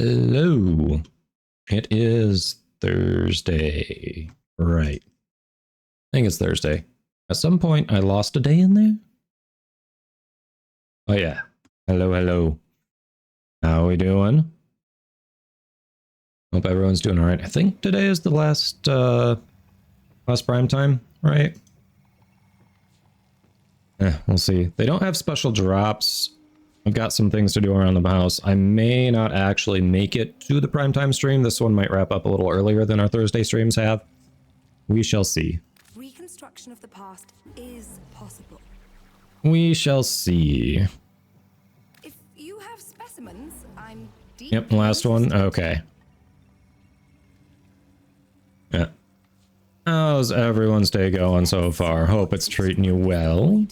Hello. It is Thursday. Right. I think it's Thursday. At some point, I lost a day in there. Oh, yeah. Hello, hello. How we doing? Hope everyone's doing all right. I think today is the last prime time, right? We'll see. They don't have special drops. I've got some things to do around the house. I may not actually make it to the primetime stream. This one might wrap up a little earlier than our Thursday streams have. We shall see. Reconstruction of the past is possible. We shall see. If you have specimens, I'm deep. Yep, last one. Okay. Yeah. How's everyone's day going so far? Hope it's treating you well.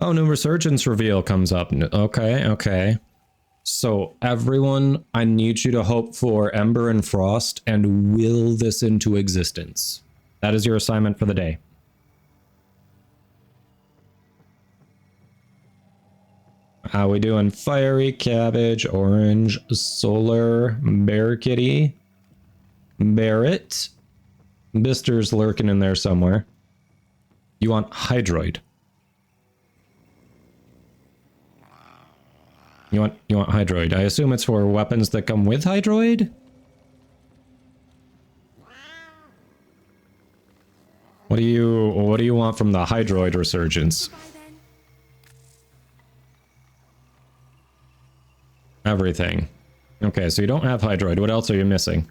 Oh, new resurgence reveal comes up. Okay, okay. So everyone, I need you to hope for Ember and Frost and will this into existence. That is your assignment for the day. How we doing? Fiery, Cabbage, Orange, Solar, Bear Kitty, Barrett, Bister's lurking in there somewhere. You want Hydroid? You want Hydroid? I assume it's for weapons that come with Hydroid? What do you want from the Hydroid resurgence? Everything. Okay, so you don't have Hydroid. What else are you missing?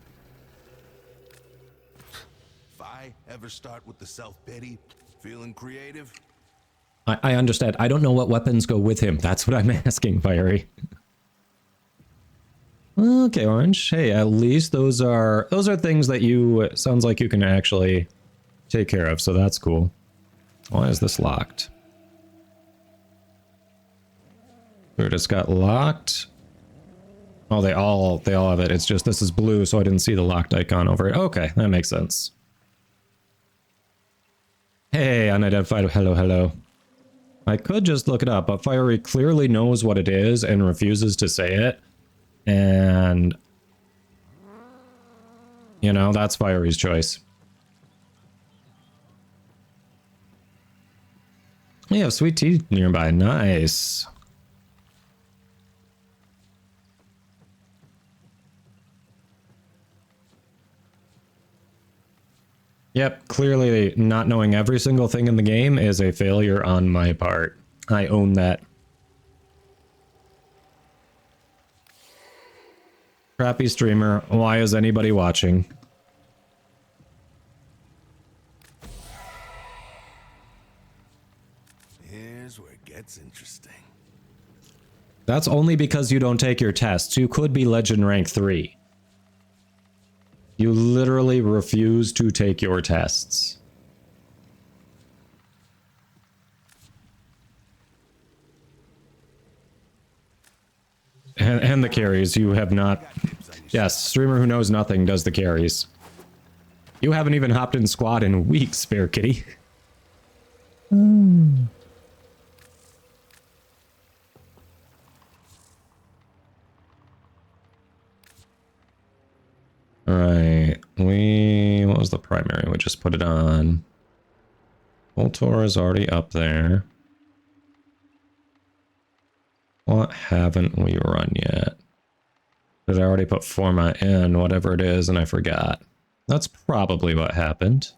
If I ever start with the self-pity, feeling creative. I understand. I don't know what weapons go with him. That's what I'm asking, Fiery. Okay, Orange. Hey, at least those are things that you sounds like you can actually take care of, so that's cool. Why is this locked? It just got locked. Oh, they all have it. It's just this is blue, so I didn't see the locked icon over it. Okay, that makes sense. Hey, unidentified. Hello, hello. I could just look it up, but Fiery clearly knows what it is and refuses to say it. And, you know, that's Fiery's choice. We have sweet tea nearby. Nice. Yep, clearly not knowing every single thing in the game is a failure on my part. I own that. Crappy streamer, why is anybody watching? Here's where it gets interesting. That's only because you don't take your tests. You could be Legend Rank 3. You literally refuse to take your tests. And the carries, you have not... Yes, streamer who knows nothing does the carries. You haven't even hopped in squad in weeks, Bear Kitty. Alright, what was the primary? We just put it on. Voltor is already up there. What haven't we run yet? Did I already put format in, whatever it is, and I forgot? That's probably what happened.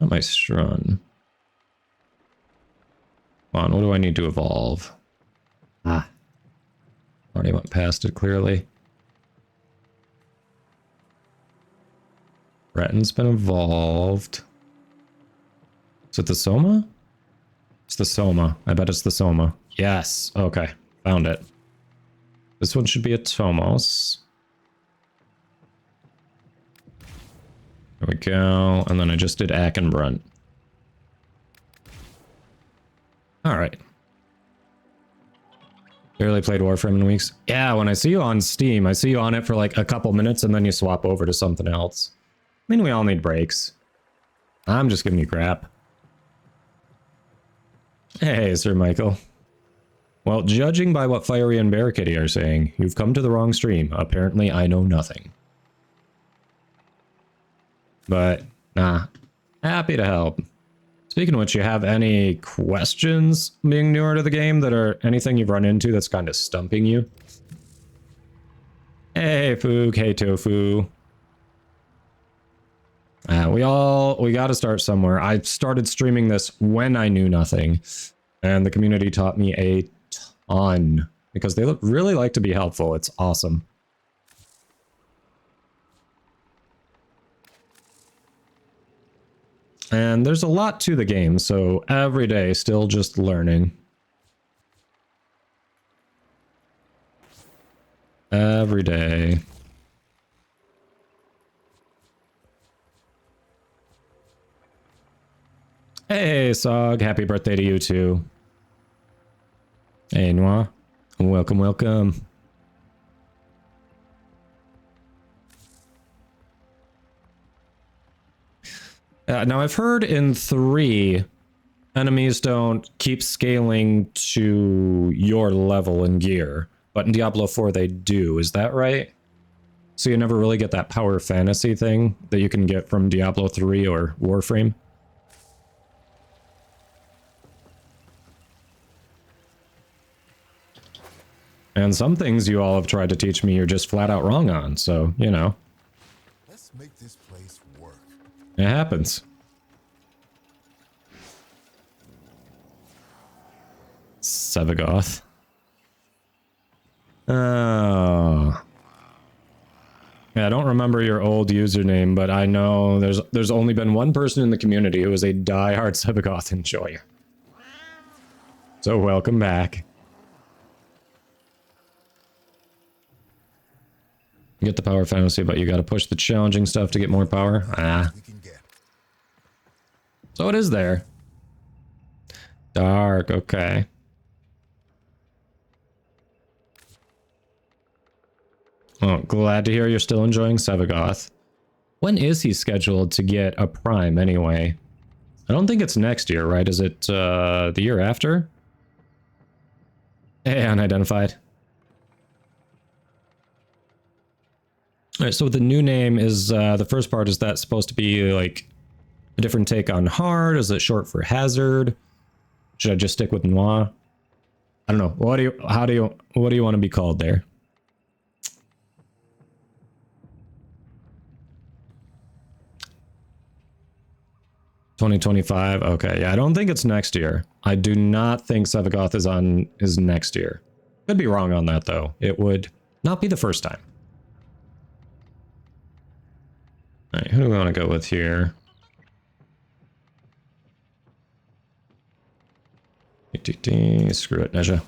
Not my run. Come on, what do I need to evolve? Ah. Already went past it clearly. Retton's been evolved. Is it the Soma? It's the Soma. I bet it's the Soma. Yes. Okay. Found it. This one should be a Tomos. There we go. And then I just did Ack and Brunt. Alright. Barely played Warframe in weeks. Yeah, when I see you on Steam, I see you on it for like a couple minutes and then you swap over to something else. I mean, we all need breaks. I'm just giving you crap. Hey, Sir Michael. Well, judging by what Fiery and Bear Kitty are saying, you've come to the wrong stream. Apparently, I know nothing. But, nah. Happy to help. Speaking of which, you have any questions being newer to the game that are anything you've run into that's kind of stumping you? Hey, Foog. Hey, Tofu. We gotta start somewhere. I started streaming this when I knew nothing, and the community taught me a ton because they really like to be helpful. It's awesome. And there's a lot to the game, so every day still just learning. Every day. Hey, Sog. Happy birthday to you too. Hey, Noir. Welcome, welcome. Now, I've heard in 3, enemies don't keep scaling to your level and gear, but in Diablo 4 they do. Is that right? So you never really get that power fantasy thing that you can get from Diablo 3 or Warframe? And some things you all have tried to teach me you're just flat out wrong on, so, you know. Let's make this place work. It happens. Sevagoth. Oh. Yeah, I don't remember your old username, but I know there's only been one person in the community who is a die-hard Sevagoth enjoyer. So welcome back. You get the power fantasy, but you gotta push the challenging stuff to get more power. Ah. So it is there. Dark, okay. Oh, glad to hear you're still enjoying Sevagoth. When is he scheduled to get a prime anyway? I don't think it's next year, right? Is it the year after? Hey, unidentified. Alright, so the new name is, the first part, is that supposed to be like a different take on hard? Is it short for hazard? Should I just stick with noir? I don't know. What do you want to be called there? $2025. Okay, yeah, I don't think it's next year. I do not think Sevagoth is next year. Could be wrong on that though. It would not be the first time. All right, who do we want to go with here? Screw it, Neja.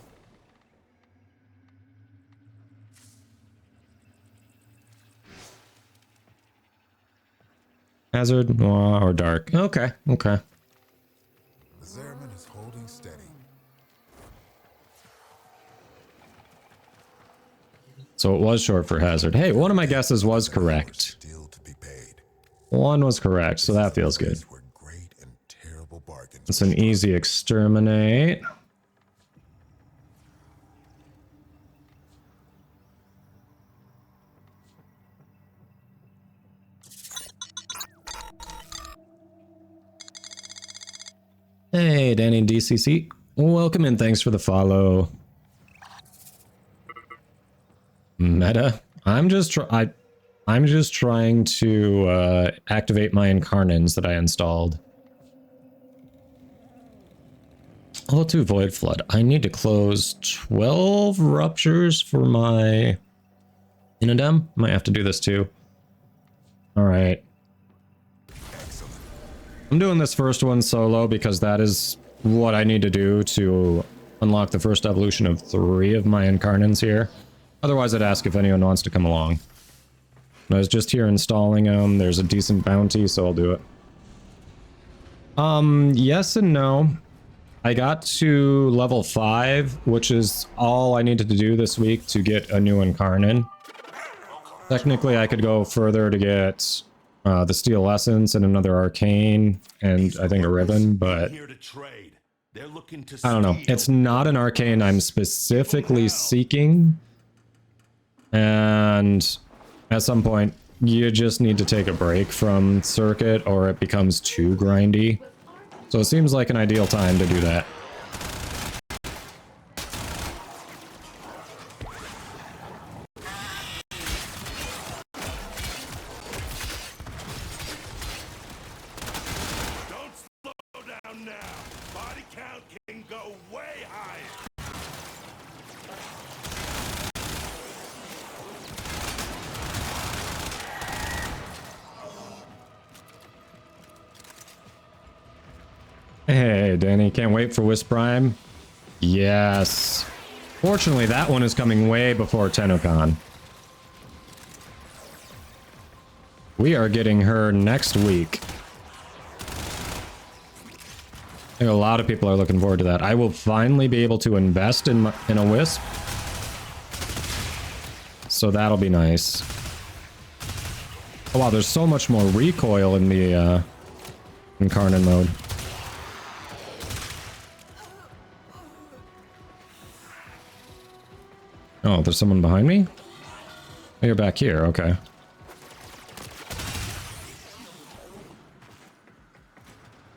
Hazard, noir, or dark. Okay, okay. The Zerman is holding steady. So it was short for hazard. Hey, one of my guesses was correct. Still to be paid. One was correct, so that feels good. These were great and terrible bargains. It's an easy exterminate. Hey, Danny DCC. Welcome and thanks for the follow. Meta. I'm just trying to activate my incarnins that I installed. Level 2 Void Flood. I need to close 12 ruptures for my Inodem. Might have to do this too. Alright. I'm doing this first one solo because that is what I need to do to unlock the first evolution of 3 of my incarnins here. Otherwise, I'd ask if anyone wants to come along. I was just here installing them. There's a decent bounty, so I'll do it. Yes and no. I got to level 5, which is all I needed to do this week to get a new incarnin. Technically, I could go further to get the Steel Essence and another Arcane, and I think a Ribbon, but They're looking to I don't know. steal. It's not an arcane I'm specifically seeking. And at some point, you just need to take a break from Circuit or it becomes too grindy. So it seems like an ideal time to do that. Don't slow down now. Body count can go way higher. Hey, Danny, can't wait for Wisp Prime. Yes. Fortunately, that one is coming way before Tennocon. We are getting her next week. I think a lot of people are looking forward to that. I will finally be able to invest in a Wisp. So that'll be nice. Oh wow, there's so much more recoil in the Incarnate mode. Oh, there's someone behind me? Oh, you're back here, okay.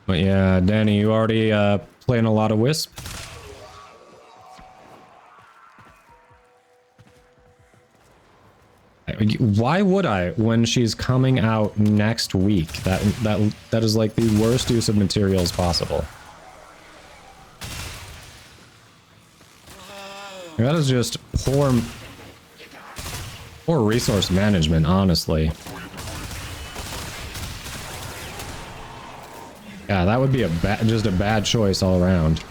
But yeah, Danny, you already playing a lot of Wisp? Why would I when she's coming out next week? That is like the worst use of materials possible. That is just poor resource management, honestly. Yeah, that would be just a bad choice all around.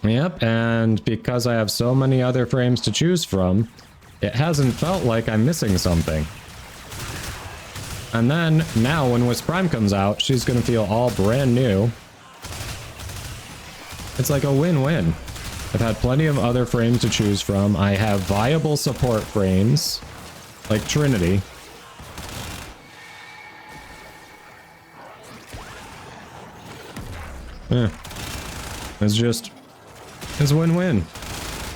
Yep, and because I have so many other frames to choose from, it hasn't felt like I'm missing something. And then, now when Wisp Prime comes out, she's gonna feel all brand new. It's like a win-win. I've had plenty of other frames to choose from. I have viable support frames, like Trinity. Yeah. It's win-win.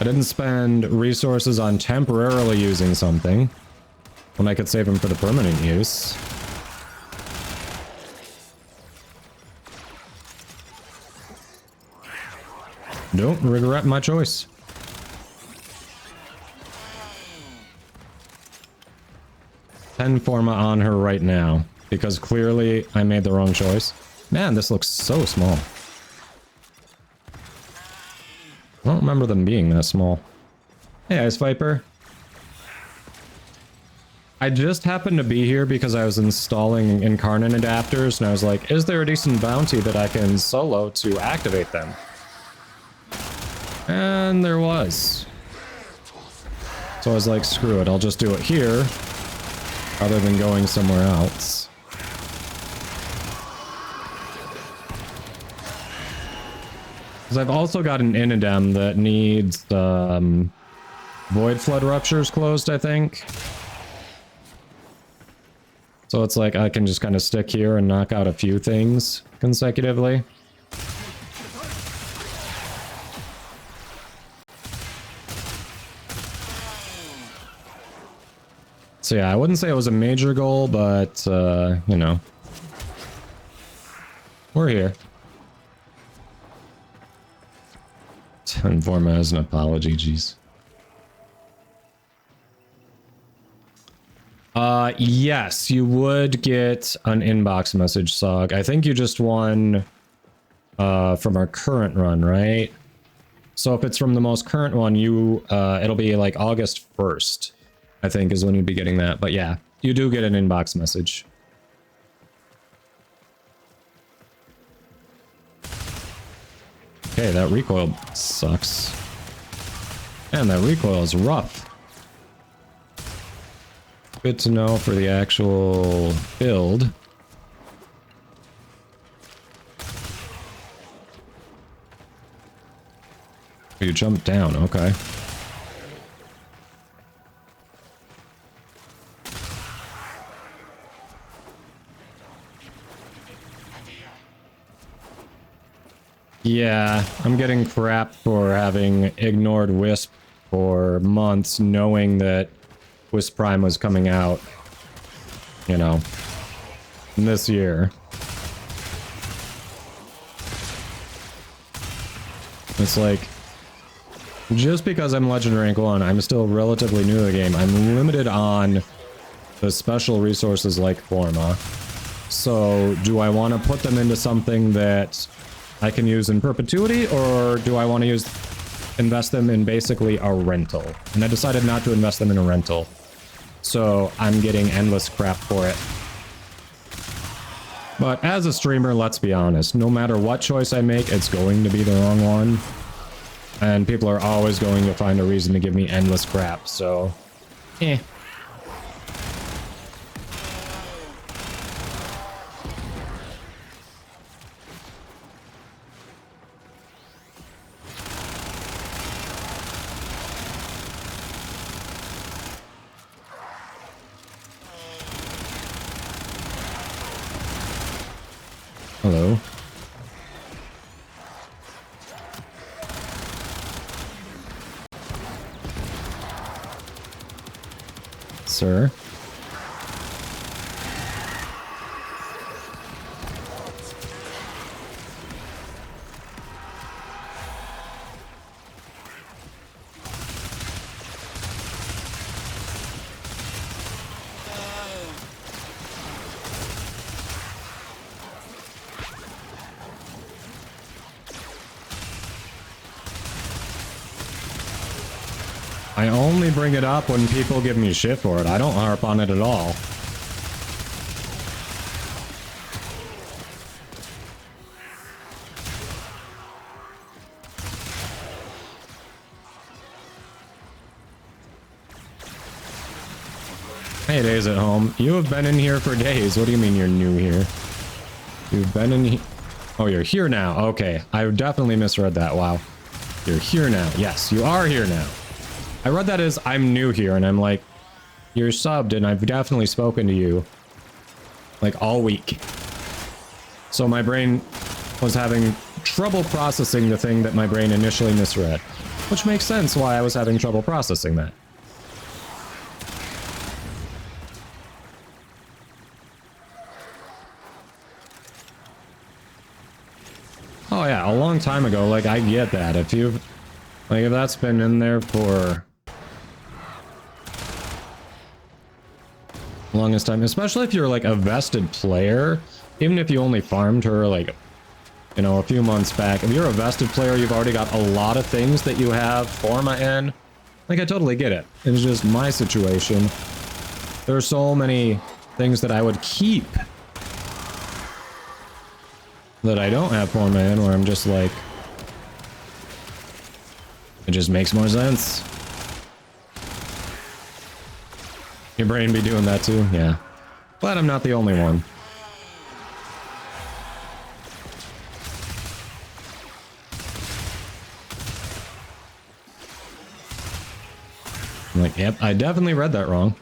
I didn't spend resources on temporarily using something when I could save them for the permanent use. Don't regret my choice. Forma on her right now, because clearly I made the wrong choice. Man, this looks so small. I don't remember them being that small. Hey, Ice Viper. I just happened to be here because I was installing Incarnate adapters, and I was like, is there a decent bounty that I can solo to activate them? And there was. So I was like, screw it, I'll just do it here, rather than going somewhere else. Because I've also got an Inadem that needs Void Flood Ruptures closed, I think. So it's like I can just kind of stick here and knock out a few things consecutively. So yeah, I wouldn't say it was a major goal, but, you know. We're here. Informa as an apology, jeez. Yes, you would get an inbox message, Sog. I think you just won from our current run, right? So if it's from the most current one, you it'll be like August 1st, I think, is when you'd be getting that. But yeah, you do get an inbox message. Okay, that recoil sucks. Man, that recoil is rough. Good to know for the actual build. You jumped down, okay. Yeah, I'm getting crap for having ignored Wisp for months, knowing that Wisp Prime was coming out, you know, this year. It's like, just because I'm Legend Rank 1, I'm still relatively new to the game. I'm limited on the special resources like Forma. So, do I want to put them into something that I can use in perpetuity, or do I want to invest them in basically a rental? And I decided not to invest them in a rental. So, I'm getting endless crap for it. But as a streamer, let's be honest, no matter what choice I make, it's going to be the wrong one. And people are always going to find a reason to give me endless crap, so... eh. Hello. Sir. I only bring it up when people give me shit for it. I don't harp on it at all. Hey, Days at Home. You have been in here for days. What do you mean you're new here? You've been in here. Oh, you're here now. Okay. I definitely misread that. Wow. You're here now. Yes, you are here now. I read that as I'm new here, and I'm like, you're subbed, and I've definitely spoken to you, like, all week. So my brain was having trouble processing the thing that my brain initially misread, which makes sense why I was having trouble processing that. Oh yeah, a long time ago, like, I get that. If you've, like, if that's been in there for longest time, especially if you're like a vested player, even if you only farmed her like, you know, a few months back, if you're a vested player, you've already got a lot of things that you have Forma in. Like, I totally get it. It's just my situation. There are so many things that I would keep that I don't have Forma in, where I'm just like, it just makes more sense. Your brain be doing that too? Yeah. Glad I'm not the only one. I'm like, yep, I definitely read that wrong.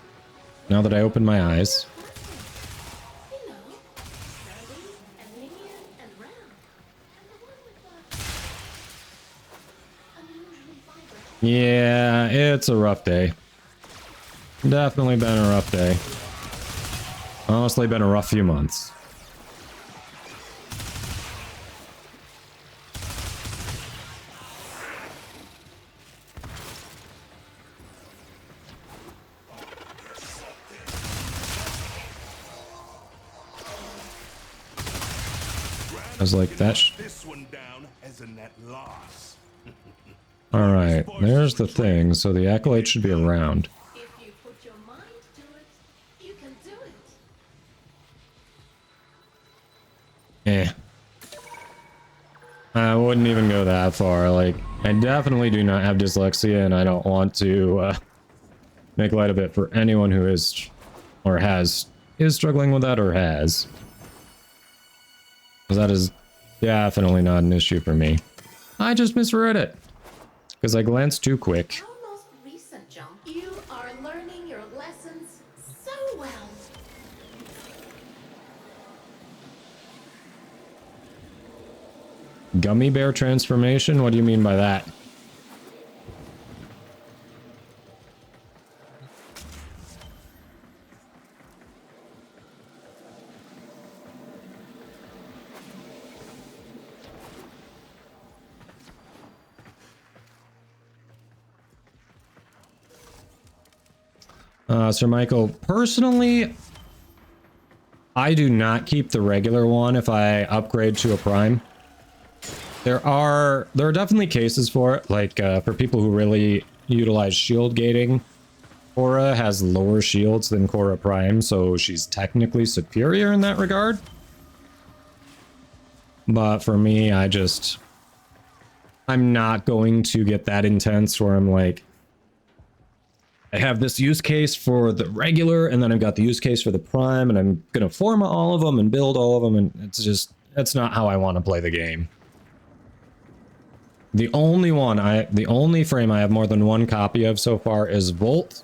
Now that I opened my eyes. Yeah, it's a rough day. Definitely been a rough day. Honestly, been a rough few months. I was like, that This one down as a net loss. Alright, there's the thing, so the accolade should be around. If you put your mind to it, you can do it. I wouldn't even go that far. Like, I definitely do not have dyslexia, and I don't want to make light of it for anyone who is, or is struggling with that or has. Because that is definitely not an issue for me. I just misread it. Because I glanced too quick. Almost recent jump. You are learning your lessons so well. Gummy bear transformation? What do you mean by that? Sir Michael, personally, I do not keep the regular one if I upgrade to a prime. There are definitely cases for it, like for people who really utilize shield gating. Korra has lower shields than Korra Prime, so she's technically superior in that regard. But for me, I'm not going to get that intense where I'm like, I have this use case for the regular, and then I've got the use case for the prime, and I'm gonna form all of them and build all of them, and that's not how I want to play the game. The only frame I have more than one copy of so far is Volt.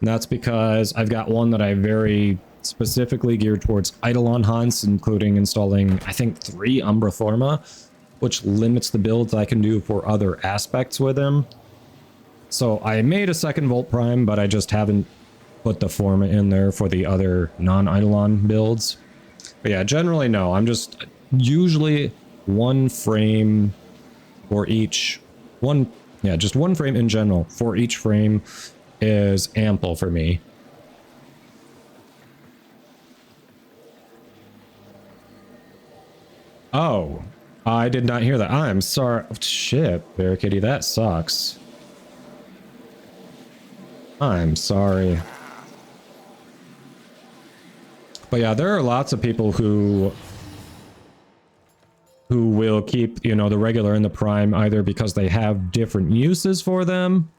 And that's because I've got one that I very specifically geared towards Eidolon hunts, including installing, I think, 3 Umbra Forma, which limits the builds I can do for other aspects with him. So I made a second Volt Prime, but I just haven't put the Forma in there for the other non-Eidolon builds. But yeah, generally no. I'm just usually one frame for each. Just one frame in general for each frame is ample for me. Oh, I did not hear that. I'm sorry. Shit, Bear Kitty, that sucks. I'm sorry. But yeah, there are lots of people who will keep, the regular and the prime either because they have different uses for them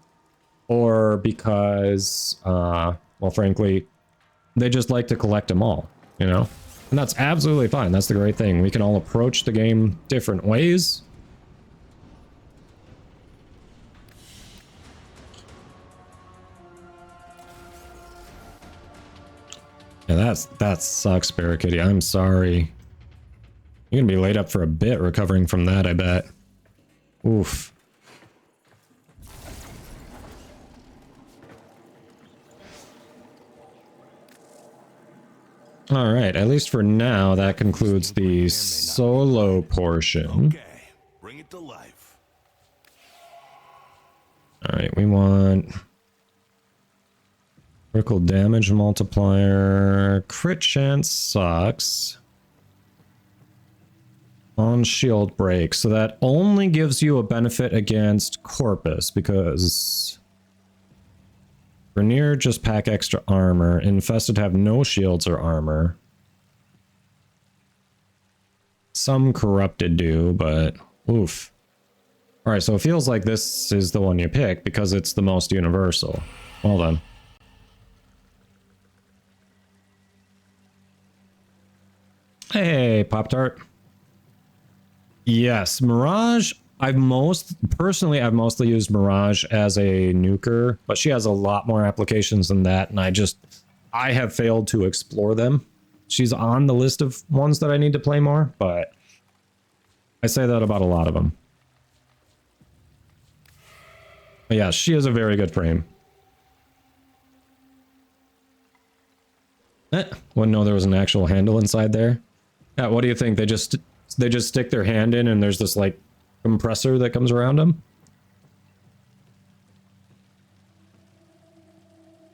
or because, well, frankly, they just like to collect them all, And that's absolutely fine. That's the great thing. We can all approach the game different ways. Yeah, that sucks, Barricade. I'm sorry. You're gonna be laid up for a bit recovering from that, I bet. Oof. Alright, at least for now, that concludes the solo portion. Okay, bring it to life. Alright, we want critical damage multiplier. Crit chance sucks. On shield break, so that only gives you a benefit against Corpus, because Vernier just pack extra armor. Infested have no shields or armor. Some corrupted do, but oof. Alright, so it feels like this is the one you pick because it's the most universal. Well then. Hey, Pop-Tart. Yes, Mirage, I've mostly used Mirage as a nuker, but she has a lot more applications than that, and I have failed to explore them. She's on the list of ones that I need to play more, but I say that about a lot of them. But yeah, she has a very good frame. Wouldn't know there was an actual handle inside there. Yeah, what do you think? They just stick their hand in and there's this like compressor that comes around them?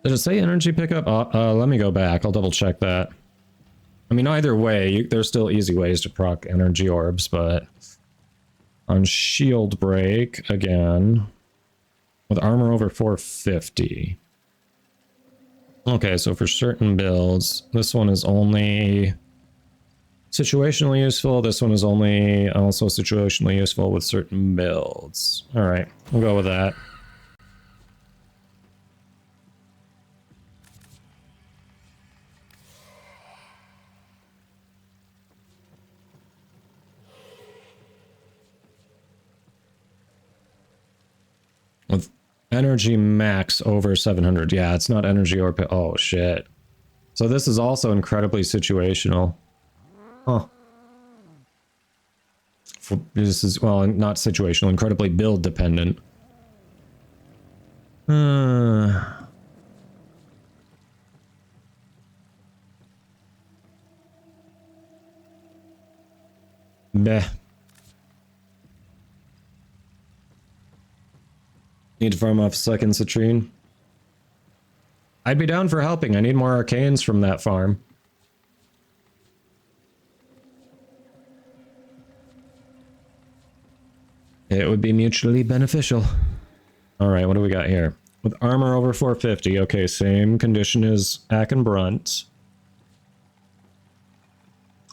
Did it say energy pickup? Let me go back. I'll double check that. I mean, either way, there's still easy ways to proc energy orbs, but on shield break, again, with armor over 450. Okay, so for certain builds, this one is only situationally useful. This one is only also situationally useful with certain builds. All right, we'll go with that. Energy max over 700. Yeah, it's not energy or... Oh, shit. So this is also incredibly situational. Huh. This is, well, not situational, incredibly build dependent. Meh. Need to farm off second citrine. I'd be down for helping. I need more arcanes from that farm. It would be mutually beneficial. Alright, what do we got here? With armor over 450. Okay, same condition as Ack and Brunt.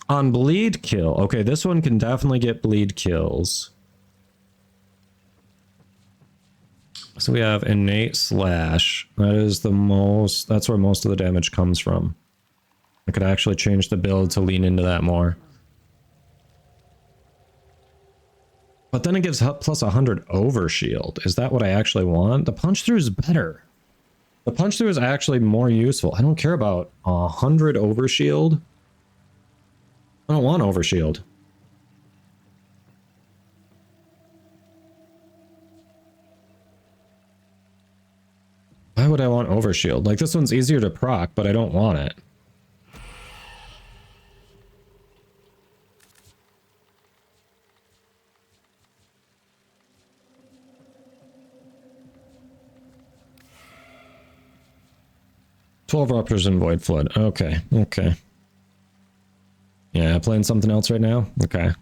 On bleed kill. Okay, this one can definitely get bleed kills. So we have innate slash. That is the most... That's where most of the damage comes from. I could actually change the build to lean into that more. But then it gives plus 100 overshield. Is that what I actually want? The punch through is better. The punch through is actually more useful. I don't care about 100 overshield. I don't want overshield. Why would I want overshield? Like, this one's easier to proc, but I don't want it. "12 Ruptures and Void Flood." Okay, okay. Yeah, playing something else right now? Okay.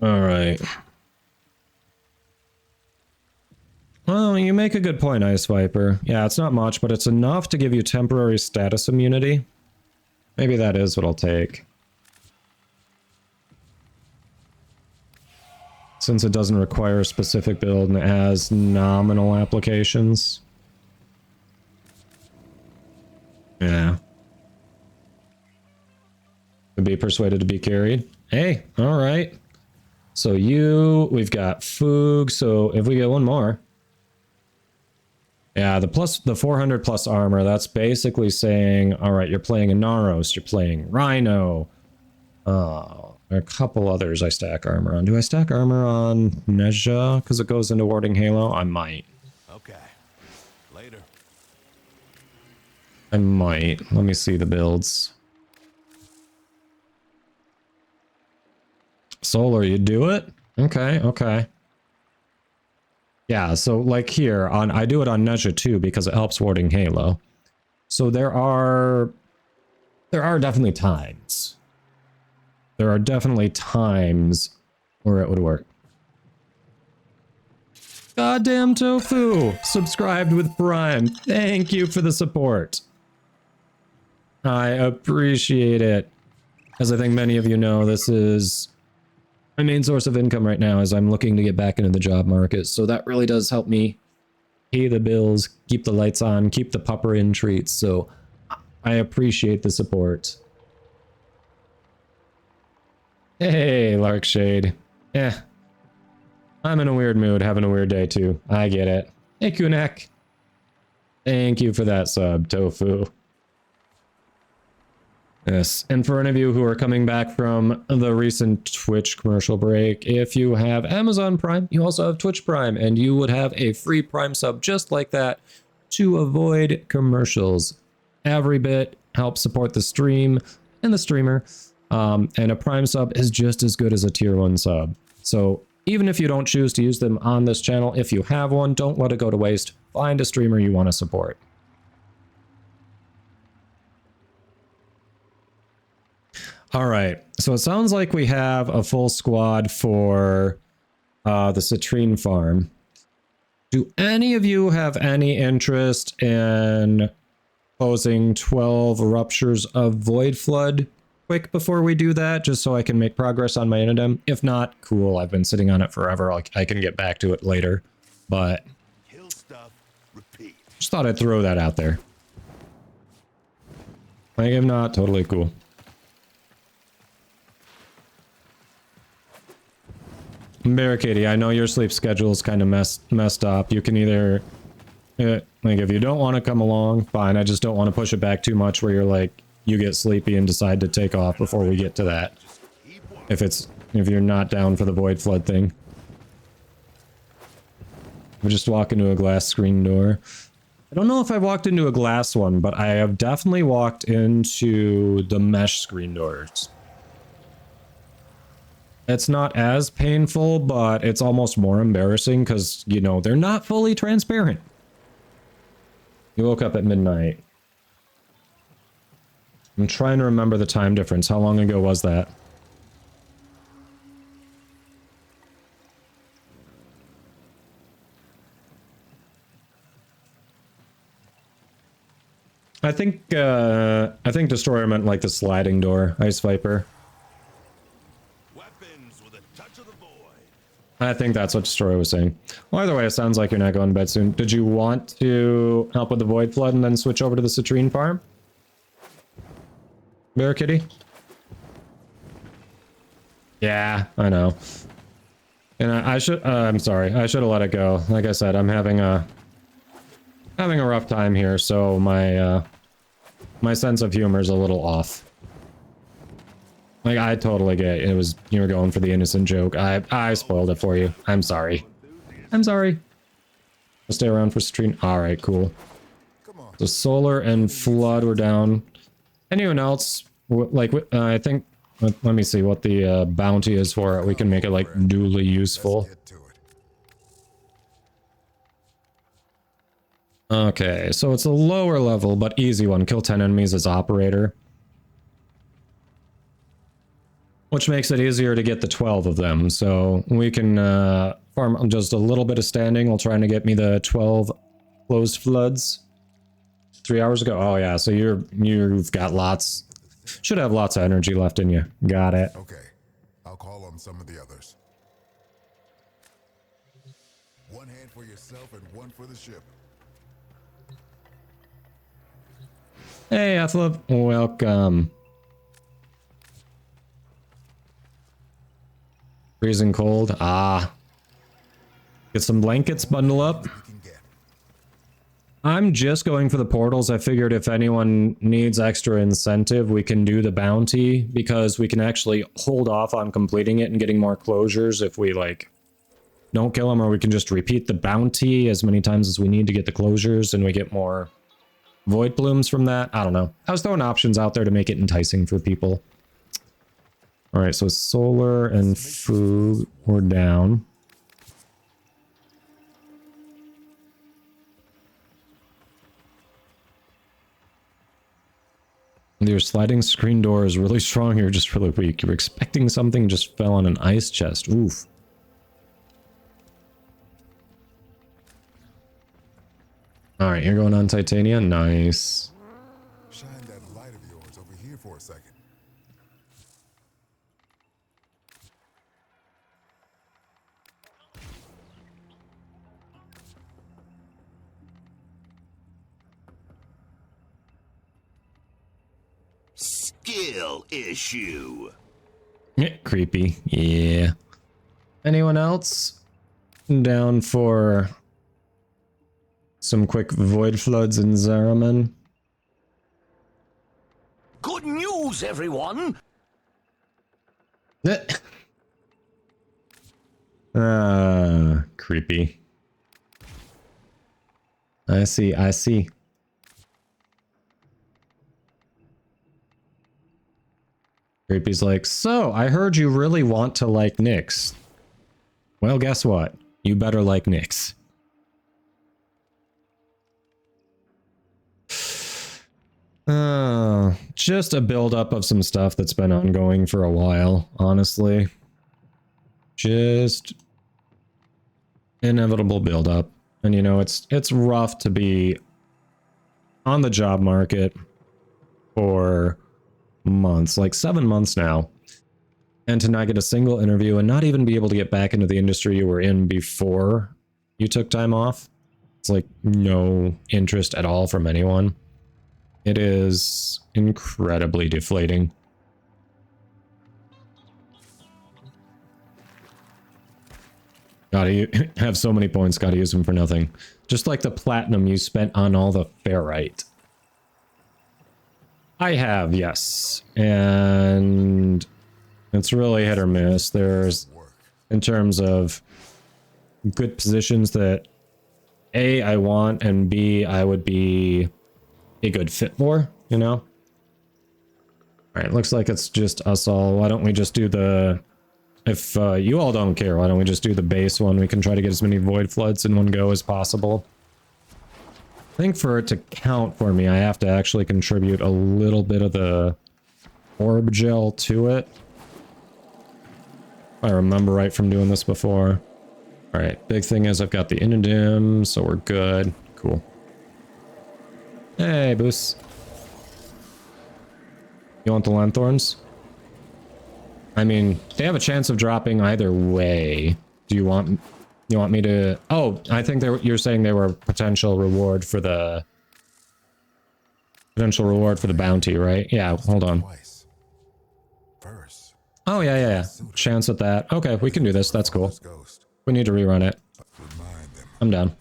Alright. Well, you make a good point, Ice Viper. Yeah, it's not much, but it's enough to give you temporary status immunity. Maybe that is what I'll take. Since it doesn't require a specific build and has nominal applications. Yeah. Could be persuaded to be carried. Hey, alright. So we've got Foog, so if we get one more. Yeah, the 400 plus armor, that's basically saying, alright, you're playing a Naros, you're playing Rhino. There are a couple others I stack armor on. Do I stack armor on Nezha? Because it goes into Warding Halo? I might. Okay. Later. I might. Let me see the builds. Solar, you do it? Okay, okay. Yeah, so like here, I do it on Nezha too because it helps Warding Halo. So there are definitely times. There are definitely times where it would work. Goddamn Tofu! Subscribed with Prime. Thank you for the support. I appreciate it. As I think many of you know, this is my main source of income right now as I'm looking to get back into the job market. So that really does help me pay the bills, keep the lights on, keep the pupper in treats. So I appreciate the support. Hey, Larkshade. I'm in a weird mood, having a weird day too. I get it. Hey, Kunek. Thank you for that sub, Tofu. Yes, and for any of you who are coming back from the recent Twitch commercial break, if you have Amazon Prime, you also have Twitch Prime, and you would have a free Prime sub just like that to avoid commercials. Every bit helps support the stream and the streamer, and a Prime sub is just as good as a Tier 1 sub. So even if you don't choose to use them on this channel, if you have one, don't let it go to waste. Find a streamer you want to support. All right, so it sounds like we have a full squad for the citrine farm. Do any of you have any interest in posing 12 Ruptures of Void Flood quick before we do that, just so I can make progress on my Inodem? If not, cool, I've been sitting on it forever. I can get back to it later, but Kill stuff, repeat. Just thought I'd throw that out there. Like, if not, totally cool. Barricade, I know your sleep schedule is kind of messed up. You can either, like, if you don't want to come along, fine. I just don't want to push it back too much where you're like, you get sleepy and decide to take off before we get to that. If you're not down for the void flood thing. We just walk into a glass screen door. I don't know if I walked into a glass one, but I have definitely walked into the mesh screen doors. It's not as painful, but it's almost more embarrassing because, you know, they're not fully transparent. You woke up at midnight. I'm trying to remember the time difference. How long ago was that? I think Destroyer meant like the sliding door, Ice Viper. Weapons with a touch of the void. I think that's what Destroyer was saying. Well, either way, it sounds like you're not going to bed soon. Did you want to help with the Void Flood and then switch over to the Citrine Farm? Bear Kitty? Yeah, I know. And I'm sorry, I should have let it go. Like I said, I'm having a rough time here, so my sense of humor is a little off. Like, I totally get it. You were going for the innocent joke. I spoiled it for you. I'm sorry. I'm sorry. I'll stay around for Citrine. Alright, cool. So Solar and Flood were down. Anyone else? Like, I think... Let me see what the bounty is for it. We can make it, like, duly useful. Okay, so it's a lower level, but easy one. Kill 10 enemies as operator. Which makes it easier to get the 12 of them. So we can farm just a little bit of standing while trying to get me the 12 closed floods. 3 hours ago? Oh yeah, so you've got lots. Should have lots of energy left in you. Got it. Okay, I'll call on some of the others. One hand for yourself and one for the ship. Hey, Athlov. Welcome. Freezing cold. Ah. Get some blankets, bundle up. I'm just going for the portals. I figured if anyone needs extra incentive, we can do the bounty because we can actually hold off on completing it and getting more closures if we, like, don't kill them, or we can just repeat the bounty as many times as we need to get the closures and we get more void plumes from that. I don't know. I was throwing options out there to make it enticing for people. All right, so Solar and Food were down. Your sliding screen door is really strong. You're just really weak. You're expecting something, just fell on an ice chest. Oof. All right, you're going on Titania. Nice. Shine that light of yours over here for a second. Skill issue. Creepy. Yeah. Anyone else down for some quick void floods in Zaraman? Good news, everyone. Creepy. I see, I see. Creepy's like, so, I heard you really want to like Nyx. Well, guess what? You better like Nyx. Just a build-up of some stuff that's been ongoing for a while, honestly. Just inevitable build-up. And you know, it's rough to be on the job market for months, like 7 months now, and to not get a single interview and not even be able to get back into the industry you were in before you took time off. It's like no interest at all from anyone. It is incredibly deflating. Gotta have so many points, gotta use them for nothing. Just like the platinum you spent on all the ferrite. I have, yes. And it's really hit or miss. There's, in terms of good positions that A, I want, and B, I would be a good fit for, you know? Alright, looks like it's just us all. Why don't we just do the... If you all don't care, why don't we just do the base one? We can try to get as many void floods in one go as possible. I think for it to count for me, I have to actually contribute a little bit of the orb gel to it. If I remember right from doing this before. Alright, big thing is I've got the Inodim, so we're good. Cool. Hey, Boos. You want the Lanthorns? I mean, they have a chance of dropping either way. Do you want me to... Oh, I think you're saying they were a potential reward for the... Potential reward for the bounty, right? Yeah, hold on. Oh, yeah. Chance at that. Okay, we can do this. That's cool. We need to rerun it. I'm down.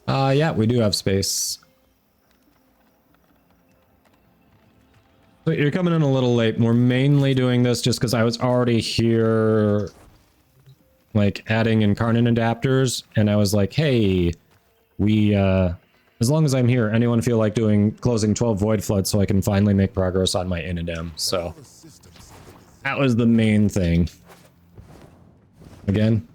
Yeah, we do have space. So you're coming in a little late. We're mainly doing this just because I was already here, like, adding incarnate adapters, and I was like, hey, we, as long as I'm here, anyone feel like closing 12 void floods so I can finally make progress on my Inodem, so that was the main thing. Again.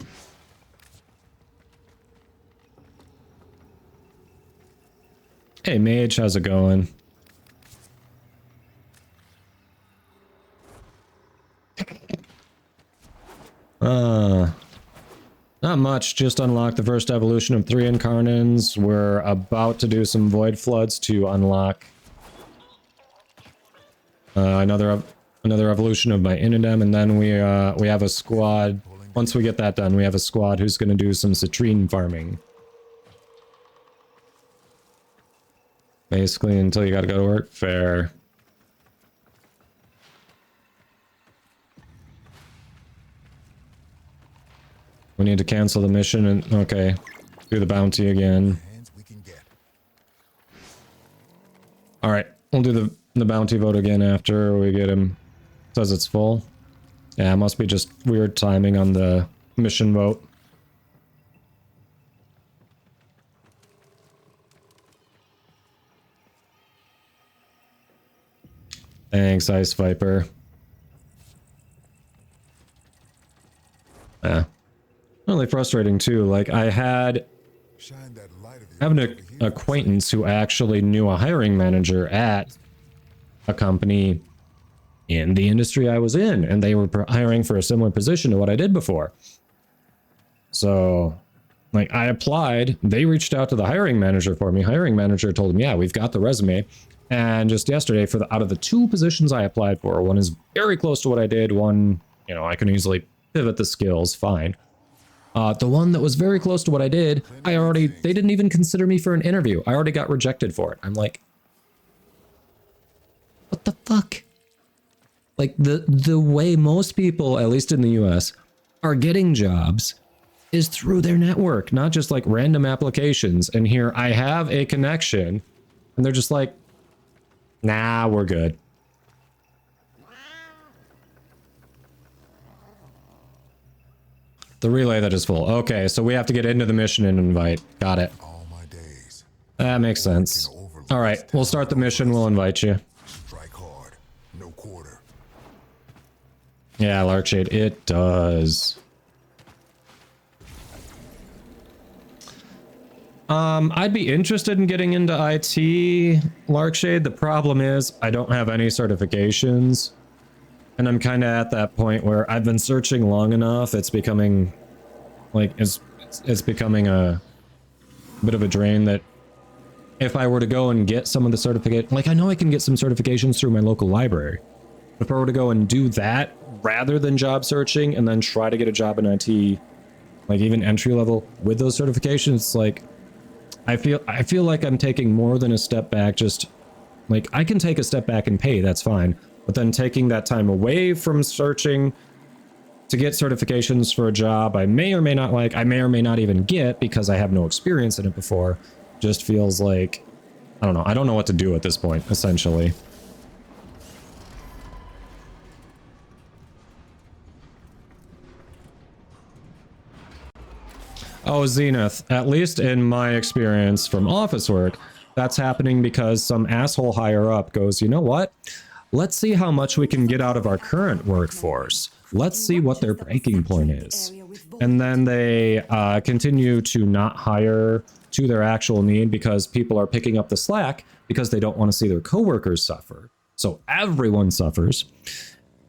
Hey, Mage, how's it going? Not much, just unlock the first evolution of 3 Incarnans. We're about to do some Void Floods to unlock another evolution of my Inodem, and then we have a squad. Once we get that done, we have a squad who's going to do some citrine farming. Basically, until you gotta go to work. Fair. We need to cancel the mission and... Okay. Do the bounty again. Alright. We'll do the bounty vote again after we get him. Says it's full. Yeah, it must be just weird timing on the mission vote. Thanks, Ice Viper. Yeah. Really frustrating too. Like, I have an acquaintance who actually knew a hiring manager at a company in the industry I was in, and they were hiring for a similar position to what I did before. So, like, I applied, they reached out to the hiring manager for me. Hiring manager told him, yeah, we've got the resume. And just yesterday, out of the 2 positions I applied for, one is very close to what I did, one, you know, I can easily pivot the skills, fine. The one that was very close to what I did, they didn't even consider me for an interview. I already got rejected for it. I'm like, what the fuck? Like, the way most people, at least in the US, are getting jobs is through their network, not just like random applications. And here I have a connection, and they're just like, nah, we're good. The relay that is full. Okay, so we have to get into the mission and invite. Got it. That makes sense. All right, we'll start the mission. We'll invite you. Yeah, Larkshade, it does. I'd be interested in getting into IT, Larkshade. The problem is I don't have any certifications. And I'm kind of at that point where I've been searching long enough. It's becoming like it's becoming a bit of a drain that if I were to go and get some of the certificate, like I know I can get some certifications through my local library. If I were to go and do that rather than job searching and then try to get a job in IT like even entry level with those certifications, it's like I feel like I'm taking more than a step back. Just like I can take a step back and pay, that's fine. But then taking that time away from searching to get certifications for a job I may or may not like, I may or may not even get because I have no experience in it before, just feels like, I don't know. I don't know what to do at this point, essentially. Oh, Zenith, at least in my experience from office work, that's happening because some asshole higher up goes, you know what? Let's see how much we can get out of our current workforce. Let's see what their breaking point is. And then they continue to not hire to their actual need because people are picking up the slack because they don't want to see their coworkers suffer. So everyone suffers.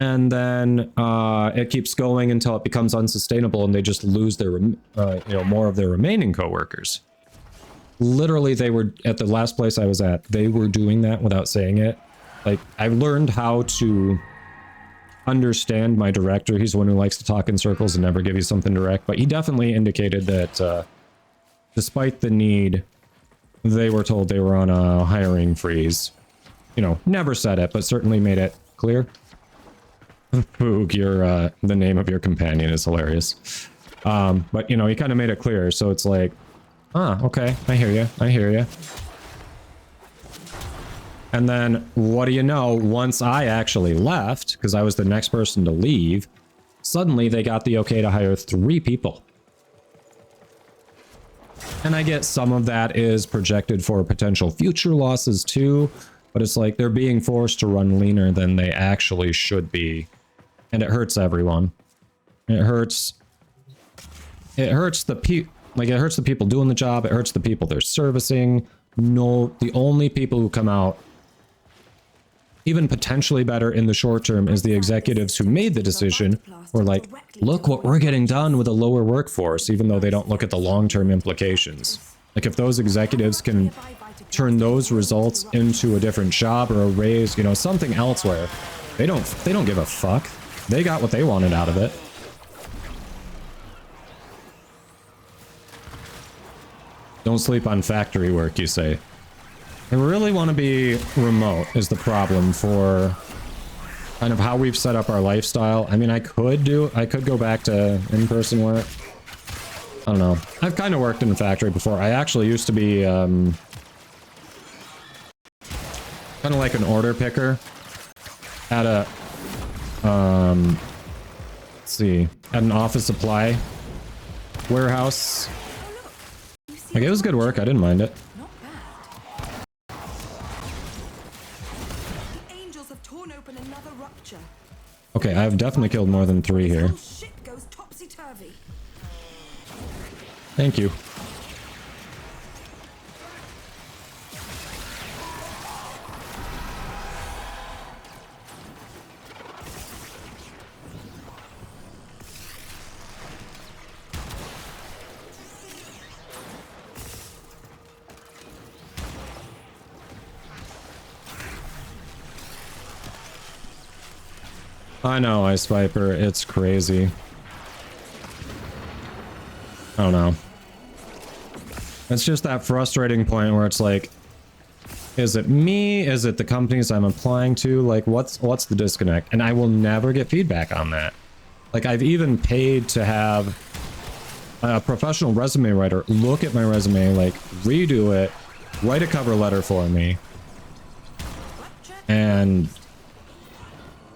And then it keeps going until it becomes unsustainable and they just lose their, more of their remaining coworkers. Literally, they were at the last place I was at. They were doing that without saying it. Like, I learned how to understand my director. He's the one who likes to talk in circles and never give you something direct. But he definitely indicated that despite the need, they were told they were on a hiring freeze. You know, never said it, but certainly made it clear. Poog, your the name of your companion is hilarious. But you know, he kind of made it clear, so it's like, okay, I hear you, I hear you. And then, what do you know, once I actually left, because I was the next person to leave, suddenly they got the okay to hire 3 people. And I get some of that is projected for potential future losses too, but it's like they're being forced to run leaner than they actually should be. And it hurts everyone. It hurts the people doing the job. It hurts the people they're servicing. No, the only people who come out even potentially better in the short term is the executives who made the decision. Or like, look what we're getting done with a lower workforce, even though they don't look at the long-term implications. Like if those executives can turn those results into a different job or a raise, you know, something elsewhere, they don't give a fuck. They got what they wanted out of it. Don't sleep on factory work, you say. I really want to be remote is the problem for kind of how we've set up our lifestyle. I mean, I could go back to in-person work. I don't know. I've kind of worked in a factory before. I actually used to be kind of like an order picker at a let's see, at an office supply warehouse. Like, it was good work. I didn't mind it. Not bad. The angels have torn open another rupture. Okay, I've definitely killed more than 3 here. Whole shit goes topsy-turvy. Thank you. I know, Ice Viper, it's crazy. I don't know. It's just that frustrating point where it's like, is it me? Is it the companies I'm applying to? Like, what's the disconnect? And I will never get feedback on that. Like, I've even paid to have a professional resume writer look at my resume, like, redo it, write a cover letter for me. And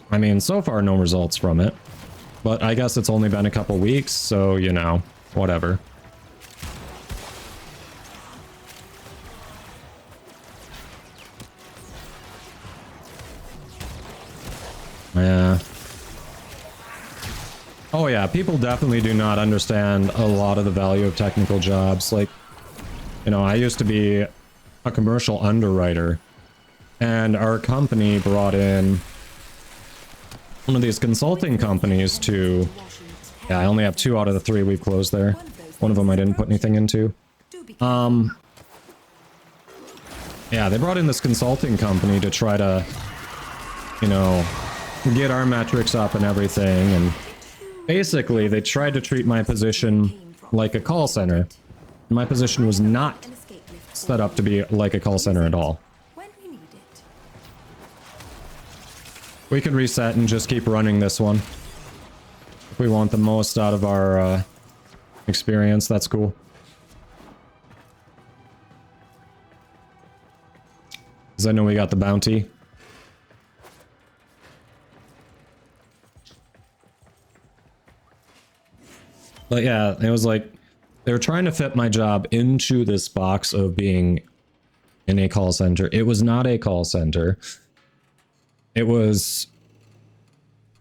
I mean, so far, no results from it. But I guess it's only been a couple weeks, so, you know, whatever. Yeah. Oh yeah, people definitely do not understand a lot of the value of technical jobs. Like, you know, I used to be a commercial underwriter, and our company brought in one of these consulting companies to... Yeah, I only have 2 out of the 3 we've closed there. One of them I didn't put anything into. Yeah, they brought in this consulting company to try to, you know, get our metrics up and everything, and basically they tried to treat my position like a call center. My position was not An escape lift set up to be like a call center at all. when we need it. We could reset and just keep running this one. If we want the most out of our experience, that's cool. Because I know we got the bounty. But yeah, it was like, they were trying to fit my job into this box of being in a call center. It was not a call center. It was,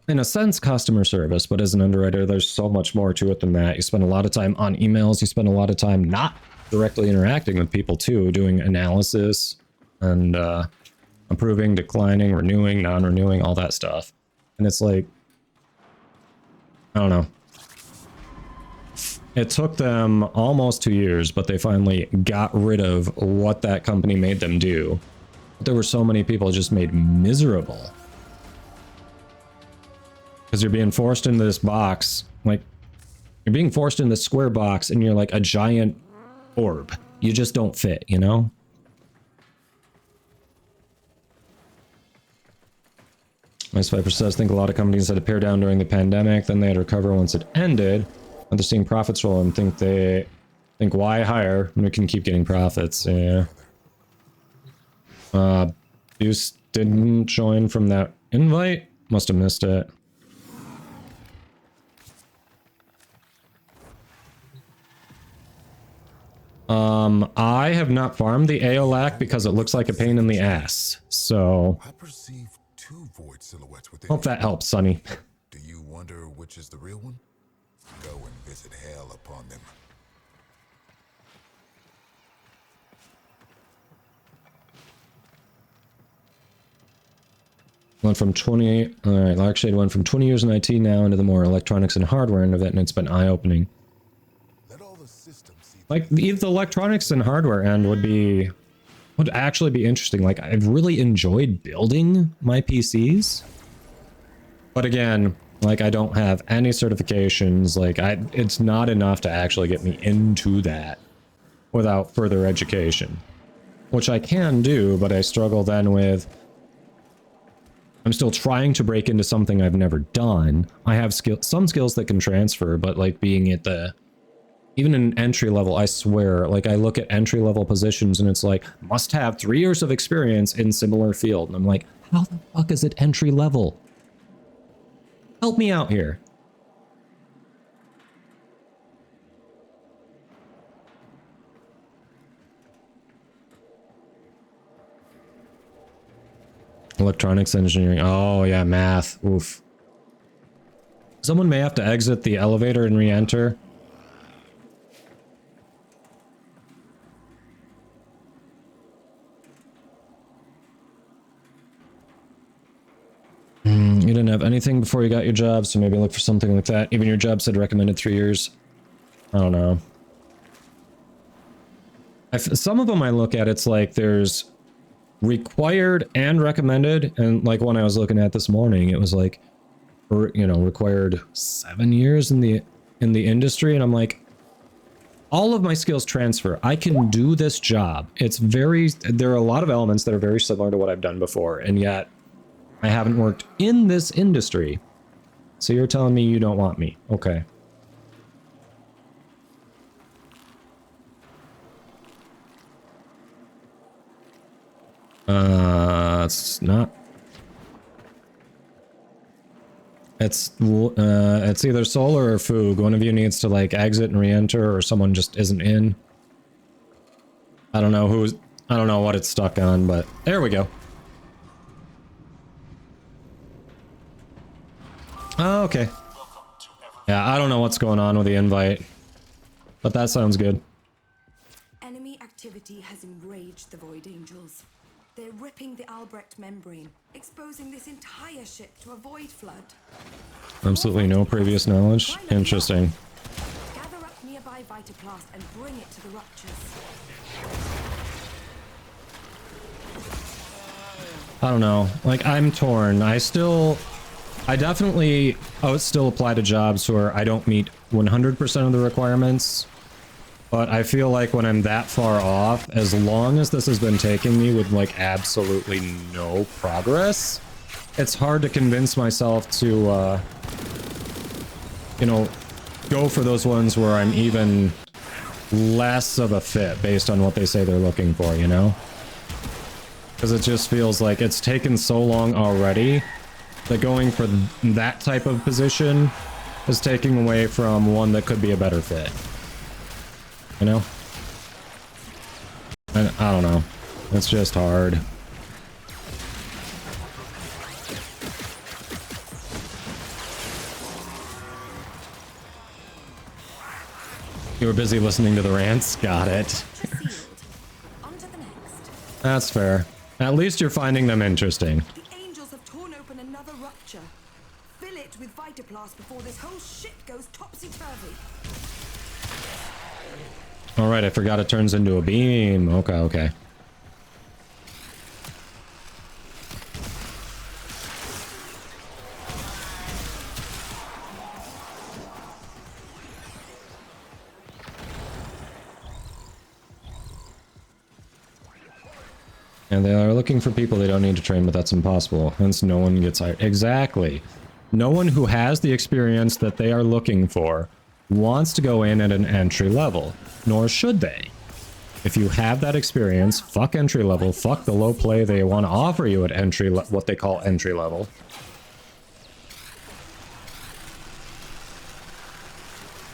in a sense, customer service, but as an underwriter, there's so much more to it than that. You spend a lot of time on emails. You spend a lot of time not directly interacting with people too, doing analysis and approving, declining, renewing, non-renewing, all that stuff. And it's like, I don't know. It took them almost 2 years, but they finally got rid of what that company made them do. There were so many people just made miserable. Because you're being forced into this box, like, you're being forced in this square box and you're like a giant orb. You just don't fit, you know? Ice Viper says, I think a lot of companies had to pare down during the pandemic, then they had to recover once it ended. And they're seeing profits roll and think why hire when we can keep getting profits. Yeah. Boost didn't join from that invite. Must have missed it. I have not farmed the Aeolac because it looks like a pain in the ass. So I perceive two void silhouettes within. hope that helps, Sonny. Do you wonder which is the real one? Go and visit hell upon them. Went from 28. All right, Larkshade went from 20 years in IT now into the more electronics and hardware end of it, and it's been eye-opening. Let all the systems see Like the electronics and hardware end would actually be interesting. Like I've really enjoyed building my PCs, but again, like I don't have any certifications. Like it's not enough to actually get me into that without further education, which I can do, but I struggle then with. I'm still trying to break into something I've never done. I have some skills that can transfer, but like being at even in entry level, I swear, like I look at entry level positions and it's like, must have 3 years of experience in similar field. And I'm like, how the fuck is it entry level? Help me out here. Electronics engineering. Oh yeah, math. Oof. Someone may have to exit the elevator and re-enter. You didn't have anything before you got your job, so maybe look for something like that. Even your job said recommended 3 years. I don't know. Some of them I look at, it's like there's required and recommended, and like one I was looking at this morning, it was like, you know, required 7 years in the industry, and I'm like, all of my skills transfer. I can do this job. There are a lot of elements that are very similar to what I've done before, and yet I haven't worked in this industry. So you're telling me you don't want me? Okay. It's not. It's either Solar or Foog. One of you needs to like exit and re-enter, or someone just isn't in. I don't know what it's stuck on, but there we go. Oh, okay. Yeah, I don't know what's going on with the invite, but that sounds good. Enemy activity has enraged the Void Angels. They're ripping the Albrecht membrane, exposing this entire ship to a void flood. Absolutely no previous knowledge. Interesting. Gather up nearby Vitaplast and bring it to the ruptures. I don't know. Like, I'm torn. I still I definitely still apply to jobs where I don't meet 100% of the requirements. But I feel like when I'm that far off, as long as this has been taking me with like absolutely no progress, it's hard to convince myself to, you know, go for those ones where I'm even less of a fit based on what they say they're looking for, you know? Because it just feels like it's taken so long already that going for that type of position is taking away from one that could be a better fit. You know? I don't know. It's just hard. You were busy listening to the rants? Got it. On to the next. That's fair. At least you're finding them interesting. The angels have torn open another rupture. Fill it with Vitaplast before this whole ship goes topsy-turvy. Alright, I forgot it turns into a beam. Okay, okay. And they are looking for people they don't need to train, but that's impossible. Hence, no one gets hired. Exactly. No one who has the experience that they are looking for wants to go in at an entry level, nor should they. If you have that experience, fuck entry level, fuck the low play they want to offer you at entry, what they call entry level.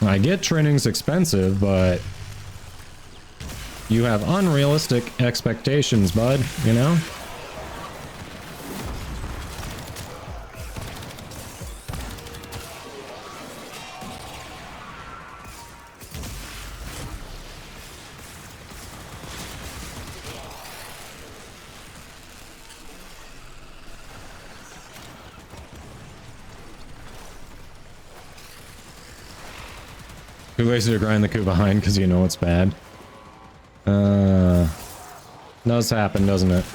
I get training's expensive, but you have unrealistic expectations, bud, you know? Too lazy to grind the coup behind because you know it's bad. Does happen, doesn't it?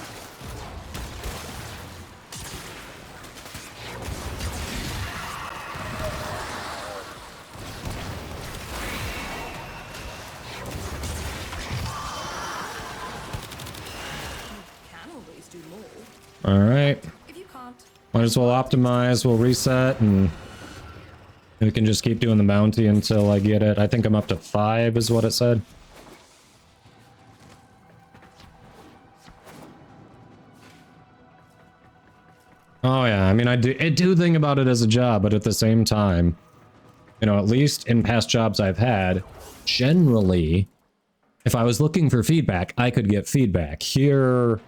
Can always do more. Alright. If you can't, Might as well optimize, we'll reset, and we can just keep doing the bounty until I get it. I think I'm up to 5 is what it said. Oh yeah, I mean, I do think about it as a job, but at the same time, you know, at least in past jobs I've had, generally, if I was looking for feedback, I could get feedback. Here,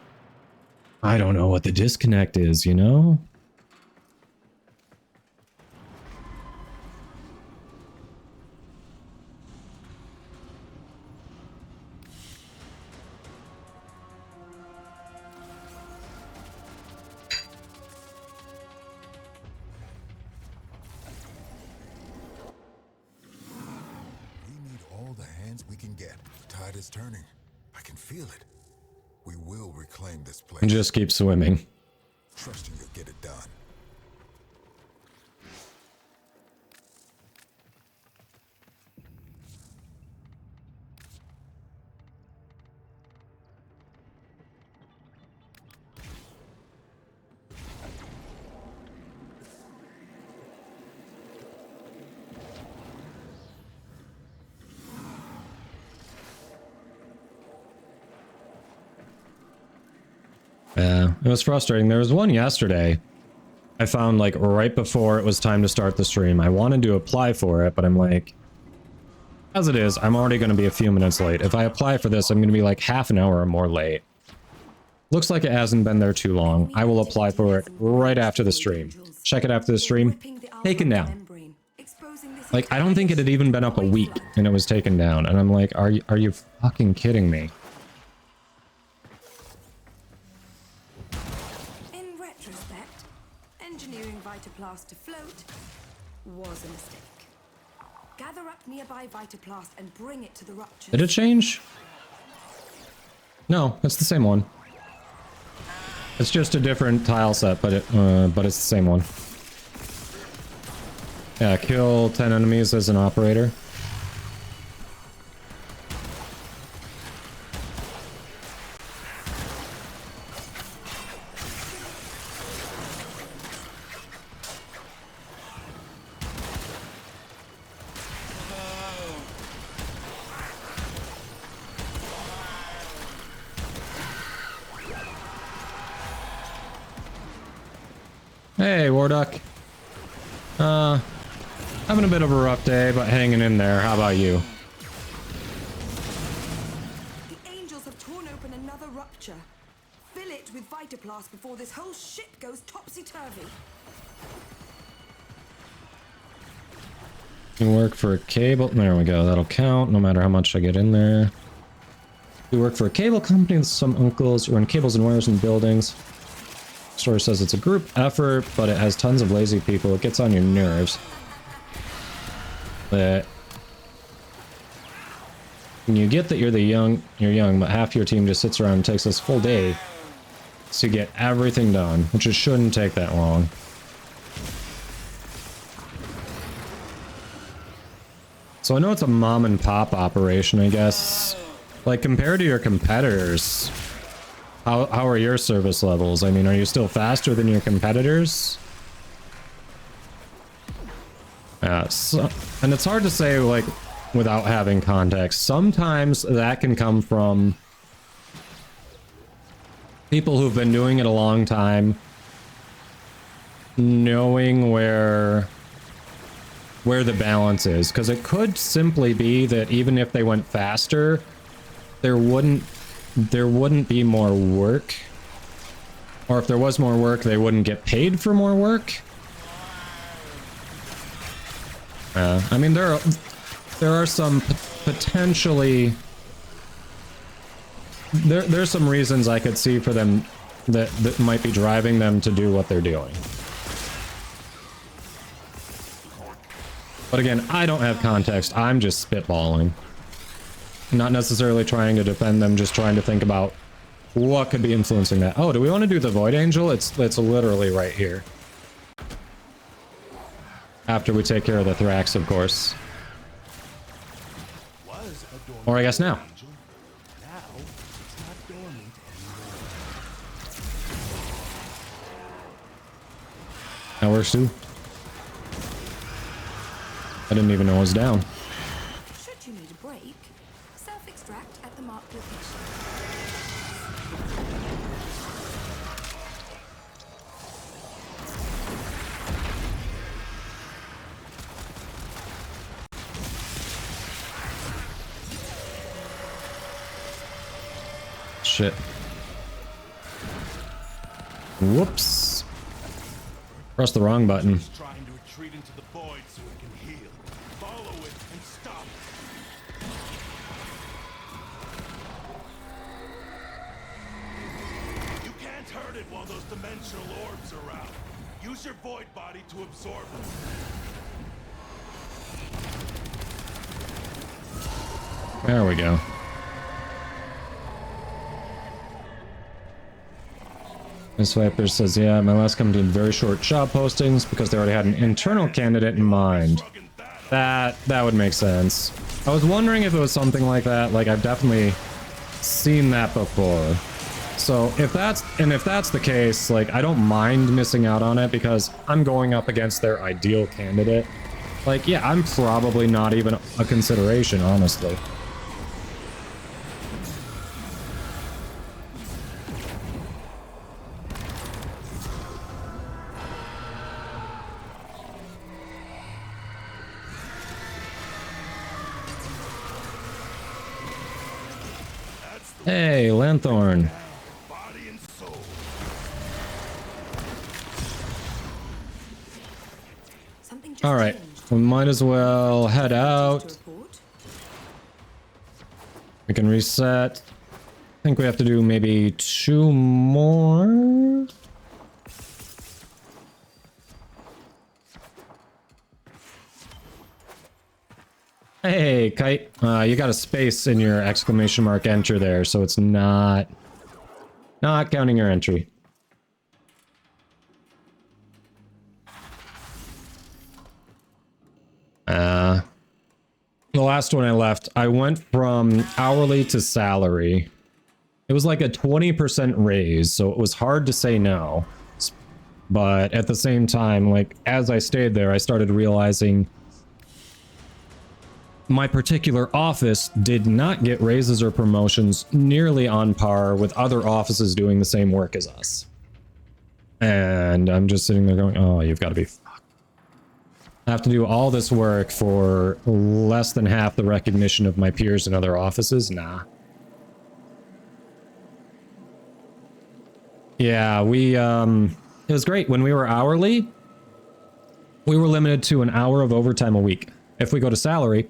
I don't know what the disconnect is, you know? Is turning. I can feel it. We will reclaim this place. And just keep swimming. Trusting you'll get it done. Yeah, it was frustrating. There was one yesterday I found like right before it was time to start the stream. I wanted to apply for it, but I'm like, as it is, I'm already going to be a few minutes late. If I apply for this, I'm going to be like half an hour or more late. Looks like it hasn't been there too long. I will apply for it right after the stream. Check it after the stream. Taken down. Like, I don't think it had even been up a week and it was taken down. And I'm like, are you fucking kidding me? Vitaplast to float was a mistake. Gather up nearby Vitaplast and bring it to the rupture. Did it change? No, it's the same one. It's just a different tile set, but it's the same one. Yeah, kill 10 enemies as an operator. Hey, Warduck. Having a bit of a rough day, but hanging in there. How about you? The angels have torn open another rupture. Fill it with Vitaplast before this whole ship goes topsy-turvy. You work for a cable. There we go. That'll count, no matter how much I get in there. You work for a cable company with some uncles who run cables and wires in buildings. Story says it's a group effort, but it has tons of lazy people. It gets on your nerves. But you get that you're young, but half your team just sits around and takes this full day to get everything done, which it shouldn't take that long. So I know it's a mom and pop operation, I guess. Like, compared to your competitors, how are your service levels? I mean, are you still faster than your competitors? And it's hard to say, like, without having context. Sometimes that can come from people who've been doing it a long time, knowing where the balance is. Because it could simply be that even if they went faster, there wouldn't be more work. Or if there was more work, they wouldn't get paid for more work. I mean, there are some potentially... There's some reasons I could see for them that might be driving them to do what they're doing. But again, I don't have context. I'm just spitballing. Not necessarily trying to defend them, just trying to think about what could be influencing that. Oh, do we want to do the Void Angel? It's literally right here. After we take care of the Thrax, of course. Or I guess now. That works too. I didn't even know it was down. Should you need a break, self-extract at the marked location. Shit. Whoops. Pressed the wrong button. Trying to retreat into the void so it can heal. Follow it and stop it. You can't hurt it while those dimensional orbs are out. Use your void body to absorb them. There we go. Miss Viper says, yeah, my last company did very short job postings because they already had an internal candidate in mind. That would make sense. I was wondering if it was something like that. Like, I've definitely seen that before. So if that's the case, like, I don't mind missing out on it because I'm going up against their ideal candidate. Like, yeah, I'm probably not even a consideration, honestly. Hey, Lanthorn. Body and soul. Something just All right, changed. we might as well head out. To report. We can reset. I think we have to do maybe 2 more. Hey, Kite. You got a space in your exclamation mark enter there, so it's not counting your entry. the last one I left, I went from hourly to salary. It was like a 20% raise, so it was hard to say no. But at the same time, like, as I stayed there, I started realizing my particular office did not get raises or promotions nearly on par with other offices doing the same work as us. And I'm just sitting there going, oh, you've got to be fucked. I have to do all this work for less than half the recognition of my peers in other offices? Nah. Yeah, it was great. When we were hourly, we were limited to an hour of overtime a week. If we go to salary,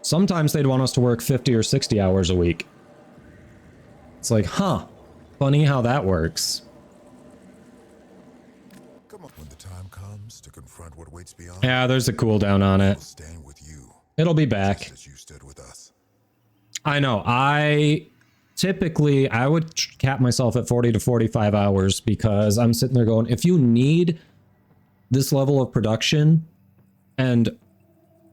sometimes they'd want us to work 50 or 60 hours a week. It's like, huh, funny how that works. Come on. When the time comes to confront what waits beyond, Yeah, there's a cooldown on it. we'll stand with you, It'll be just back. as you stood with us. I know. Typically, I would cap myself at 40 to 45 hours because I'm sitting there going, if you need this level of production, and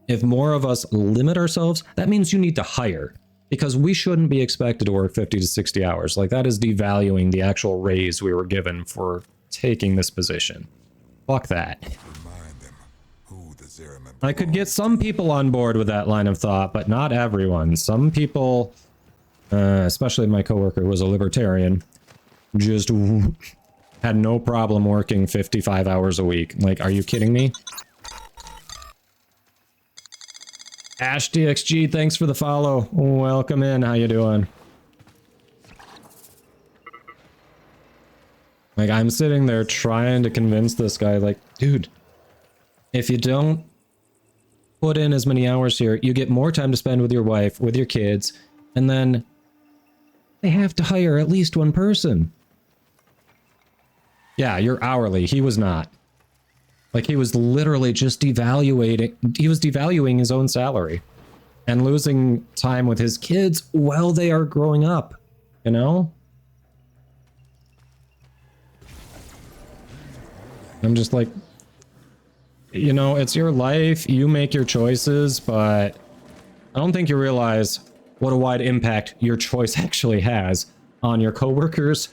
if more of us limit ourselves, that means you need to hire, because we shouldn't be expected to work 50 to 60 hours. Like, that is devaluing the actual raise we were given for taking this position. Fuck that. Remind them who the Zeraman I could get some people on board with that line of thought, but not everyone. Some people, especially my coworker who was a libertarian, just had no problem working 55 hours a week. Like, are you kidding me? Ash DXG, thanks for the follow. Welcome in. How you doing? Like, I'm sitting there trying to convince this guy, like, dude, if you don't put in as many hours here, you get more time to spend with your wife, with your kids, and then they have to hire at least one person. Yeah, you're hourly. He was not. Like, he was literally just devaluing his own salary and losing time with his kids while they are growing up, you know? I'm just like, you know, it's your life, you make your choices, but I don't think you realize what a wide impact your choice actually has on your coworkers,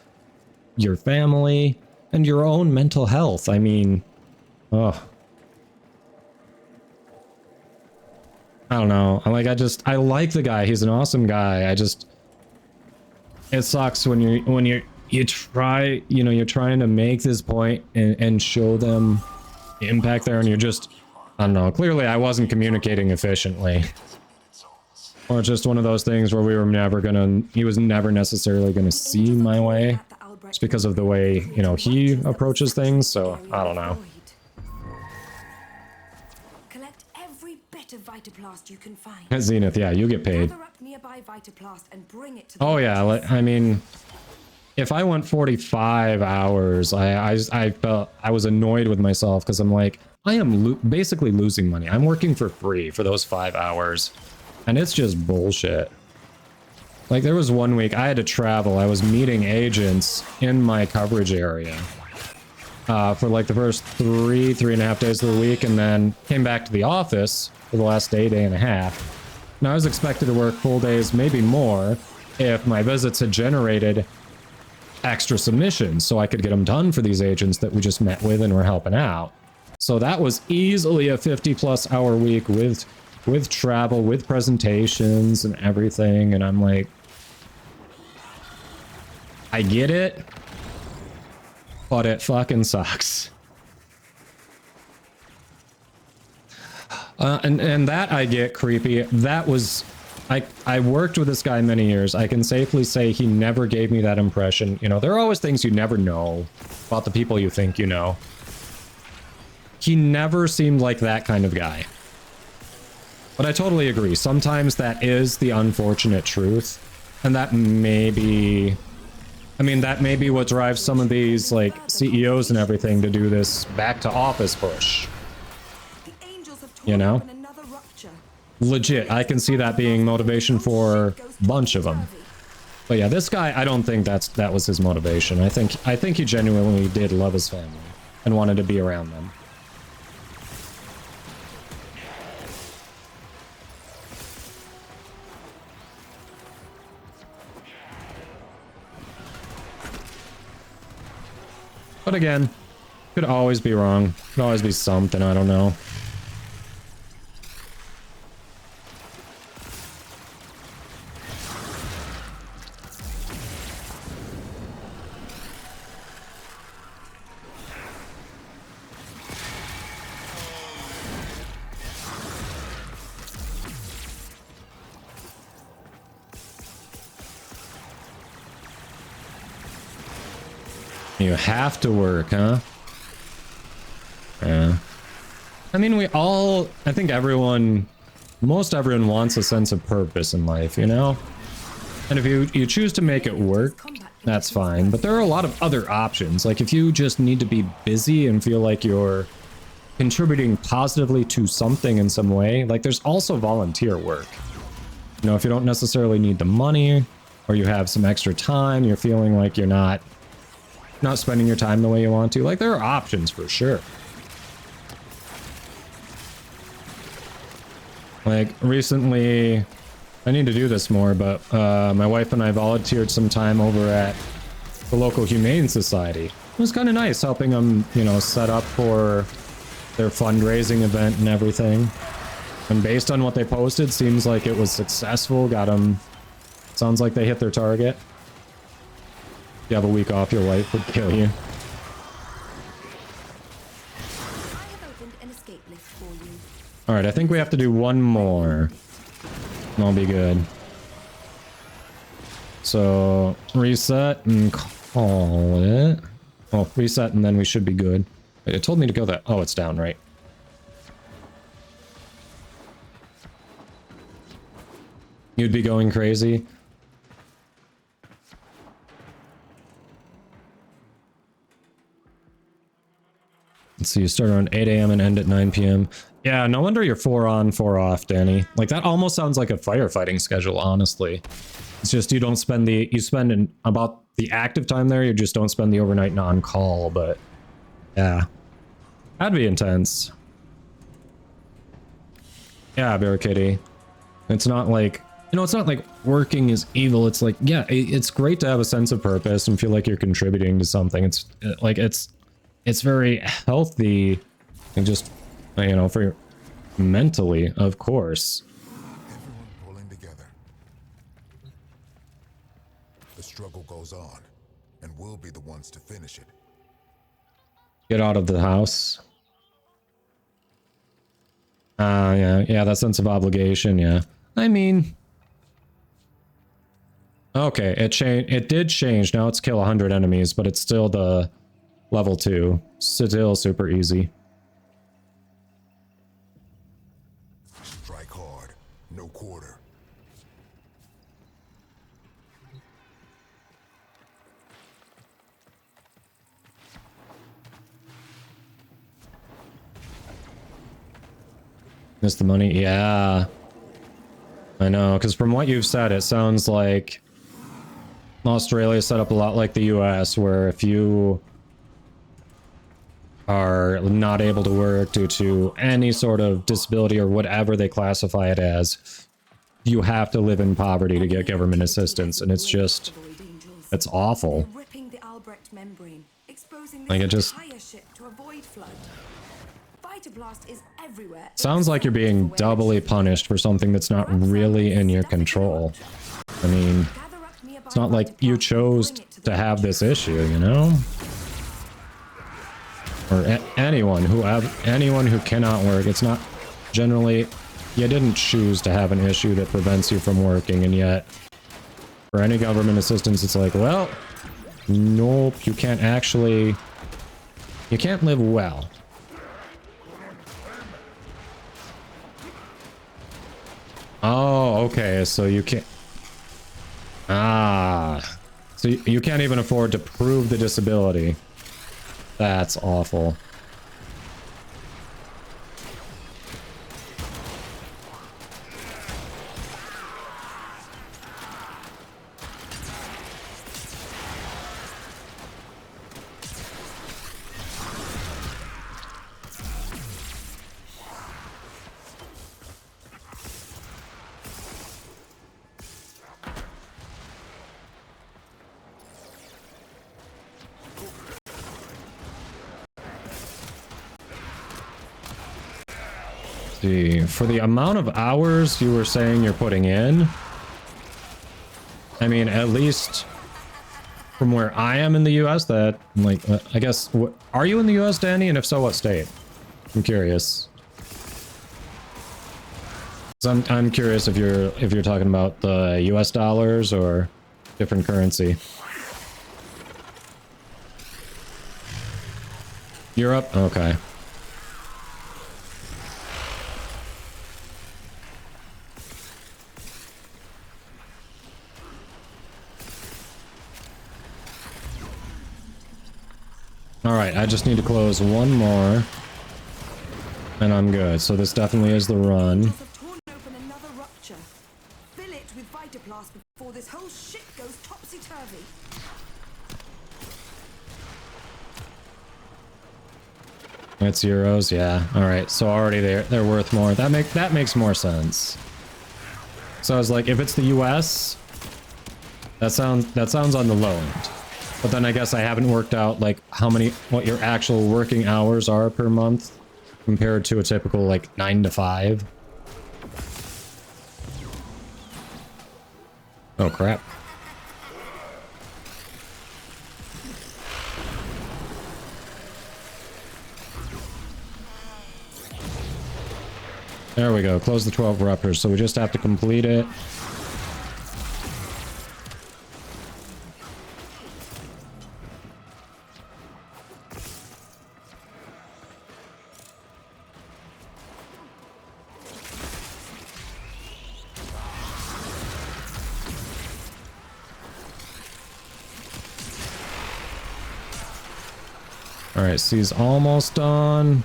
your family, and your own mental health. I mean, oh. I don't know. I like the guy. He's an awesome guy. It sucks when you're trying to make this point and show them the impact there, and you're just, I don't know. Clearly I wasn't communicating efficiently. Or just one of those things where he was never necessarily gonna see my way. It's because of the way, he approaches things, so I don't know. Collect every bit of Vitaplast you can find. At Zenith, yeah, you get paid. Gather up nearby Vitaplast and bring it to the Oh yeah, I mean, if I went 45 hours, I felt I was annoyed with myself because I'm like, I am basically losing money. I'm working for free for those 5 hours, and it's just bullshit. Like, there was one week I had to travel. I was meeting agents in my coverage area for like the first 3.5 days of the week, and then came back to the office for the last day and a half. And I was expected to work full days, maybe more, if my visits had generated extra submissions so I could get them done for these agents that we just met with and were helping out. So that was easily a 50+ hour week with travel, with presentations and everything, and I'm like, I get it, but it fucking sucks. And that I get creepy. That was, I worked with this guy many years. I can safely say he never gave me that impression. There are always things you never know about the people you think you know. He never seemed like that kind of guy. But I totally agree. Sometimes that is the unfortunate truth. And that may be what drives some of these, like, CEOs and everything to do this back to office push. Legit, I can see that being motivation for a bunch of them. But yeah, this guy, I don't think that was his motivation. I think he genuinely did love his family and wanted to be around them. But again, could always be wrong. Could always be something, I don't know. You have to work, huh? Yeah. I mean, I think most everyone wants a sense of purpose in life, you know? And if you choose to make it work, that's fine. But there are a lot of other options. Like if you just need to be busy and feel like you're contributing positively to something in some way, like there's also volunteer work. You know, if you don't necessarily need the money or you have some extra time, you're feeling like you're not spending your time the way you want to. Like, there are options for sure. Like, recently, I need to do this more, but my wife and I volunteered some time over at the local Humane Society. It was kind of nice helping them, you know, set up for their fundraising event and everything. And based on what they posted, seems like it was successful. Sounds like they hit their target. If you have a week off, your wife would kill you. I have opened an escape lift for you. Alright, I think we have to do one more. And I'll be good. So, reset and call it. Oh, reset and then we should be good. Wait, it told me to go that. Oh, it's down, right? You'd be going crazy. Let's see, you start around 8 a.m. and end at 9 p.m. Yeah, no wonder you're 4 on, 4 off, Danny. Like, that almost sounds like a firefighting schedule, honestly. It's just you spend about the active time there, you just don't spend the overnight non-call, but yeah. That'd be intense. Yeah, Bear Kitty. It's not like, you know, it's not like working is evil. It's like, yeah, it's great to have a sense of purpose and feel like you're contributing to something. It's like, it's very healthy and just, you know, for your mentally, of course. Everyone pulling together. The struggle goes on, and we'll be the ones to finish it. Get out of the house. Yeah, that sense of obligation, yeah. I mean, okay, it did change. Now it's kill 100 enemies, but it's still the level 2. Still super easy. Strike hard, no quarter. Miss the money? Yeah. I know, because from what you've said, it sounds like Australia is set up a lot like the US, where if you are not able to work due to any sort of disability or whatever they classify it as, you have to live in poverty to get government assistance, and it's just, it's awful. Ripping the Albrecht membrane, exposing Like, it this just entire ship to a void flood. Phytoblast is everywhere. sounds like you're being doubly punished for something that's not really in your control. I mean, it's not like you chose to have this issue, you know? Or anyone who cannot work. It's not generally, you didn't choose to have an issue that prevents you from working, and yet for any government assistance, it's like, well, nope, you can't live well. Oh, okay, so you can't, so you can't even afford to prove the disability. That's awful. See, for the amount of hours you were saying you're putting in, I mean, at least from where I am in the US, that, like, I guess, are you in the US, Danny? And if so, what state? I'm curious. So I'm curious if you're talking about the US dollars or different currency. Europe? Okay. Alright, I just need to close one more. And I'm good. So this definitely is the run. Have torn open another rupture. Fill it with Vitaplast before this whole shit goes topsy-turvy. It's euros, yeah. Alright, so already they're worth more. That makes more sense. So I was like, if it's the US, that sounds on the low end. But then I guess I haven't worked out like what your actual working hours are per month compared to a typical like 9 to 5. Oh crap. There we go. Close the 12 ruptures, so we just have to complete it. Alright, C's almost done.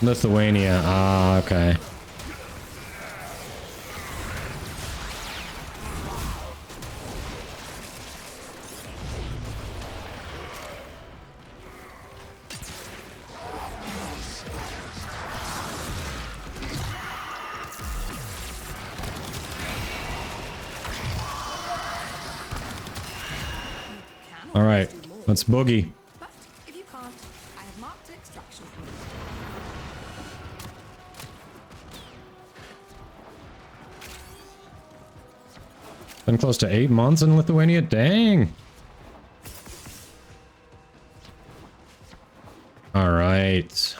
Lithuania. Ah, okay. Alright, let's boogie. But if you can't, I have marked an extraction point. Been close to 8 months in Lithuania? Dang! Alright.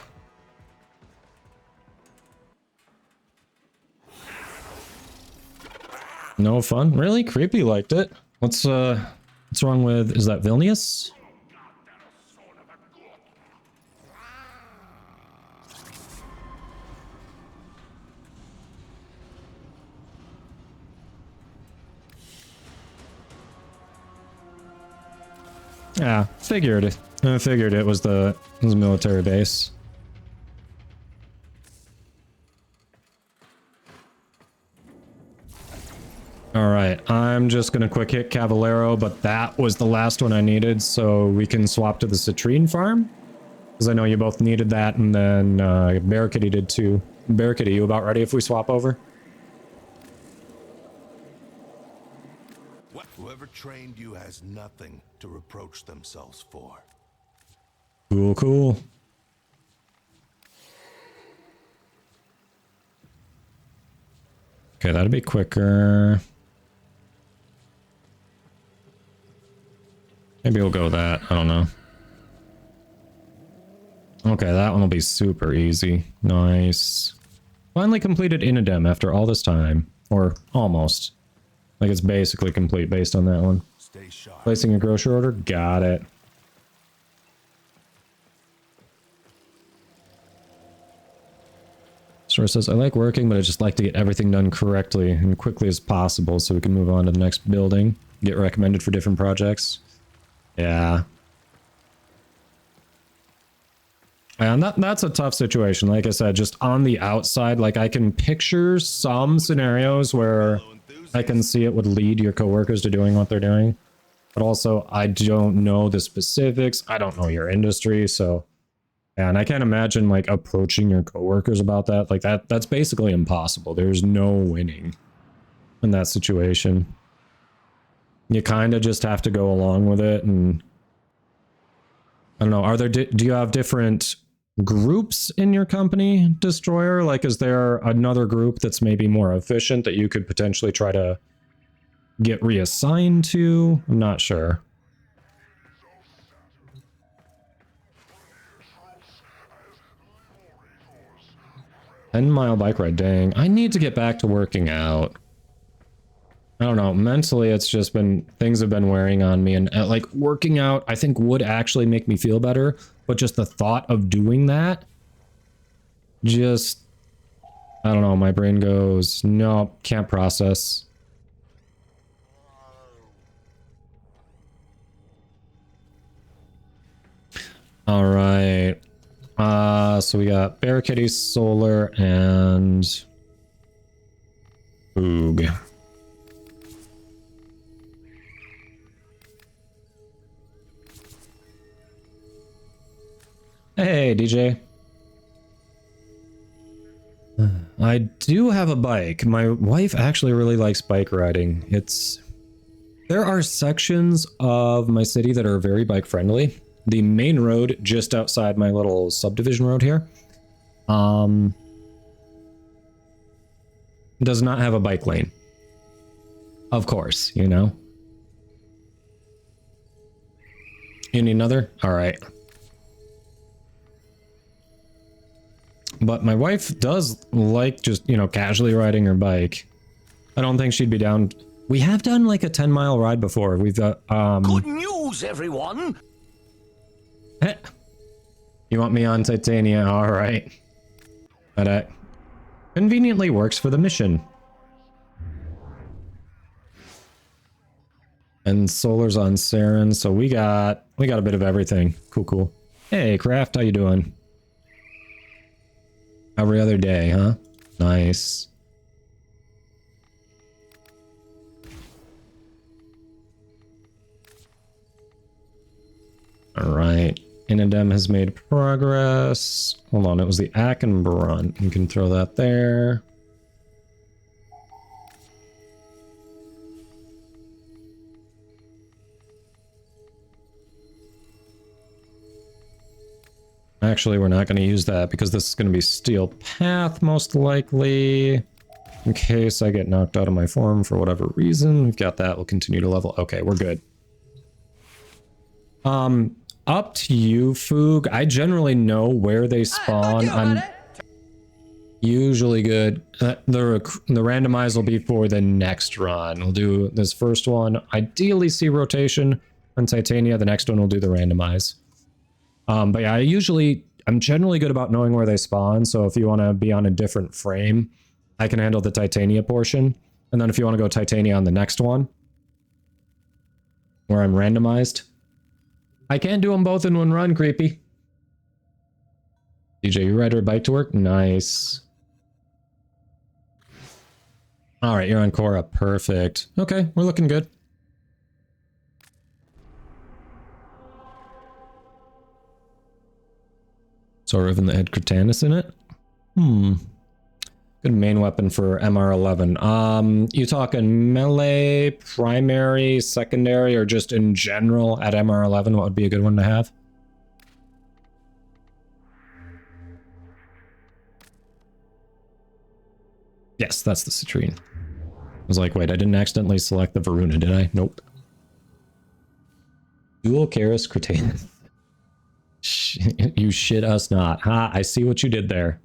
No fun? Really? Creepy liked it. What's wrong with... Is that Vilnius? Yeah, figured it. I figured it was the military base. Alright, I'm just gonna quick hit Cavallero, but that was the last one I needed, so we can swap to the Citrine farm. Because I know you both needed that, and then Bear Kitty did too. Bear Kitty, you about ready if we swap over? Whoever trained you has nothing to reproach themselves for. Cool, cool. Okay, that'll be quicker. Maybe we'll go with that. I don't know. Okay, that one will be super easy. Nice. Finally completed Inadem after all this time. Or almost. Like it's basically complete based on that one. Stay sharp. Placing a grocery order? Got it. Sora says, I like working, but I just like to get everything done correctly and quickly as possible so we can move on to the next building. Get recommended for different projects. Yeah. And that's a tough situation. Like I said, just on the outside, like I can picture some scenarios where I can see it would lead your coworkers to doing what they're doing. But also, I don't know the specifics. I don't know your industry, so... Yeah, and I can't imagine, like, approaching your coworkers about that. Like, that's basically impossible. There's no winning in that situation. You kind of just have to go along with it, and... I don't know, are there... do you have different groups in your company, Destroyer? Like, is there another group that's maybe more efficient that you could potentially try to get reassigned to? I'm not sure. Mile bike ride, dang. I need to get back to working out. I don't know, mentally it's just been, things have been wearing on me, and like working out I think would actually make me feel better, but just the thought of doing that, just, I don't know, my brain goes, no, can't process. All right. So we got Barricade, Solar, and Boog. Hey, DJ. I do have a bike. My wife actually really likes bike riding. There are sections of my city that are very bike friendly. The main road just outside my little subdivision road here does not have a bike lane. Of course, you know. You need another? All right. But my wife does like just, you know, casually riding her bike. I don't think she'd be down. We have done like a 10-mile ride before. We've got, Good news, everyone! You want me on Titania? All right. That conveniently works for the mission. And Solar's on Saren, so we got a bit of everything. Cool, cool. Hey, Craft, how you doing? Every other day, huh? Nice. All right. Inadem has made progress. Hold on, it was the Akenbrun. You can throw that there. Actually, we're not going to use that because this is going to be Steel Path most likely. In case I get knocked out of my form for whatever reason. We've got that. We'll continue to level. Okay, we're good. Up to you, Foog. I generally know where they spawn. I'm usually good. The randomize will be for the next run. We'll do this first one. Ideally see rotation on Titania. The next one we'll do the randomize. But yeah, I'm generally good about knowing where they spawn. So if you want to be on a different frame, I can handle the Titania portion. And then if you want to go Titania on the next one, where I'm randomized, I can't do them both in one run, creepy. DJ, you ride her bike to work? Nice. All right, you're on Cora. Perfect. Okay, we're looking good. So Riven the Head Cortanus in it? Good main weapon for MR11. You talking melee, primary, secondary, or just in general at MR11? What would be a good one to have? Yes, that's the Citrine. I was like, wait, I didn't accidentally select the Varuna, did I? Nope. Dual Karis Cortanus. You shit us not. Ha, I see what you did there.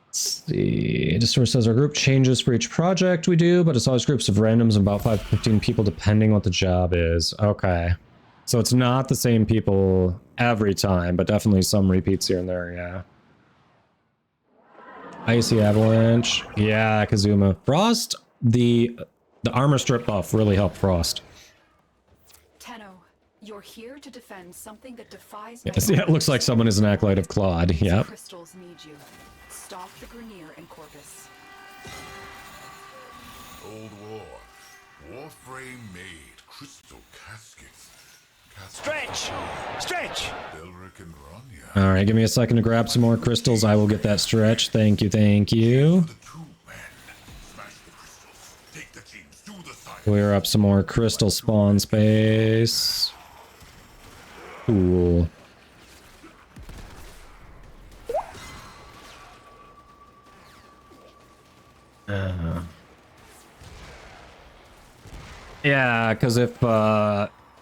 Let's see. Destroyer says our group changes for each project we do, but it's always groups of randoms of about 5 to 15 people depending what the job is. Okay. So it's not the same people every time, but definitely some repeats here and there, yeah. Icy Avalanche. Yeah, Kazuma. Frost, the armor strip buff really helped Frost. Tenno, you're here to defend something that defies. Yes, yeah, it looks like someone is an acolyte of Claude. Yep. Crystals need you. Stop the Grenier and Corpus. Old war. Warframe made. Crystal caskets. Stretch! Stretch! Delric and Ronya. All right, give me a second to grab some more crystals. I will get that stretch. Thank you, thank you. The two men. Smash the crystals. Take the teams. Do the science. Clear up some more crystal spawn space. Cool. Yeah, because if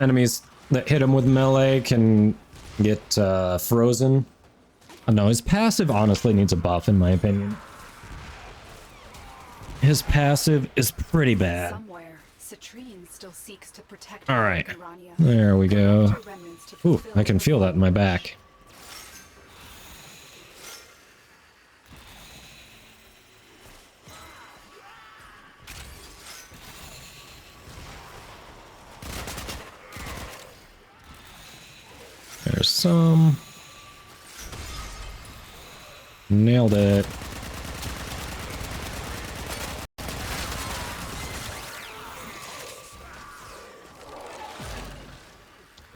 enemies that hit him with melee can get frozen. No, his passive honestly needs a buff, in my opinion. His passive is pretty bad. Somewhere, Citrine still seeks to protect All right, Rania. there we go. Her remnants to Ooh, fulfill I can her feel that in my back. There's some. Nailed it.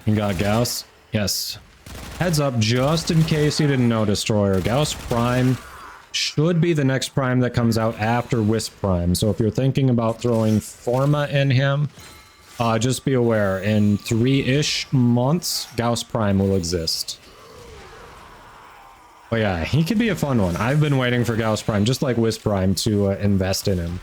You got Gauss? Yes. Heads up, just in case you didn't know, Destroyer. Gauss Prime should be the next Prime that comes out after Wisp Prime. So if you're thinking about throwing Forma in him, just be aware, in 3-ish months, Gauss Prime will exist. But yeah, he could be a fun one. I've been waiting for Gauss Prime, just like Wisp Prime, to invest in him.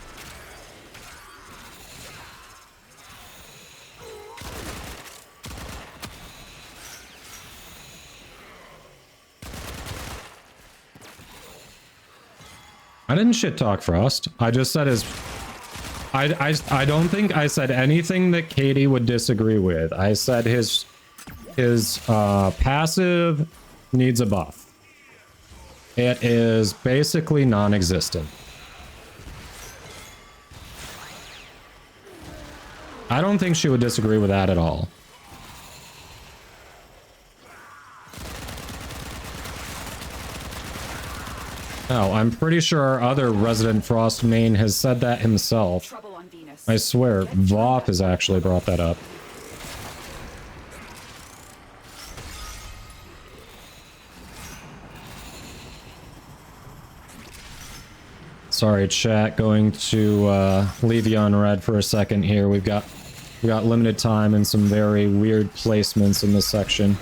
I didn't shit talk Frost. I just said his... I don't think I said anything that Katie would disagree with. I said his passive needs a buff. It is basically non-existent. I don't think she would disagree with that at all. Oh, I'm pretty sure our other Resident Frost main has said that himself. Trouble on Venus. I swear, Voth has actually brought that up. Sorry, chat. Going to leave you on red for a second here. We got limited time and some very weird placements in this section.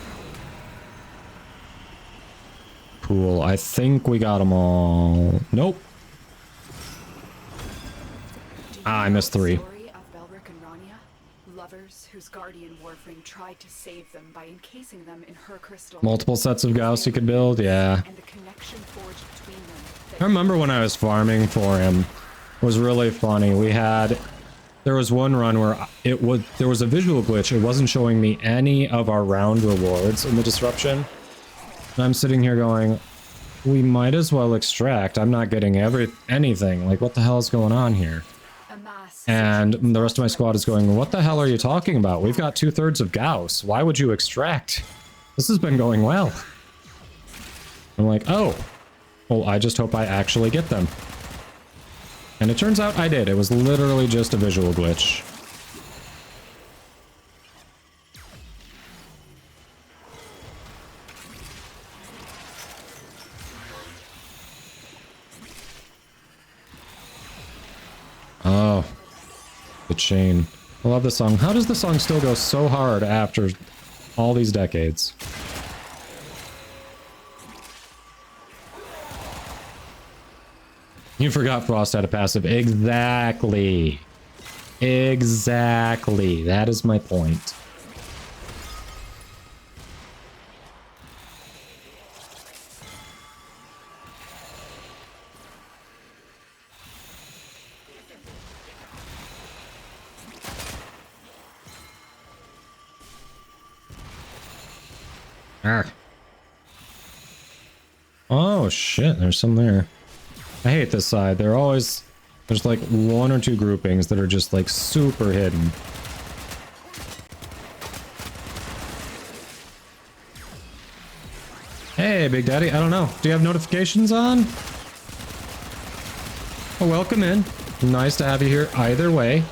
Cool. I think we got them all. Nope. I missed 3. Story of Belric and Rania, lovers whose guardian Warframe tried to save them by encasing them in her crystal. Multiple sets of Gauss you could build, yeah. And the connection forged between them. I remember when I was farming for him. It was really funny. There was one run where there was a visual glitch. It wasn't showing me any of our round rewards in the disruption. And I'm sitting here going, we might as well extract. I'm not getting anything. Like, what the hell is going on here? And the rest of my squad is going, what the hell are you talking about? We've got 2/3 of Gauss. Why would you extract? This has been going well. I'm like, oh. Well, I just hope I actually get them. And it turns out I did. It was literally just a visual glitch. Oh. The chain. I love the song. How does the song still go so hard after all these decades? You forgot Frost had a passive. Exactly. Exactly. That is my point. Ah. Oh shit, there's some there. I hate this side. There's like 1 or 2 groupings that are just like super hidden. Hey, Big Daddy. I don't know. Do you have notifications on? Oh, welcome in. Nice to have you here either way.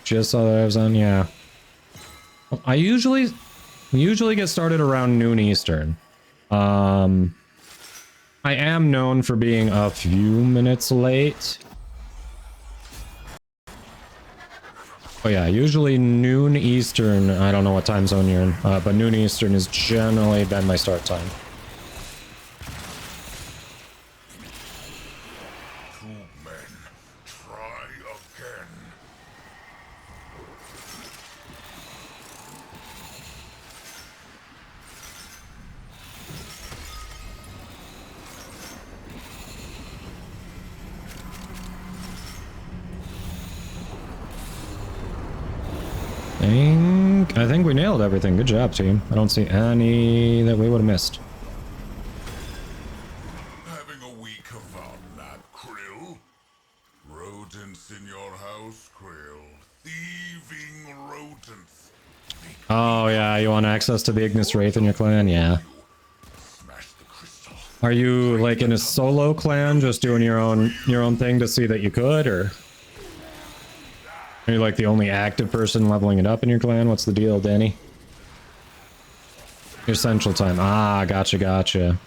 Just saw that I was on, yeah. I usually get started around noon Eastern. I am known for being a few minutes late. Oh yeah, usually noon Eastern. I don't know what time zone you're in, but noon Eastern has generally been my start time. Two men. Try again. I think we nailed everything. Good job, team. I don't see any that we would have missed. Having a week about that, Krill? Rodents in your house, Krill. Thieving rodents. Oh yeah, you want access to the Ignis Wraith in your clan? Yeah. Smash the crystal. Are you like in a solo clan, just doing your own thing to see that you could, or are you like the only active person leveling it up in your clan? What's the deal, Danny? Your central time. Ah, gotcha, gotcha.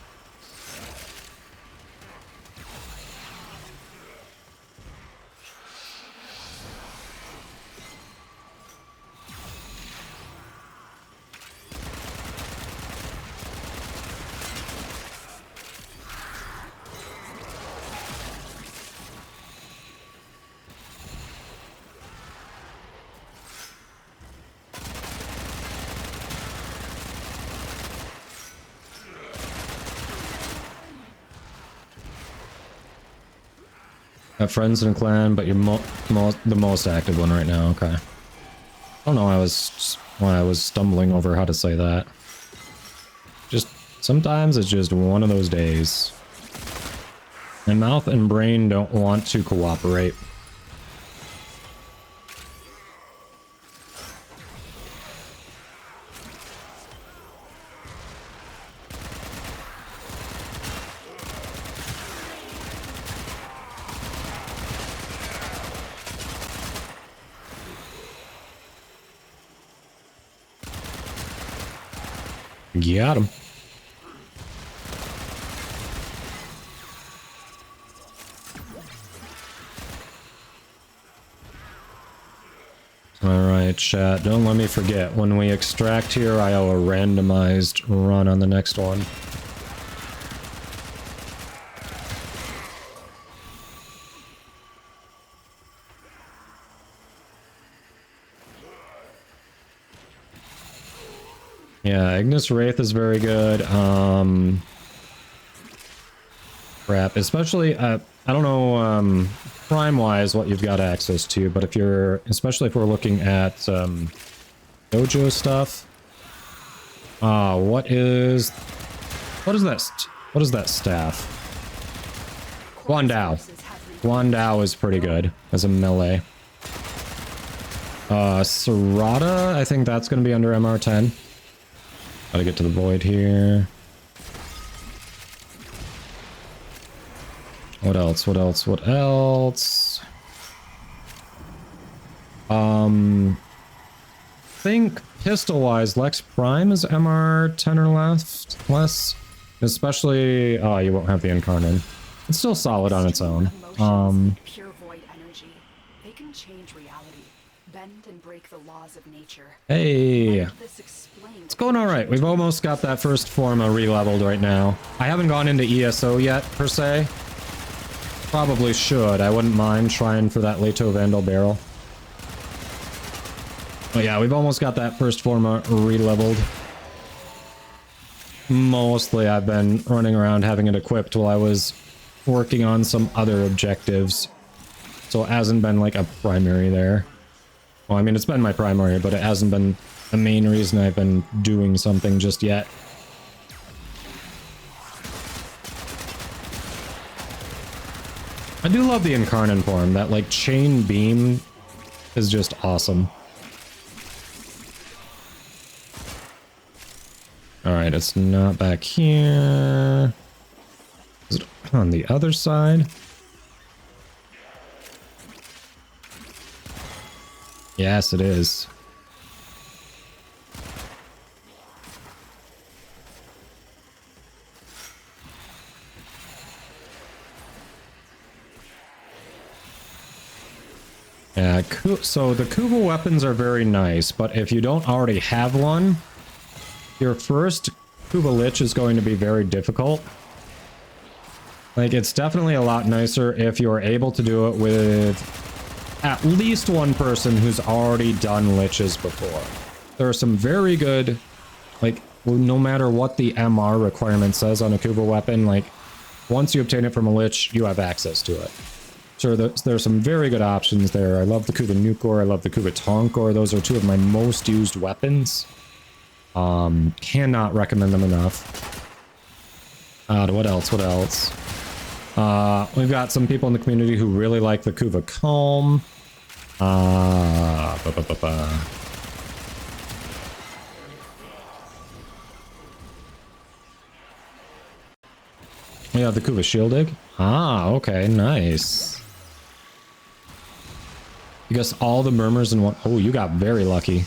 Have friends in a clan, but you're the most active one right now. Okay. I don't know. Why I was stumbling over how to say that. Just sometimes it's just one of those days. My mouth and brain don't want to cooperate. Got him. Alright, chat. Don't let me forget. When we extract here, I owe a randomized run on the next one. Yeah, Ignis Wraith is very good. Crap. Especially, I don't know, Prime-wise what you've got access to, but if you're, especially if we're looking at, dojo stuff. What is that staff? Guandao. Guandao is pretty good as a melee. Serrata, I think that's going to be under MR10. Gotta get to the void here. What else? What else? What else? Think pistol-wise, Lex Prime is MR10 or less. Especially, oh, you won't have the Incarnate. It's still solid on its own. Pure void energy. They can change reality, bend and break the laws of nature. Hey. It's going alright. We've almost got that first Forma re-leveled right now. I haven't gone into ESO yet, per se. Probably should. I wouldn't mind trying for that Leto Vandal barrel. But yeah, we've almost got that first Forma re-leveled. Mostly I've been running around having it equipped while I was working on some other objectives. So it hasn't been like a primary there. Well, I mean, it's been my primary, but it hasn't been the main reason I've been doing something just yet. I do love the Incarnate form. That, like, chain beam is just awesome. Alright, it's not back here. Is it on the other side? Yes, it is. Yeah, so the Kuba weapons are very nice, but if you don't already have one, your first Kuba Lich is going to be very difficult. Like, it's definitely a lot nicer if you're able to do it with at least one person who's already done Liches before. There are some very good, like, no matter what the MR requirement says on a Kuba weapon, like, once you obtain it from a Lich, you have access to it. So there's some very good options there. I love the Kuba Nukor, I love the Kuba Tonkor. Those are two of my most used weapons. Cannot recommend them enough. What else? What else? We've got some people in the community who really like the Kuba Calm. Yeah, the Kuba Shieldig. Ah, okay, nice. You guess all the murmurs in one. Oh, you got very lucky.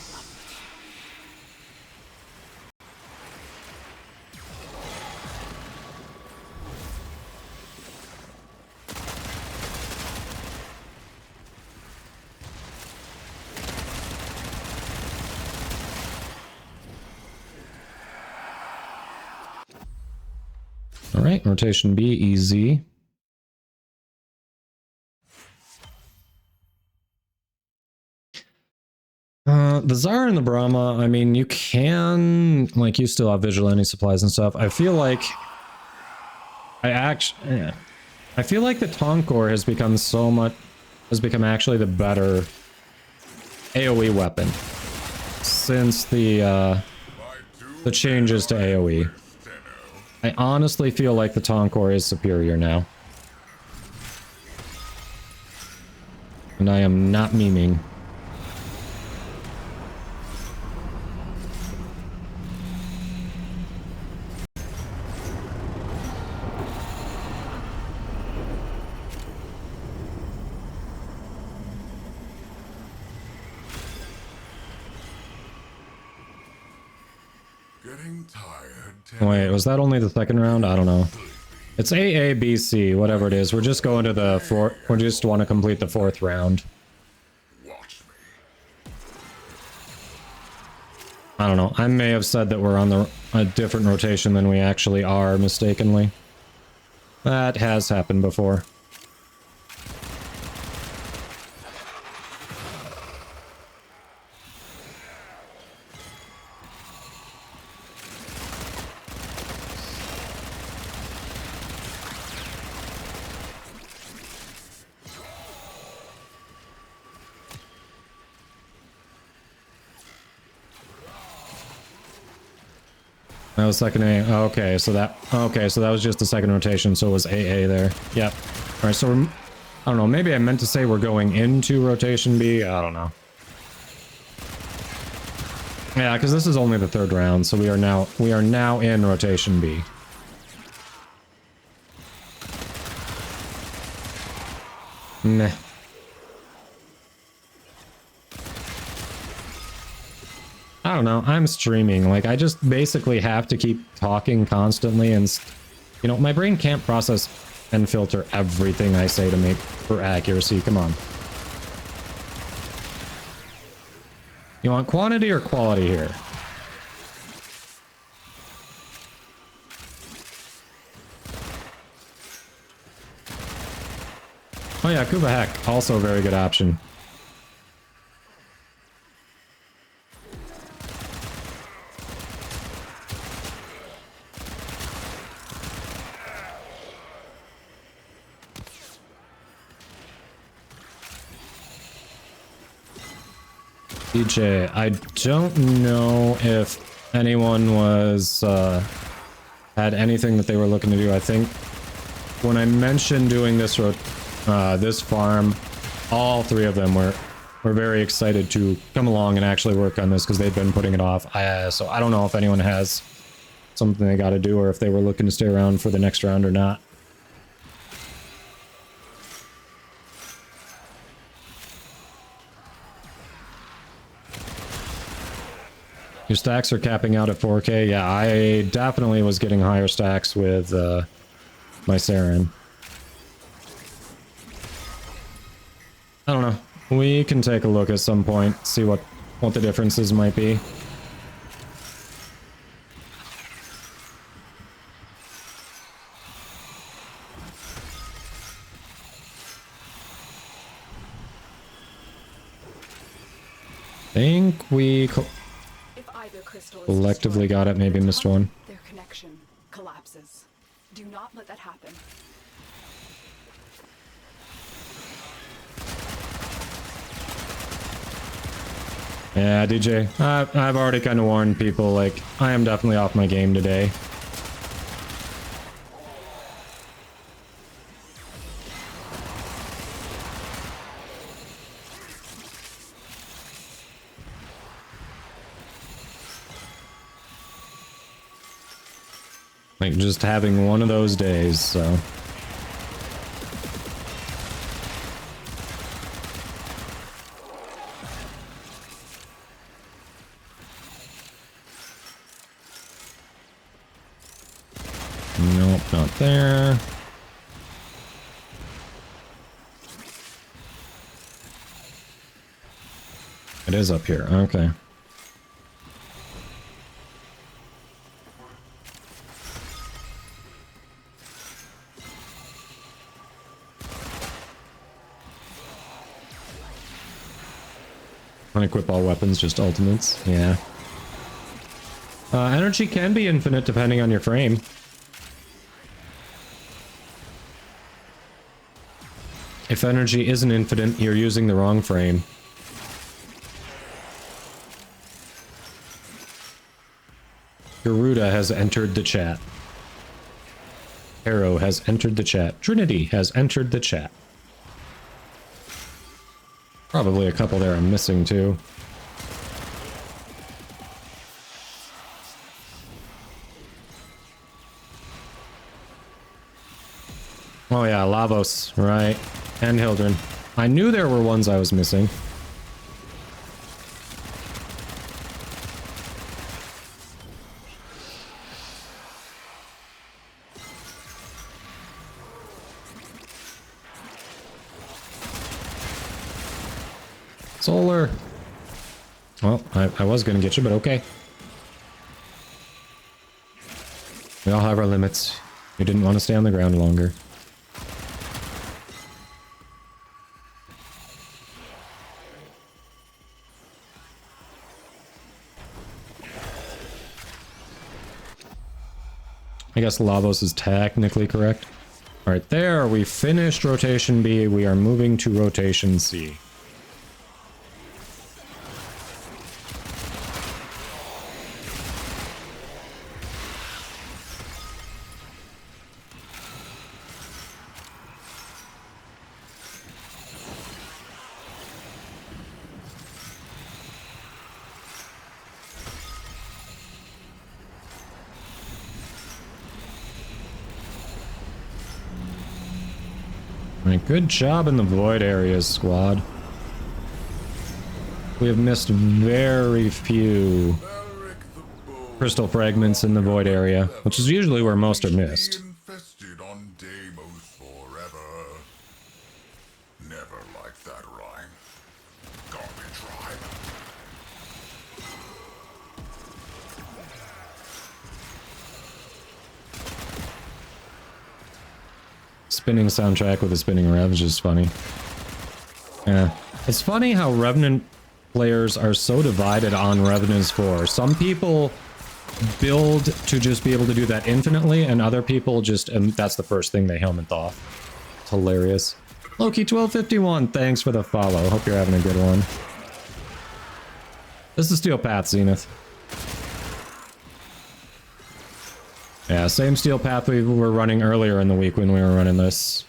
All right, rotation B, easy. The Tsar and the Brahma, I mean, you can, like, you still have vigilante supplies and stuff. I feel like I feel like the Tonkor has become actually the better AoE weapon since the changes to AoE. I honestly feel like the Tonkor is superior now. And I am not memeing. Getting tired. Wait, was that only the second round? I don't know. It's AA, BC, whatever it is. We're just going to the fourth. We just want to complete the fourth round. Watch me. I don't know. I may have said that we're on a different rotation than we actually are mistakenly. That has happened before. That was second A. Oh, okay, so that was just the second rotation, so it was AA there. Yep. All right, so I don't know, maybe I meant to say we're going into rotation B. I don't know. Yeah, because this is only the third round, so we are now in rotation B. Meh. I don't know, I'm streaming, like, I just basically have to keep talking constantly, and, you know, my brain can't process and filter everything I say to make for accuracy, come on. You want quantity or quality here? Oh yeah, Kuba Heck, also a very good option. DJ, I don't know if anyone was had anything that they were looking to do. I think when I mentioned doing this this farm, all three of them were very excited to come along and actually work on this because they've been putting it off. So I don't know if anyone has something they got to do or if they were looking to stay around for the next round or not. Your stacks are capping out at 4K. Yeah, I definitely was getting higher stacks with my Saren. I don't know. We can take a look at some point, see what the differences might be. Think we If either crystal is collectively destroyed, got it, maybe missed one. their connection collapses. Do not let that happen. Yeah, DJ, I've already kind of warned people, like, I am definitely off my game today. Like, just having one of those days, so... Nope, not there. It is up here, okay. Unequip all weapons, just ultimates, yeah. Energy can be infinite depending on your frame. If energy isn't infinite, you're using the wrong frame. Garuda has entered the chat. Arrow has entered the chat. Trinity has entered the chat. Probably a couple there I'm missing too. Oh yeah, Lavos, right. And Hildren. I knew there were ones I was missing. Solar. Well, I was gonna get you, but okay. We all have our limits. You didn't want to stay on the ground longer. I guess Lavos is technically correct. Alright, there, we finished rotation B. We are moving to rotation C. Alright, good job in the void areas, squad. We have missed very few crystal fragments in the void area, which is usually where most are missed. Infested on Deimos forever. Never liked that rhyme. Garbage rhyme. Spinning soundtrack with a spinning rev is just funny. Yeah. It's funny how Revenant players are so divided on Revenant's 4. Some people build to just be able to do that infinitely, and other people just, that's the first thing they helmet off. It's hilarious. Loki1251, thanks for the follow. Hope you're having a good one. This is Steel Path, Zenith. Yeah, same Steel Path we were running earlier in the week when we were running this.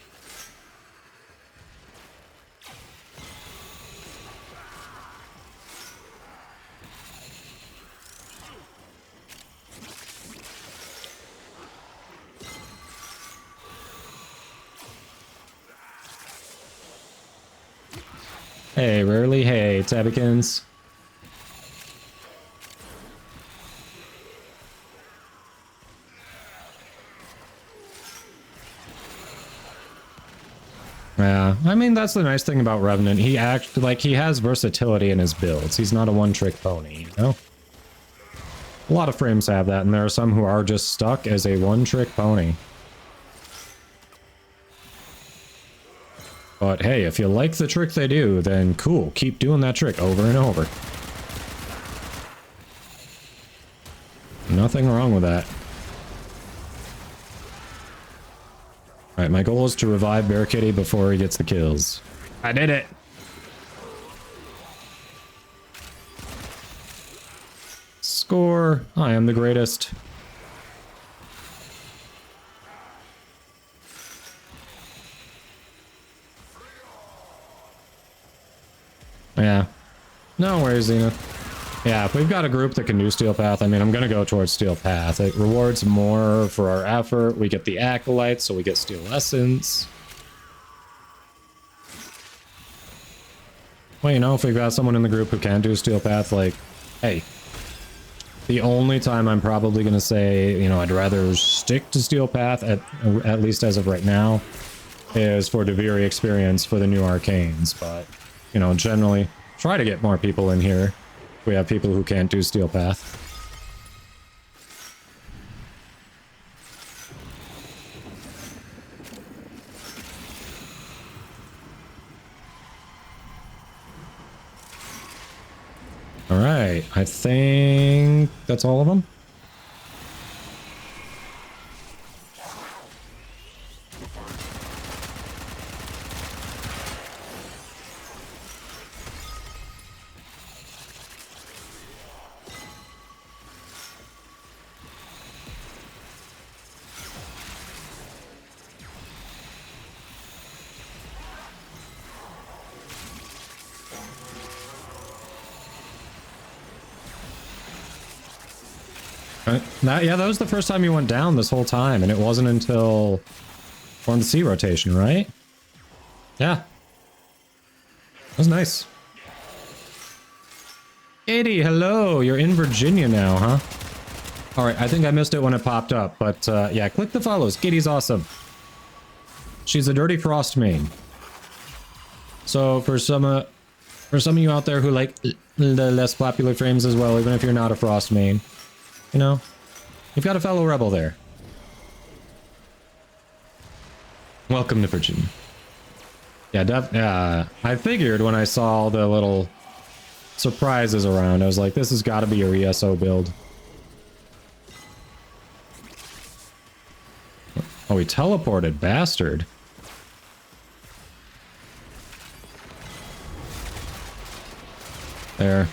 Hey, Rarely. Hey, Tabikins. mean, that's the nice thing about Revenant. He he has versatility in his builds. He's not a one-trick pony, you know? A lot of frames have that, and there are some who are just stuck as a one-trick pony. But hey, if you like the trick they do, then cool, keep doing that trick over and over. Nothing wrong with that. Alright, my goal is to revive Bear Kitty before he gets the kills. I did it! Score! I am the greatest. Yeah. No worries, Xena. Yeah, if we've got a group that can do Steel Path, I mean, I'm gonna go towards Steel Path. It rewards more for our effort. We get the Acolytes, so we get Steel Essence. Well, you know, if we've got someone in the group who can do Steel Path, like, hey. The only time I'm probably gonna say, you know, I'd rather stick to Steel Path, at least as of right now, is for Deviri experience for the new Arcanes. But, you know, generally, try to get more people in here. We have people who can't do Steel Path. Alright, I think that's all of them. Yeah, that was the first time you went down this whole time, and it wasn't until on the C rotation, right? Yeah. That was nice. Katie, hello! You're in Virginia now, huh? Alright, I think I missed it when it popped up, but yeah, click the follows. Katie's awesome. She's a Dirty Frost main. So for some of you out there who like the less popular frames as well, even if you're not a Frost main, you know, you've got a fellow rebel there. Welcome to Virginia. Yeah, I figured when I saw all the little surprises around, I was like, this has got to be your ESO build. Oh, he teleported, bastard. There.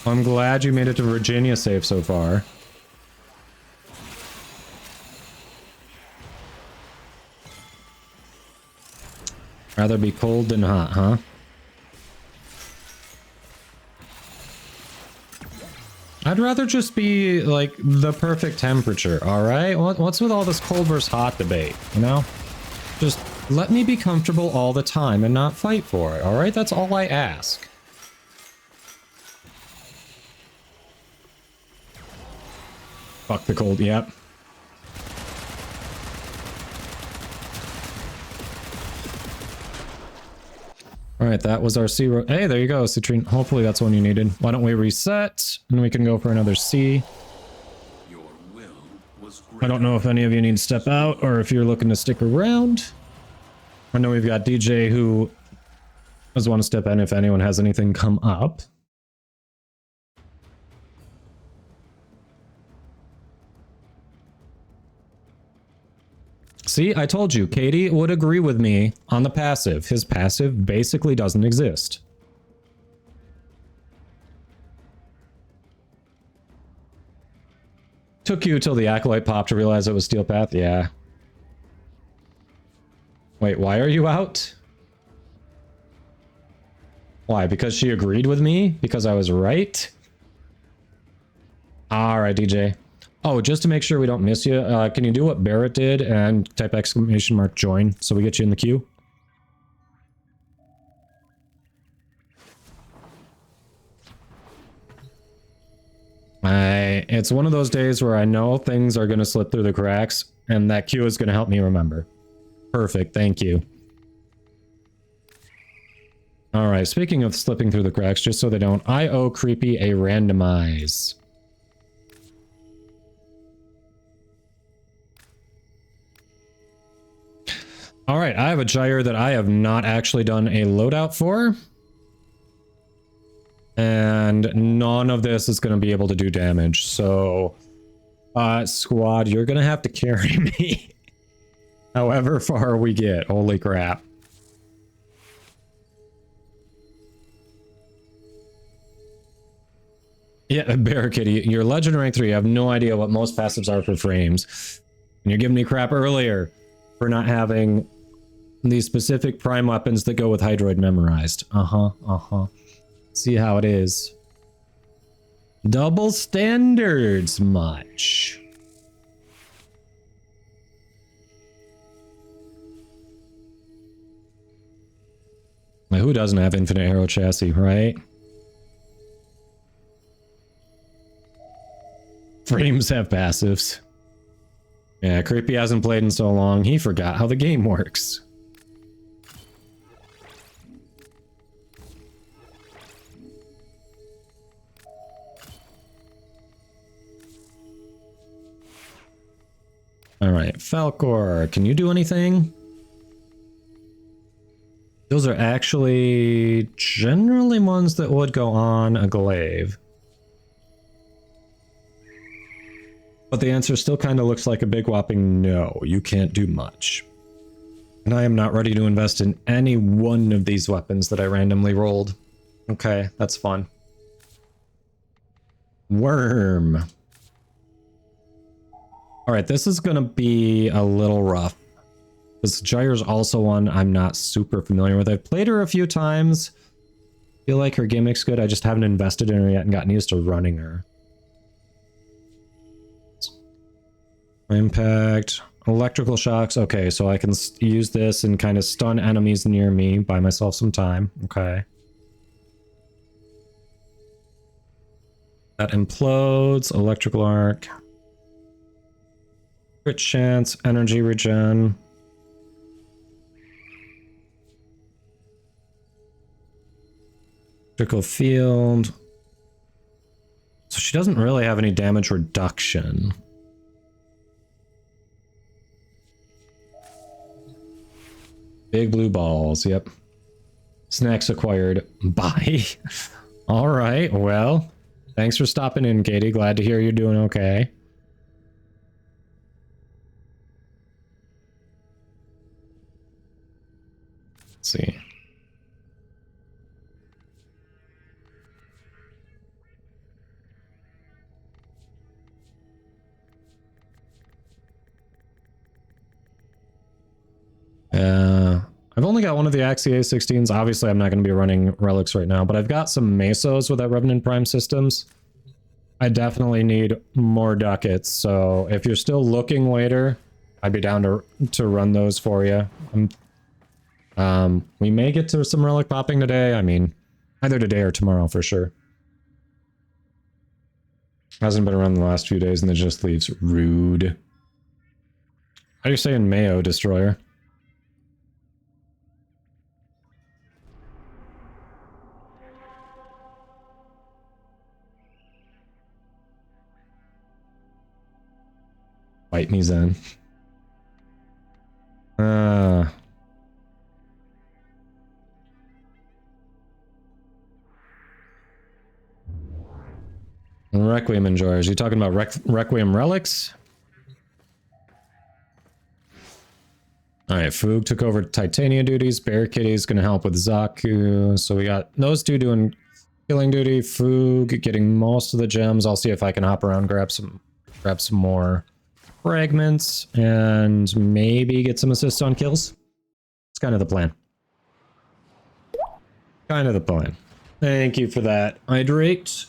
I'm glad you made it to Virginia safe so far. Rather be cold than hot, huh? I'd rather just be, like, the perfect temperature, alright? What's with all this cold versus hot debate, you know? Just let me be comfortable all the time and not fight for it, alright? That's all I ask. Fuck the cold, yep. Alright, that was our C. Hey, there you go, Citrine. Hopefully that's one you needed. Why don't we reset, and we can go for another C. Your will was I don't know if any of you need to step out, or if you're looking to stick around. I know we've got DJ who does want to step in if anyone has anything come up. See, I told you, Katie would agree with me on the passive. His passive basically doesn't exist. Took you till the Acolyte popped to realize it was Steel Path? Yeah. Wait, why are you out? Why? Because she agreed with me? Because I was right? All right, DJ. Oh, just to make sure we don't miss you, can you do what Barrett did and type exclamation mark join so we get you in the queue? It's one of those days where I know things are going to slip through the cracks, and that queue is going to help me remember. Perfect, thank you. Alright, speaking of slipping through the cracks, just so they don't, I owe Creepy a randomize. Alright, I have a gyre that I have not actually done a loadout for. And none of this is going to be able to do damage, so... squad, you're going to have to carry me. However far we get, holy crap. Yeah, Barricade, you're Legend Rank 3, you have no idea what most passives are for frames. And you're giving me crap earlier for not having these specific prime weapons that go with Hydroid memorized. See how it is. Double standards much. Like, who doesn't have infinite arrow chassis, right? Frames have passives. Yeah, Creepy hasn't played in so long, he forgot how the game works. Alright, Falcor, can you do anything? Those are actually generally ones that would go on a glaive. But the answer still kind of looks like a big whopping no, you can't do much. And I am not ready to invest in any one of these weapons that I randomly rolled. Okay, that's fun. Worm. Alright, this is gonna be a little rough. This Gyre's also one I'm not super familiar with. I've played her a few times. Feel like her gimmick's good, I just haven't invested in her yet and gotten used to running her. Impact, electrical shocks. Okay, so I can use this and kind of stun enemies near me, buy myself some time. Okay. That implodes, electrical arc. Crit chance, energy regen. Electrical field. So she doesn't really have any damage reduction. Big blue balls, yep. Snacks acquired. Bye. Alright, well. Thanks for stopping in, Katie. Glad to hear you're doing okay. Let's see. I've only got one of the Axie A16s. Obviously, I'm not going to be running relics right now, but I've got some Mesos with that Revenant Prime systems. I definitely need more ducats, so if you're still looking later, I'd be down to run those for you. We may get to some relic popping today. I mean, either today or tomorrow for sure. Hasn't been around the last few days and it just leaves rude. How are you saying Mayo, Destroyer? Bite me, Zen. Requiem enjoyers. You talking about Requiem relics? Alright, Foog took over Titania duties. Barricade is going to help with Zaku. So we got those two doing killing duty. Foog getting most of the gems. I'll see if I can hop around, grab some more fragments, and maybe get some assists on kills. It's kind of the plan. Kind of the plan. Thank you for that, Hydrate.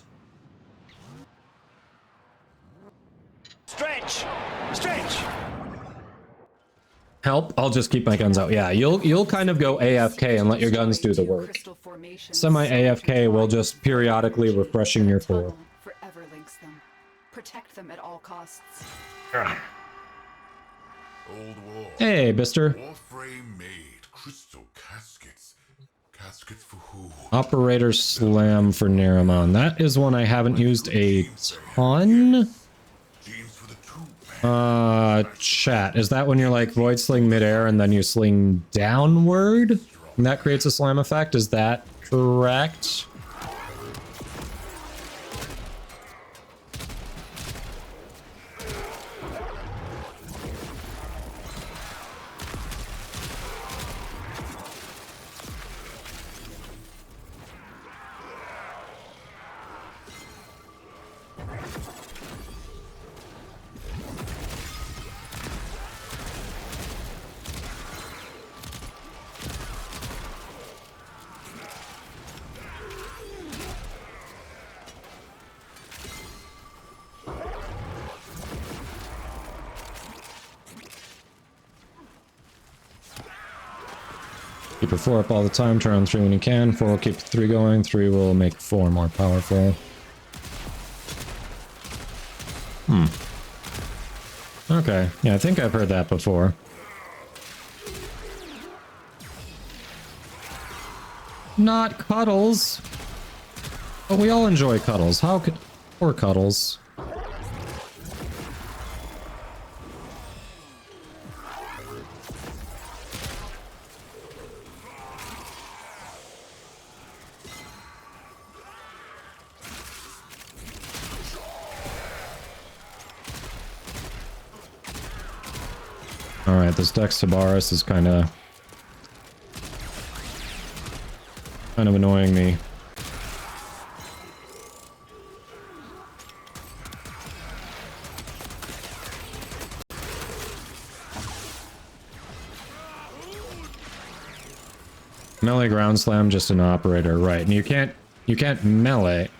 Stretch! Stretch! Help? I'll just keep my guns out. Yeah, you'll kind of go AFK and let your guns do the work. Semi-AFK will just periodically refreshing your core. Forever links them. Protect them at all costs. Old war. Hey, Bister. Warframe made crystal caskets. Caskets for who? Operator Slam for Neramon. That is one I haven't used a ton. Genes for the two. Chat. Is that when you're like void sling midair and then you sling downward? And that creates a slam effect? Is that correct? Keep your 4 up all the time, turn on 3 when you can. 4 will keep 3 going, 3 will make 4 more powerful. Okay, yeah, I think I've heard that before. Not Cuddles! But we all enjoy Cuddles. How could... Poor Cuddles. Alright, this Dex Tabaris is kind of annoying me. Melee ground slam, just an operator, right? And you can't melee.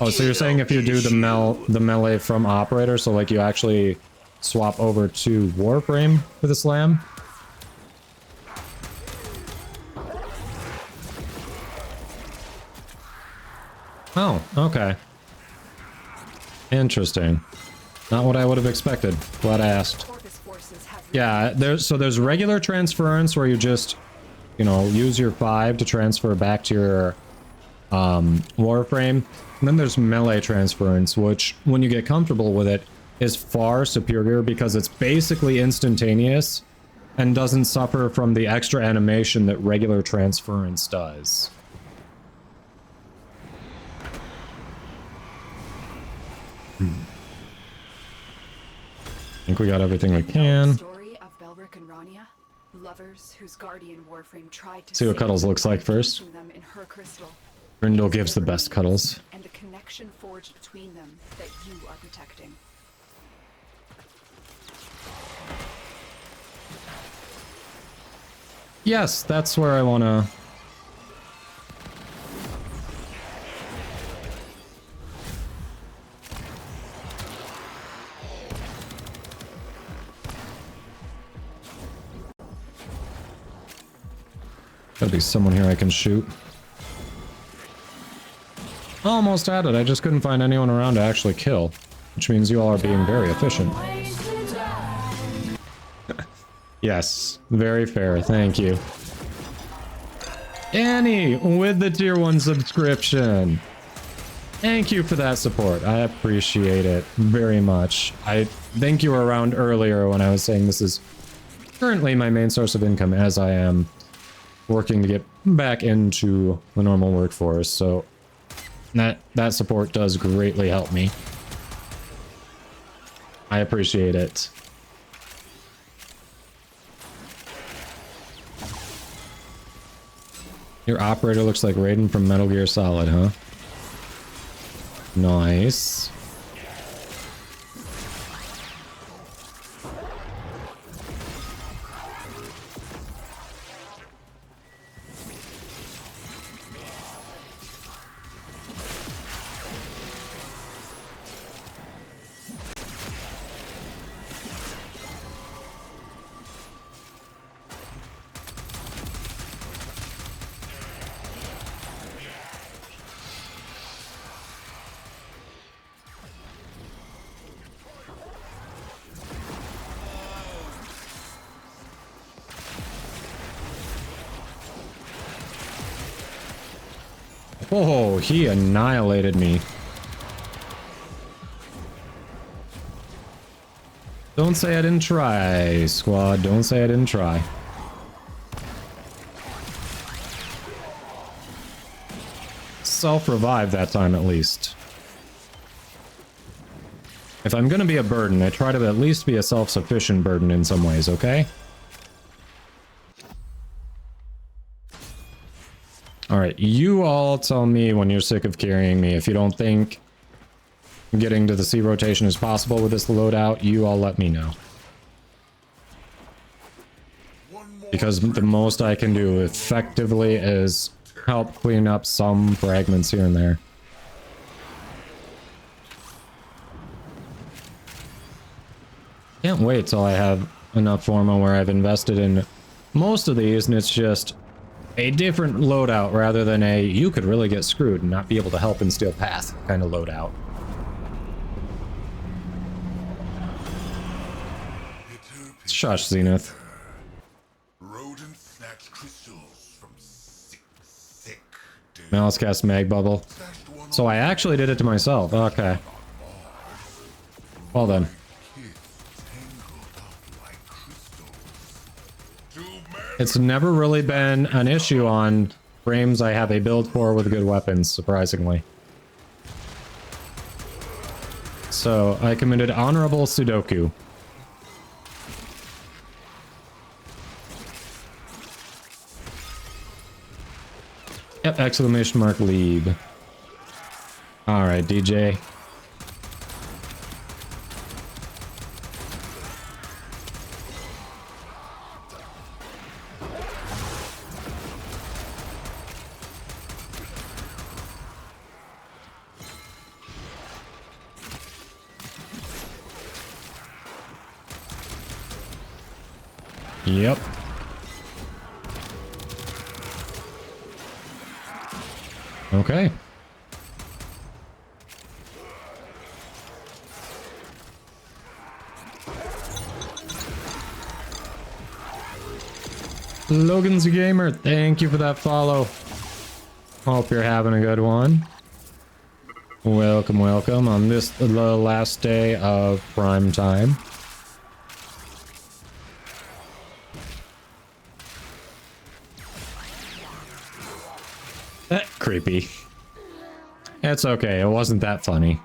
Oh, so you're saying if you do the melee from operator, so like you actually swap over to Warframe with a slam? Oh, okay. Interesting. Not what I would have expected. Glad I asked. Yeah, there's regular transference where you just, you know, use your 5 to transfer back to your Warframe. And then there's melee transference, which, when you get comfortable with it, is far superior because it's basically instantaneous and doesn't suffer from the extra animation that regular transference does. I think we got everything we can. Story of Belric and Rania, lovers whose guardian Warframe tried to See what Cuddles looks like first. them in her crystal. Brindle gives the best Cuddles. And the connection forged between them that you are protecting. Yes, that's where I wanna... Gotta be someone here I can shoot. Almost at it, I just couldn't find anyone around to actually kill. Which means you all are being very efficient. Yes, very fair, thank you. Annie, with the tier 1 subscription. Thank you for that support, I appreciate it very much. I think you were around earlier when I was saying this is currently my main source of income, as I am working to get back into the normal workforce, so that support does greatly help me. I appreciate it. Your operator looks like Raiden from Metal Gear Solid, huh? Nice. Oh, he annihilated me. Don't say I didn't try, squad. Don't say I didn't try. Self-revive that time at least. If I'm gonna be a burden, I try to at least be a self-sufficient burden in some ways, okay? Alright, you all tell me when you're sick of carrying me. If you don't think getting to the C rotation is possible with this loadout, you all let me know. Because the most I can do effectively is help clean up some fragments here and there. Can't wait till I have enough forma where I've invested in most of these and it's just a different loadout rather than a you could really get screwed and not be able to help in Steel Path kind of loadout. Shush, Zenith. Rodent snatch crystals from sick dude. Malice cast Mag Bubble. So I actually did it to myself. Okay. Well then. It's never really been an issue on frames I have a build for with good weapons, surprisingly. So I committed honorable Sudoku. Yep, exclamation mark leave. Alright, DJ. Yep. Okay. Logan's a Gamer, thank you for that follow. Hope you're having a good one. Welcome, welcome on this, the last day of prime time. Creepy. It's okay, it wasn't that funny.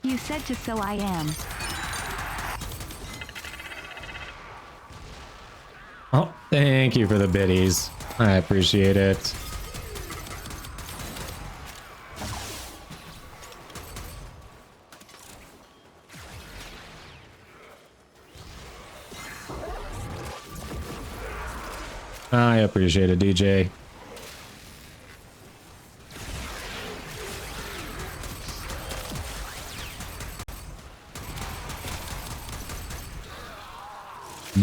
You said to, so I am. Oh, thank you for the biddies. I appreciate it. I appreciate it, DJ.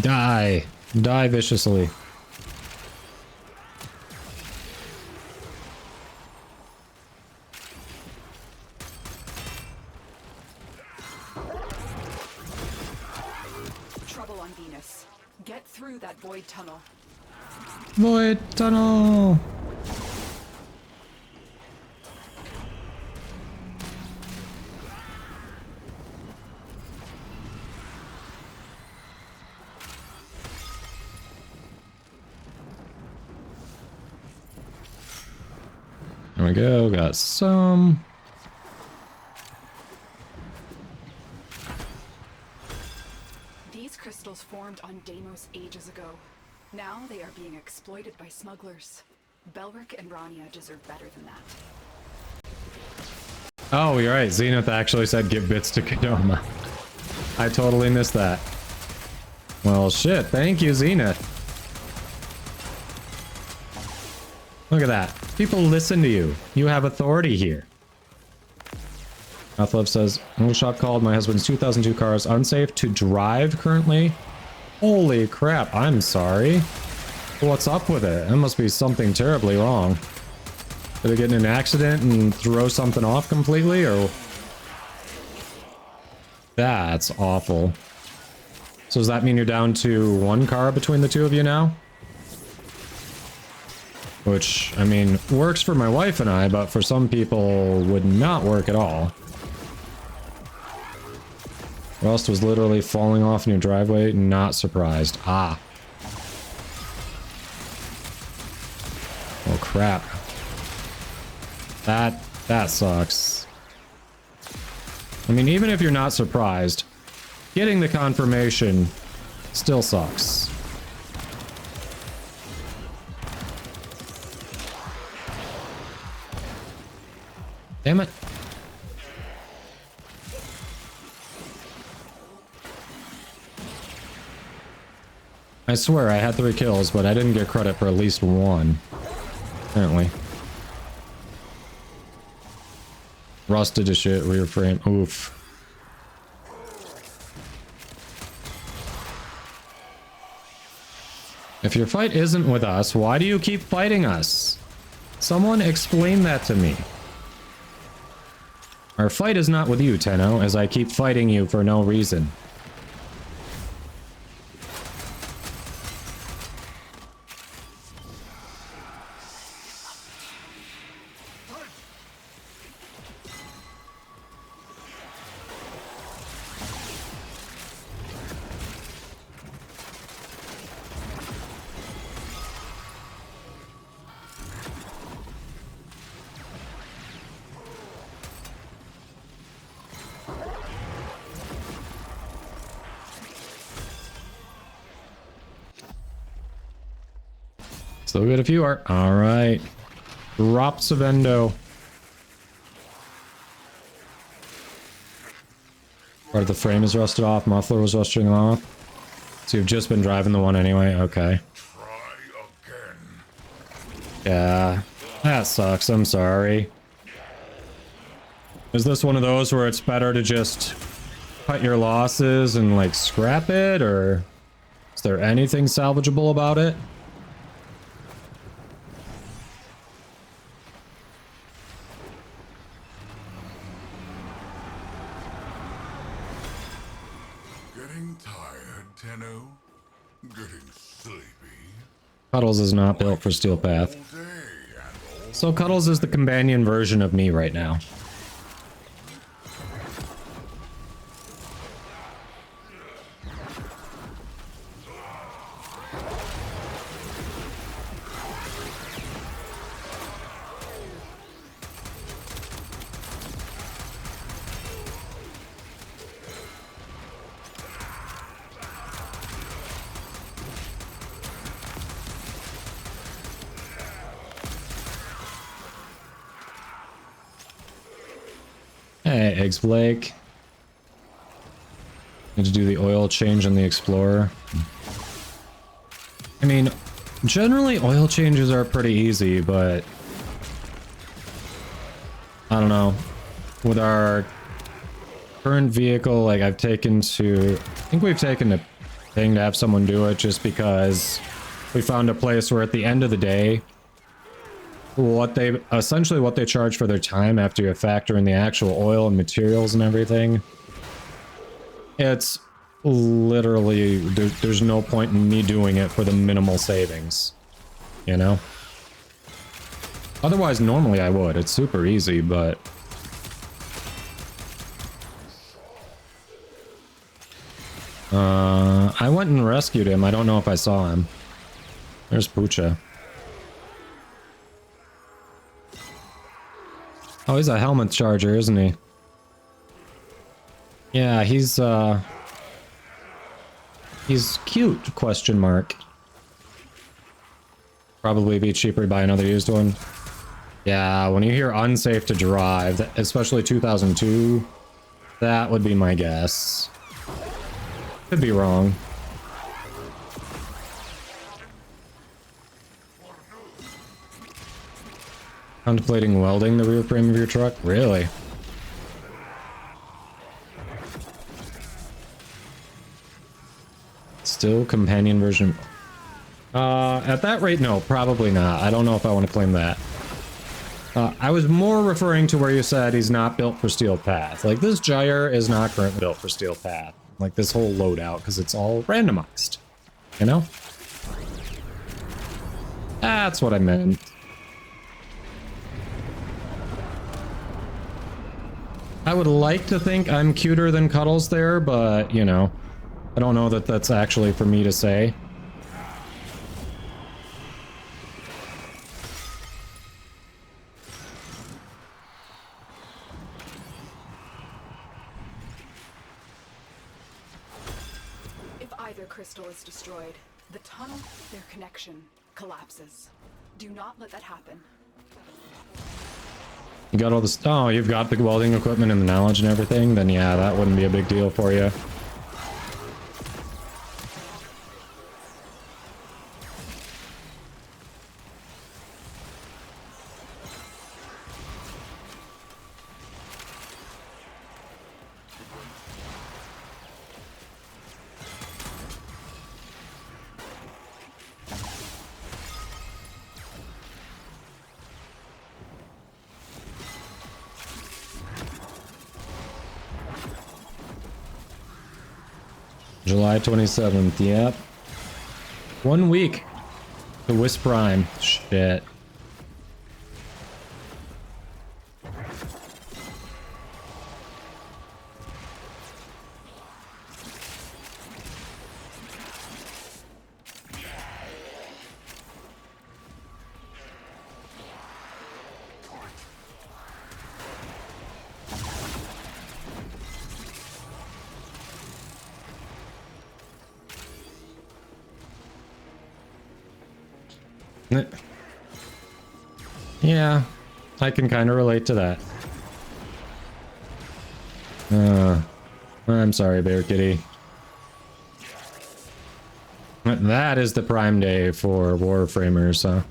Die. Die viciously. Trouble on Venus. Get through that void tunnel. Void tunnel. There we go, got some. These crystals formed on Deimos ages ago. Now they are being exploited by smugglers. Belric and Rania deserve better than that. Oh, you're right. Zenith actually said give bits to Kadoma. I totally missed that. Well, shit. Thank you, Zenith. Look at that. People listen to you. You have authority here. Outlove says, "Little shop called my husband's 2002 car is unsafe to drive currently." Holy crap, I'm sorry. What's up with it? That must be something terribly wrong. Did it get in an accident and throw something off completely, or... That's awful. So does that mean you're down to one car between the two of you now? Which, I mean, works for my wife and I, but for some people would not work at all. Rust was literally falling off in your driveway. Not surprised. Ah. Oh, crap. That sucks. I mean, even if you're not surprised, getting the confirmation still sucks. Damn it. I swear I had 3 kills, but I didn't get credit for at least 1. Apparently. Rusted to shit, rear frame. Oof. If your fight isn't with us, why do you keep fighting us? Someone explain that to me. Our fight is not with you, Tenno, as I keep fighting you for no reason. Still good if you are. Alright. Drops of endo. Part of the frame is rusted off. Muffler was rusting off. So you've just been driving the one anyway? Okay. Yeah. That sucks. I'm sorry. Is this one of those where it's better to just cut your losses and like scrap it, or is there anything salvageable about it? Cuddles is not built for Steel Path. So Cuddles is the companion version of me right now. Hey, Eggs Blake. Need to do the oil change on the Explorer. I mean, generally oil changes are pretty easy, but I don't know. With our current vehicle, like I think we've taken a thing to have someone do it just because we found a place where at the end of the day, what they charge for their time after you factor in the actual oil and materials and everything, it's literally there's no point in me doing it for the minimal savings, you know? Otherwise normally I would. It's super easy, but I went and rescued him. I don't know if I saw him. There's Pucha. Oh, he's a helmet charger, isn't he? Yeah, he's cute, question mark. Probably be cheaper to buy another used one. Yeah, when you hear unsafe to drive, especially 2002, that would be my guess. Could be wrong. Contemplating welding the rear frame of your truck? Really? Still companion version? At that rate, no, probably not. I don't know if I want to claim that. I was more referring to where you said he's not built for Steel Path. Like, this Gyre is not currently built for Steel Path. Like, this whole loadout, because it's all randomized. You know? That's what I meant. I would like to think I'm cuter than Cuddles there, but, you know, I don't know that that's actually for me to say. If either crystal is destroyed, the tunnel, their connection, collapses. Do not let that happen. You got all this. Oh, you've got the welding equipment and the knowledge and everything? Then yeah, that wouldn't be a big deal for you. July 27th, yep. 1 week to Wisp Prime. Shit. Yeah, I can kind of relate to that. I'm sorry, Bear Kitty. That is the prime day for Warframers, huh?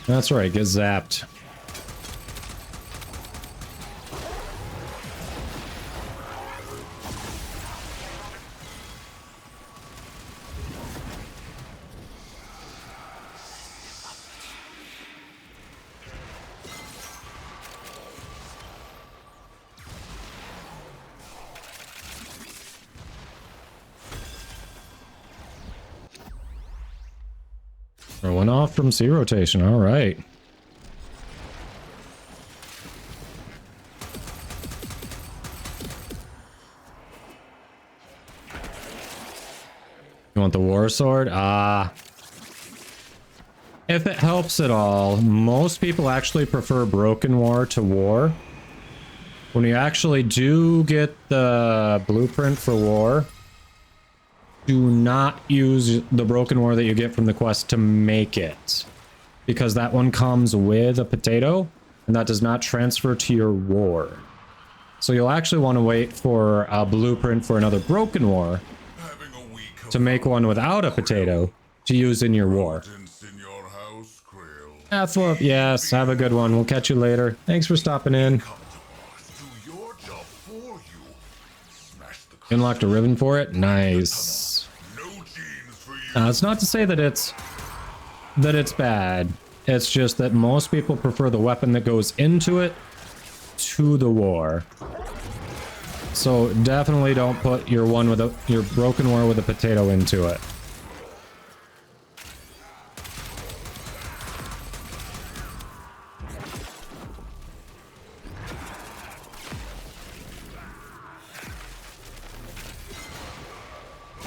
That's right, get zapped. One off from C rotation, all right. You want the war sword? If it helps at all, most people actually prefer Broken War to War. When you actually do get the blueprint for War, do not use the Broken War that you get from the quest to make it, because that one comes with a potato and that does not transfer to your war. So you'll actually want to wait for a blueprint for another Broken War to make one without a potato to use in your war. Athloop, yes, have a good one. We'll catch you later. Thanks for stopping in. Unlocked a ribbon for it? Nice. It's not to say that it's bad. It's just that most people prefer the weapon that goes into it to the war. So definitely don't put your Broken War with a potato into it.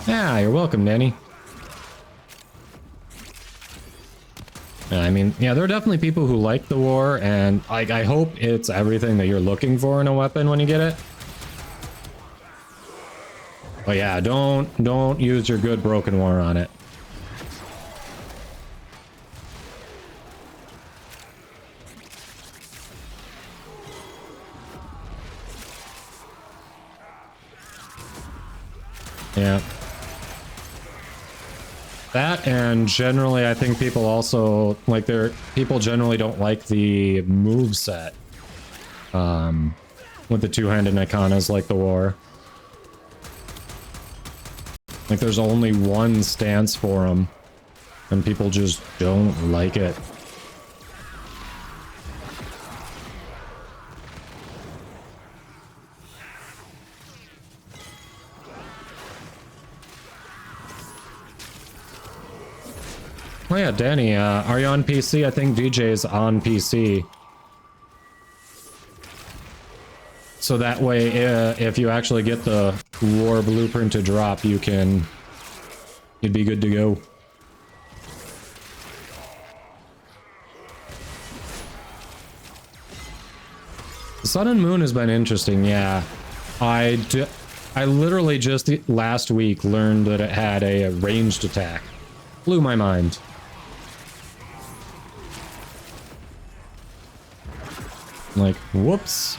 Yeah, you're welcome, Danny. I mean, yeah, there are definitely people who like the war, and I hope it's everything that you're looking for in a weapon when you get it. But yeah, don't use your good Broken War on it. Yeah. That, and generally I think people also people generally don't like the moveset with the two-handed Nikanas like the war. Like there's only one stance for them, and people just don't like it. Oh yeah, Danny, are you on PC? I think DJ's on PC. So that way, if you actually get the war blueprint to drop, you'd be good to go. The Sun and Moon has been interesting, yeah. I literally just last week learned that it had a ranged attack. Blew my mind. Like, whoops.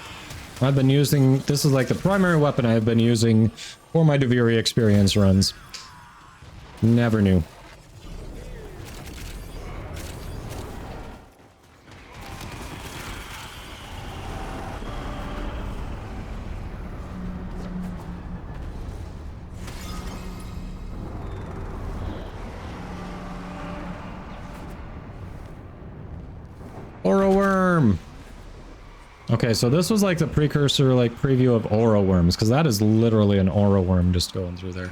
I've been using... This is like the primary weapon I've been using for my Deviri experience runs. Never knew. Aura worm! Okay, so this was like the precursor, like preview of aura worms, because that is literally an aura worm just going through there.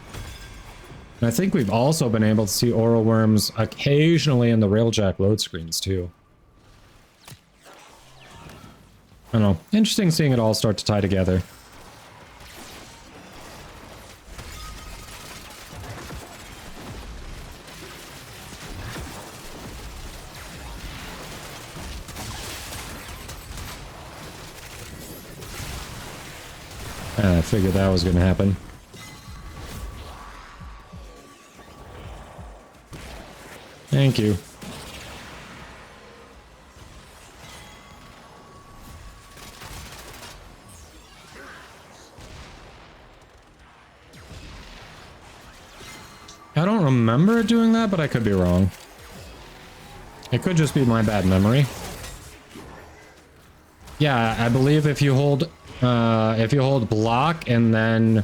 And I think we've also been able to see aura worms occasionally in the Railjack load screens too. I don't know. Interesting seeing it all start to tie together. I figured that was going to happen. Thank you. I don't remember doing that, but I could be wrong. It could just be my bad memory. Yeah, I believe if you hold block and then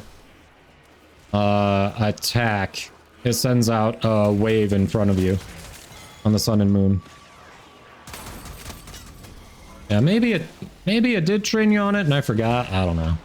attack, it sends out a wave in front of you on the Sun and Moon. Yeah, maybe it did train you on it and I forgot. I don't know.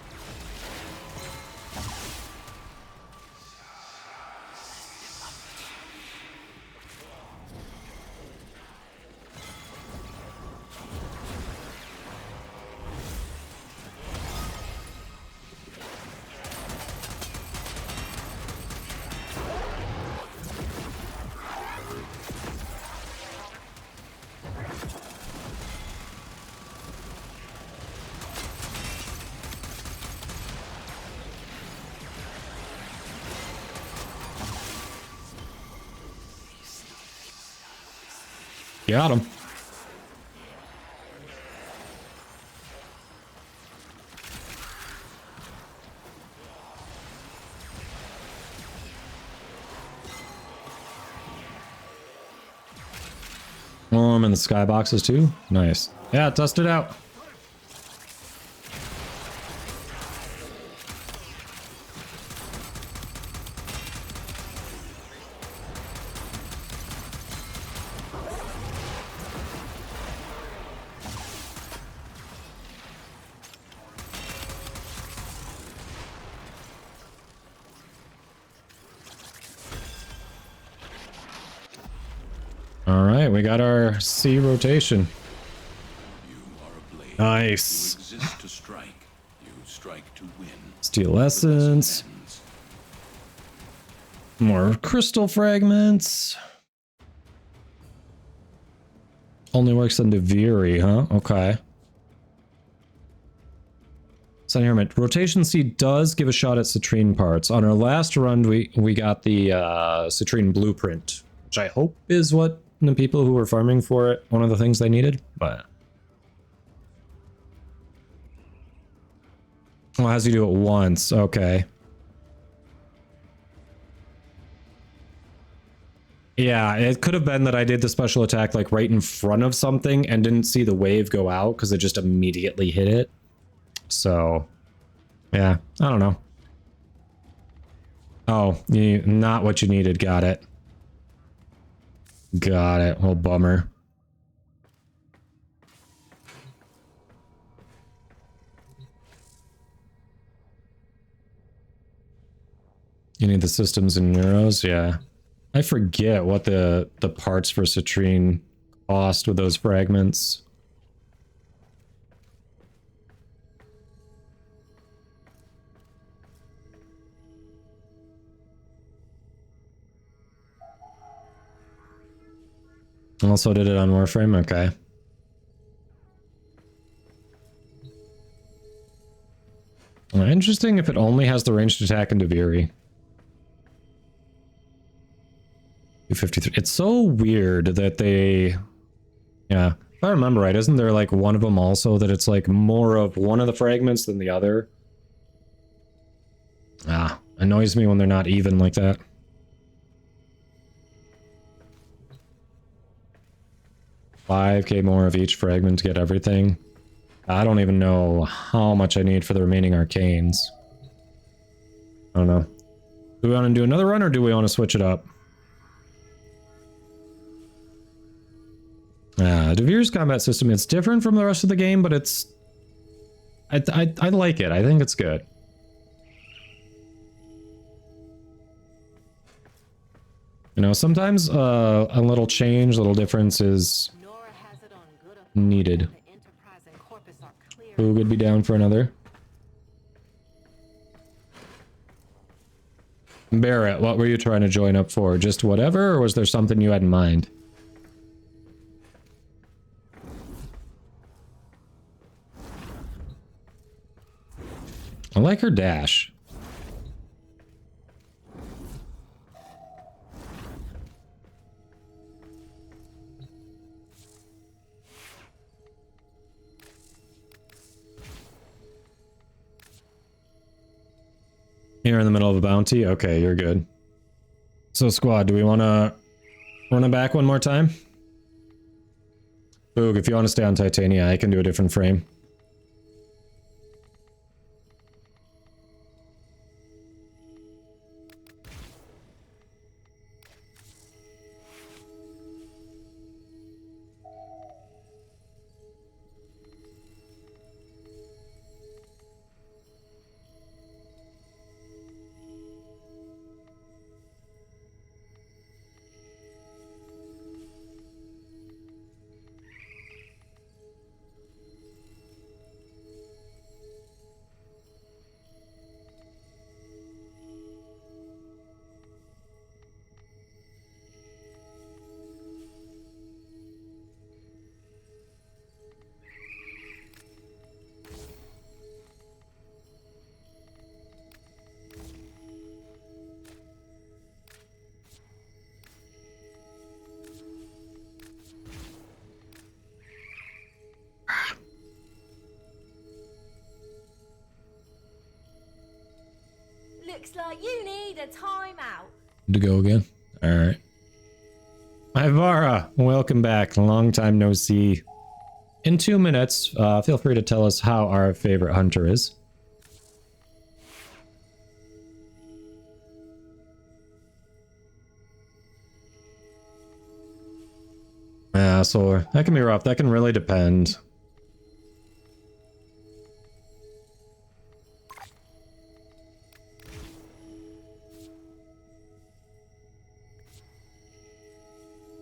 Got him. Oh, I'm in the skyboxes too? Nice. Yeah, test it out. Alright, we got our C rotation. Nice. To strike. You strike to win. Steel essence. More crystal fragments. Only works on Deviri, huh? Okay. Sun Hermit. Rotation C does give a shot at citrine parts. On our last run, we got the citrine blueprint, which I hope is what the people who were farming for it, one of the things they needed, but... Oh, it has you do it once. Okay. Yeah, it could have been that I did the special attack like right in front of something and didn't see the wave go out because it just immediately hit it. So, yeah, I don't know. Oh, not what you needed. Got it. Got it. Oh, bummer. You need the systems in euros? Yeah. I forget what the parts for citrine cost with those fragments. Also did it on Warframe? Okay. Interesting if it only has the ranged attack into Viri. 253. It's so weird that they... Yeah. If I remember right, isn't there like one of them also that it's like more of one of the fragments than the other? Ah, annoys me when they're not even like that. $5K more of each fragment to get everything. I don't even know how much I need for the remaining arcanes. I don't know. Do we want to do another run or do we want to switch it up? Devir's combat system, it's different from the rest of the game, but it's... I like it. I think it's good. You know, sometimes a little change, a little difference is needed. Who would be down for another? Barrett, what were you trying to join up for? Just whatever, or was there something you had in mind? I like her dash. You're in the middle of a bounty? Okay, you're good. So squad, do we want to run it back one more time? Boog, if you want to stay on Titania, I can do a different frame. Looks like you need a timeout. To go again? Alright. Hi Vara, welcome back. Long time no see. In 2 minutes, feel free to tell us how our favorite hunter is. Yeah, so that can be rough. That can really depend.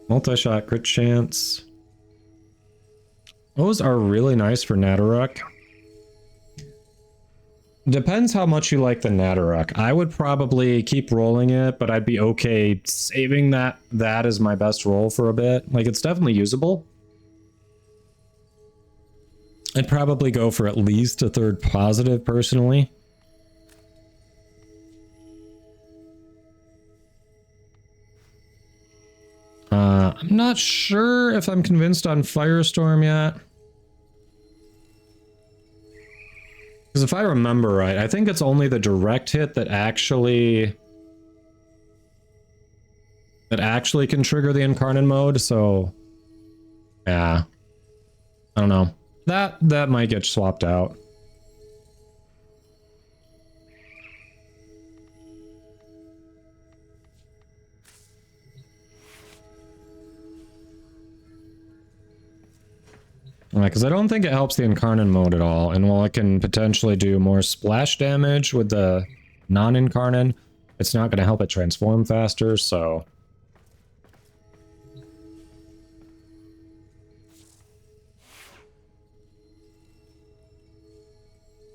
Multi-shot crit chance. Those are really nice for Natteruk. Depends how much you like the Natteruk. I would probably keep rolling it, but I'd be okay saving that as my best roll for a bit. Like, it's definitely usable. I'd probably go for at least a third positive, personally. I'm not sure if I'm convinced on Firestorm yet. Because if I remember right, I think it's only the direct hit that actually can trigger the incarnate mode, so yeah. I don't know. That might get swapped out. Because I don't think it helps the Incarnate mode at all. And while it can potentially do more splash damage with the non-Incarnate, it's not going to help it transform faster, so...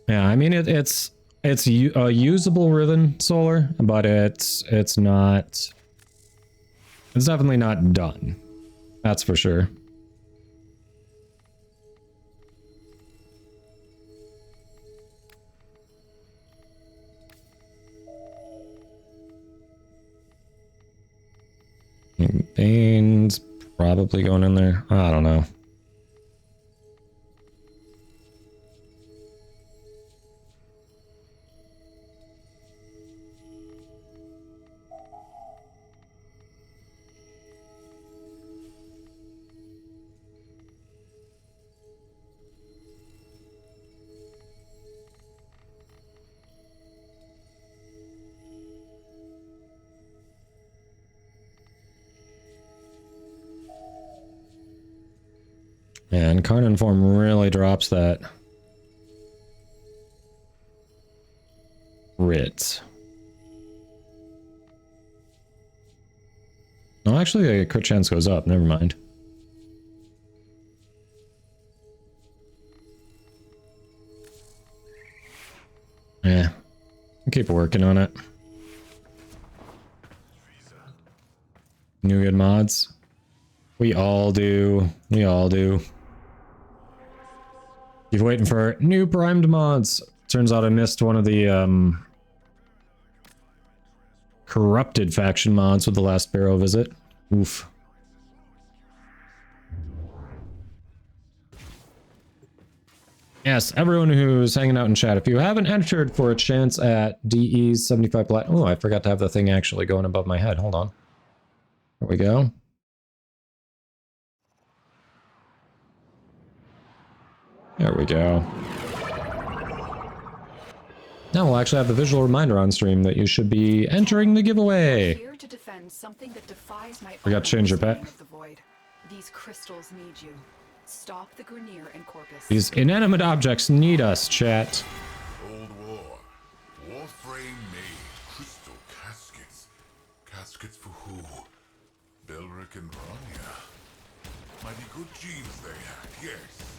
Yeah, I mean, it's a usable Riven Solar, but it's not... It's definitely not done. That's for sure. Bane's probably going in there. I don't know. Yeah, Incarnate form really drops that Rit. No, actually, the crit chance goes up. Never mind. Yeah, I'll keep working on it. New good mods. We all do. We all do. Keep waiting for new primed mods. Turns out I missed one of the corrupted faction mods with the last Barrow visit. Oof. Yes, everyone who's hanging out in chat, if you haven't entered for a chance at DE's 75 Plat... Oh, I forgot to have the thing actually going above my head. Hold on. There we go. There we go. Now we'll actually have the visual reminder on stream that you should be entering the giveaway. Here to defend something that defies my We got to change your pet. of the void. These crystals need you. Stop the Grenier and Corpus. These inanimate objects need us, chat. Old war. Warframe made crystal caskets. Caskets for who? Belric and Rania. Mighty good genes they had, yes.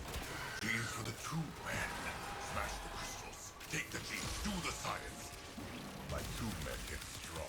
Genes for the true men. Smash the crystals. Take the genes. Do the science. My true men get stronger.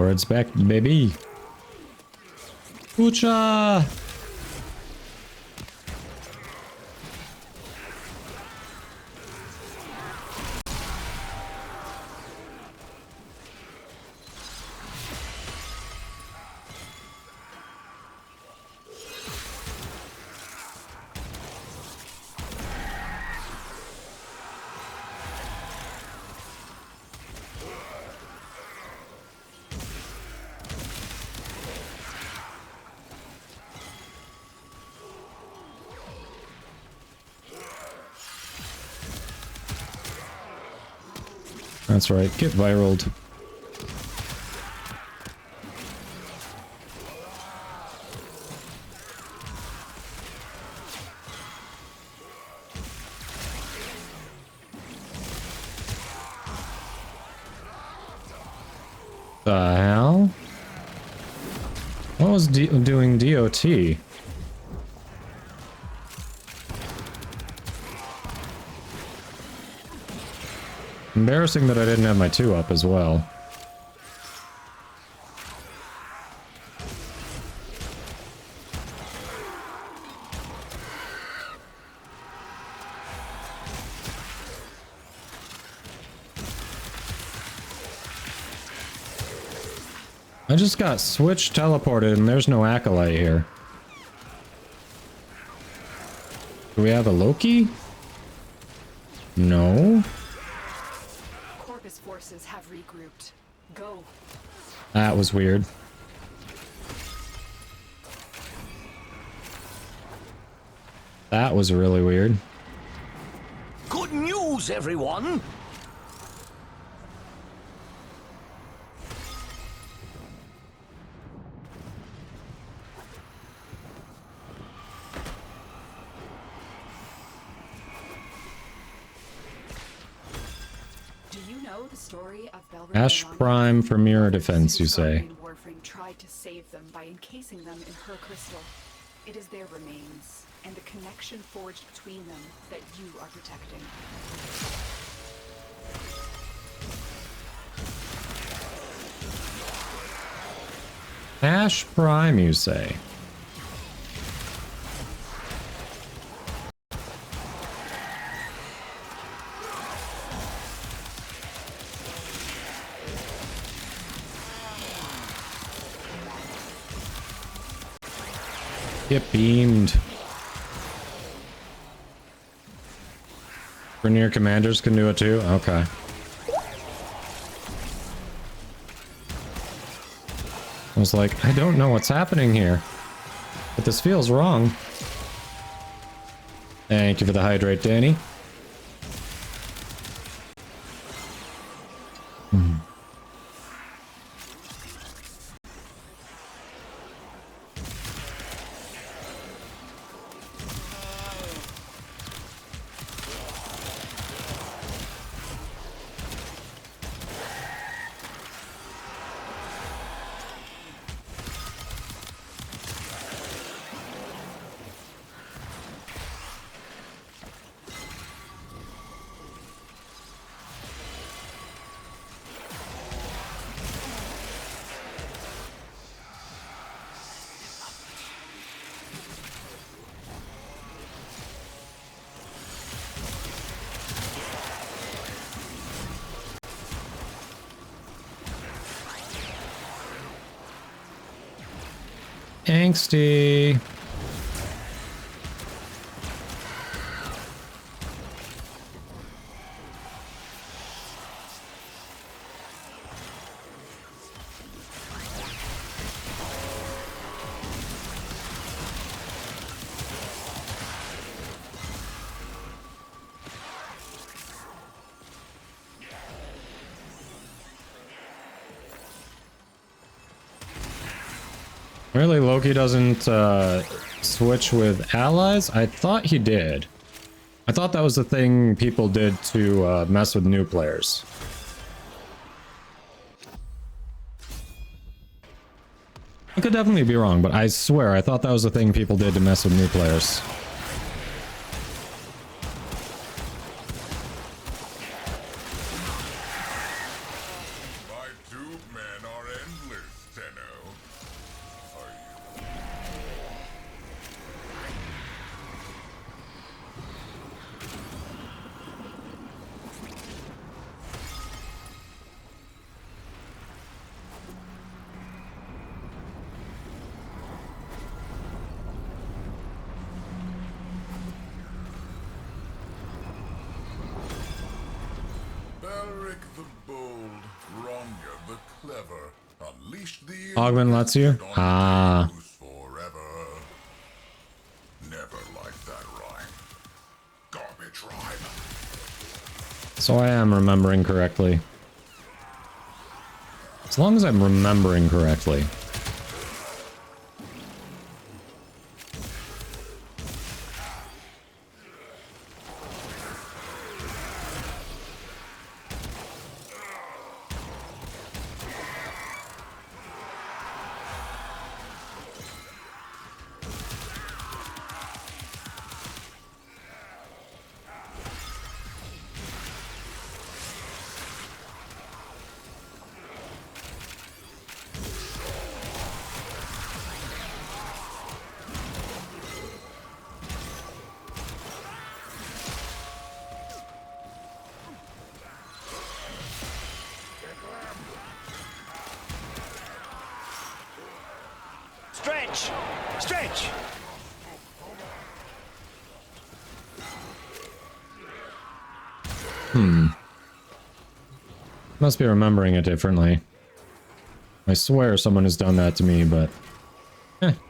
It's back, baby. Ucha! That's right, get viraled. The hell? What was doing DOT? Embarrassing that I didn't have my 2 up as well. I just got switch teleported and there's no acolyte here. Do we have a Loki? No. Corpus forces have regrouped. Go. That was weird. That was really weird. Good news, everyone! Do you know the story of Belric Ash and Rania? Prime for mirror defense, you say? Warframe tried to save them by encasing them in her crystal. It is their remains and the connection forged between them that you are protecting. Ash Prime, you say? Get beamed. Vernier commanders can do it too? Okay. I was like, I don't know what's happening here, but this feels wrong. Thank you for the hydrate, Danny. Angsty. Really, Loki doesn't switch with allies? I thought he did. I thought that was the thing people did to mess with new players. I could definitely be wrong, but I swear I thought that was the thing people did to mess with new players. My tube men are endless, Tenno. Are you? Belric the bold, Ronya the clever, unleash the Augment lets you? Ah. Forever. Never liked that rhyme. Garbage rhyme. So I am remembering correctly. As long as I'm remembering correctly. Stretch! Stretch! Must be remembering it differently. I swear someone has done that to me, but...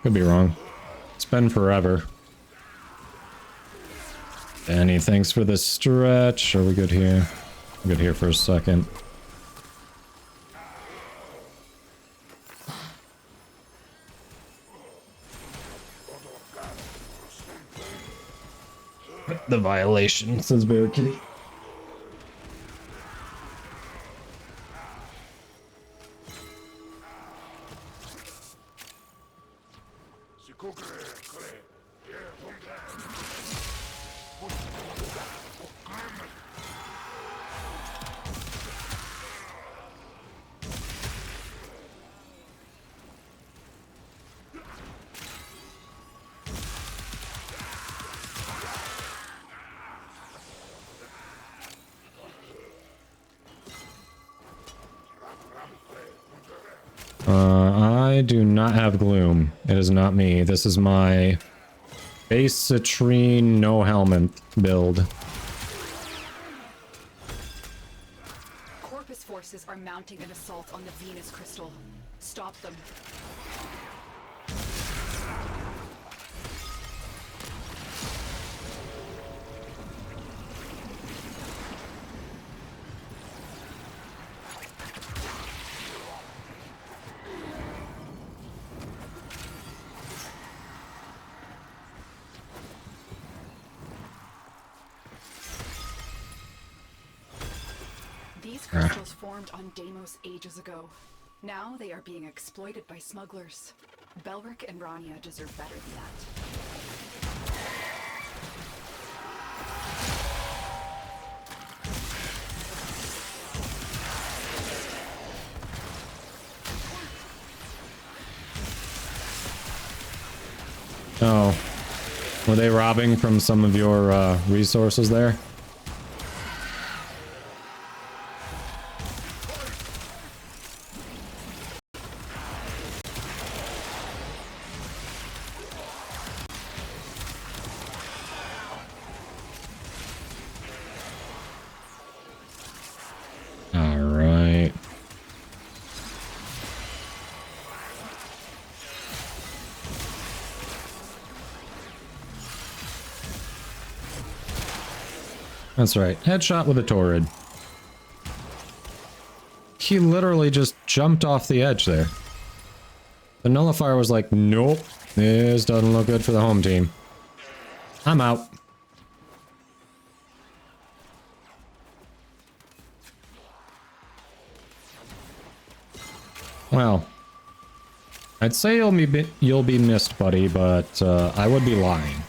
could be wrong. It's been forever. Danny, thanks for the stretch. Are we good here? I'm good here for a second. The violation, says Bear Kitty. I do not have gloom. It is not me. This is my base citrine no helmet build. Corpus forces are mounting an assault on the Venus crystal. Stop them. These crystals formed on Deimos ages ago. Now they are being exploited by smugglers. Belric and Rania deserve better than that. Oh. Were they robbing from some of your resources there? That's right. Headshot with a Torrid. He literally just jumped off the edge there. The nullifier was like, nope, this doesn't look good for the home team. I'm out. Well, I'd say you'll be missed, buddy, but I would be lying.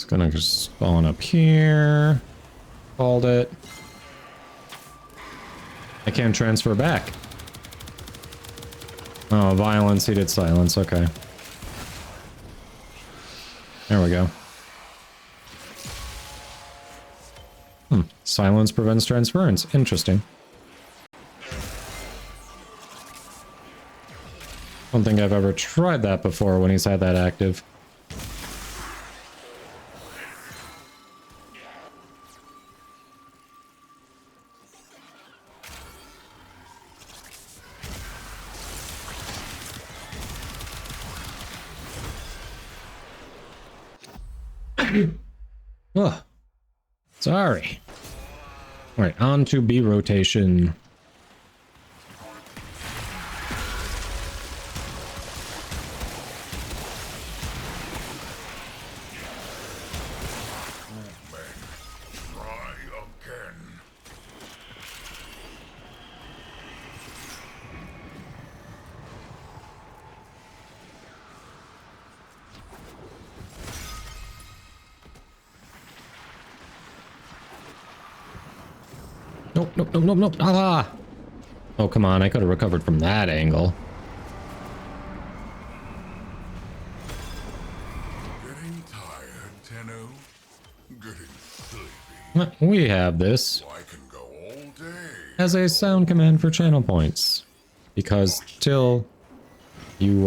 Gonna just spawn up here. Called it. I can't transfer back. Oh, violence, he did silence. Okay. There we go. Silence prevents transference. Interesting. Don't think I've ever tried that before when he's had that active. Oh, sorry. All right, on to B rotation. Try again. Nope, nope, nope, nope, nope. Ah! Oh, come on. I could have recovered from that angle. Tenno? Getting sleepy. We have this I can go all day. as a sound command for channel points. Because till you,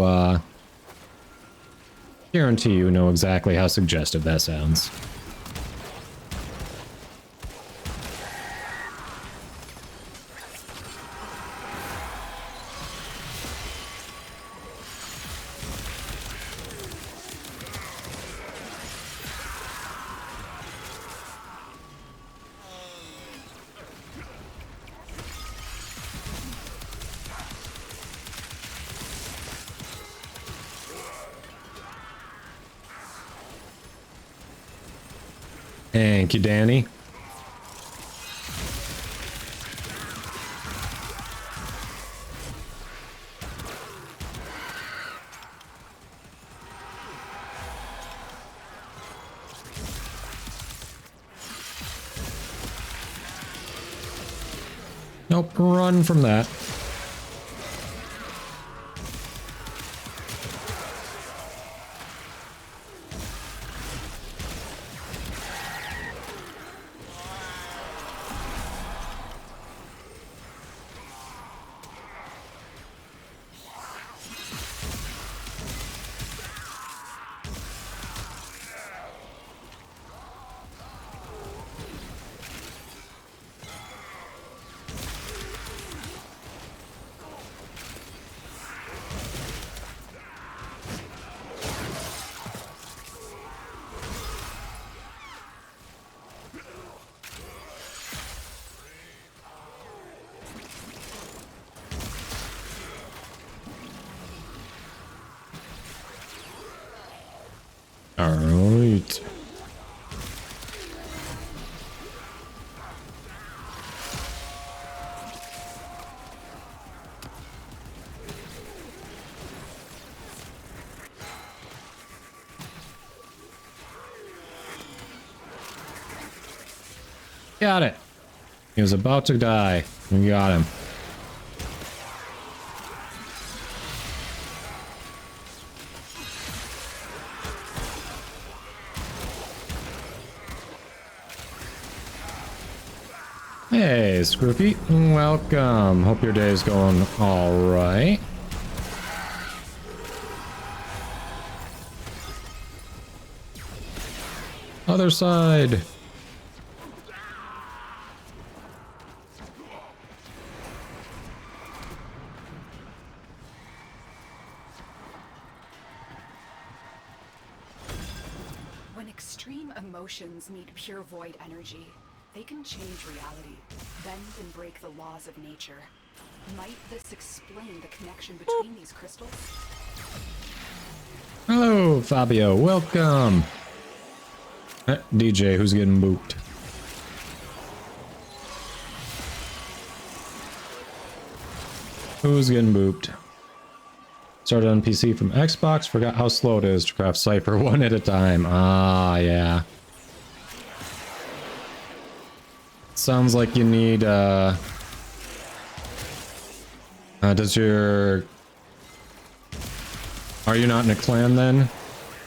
guarantee you know exactly how suggestive that sounds. Thank you, Danny. Nope, run from that. Alright. Got it. He was about to die. We got him. Hey, Scroopy. Welcome. Hope your day is going all right. Other side. When extreme emotions meet pure void energy, they can change reality, bend and break the laws of nature. Might this explain the connection between these crystals? Hello, Fabio. Welcome. DJ, who's getting booped? Who's getting booped? Started on PC from Xbox. Forgot how slow it is to craft Cypher one at a time. Ah, yeah. Sounds like you need, does your... Are you not in a clan then?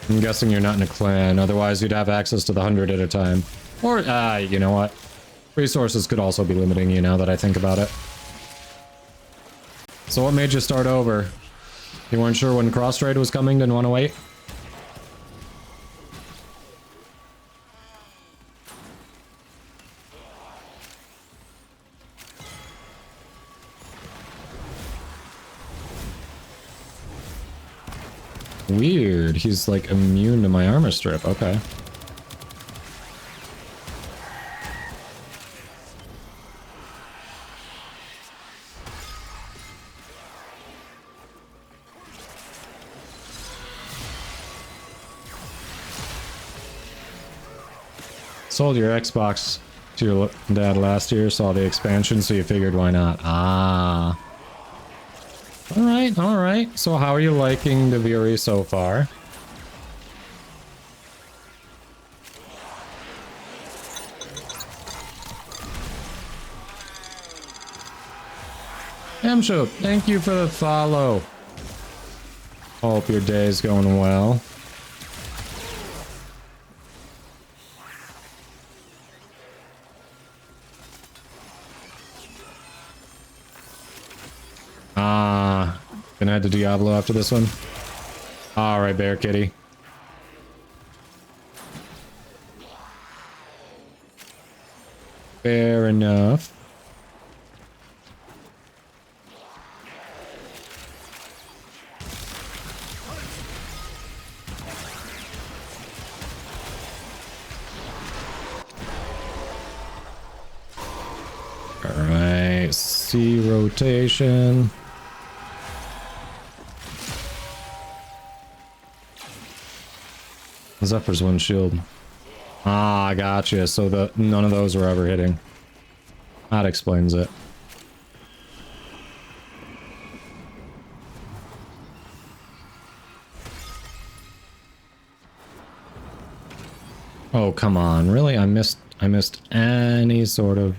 I'm guessing you're not in a clan, otherwise you'd have access to the 100 at a time. Or, you know what? Resources could also be limiting you now that I think about it. So what made you start over? You weren't sure when cross trade was coming, didn't want to wait? Weird, he's like immune to my armor strip, okay. Sold your Xbox to your dad last year, saw the expansion, so you figured why not. Ah. Alright, alright. So how are you liking the Viri so far? Amshoop, thank you for the follow. Hope your day is going well. Gonna head to Diablo after this one. All right, Bear Kitty. Fair enough. All right, C rotation. Zephyr's one shield. Ah, gotcha. So none of those were ever hitting. That explains it. Oh, come on. Really? I missed any sort of...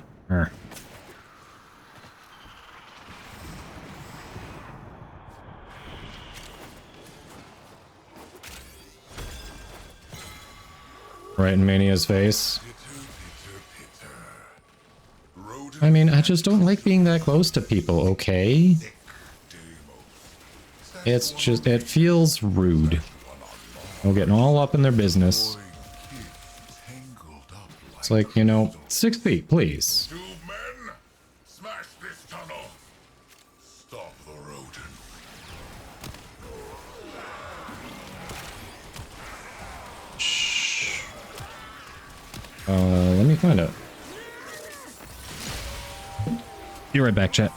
Right in Mania's face. I mean, I just don't like being that close to people, okay? It's just, it feels rude. We're getting all up in their business. It's like, you know, 6 feet, please. 2 men, smash this tunnel. Stop the rodent. Shh. Let me find out. Be right back, chat.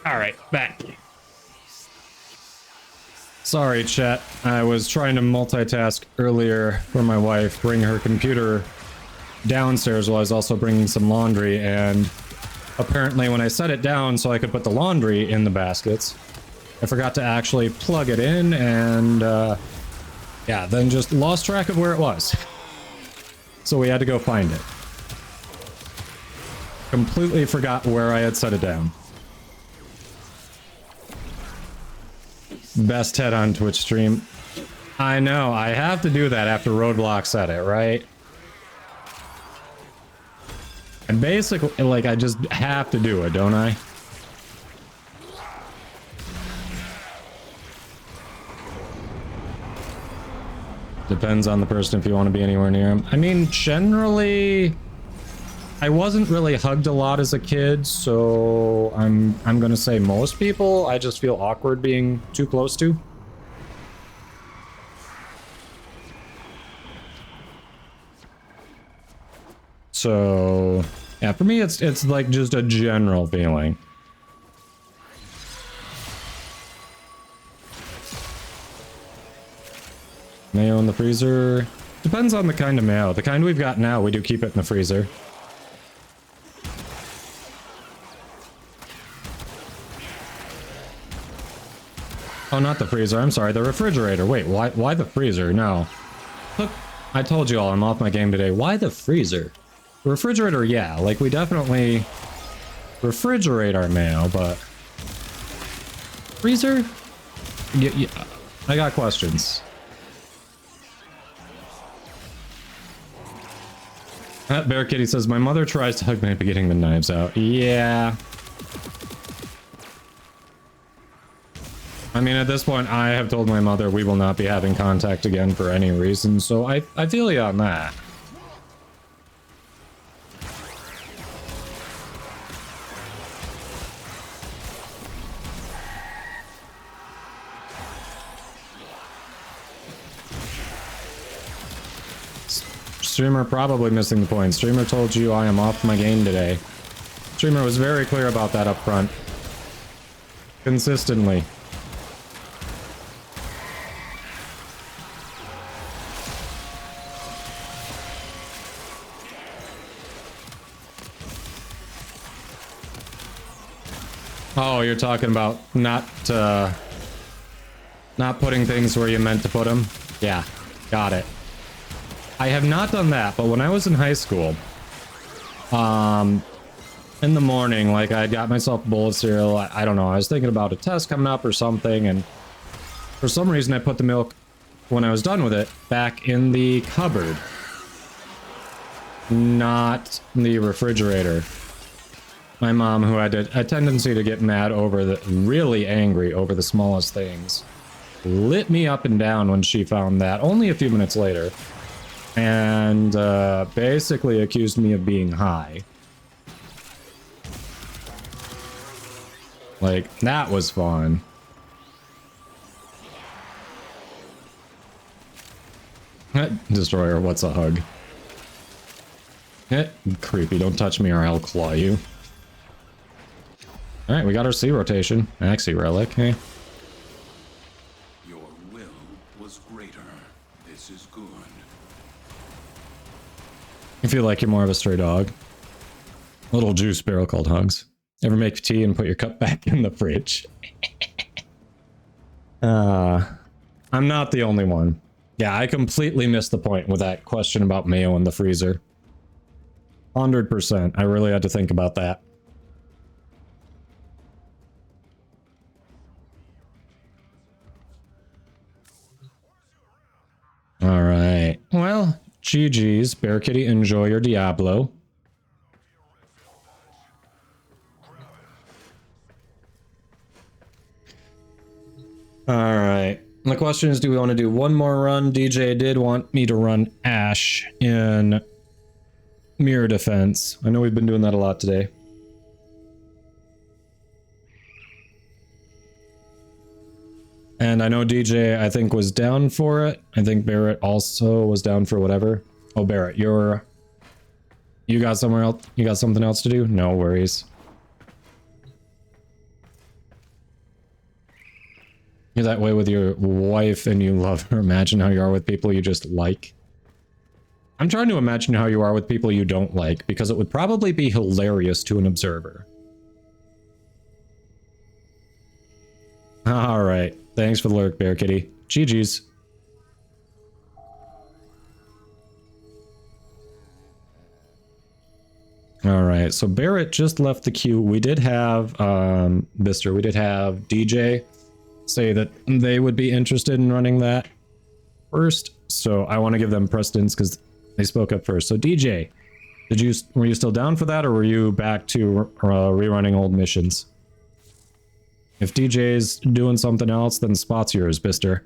All right, back. Sorry, chat. I was trying to multitask earlier for my wife, bring her computer downstairs while I was also bringing some laundry, and apparently when I set it down so I could put the laundry in the baskets, I forgot to actually plug it in, and yeah, then just lost track of where it was. So we had to go find it. Completely forgot where I had set it down. Best head on Twitch stream. I know, I have to do that after Roadblock said it, right? And basically, like, I just have to do it, don't I? Depends on the person if you want to be anywhere near him. I mean, generally, I wasn't really hugged a lot as a kid, so I'm gonna say most people I just feel awkward being too close to. So yeah, for me it's like just a general feeling. Mayo in the freezer. Depends on the kind of mayo. The kind we've got now, we do keep it in the freezer. Oh, not the freezer. I'm sorry, the refrigerator. Wait, why the freezer? No. Look, I told you all I'm off my game today. Why the freezer? The refrigerator, yeah. Like, we definitely refrigerate our mayo, but... Freezer? Yeah, I got questions. Bear Kitty says, my mother tries to hug me by getting the knives out. Yeah. I mean, at this point, I have told my mother we will not be having contact again for any reason, so I feel you on that. Streamer probably missing the point. Streamer told you I am off my game today. Streamer was very clear about that up front. Consistently. Oh, you're talking about not putting things where you meant to put them? Yeah, got it. I have not done that, but when I was in high school, in the morning, like, I got myself a bowl of cereal. I don't know, I was thinking about a test coming up or something, and for some reason I put the milk, when I was done with it, back in the cupboard. Not the refrigerator. My mom, who had a tendency to get mad over really angry over the smallest things, lit me up and down when she found that, only a few minutes later. And basically accused me of being high. Like, that was fun. Destroyer, what's a hug? Creepy, don't touch me or I'll claw you. Alright, we got our C rotation. Axie relic, hey. Your will was greater. This is good. I feel like you're more of a stray dog. A little juice barrel called Hugs. Ever make tea and put your cup back in the fridge? I'm not the only one. Yeah, I completely missed the point with that question about mayo in the freezer. 100%. I really had to think about that. Alright. Well, GG's. Bear Kitty, enjoy your Diablo. Alright. The question is, do we want to do one more run? DJ did want me to run Ash in Mirror Defense. I know we've been doing that a lot today. And I know DJ, I think, was down for it. I think Barrett also was down for whatever. Oh, Barrett, you got somewhere else? You got something else to do? No worries. You're that way with your wife and you love her. Imagine how you are with people you just like. I'm trying to imagine how you are with people you don't like, because it would probably be hilarious to an observer. Alright. Thanks for the lurk, Bear Kitty. GG's. Alright, so Barrett just left the queue. We did have, Bister, we did have DJ say that they would be interested in running that first. So I want to give them precedence because they spoke up first. So DJ, were you still down for that, or were you back to rerunning old missions? If DJ's doing something else, then the spot's yours, Bister.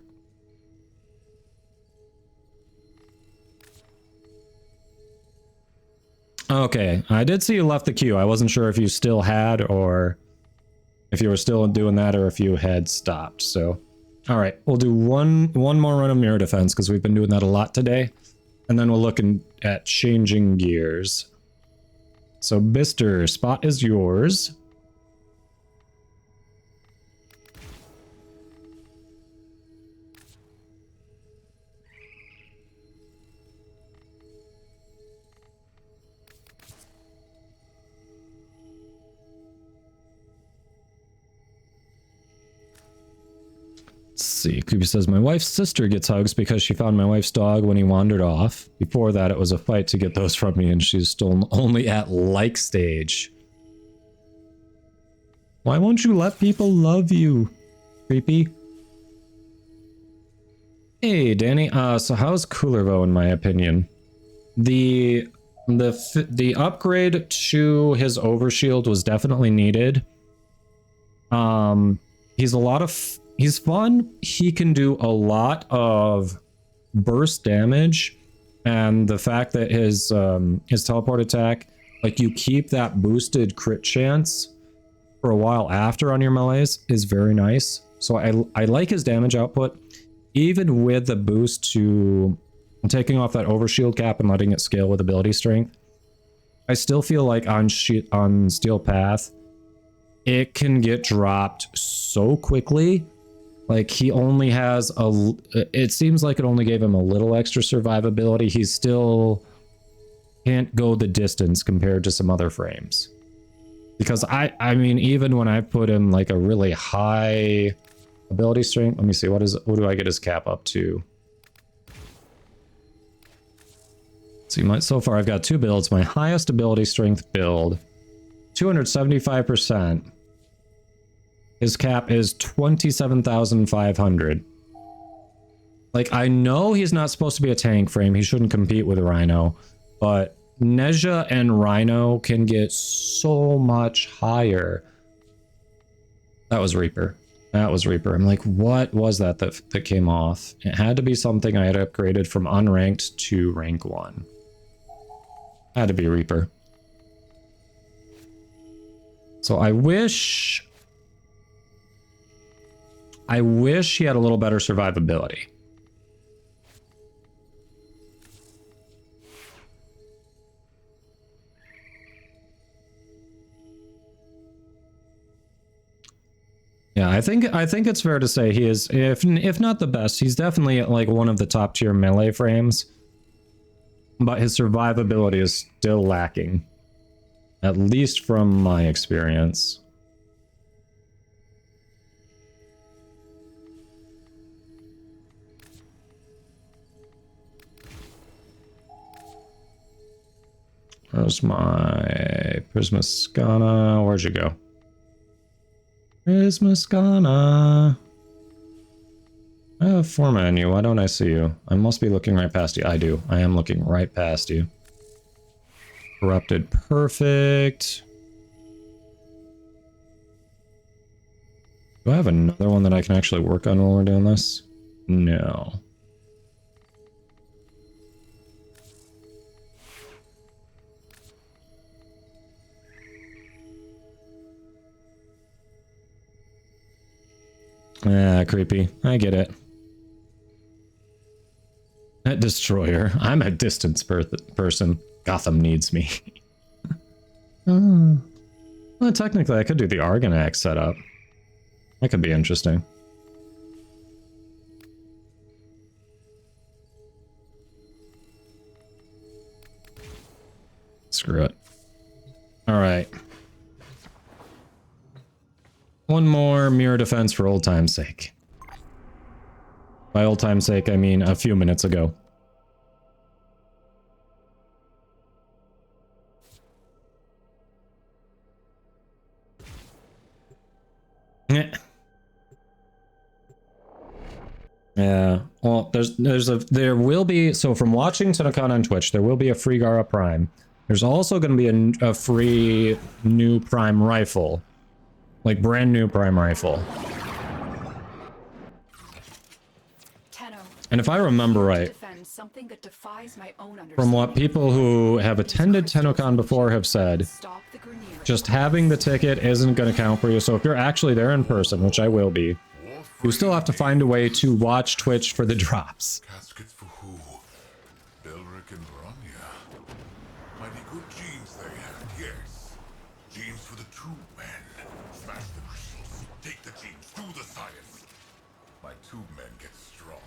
Okay, I did see you left the queue. I wasn't sure if you still had, or if you were still doing that, or if you had stopped. So, all right, we'll do one more run of Mirror Defense because we've been doing that a lot today, and then we'll look at changing gears. So, Bister, spot is yours. Let's see. Creepy says, my wife's sister gets hugs because she found my wife's dog when he wandered off. Before that, it was a fight to get those from me, and she's still only at like stage. Why won't you let people love you? Creepy. Hey, Danny. So how's Coolervo, in my opinion? The upgrade to his overshield was definitely needed. He's a lot of He's fun. He can do a lot of burst damage, and the fact that his teleport attack, like, you keep that boosted crit chance for a while after on your melees, is very nice. So I like his damage output, even with the boost to taking off that overshield cap and letting it scale with ability strength. I still feel like on Steel Path, it can get dropped so quickly. Like, he only has it seems like it only gave him a little extra survivability. He still can't go the distance compared to some other frames. Because I mean, even when I put him like a really high ability strength, let me see, what do I get his cap up to? See, so far I've got 2 builds. My highest ability strength build, 275%. His cap is 27,500. Like, I know he's not supposed to be a tank frame. He shouldn't compete with Rhino. But Nezha and Rhino can get so much higher. That was Reaper. That was Reaper. I'm like, what was that came off? It had to be something I had upgraded from unranked to rank 1. Had to be Reaper. So I wish he had a little better survivability. Yeah, I think it's fair to say he is, if not the best, he's definitely like one of the top tier melee frames. But his survivability is still lacking. At least from my experience. Where's my Prismascana? Where'd you go? Prismascana. I have 4 menu. Why don't I see you? I must be looking right past you. I do. I am looking right past you. Corrupted. Perfect. Do I have another one that I can actually work on while we're doing this? No. Ah, creepy. I get it. That Destroyer. I'm a distance person. Gotham needs me. Well, technically, I could do the Argonax setup. That could be interesting. Screw it. All right. One more mirror defense for old time's sake. By old time's sake, I mean a few minutes ago. Yeah, well, there will be, so from watching Tennocon on Twitch, there will be a free Gara Prime. There's also going to be a free new Prime rifle. Like, brand new Prime rifle. And if I remember right, from what people who have attended Tennocon before have said, just having the ticket isn't going to count for you. So if you're actually there in person, which I will be, you still have to find a way to watch Twitch for the drops. Caskets for who? Belric and Bronya. Mighty good genes they have, yes. Genes for the true men. Smash the crystals, take the genes, do the science. My tube men get stronger.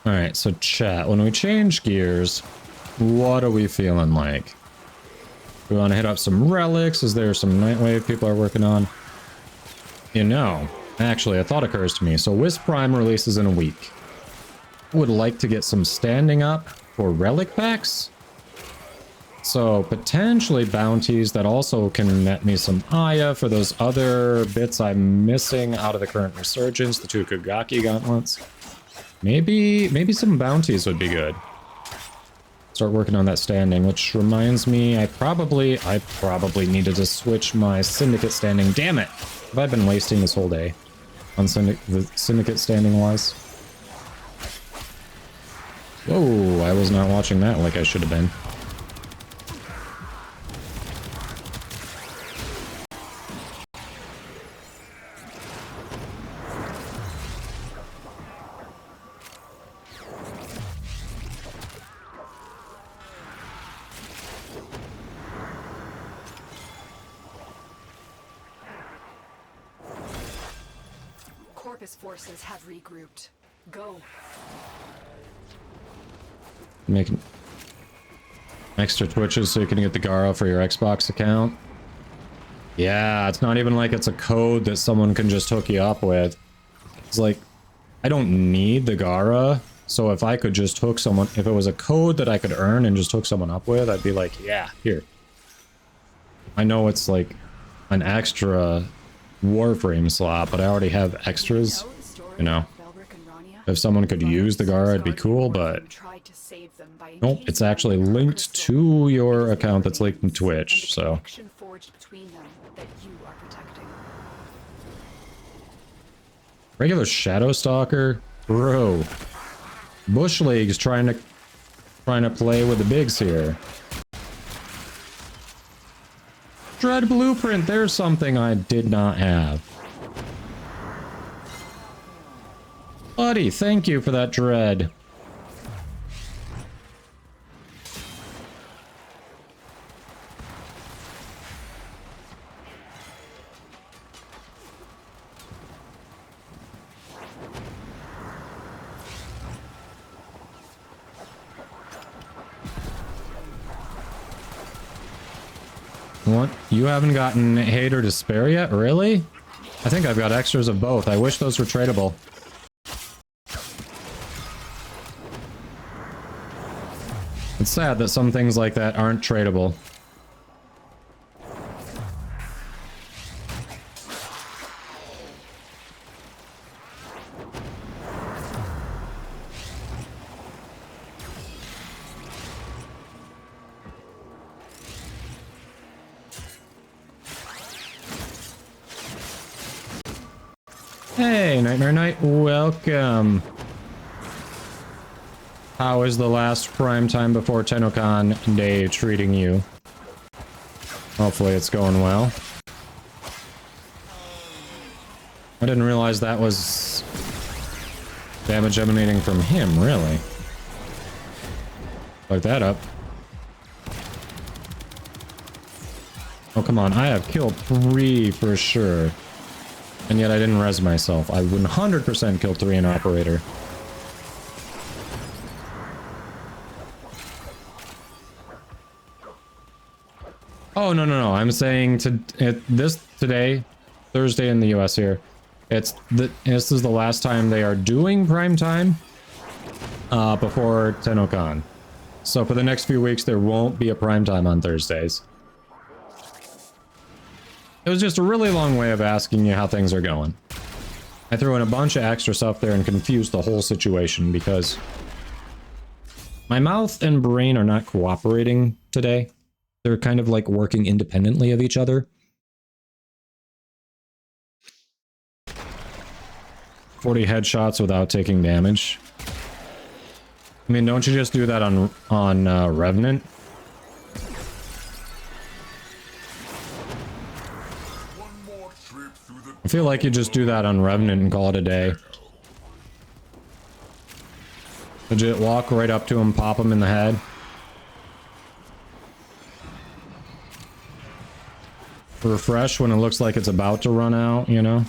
Alright, so chat, when we change gears, what are we feeling like? We want to hit up some relics? Is there some Nightwave people are working on? You know, actually, a thought occurs to me. So Wisp Prime releases in a week. Would like to get some standing up for relic packs. So potentially bounties that also can net me some Aya for those other bits I'm missing out of the current resurgence, the 2 Kagaki gauntlets. Maybe some bounties would be good. Start working on that standing, which reminds me, I probably needed to switch my Syndicate standing. Damn it! Have I been wasting this whole day on the Syndicate standing wise? Whoa, I was not watching that like I should have been. Corpus forces have regrouped. Go. Making extra twitches so you can get the Gara for your Xbox account. Yeah, it's not even like it's a code that someone can just hook you up with. It's like, I don't need the Gara, so if I could just hook someone, if it was a code that I could earn and just hook someone up with, I'd be like, yeah, here. I know it's like an extra Warframe slot, but I already have extras, you know. If someone could use the Gara, it'd be cool, but nope, it's actually linked to your account that's linked in Twitch, so. Regular Shadow Stalker? Bro. Bush League's trying to play with the bigs here. Dread Blueprint, there's something I did not have. Buddy, thank you for that Dread. What? You haven't gotten Hate or Despair yet? Really? I think I've got extras of both. I wish those were tradable. It's sad that some things like that aren't tradable. Hey, Nightmare Knight, welcome. How is the last prime time before Tennocon day treating you? Hopefully it's going well. I didn't realize that was damage emanating from him, really. Fuck that up. Oh, come on. I have killed 3 for sure. And yet I didn't res myself. I 100% killed 3 in Operator. Oh, no. I'm saying today, Thursday in the US here. This is the last time they are doing prime time before Tennocon. So for the next few weeks, there won't be a prime time on Thursdays. It was just a really long way of asking you how things are going. I threw in a bunch of extra stuff there and confused the whole situation because my mouth and brain are not cooperating today. They're kind of like working independently of each other. 40 headshots without taking damage. I mean, don't you just do that on Revenant? I feel like you just do that on Revenant and call it a day. Legit walk right up to him, pop him in the head. Refresh when it looks like it's about to run out, you know?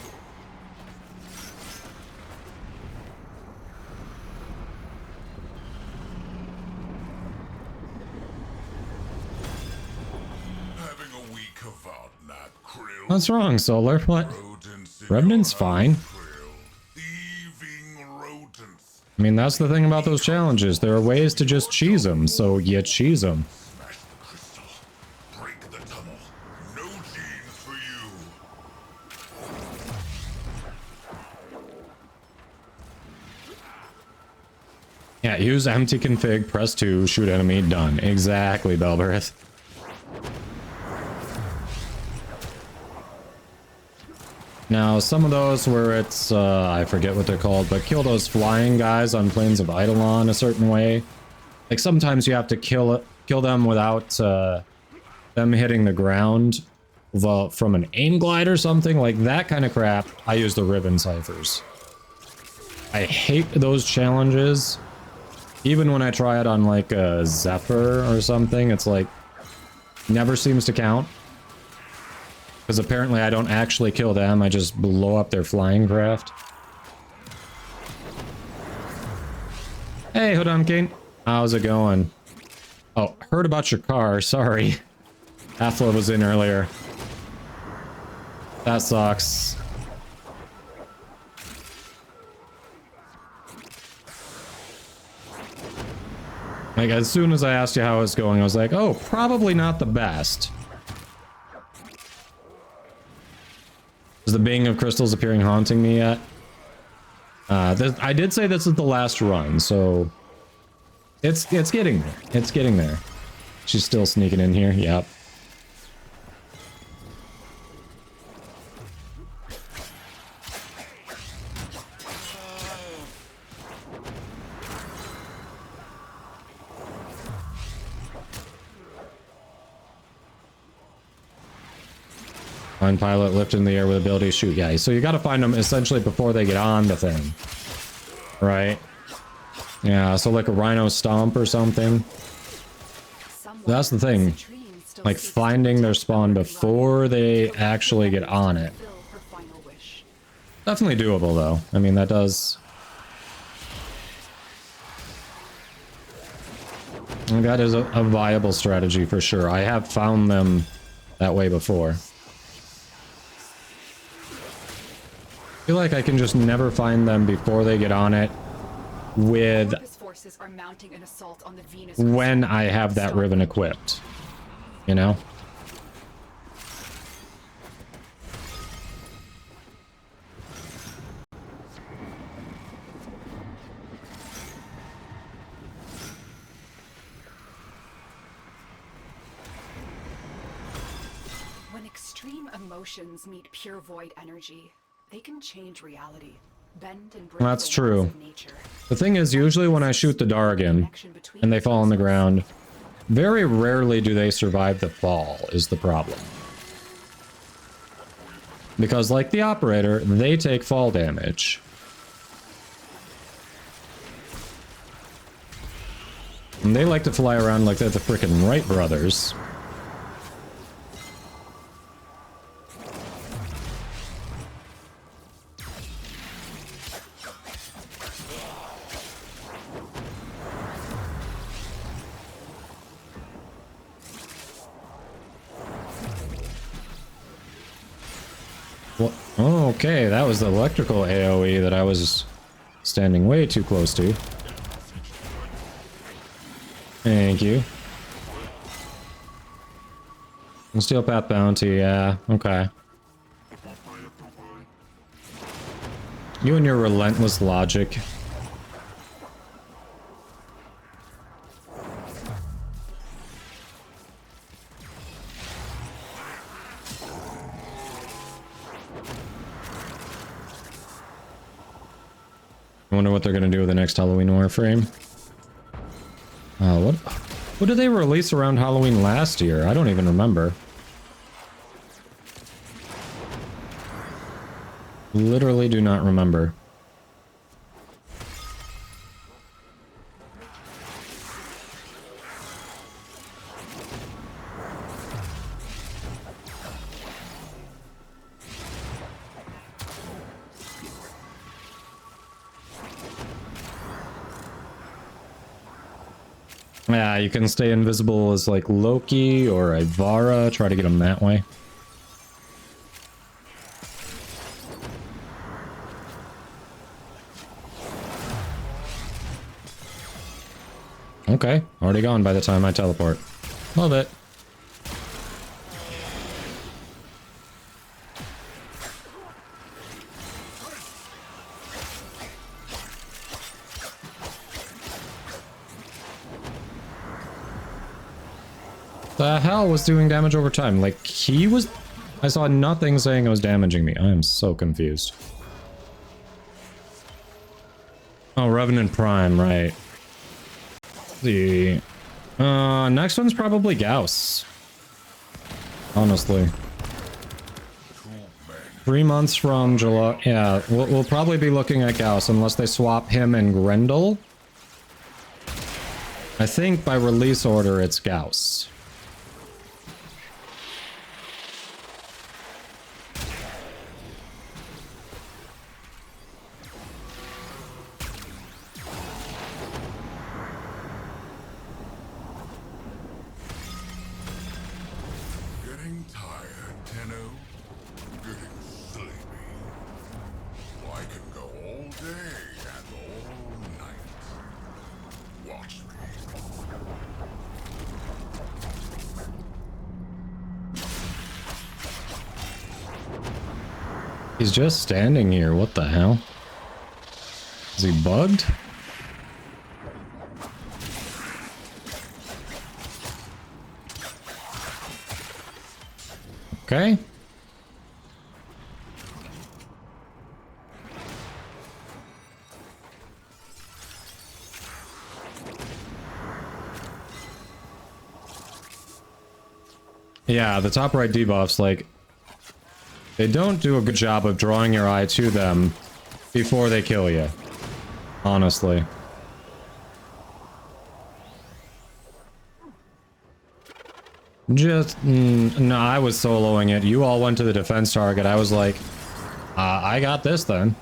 What's wrong, Solar? What? Rodents in Revenant's your fine. trail. Thieving rodents. I mean, that's the thing about those challenges. There are ways to just cheese them, so you cheese them. Smash the crystal. Break the tunnel. No genes for you. Yeah, use empty config, press 2, shoot enemy, done. Exactly, Belberith. Now, some of those where it's, I forget what they're called, but kill those flying guys on plains of Eidolon a certain way. Like, sometimes you have to kill them without, them hitting the ground from an aim glide or something. Like, that kind of crap, I use the ribbon ciphers. I hate those challenges. Even when I try it on, like, a Zephyr or something, it's like, never seems to count. Because apparently I don't actually kill them, I just blow up their flying craft. Hey, Hodumkin. How's it going? Oh, heard about your car, sorry. Athla was in earlier. That sucks. Like, as soon as I asked you how it's going, I was like, oh, probably not the best. Is the Being of Crystals appearing haunting me yet? I did say this is the last run, so... It's getting there. It's getting there. She's still sneaking in here, yep. Find pilot, lift in the air with ability to shoot. Yeah, so you gotta find them essentially before they get on the thing. Right? Yeah, so like a Rhino Stomp or something. That's the thing. Like finding their spawn before they actually get on it. Definitely doable though. I mean, that does... That is a viable strategy for sure. I have found them that way before. I feel like I can just never find them before they get on it with when I have that ribbon equipped, you know? When extreme emotions meet pure void energy, they can change reality, bend and break. That's true. The thing is, usually when I shoot the Dargan and they fall on the ground, very rarely do they survive the fall, is the problem. Because like the Operator, they take fall damage. And they like to fly around like they're the frickin' Wright brothers. Well, okay, that was the electrical AoE that I was standing way too close to. Thank you. Steel Path Bounty, yeah, okay. You and your relentless logic. I wonder what they're gonna do with the next Halloween Warframe. What did they release around Halloween last year? I don't even remember. Literally do not remember. Yeah, you can stay invisible as like Loki or Ivara. Try to get them that way. Okay, already gone by the time I teleport. Love it. The hell was doing damage over time? Like, he was... I saw nothing saying it was damaging me. I am so confused. Oh, Revenant Prime, right. The... next one's probably Gauss. Honestly. 3 months from July... Yeah, we'll probably be looking at Gauss unless they swap him and Grendel. I think by release order it's Gauss. Getting tired, Tenno? Getting sleepy? Well, I can go all day and all night. Watch me. He's just standing here. What the hell? Is he bugged? Okay. Yeah, the top right debuffs, like, they don't do a good job of drawing your eye to them before they kill you. Honestly. Just, no, I was soloing it. You all went to the defense target. I was like, I got this then.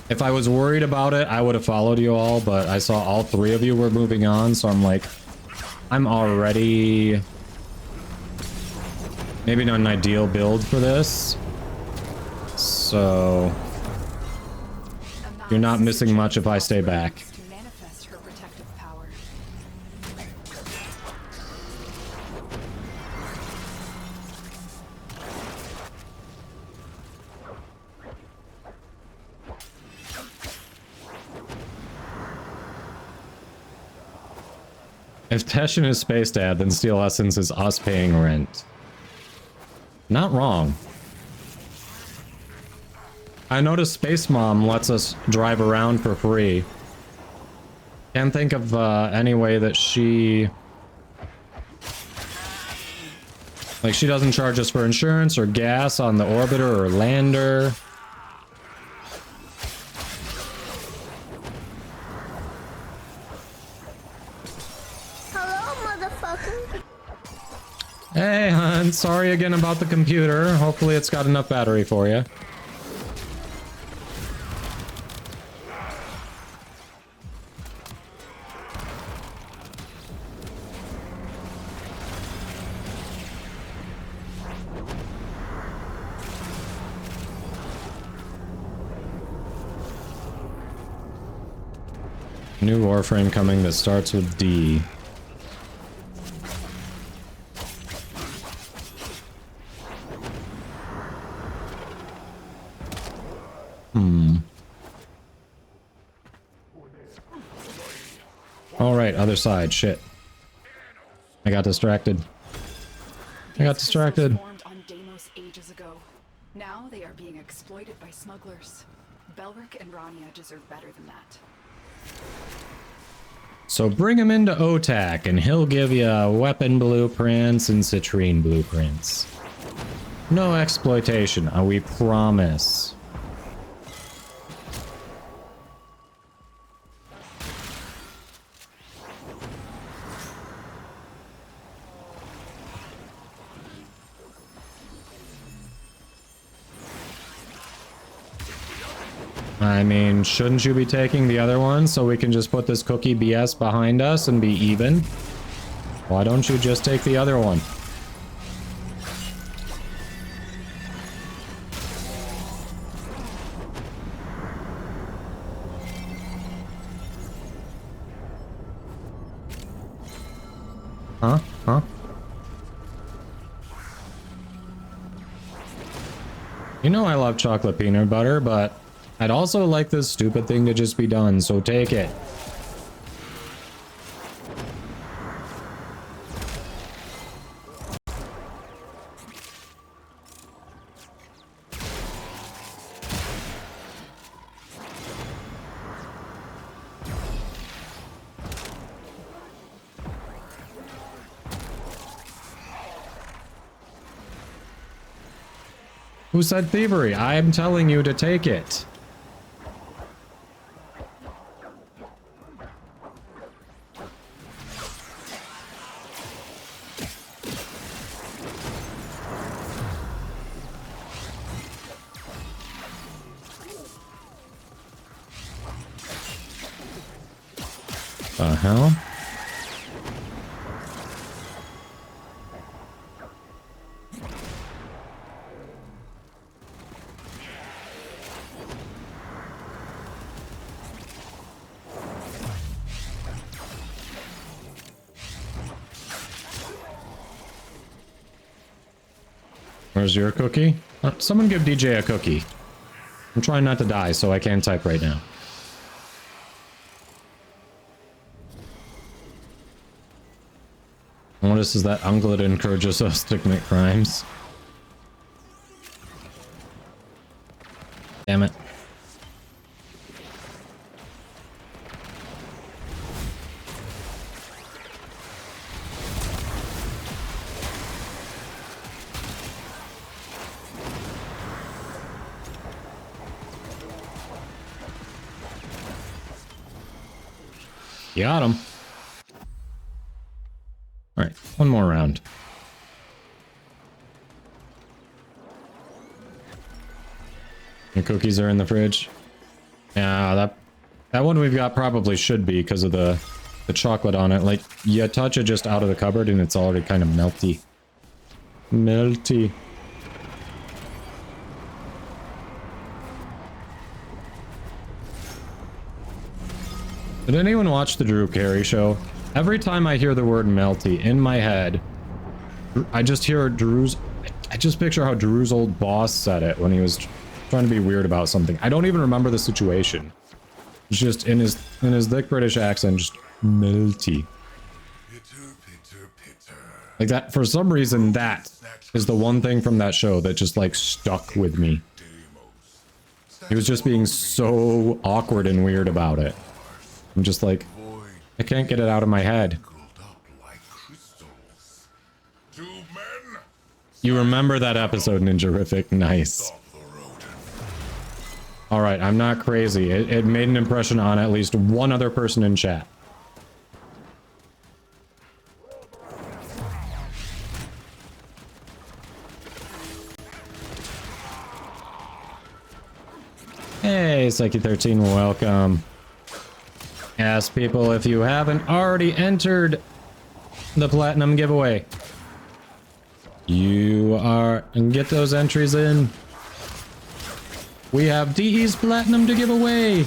If I was worried about it, I would have followed you all, but I saw all three of you were moving on, so I'm like, I'm already maybe not an ideal build for this. So you're not missing much if I stay back. Manifest her protective power. If Teshin is Space Dad, then Steel Essence is us paying rent. Not wrong. I noticed Space Mom lets us drive around for free. Can't think of any way that she... Like, she doesn't charge us for insurance or gas on the orbiter or lander. Hey, hon. Sorry again about the computer. Hopefully it's got enough battery for you. New Warframe coming that starts with D. Alright, other side. Shit. I got distracted. Formed on Deimos ages ago. Now they are being exploited by smugglers. Belric and Rania deserve better than that. So bring him into OTAC and he'll give you weapon blueprints and citrine blueprints. No exploitation, we promise. I mean, shouldn't you be taking the other one so we can just put this cookie BS behind us and be even? Why don't you just take the other one? Huh? You know I love chocolate peanut butter, but I'd also like this stupid thing to just be done, so take it. Who said thievery? I am telling you to take it. The hell? Where's your cookie? Someone give DJ a cookie. I'm trying not to die, so I can't type right now. Notice is that Unglet encourages us to commit crimes. Damn it. Got him. All right, one more round. The cookies are in the fridge. Yeah, that one we've got probably should be because of the chocolate on it. Like, you touch it just out of the cupboard and it's already kind of melty. Melty. Did anyone watch the Drew Carey show? Every time I hear the word melty in my head, I just hear I just picture how Drew's old boss said it when he was trying to be weird about something. I don't even remember the situation. It's just in his thick British accent, just melty. Like that, for some reason, that is the one thing from that show that just like stuck with me. He was just being so awkward and weird about it. I'm just like, I can't get it out of my head. You remember that episode, Ninjarific? Nice. Alright, I'm not crazy. It made an impression on at least one other person in chat. Hey, Psyche13, welcome. Ask people if you haven't already entered the platinum giveaway. You are, and get those entries in. We have DE's platinum to give away.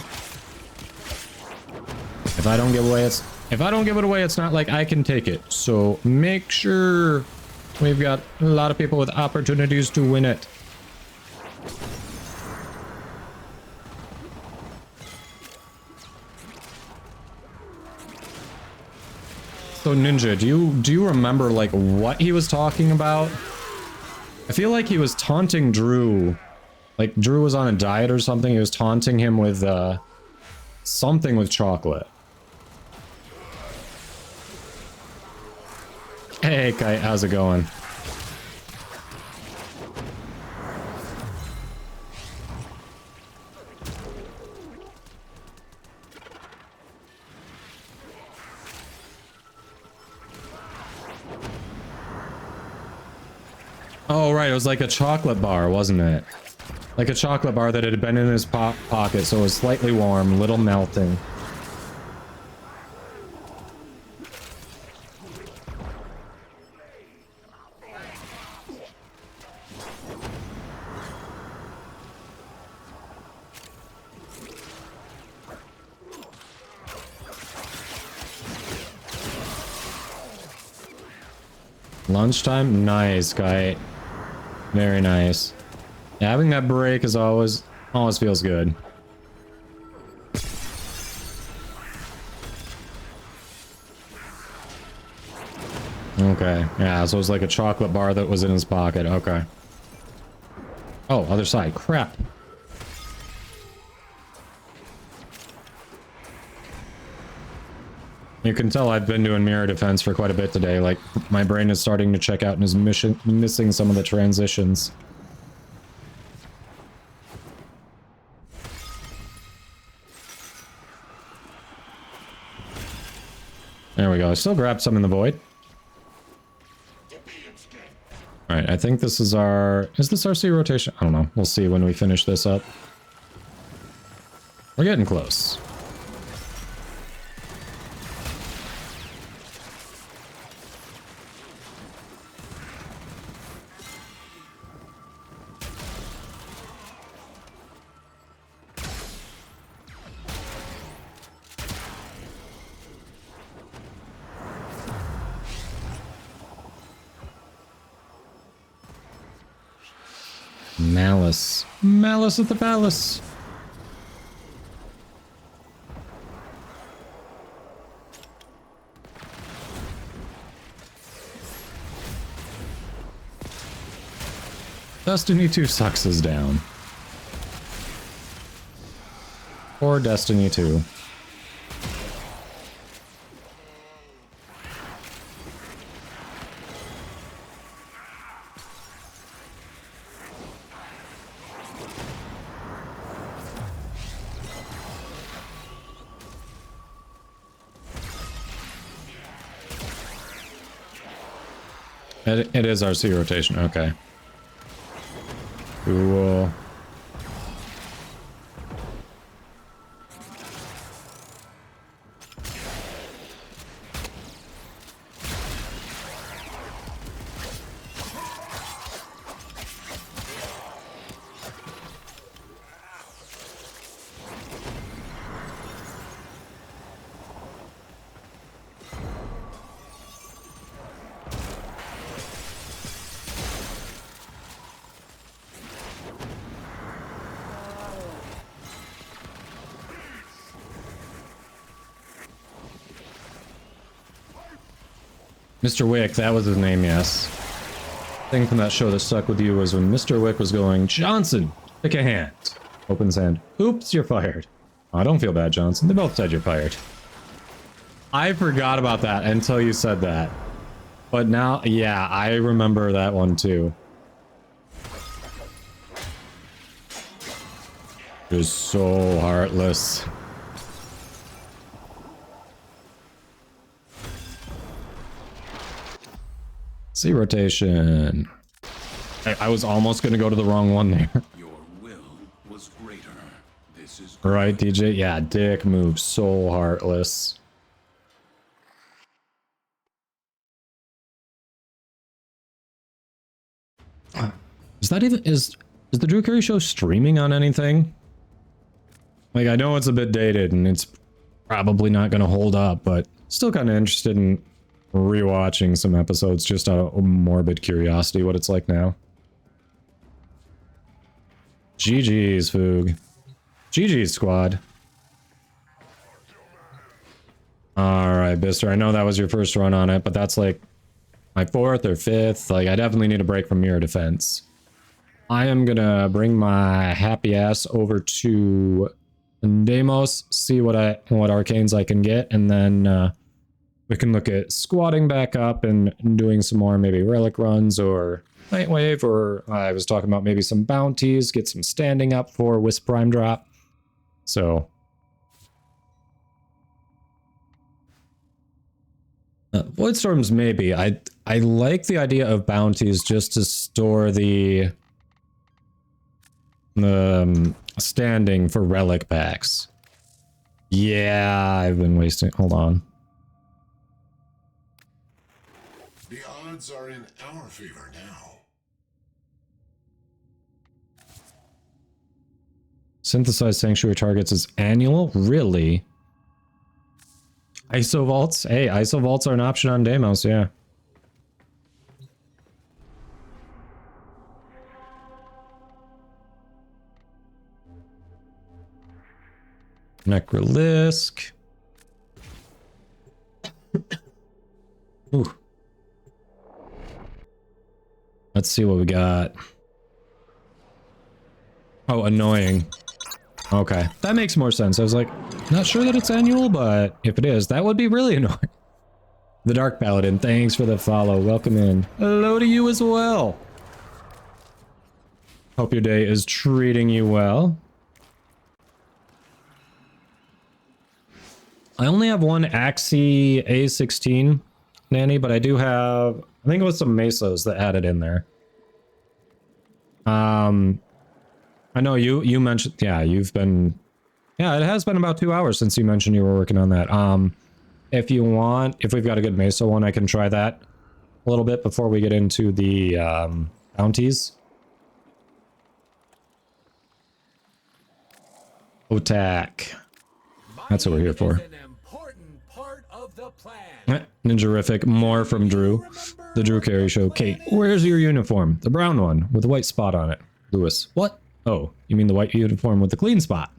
If I don't give it away, it's not like I can take it. So make sure we've got a lot of people with opportunities to win it. So Ninja, do you remember like what he was talking about? I feel like he was taunting Drew. Like Drew was on a diet or something. He was taunting him with something with chocolate. Hey Kite, how's it going? Oh, right. It was like a chocolate bar, wasn't it? Like a chocolate bar that had been in his pocket, so it was slightly warm, little melting. Lunchtime? Nice, guy. Very nice. Yeah, having that break is always feels good. Okay, yeah, so it was like a chocolate bar that was in his pocket. Okay. Oh, other side. Crap. You can tell I've been doing mirror defense for quite a bit today. Like, my brain is starting to check out and is missing some of the transitions. There we go. I still grabbed some in the void. Alright, I think this is our... Is this our C rotation? I don't know. We'll see when we finish this up. We're getting close. Malice. Malice at the palace. Destiny 2 sucks us down. Or Destiny 2. It is our C rotation, okay. Cool. Mr. Wick, that was his name, yes. Thing from that show that stuck with you was when Mr. Wick was going, Johnson, pick a hand. Opens hand. Oops, you're fired. Oh, don't feel bad, Johnson. They both said you're fired. I forgot about that until you said that. But now, yeah, I remember that one too. Just so heartless. C rotation. I was almost going to go to the wrong one there. Your will was greater. This is right, DJ? Yeah, dick move. So heartless. Is that even... Is the Drew Carey show streaming on anything? Like, I know it's a bit dated and it's probably not going to hold up, but still kind of interested in rewatching some episodes just out of morbid curiosity what it's like now. GG's, Foog. GG's, squad. Alright, Bister, I know that was your first run on it, but that's like my 4th or 5th. Like, I definitely need a break from mirror defense. I am gonna bring my happy ass over to Deimos, see what arcanes I can get, and then we can look at squatting back up and doing some more maybe relic runs or Nightwave, or I was talking about maybe some bounties, get some standing up for Wisp Prime drop. So Voidstorms maybe. I like the idea of bounties just to store the standing for relic packs. Yeah, I've been wasting. Hold on. The odds are in our favor now. Synthesized sanctuary targets is annual? Really? ISO vaults? Hey, ISO vaults are an option on Deimos, yeah. Necrolisc. Ooh. Let's see what we got. Oh, annoying. Okay, that makes more sense. I was like, not sure that it's annual, but if it is, that would be really annoying. The Dark Paladin, thanks for the follow. Welcome in. Hello to you as well. Hope your day is treating you well. I only have one Axie A16 nanny, but I do have, I think it was some Mesos that added in there. I know you mentioned, yeah, you've been, yeah, it has been about 2 hours since you mentioned you were working on that. If you want, if we've got a good Mesa one, I can try that a little bit before we get into the bounties. Otak. That's what we're here for. Ninjarific, more from Drew. The Drew Carey Show. Kate, where's your uniform? The brown one with a white spot on it. Lewis, what? Oh, you mean the white uniform with the clean spot?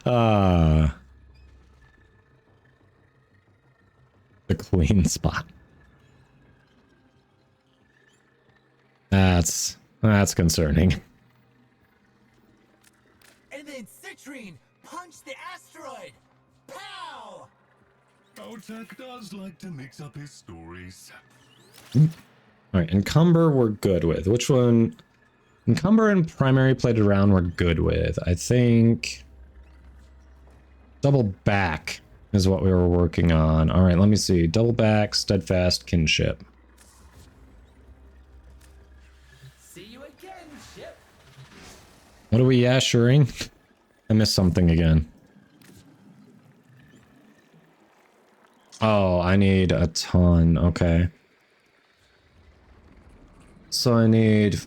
The clean spot. That's concerning. And then Citrine punched the asteroid. Pow! Otak does like to mix up his stories. Alright, Encumber we're good with. Which one? Encumber and Primary Plated Round we're good with. I think Double Back is what we were working on. Alright, let me see. Double Back, Steadfast, Kinship. See you again, ship. What are we assuring? I missed something again. Oh, I need a ton. Okay. So I need,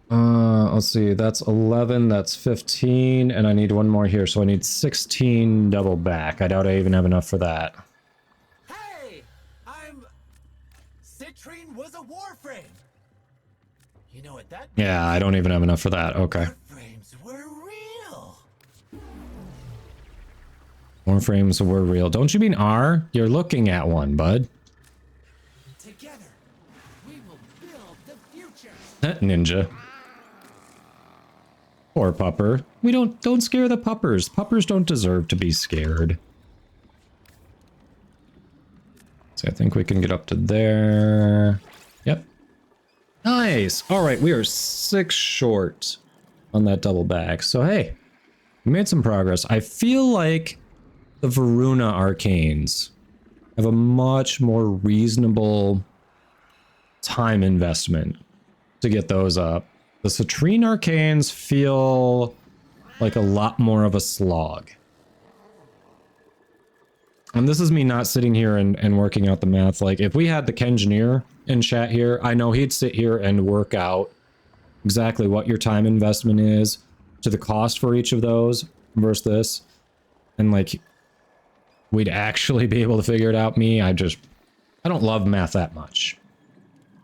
let's see, that's 11, that's 15, and I need one more here, so I need 16 double back. I doubt I even have enough for that. Hey, Citrine was a warframe. You know what that means? Yeah, I don't even have enough for that. Okay. Warframes were real. Warframes were real. Don't you mean R? You're looking at one, bud. Together, we will build the future. Ninja. Poor pupper. We don't scare the puppers. Puppers don't deserve to be scared. So I think we can get up to there. Yep. Nice. All right, we are 6 short on that double back. So hey, we made some progress. I feel like the Varuna Arcanes have a much more reasonable time investment to get those up. The Citrine Arcanes feel like a lot more of a slog. And this is me not sitting here and working out the math. Like, if we had the Kengineer in chat here, I know he'd sit here and work out exactly what your time investment is to the cost for each of those versus this. And, like, we'd actually be able to figure it out. Me, I don't love math that much.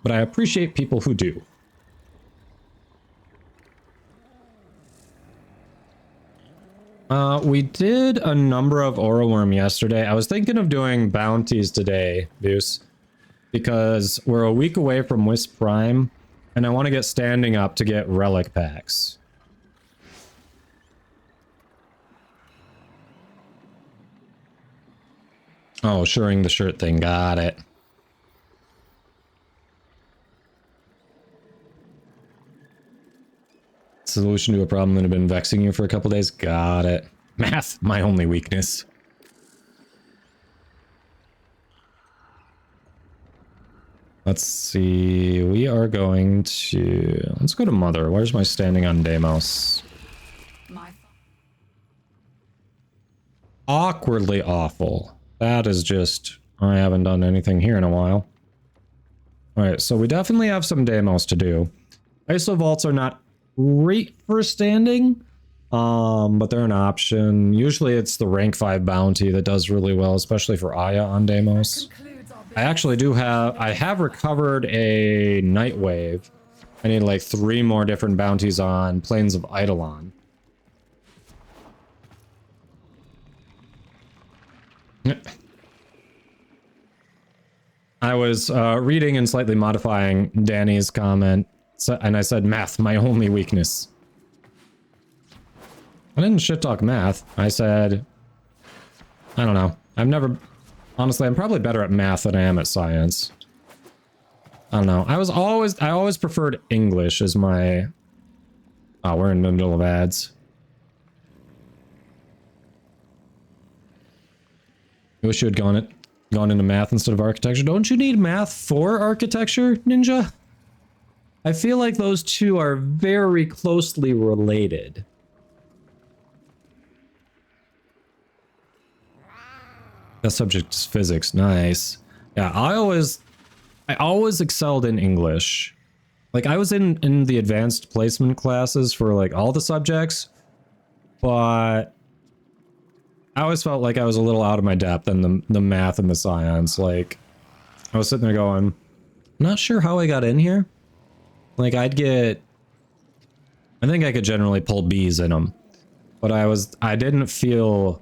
But I appreciate people who do. We did a number of Aura Worm yesterday. I was thinking of doing bounties today, Deuce, because we're a week away from Wisp Prime, and I want to get standing up to get relic packs. Oh, shoring the shirt thing. Got it. Solution to a problem that had been vexing you for a couple days. Got it. Math, my only weakness. Let's see. We are going to... Let's go to Mother. Where's my standing on Deimos? Awkwardly awful. That is just... I haven't done anything here in a while. Alright, so we definitely have some Deimos to do. ISO vaults are not great for standing, but they're an option. Usually it's the rank 5 bounty that does really well, especially for Aya on Deimos. I actually I have recovered a Nightwave. I need like 3 more different bounties on Plains of Eidolon. I was reading and slightly modifying Danny's comment, and I said math, my only weakness. I didn't shit talk math. I said, I don't know. Honestly, I'm probably better at math than I am at science. I don't know. I always preferred English as my... Oh, we're in the middle of ads. I wish you had gone into math instead of architecture. Don't you need math for architecture, Ninja? I feel like those two are very closely related. That subject is physics. Nice. Yeah, I always excelled in English. Like, I was in the advanced placement classes for, like, all the subjects, but I always felt like I was a little out of my depth in the math and the science. Like, I was sitting there going, I'm not sure how I got in here. Like, I think I could generally pull B's in them, but I didn't feel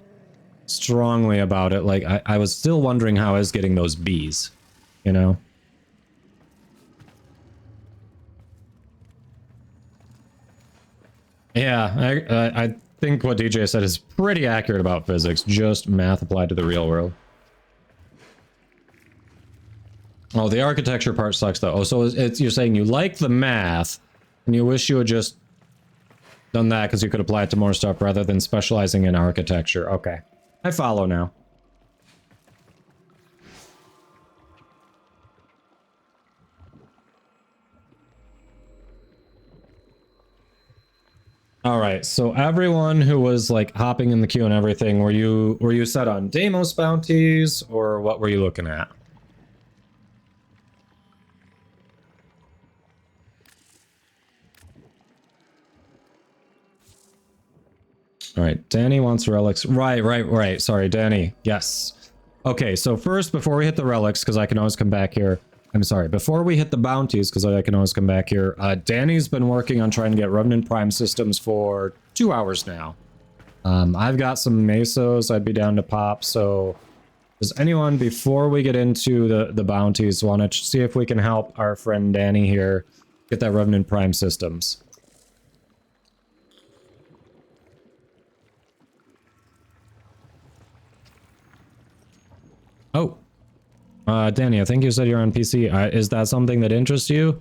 strongly about it. Like, I was still wondering how I was getting those B's, you know? Yeah, I think what DJ said is pretty accurate about physics, just math applied to the real world. Oh, the architecture part sucks though. Oh, so you're saying you like the math, and you wish you had just done that because you could apply it to more stuff rather than specializing in architecture. Okay. I follow now. All right, so everyone who was like hopping in the queue and everything, were you set on Deimos bounties, or what were you looking at? All right, Danny wants relics. Right. Sorry, Danny. Yes. Okay, so first, before we hit the relics, because I can always come back here. I'm sorry, before we hit the bounties, because I can always come back here, Danny's been working on trying to get Revenant Prime systems for 2 hours now. I've got some mesos I'd be down to pop, so does anyone, before we get into the bounties, want to see if we can help our friend Danny here get that Revenant Prime systems? Oh. Danny, I think you said you're on PC. Is that something that interests you?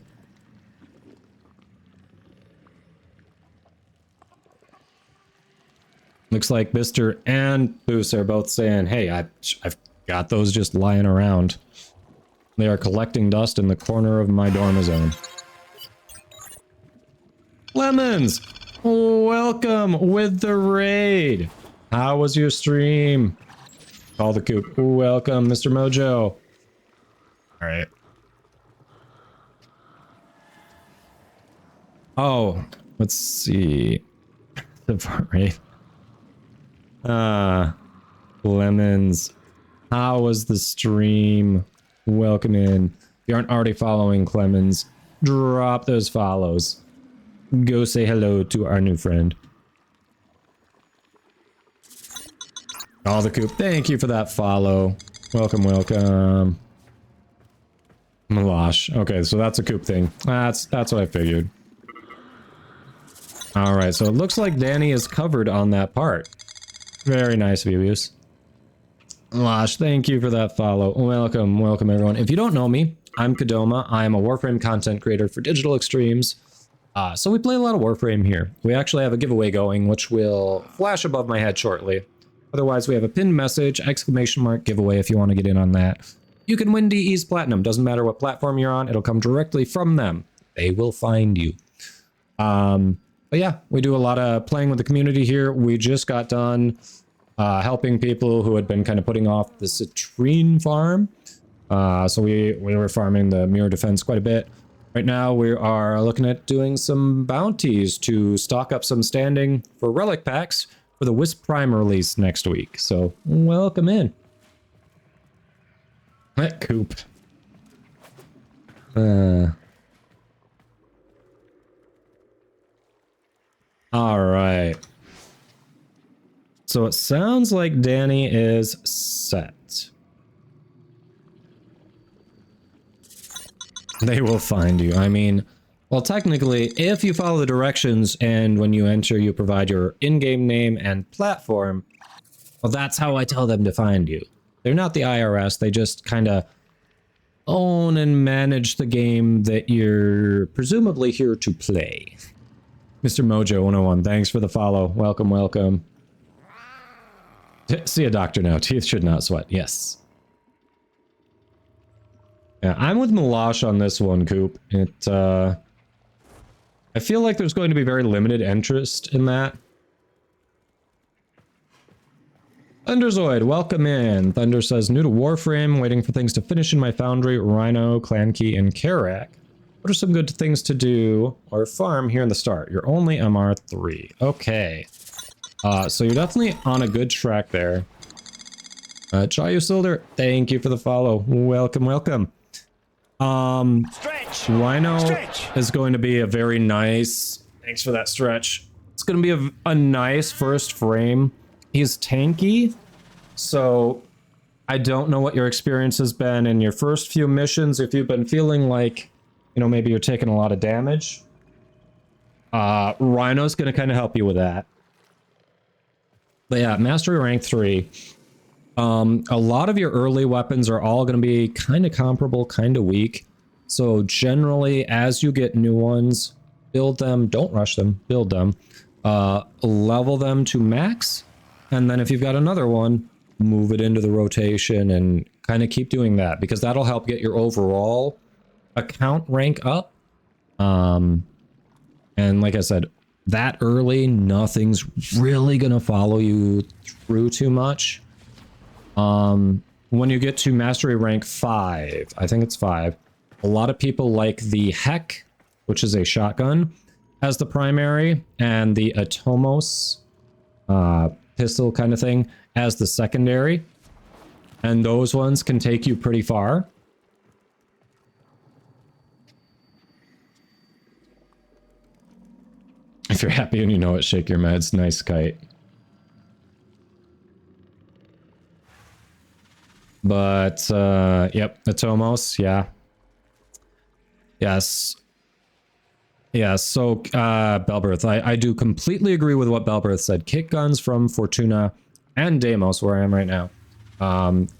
Looks like Mr. and Boos are both saying, hey, I've got those just lying around. They are collecting dust in the corner of my dormizone. Lemons! Welcome with the raid! How was your stream? Call the coop. Welcome, Mr. Mojo. Alright. Oh, let's see. Right. Lemons. How was the stream? Welcome in. If you aren't already following Clemens, drop those follows. Go say hello to our new friend. All the coop. Thank you for that follow. Welcome, welcome. Malash. Okay, so that's a coop thing. That's what I figured. Alright, so it looks like Danny is covered on that part. Very nice, Vivius. Malash, thank you for that follow. Welcome everyone. If you don't know me, I'm Kadoma. I am a Warframe content creator for Digital Extremes. So we play a lot of Warframe here. We actually have a giveaway going, which will flash above my head shortly. Otherwise, we have a pinned message, ! Giveaway if you want to get in on that. You can win DE's Platinum. Doesn't matter what platform you're on. It'll come directly from them. They will find you. But yeah, we do a lot of playing with the community here. We just got done helping people who had been kind of putting off the citrine farm. So we were farming the mirror defense quite a bit. Right now, we are looking at doing some bounties to stock up some standing for relic packs for the Wisp Prime release next week. So welcome in. That coop. All right. So it sounds like Danny is set. They will find you. I mean, well, technically, if you follow the directions and when you enter, you provide your in-game name and platform, well, that's how I tell them to find you. They're not the IRS. They just kind of own and manage the game that you're presumably here to play. Mr. Mojo 101, thanks for the follow. Welcome, welcome. See a doctor now. Teeth should not sweat. Yes. Yeah, I'm with Malash on this one, Coop. I feel like there's going to be very limited interest in that. Thunderzoid, welcome in. Thunder says, new to Warframe, waiting for things to finish in my foundry, Rhino, Clanky, and Karak. What are some good things to do or farm here in the start? You're only MR3. Okay. So you're definitely on a good track there. Chayu Silder, thank you for the follow. Welcome, welcome. Stretch. Rhino Stretch. is going to be a very nice... Thanks for that stretch. It's going to be a nice first frame. He's tanky, so I don't know what your experience has been in your first few missions. If you've been feeling like, you know, maybe you're taking a lot of damage, Rhino's going to kind of help you with that. But yeah, Mastery Rank 3. A lot of your early weapons are all going to be kind of comparable, kind of weak. So generally, as you get new ones, build them. Don't rush them. Build them. Level them to max. And then if you've got another one, move it into the rotation and kind of keep doing that, because that'll help get your overall account rank up. And like I said, that early, nothing's really going to follow you through too much. When you get to Mastery Rank 5, I think it's 5, a lot of people like the Heck, which is a shotgun, as the primary, and the Atomos pistol kind of thing as the secondary. And those ones can take you pretty far. If you're happy and you know it, shake your meds. Nice kite. But, yep, Atomos, yeah. Yes. Yeah, so, Belberth, I do completely agree with what Belberth said. Kick guns from Fortuna and Deimos, where I am right now.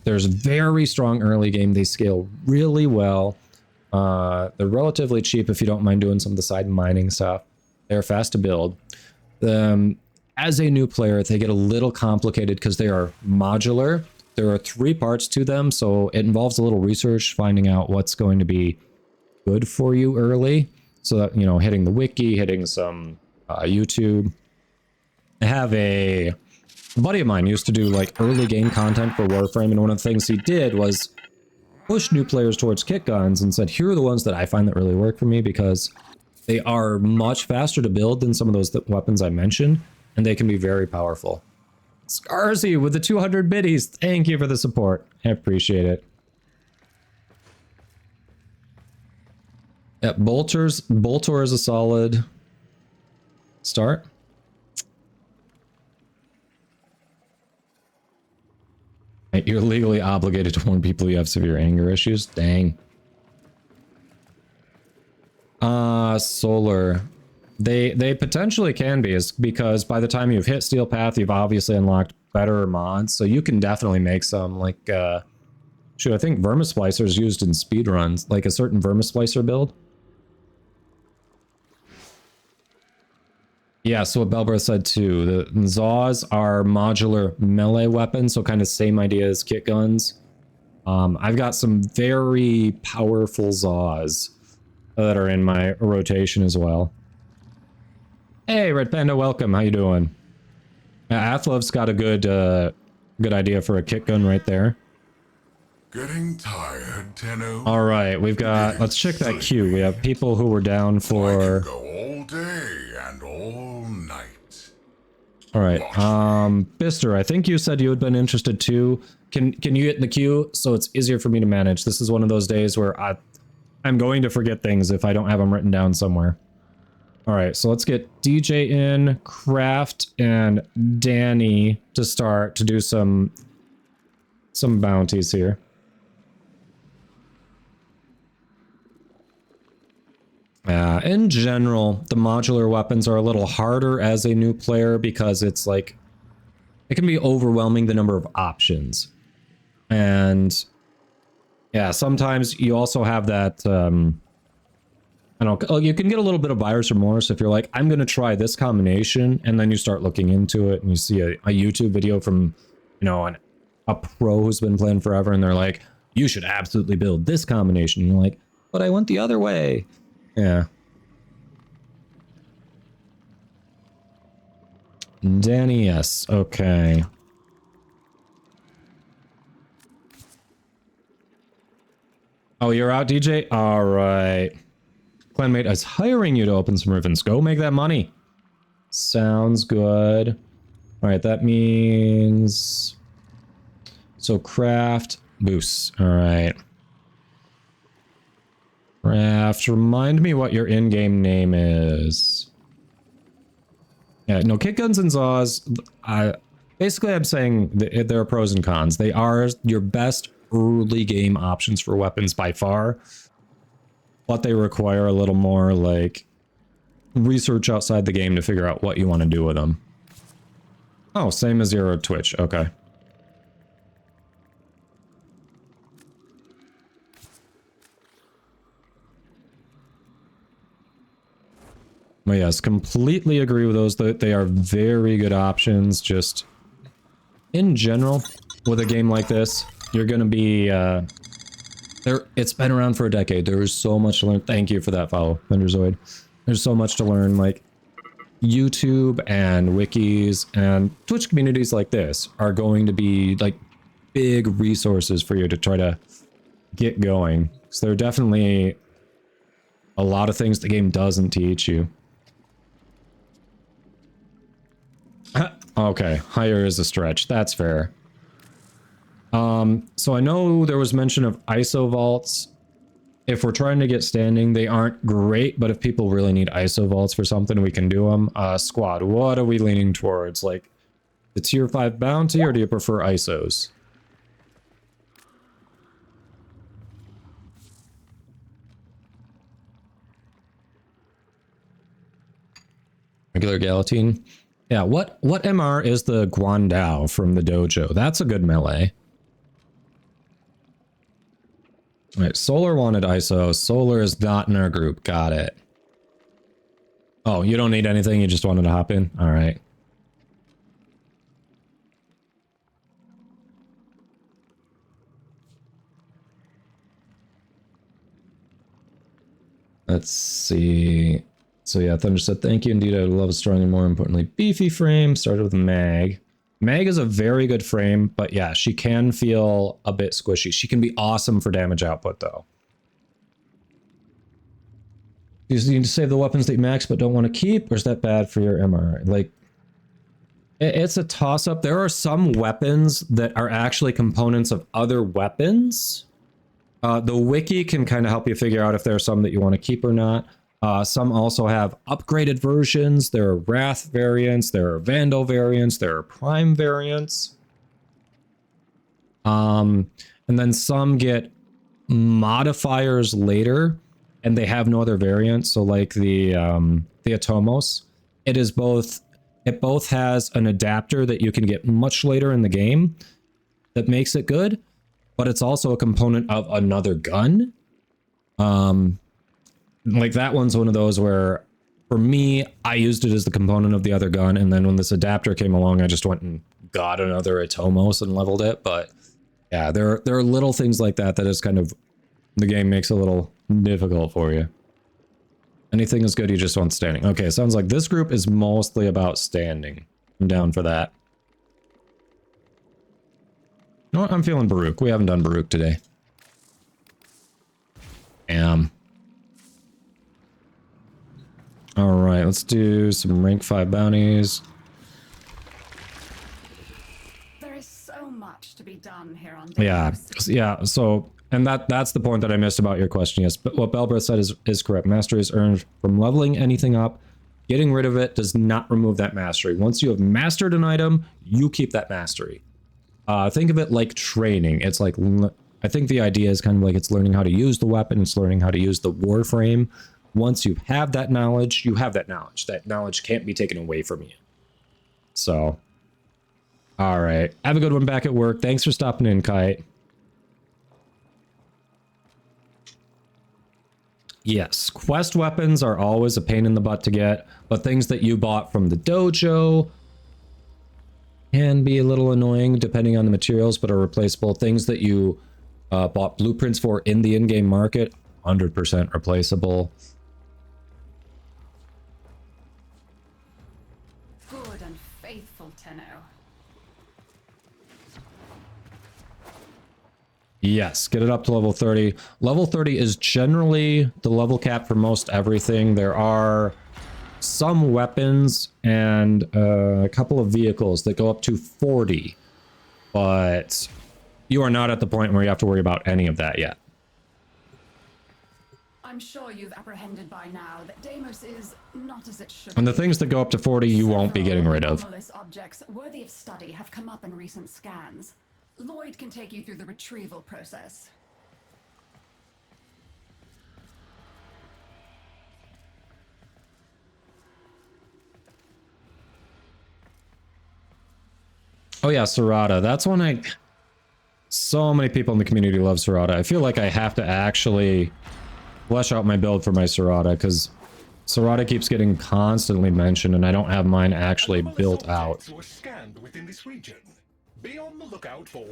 There's very strong early game. They scale really well. They're relatively cheap if you don't mind doing some of the side mining stuff. They're fast to build. As a new player, they get a little complicated because they are modular. There are 3 parts to them, so it involves a little research, finding out what's going to be good for you early. So that, you know, hitting the wiki, hitting some YouTube. I have a buddy of mine used to do like early game content for Warframe, and one of the things he did was push new players towards kick guns and said, here are the ones that I find that really work for me, because they are much faster to build than some of those weapons I mentioned, and they can be very powerful. Scarzy with the 200 biddies. Thank you for the support. I appreciate it. Yeah, Boltor is a solid start. You're legally obligated to warn people you have severe anger issues. Dang. Solar. They potentially can be, is because by the time you've hit Steel Path, you've obviously unlocked better mods, so you can definitely make some, like, shoot, I think Vermisplicer is used in speedruns, like a certain Vermisplicer build. Yeah, so what Belbra said too, the Zaws are modular melee weapons, so kind of same idea as kit guns. I've got some very powerful Zaws that are in my rotation as well. Hey, Red Panda, welcome. How you doing? Athlov's got a good idea for a kit gun right there. Getting tired, Tenno? All right, we've got. Let's check that queue. We have people who were down for. I can go all day and all night. All right, Bister, I think you said you had been interested too. Can you get in the queue so it's easier for me to manage? This is one of those days where I'm going to forget things if I don't have them written down somewhere. All right, so let's get DJ in, Kraft, and Danny to start to do some bounties here. In general, the modular weapons are a little harder as a new player because it's like, it can be overwhelming the number of options. And yeah, sometimes you also have that, I don't know, you can get a little bit of buyer's remorse if you're like, I'm going to try this combination, and then you start looking into it and you see a YouTube video from, you know, a pro who's been playing forever, and they're like, you should absolutely build this combination. And you're like, but I went the other way. Yeah. Danny, yes. Okay. Oh, you're out, DJ? All right. Clanmate is hiring you to open some ribbons. Go make that money. Sounds good. All right, that means... So craft, boost. All right. Craft, remind me what your in-game name is. Yeah, no, kick guns and saws. Basically, I'm saying there are pros and cons. They are your best early game options for weapons by far, but they require a little more like research outside the game to figure out what you want to do with them. Oh, same as your Twitch. Okay. Well, yes, completely agree with those. They are very good options. Just in general, with a game like this, you're going to be... it's been around for a decade. There is so much to learn. Thank you for that follow, Thunderzoid. There's so much to learn. Like, YouTube and wikis and Twitch communities like this are going to be, like, big resources for you to try to get going. So there are definitely a lot of things the game doesn't teach you. Okay, higher is a stretch. That's fair. So I know there was mention of ISO vaults. If we're trying to get standing, they aren't great, but if people really need ISO vaults for something, we can do them. Squad, what are we leaning towards? Like the tier 5 bounty, or do you prefer ISOs? Regular Galatine. Yeah, what MR is the Guandao from the dojo? That's a good melee. All right, Solar wanted ISO. Solar is not in our group. Got it. Oh, you don't need anything. You just wanted to hop in? All right. Let's see. So yeah, Thunder said, thank you indeed. I would love a strong and more importantly, beefy frame. Started with Mag. Mag is a very good frame, but yeah, she can feel a bit squishy. She can be awesome for damage output though. You need to save the weapons that you max but don't want to keep, or is that bad for your MR? Like, it's a toss-up. There are some weapons that are actually components of other weapons. The wiki can kind of help you figure out if there are some that you want to keep or not. Some also have upgraded versions. There are Wrath variants, there are Vandal variants, there are Prime variants. And then some get modifiers later, and they have no other variants. So like the Atomos, it both has an adapter that you can get much later in the game that makes it good, but it's also a component of another gun. Like that one's one of those where, for me, I used it as the component of the other gun, and then when this adapter came along, I just went and got another Atomos and leveled it. But yeah, there are little things like that that is kind of, the game makes a little difficult for you. Anything is good, you just want standing. Okay, sounds like this group is mostly about standing. I'm down for that. You know what? I'm feeling Baruch. We haven't done Baruch today. All right, let's do some rank 5 bounties. There is so much to be done here on Yeah, yeah. So, and that's the point that I missed about your question. Yes, but what Belbreth said is correct. Mastery is earned from leveling anything up, Getting rid of it does not remove that mastery. Once you have mastered an item, you keep that mastery. Think of it like training. It's like, I think the idea is kind of like it's learning how to use the weapon. It's learning how to use the warframe. Once you have that knowledge, you have that knowledge. That knowledge can't be taken away from you. So, all right. Have a good one back at work. Thanks for stopping in, Kite. Yes, quest weapons are always a pain in the butt to get, but things that you bought from the dojo can be a little annoying depending on the materials, but are replaceable. Things that you bought blueprints for in the in-game market, 100% replaceable. Good and faithful Tenno. Yes, get it up to level 30. Level 30 is generally the level cap for most everything. There are some weapons and a couple of vehicles that go up to 40, but you are not at the point where you have to worry about any of that yet. I'm sure you've apprehended by now that Deimos is not as it should And the be. things that go up to 40, you won't be getting rid of. Anomalous objects worthy of study have come up in recent scans. Lloyd can take you through the retrieval process. Oh yeah, Serata. That's one so many people in the community love Serata. I feel like I have to actually flesh out my build for my Serata, because Serata keeps getting constantly mentioned, and I don't have mine actually built out. Were scanned within this region. Be on the lookout for...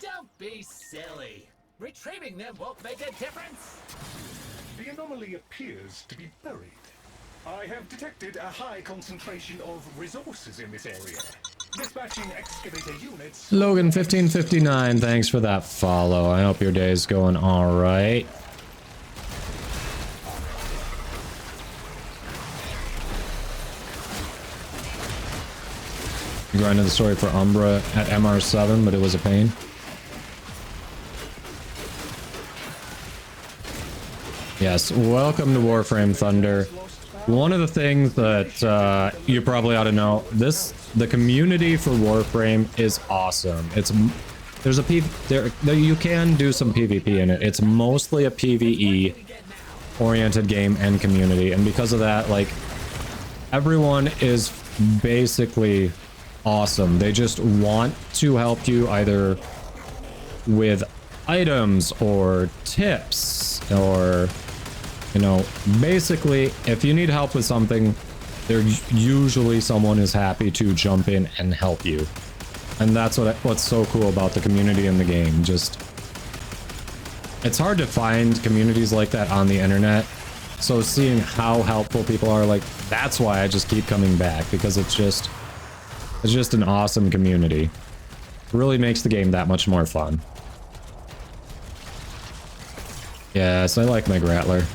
Don't be silly. Retrieving them won't make a difference. The anomaly appears to be buried. I have detected a high concentration of resources in this area. Dispatching excavator units... Logan 1559, thanks for that follow. I hope your day is going all right. Grinded the story for Umbra at MR7, but it was a pain. Yes, welcome to Warframe Thunder. One of the things that you probably ought to know, the community for Warframe is awesome. You can do some PvP in it. It's mostly a PvE oriented game and community, and because of that, like, everyone is basically awesome. They just want to help you either with items or tips, or, you know, basically if you need help with something, there's usually someone is happy to jump in and help you. And that's what's so cool about the community in the game. Just, it's hard to find communities like that on the internet, so seeing how helpful people are, like, that's why I just keep coming back, because it's just an awesome community. It really makes the game that much more fun. Yes, I like my Grattler.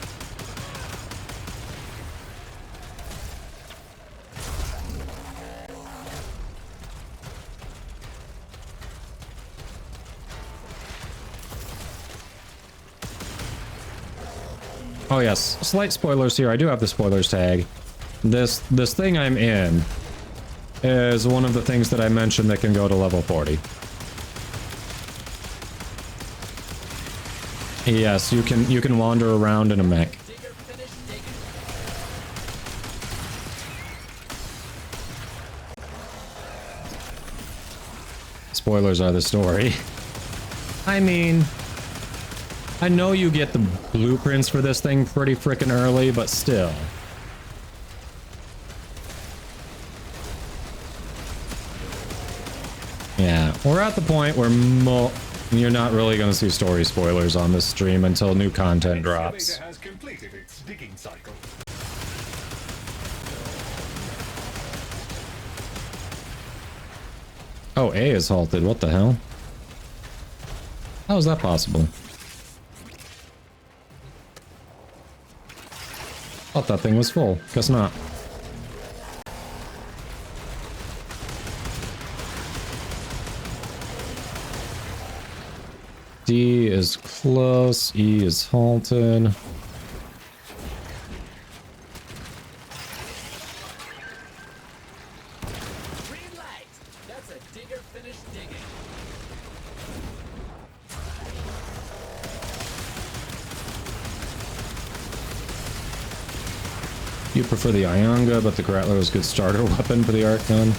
Oh yes, slight spoilers here. I do have the spoilers tag. This thing I'm in is one of the things that I mentioned that can go to level 40. Yes, you can wander around in a mech. Spoilers are the story. I mean, I know you get the blueprints for this thing pretty frickin' early, but still. Yeah, we're at the point where you're not really going to see story spoilers on this stream until new content drops. Has completed its digging cycle. Oh, A is halted. What the hell? How is that possible? Thought that thing was full. Guess not. D is close. E is halted. You prefer the Ianga, but the Grattler is a good starter weapon for the Arc gun.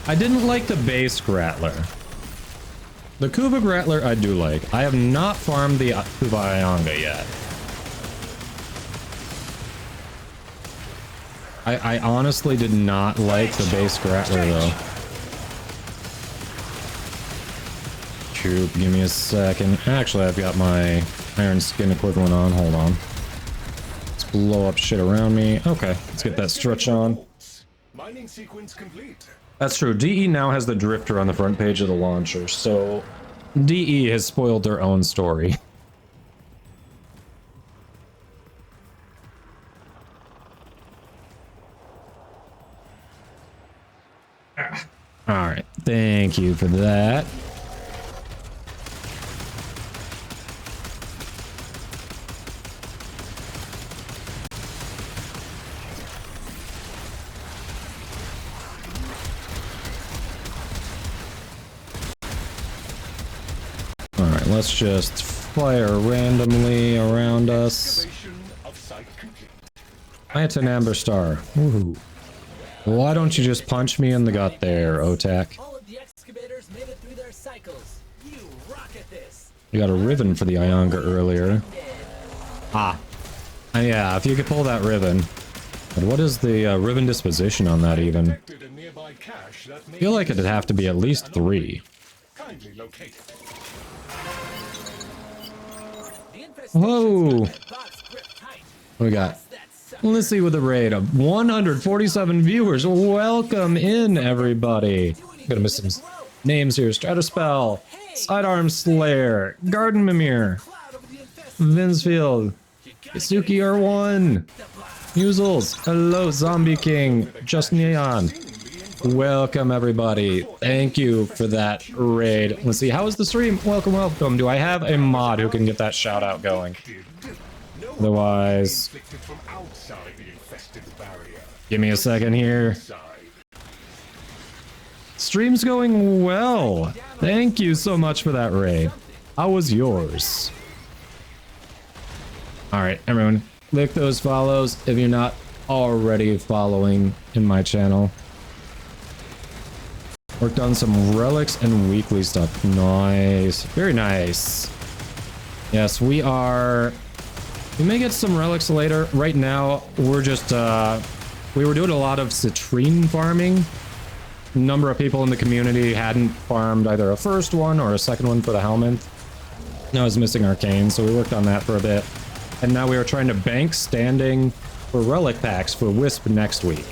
I didn't like the base Grattler. The Kuva Grattler I do like. I have not farmed the Kuva Ianga yet. I honestly did not like the base Grattler though. Coop, give me a second. Actually, I've got my Iron Skin equivalent on. Hold on. Let's blow up shit around me. Okay, let's get that stretch on. Mining sequence complete. That's true. DE now has the drifter on the front page of the launcher, so DE has spoiled their own story. Alright, thank you for that. Alright, let's just fire randomly around us. I hit an Amber Star. Woohoo. Why don't you just punch me in the gut there, Otak? All of the excavators made it through their cycles. You rock at this. You got a Riven for the Ianga earlier. Ah. Yeah, if you could pull that Riven. But what is the Riven disposition on that even? I feel like it'd have to be at least 3. Whoa! What do we got? Let's see with the raid of 147 viewers. Welcome in, everybody. I'm gonna miss some names here. Stratospell, Sidearm Slayer, Garden Mimir, Vinsfield, Kisuki R1, Musels, hello, Zombie King, Just Neon. Welcome, everybody. Thank you for that raid. Let's see, how is the stream? Welcome, welcome. Do I have a mod who can get that shout out going? Otherwise, give me a second here. Stream's going well. Thank you so much for that raid. How was yours? Alright, everyone, click those follows if you're not already following in my channel. Worked on some relics and weekly stuff. Nice. Very nice. Yes, we are... We may get some relics later. Right now, we're just, we were doing a lot of citrine farming. A number of people in the community hadn't farmed either a first one or a second one for the helmet. I was missing arcane, so we worked on that for a bit. And now we are trying to bank standing for relic packs for Wisp next week.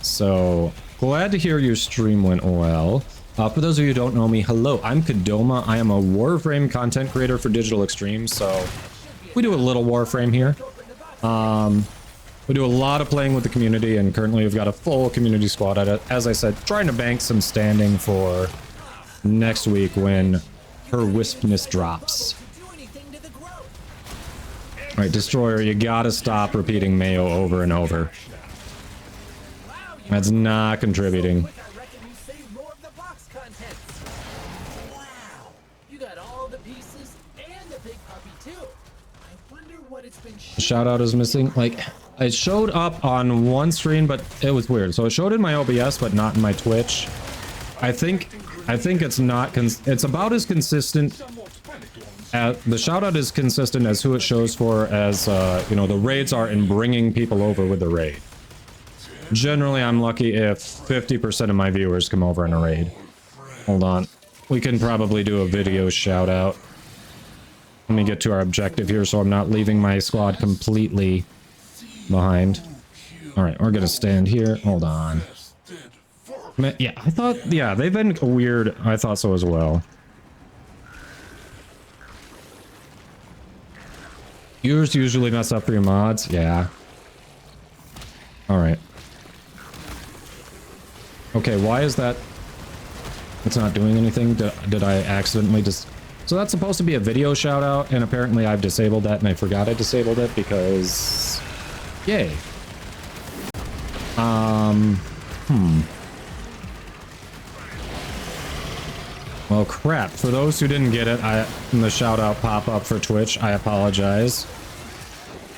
So, glad to hear your stream went well. For those of you who don't know me, hello, I'm Kadoma. I am a Warframe content creator for Digital Extreme, so we do a little Warframe here. We do a lot of playing with the community, and currently we've got a full community squad at it. As I said, trying to bank some standing for next week when her Wispness drops. Alright, Destroyer, you gotta stop repeating Mayo over and over. That's not contributing. Shout out is missing. Like, it showed up on one screen, but it was weird. So it showed in my OBS, but not in my Twitch. I think it's not. It's about as consistent. The shout out is consistent as who it shows for, as you know, the raids are in bringing people over with the raid. Generally, I'm lucky if 50% of my viewers come over in a raid. Hold on, we can probably do a video shout out. Let me get to our objective here so I'm not leaving my squad completely behind. Alright, we're gonna stand here. Hold on. Yeah, I thought... Yeah, they've been weird. I thought so as well. Yours usually mess up for your mods? Yeah. Alright. Okay, why is that... It's not doing anything? Did I accidentally just... So that's supposed to be a video shout out, and apparently I've disabled that and I forgot I disabled it because... Yay. Well, crap. For those who didn't get it, the shout out pop up for Twitch, I apologize.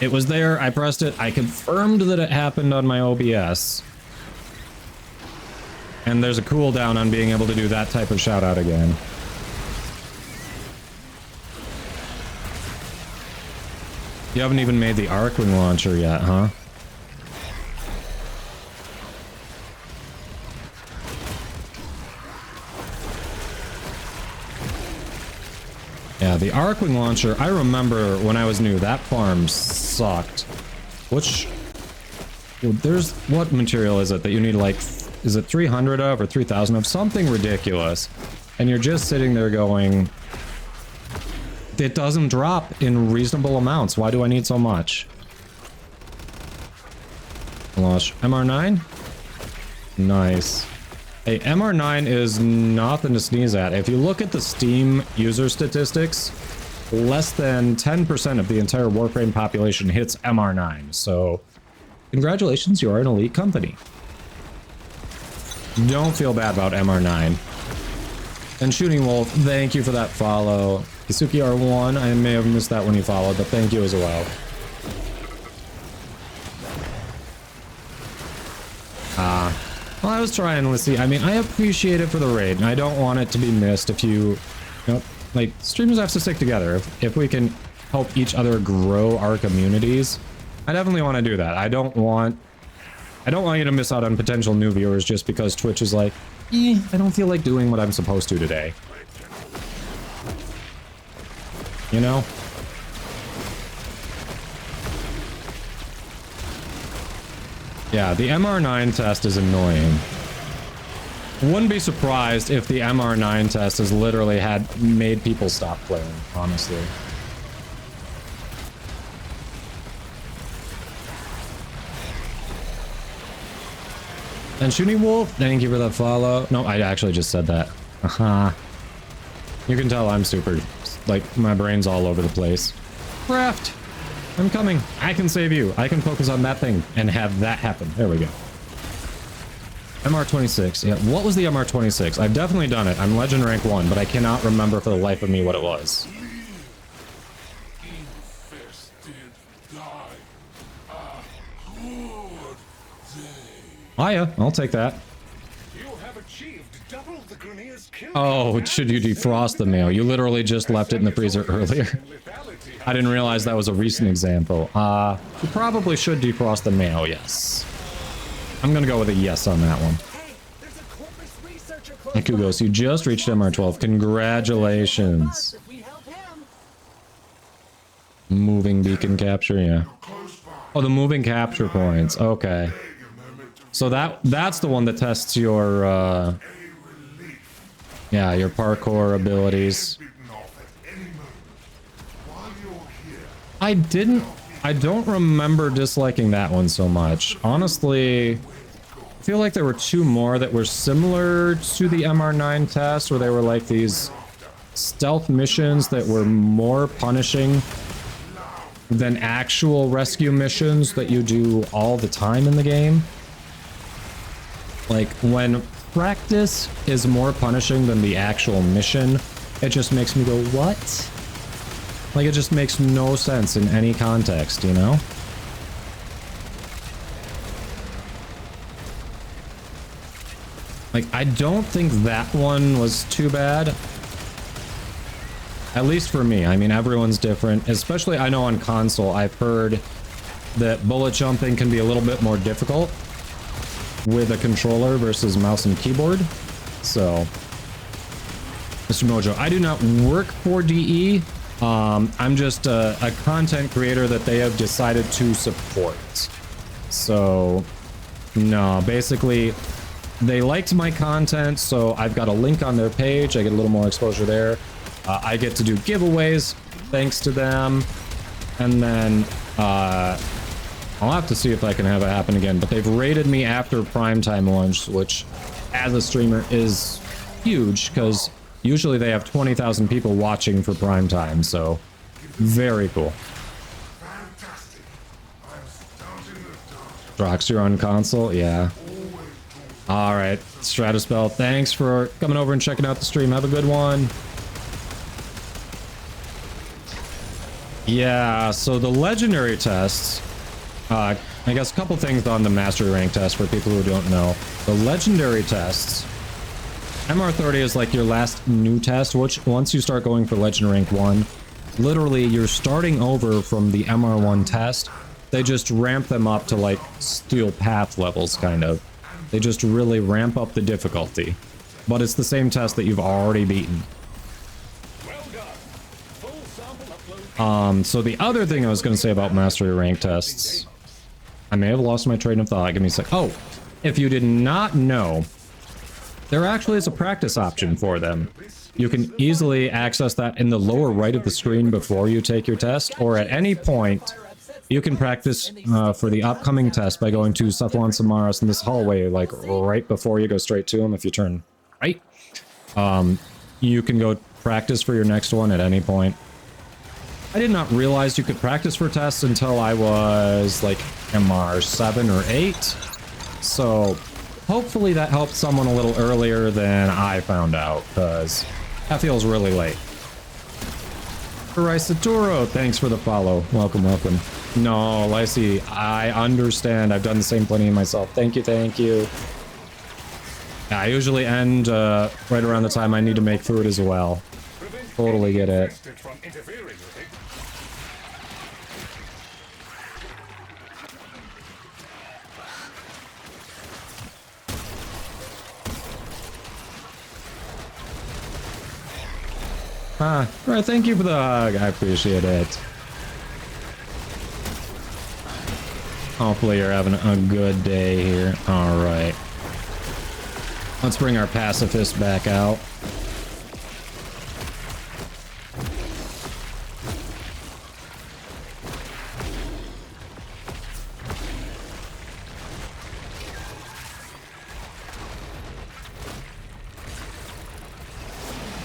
It was there. I pressed it. I confirmed that it happened on my OBS. And there's a cooldown on being able to do that type of shout out again. You haven't even made the Arcwing launcher yet, huh? Yeah, the Arcwing launcher, I remember when I was new, that farm sucked. Which... There's... What material is it that you need, like... Is it 300 of or 3,000 of? Something ridiculous. And you're just sitting there going... It doesn't drop in reasonable amounts. Why do I need so much? Launch MR9? Nice. Hey, MR9 is nothing to sneeze at. If you look at the Steam user statistics, less than 10% of the entire Warframe population hits MR9. So, congratulations, you are an elite company. Don't feel bad about MR9. And Shooting Wolf, thank you for that follow. Kisuki R1, I may have missed that when you followed, but thank you as well. Well, I was trying to see. I mean, I appreciate it for the raid, and I don't want it to be missed if you know, like, streamers have to stick together. If we can help each other grow our communities, I definitely want to do that. I don't want you to miss out on potential new viewers just because Twitch is like, I don't feel like doing what I'm supposed to today. You know? Yeah, the MR9 test is annoying. Wouldn't be surprised if the MR9 test has literally made people stop playing, honestly. And Shooting Wolf, thank you for that follow. No, I actually just said that. Aha. You can tell I'm super, like, my brain's all over the place. Craft! I'm coming. I can save you. I can focus on that thing and have that happen. There we go. MR26. Yeah, what was the MR26? I've definitely done it. I'm Legend Rank 1, but I cannot remember for the life of me what it was. Oh yeah, I'll take that. Oh, should you defrost the mail? You literally just left it in the freezer earlier. I didn't realize that was a recent example. You probably should defrost the mail, yes. I'm gonna go with a yes on that one. And Kugos, you just reached MR12. Congratulations. Moving beacon capture, yeah. Oh, the moving capture points. Okay. So that's the one that tests your, yeah, your parkour abilities. I don't remember disliking that one so much. Honestly, I feel like there were two more that were similar to the MR9 test, where they were like these stealth missions that were more punishing than actual rescue missions that you do all the time in the game. Like, when practice is more punishing than the actual mission, it just makes me go, what? Like, it just makes no sense in any context, you know? Like, I don't think that one was too bad. At least for me. I mean, everyone's different. Especially, I know on console, I've heard that bullet jumping can be a little bit more difficult with a controller versus mouse and keyboard. So, Mr. Mojo, I do not work for DE. I'm just a content creator that they have decided to support. So, no, basically, they liked my content, so I've got a link on their page. I get a little more exposure there. I get to do giveaways thanks to them. And then, I'll have to see if I can have it happen again, but they've rated me after primetime launch, which, as a streamer, is huge, because usually they have 20,000 people watching for primetime, so very cool. Drox, you're on console? Yeah. Alright, Stratospell, thanks for coming over and checking out the stream. Have a good one. Yeah, so the legendary tests, I guess a couple things on the mastery rank test for people who don't know. The legendary tests, MR30 is like your last new test, which once you start going for legend rank 1, literally you're starting over from the MR1 test. They just ramp them up to like steel path levels, kind of. They just really ramp up the difficulty. But it's the same test that you've already beaten. So the other thing I was going to say about mastery rank tests, I may have lost my train of thought. Give me a sec. Oh, if you did not know, there actually is a practice option for them. You can easily access that in the lower right of the screen before you take your test, or at any point, you can practice for the upcoming test by going to Cephalon Samaras in this hallway, like right before you go straight to him if you turn right. You can go practice for your next one at any point. I did not realize you could practice for tests until I was like MR7 or 8. So hopefully that helped someone a little earlier than I found out, because that feels really late. Saturo, thanks for the follow. Welcome, welcome. No, Lacey, I understand. I've done the same plenty myself. Thank you, thank you. Yeah, I usually end right around the time I need to make food as well. Totally get it. All right, thank you for the hug. I appreciate it. Hopefully you're having a good day here. All right. Let's bring our pacifist back out.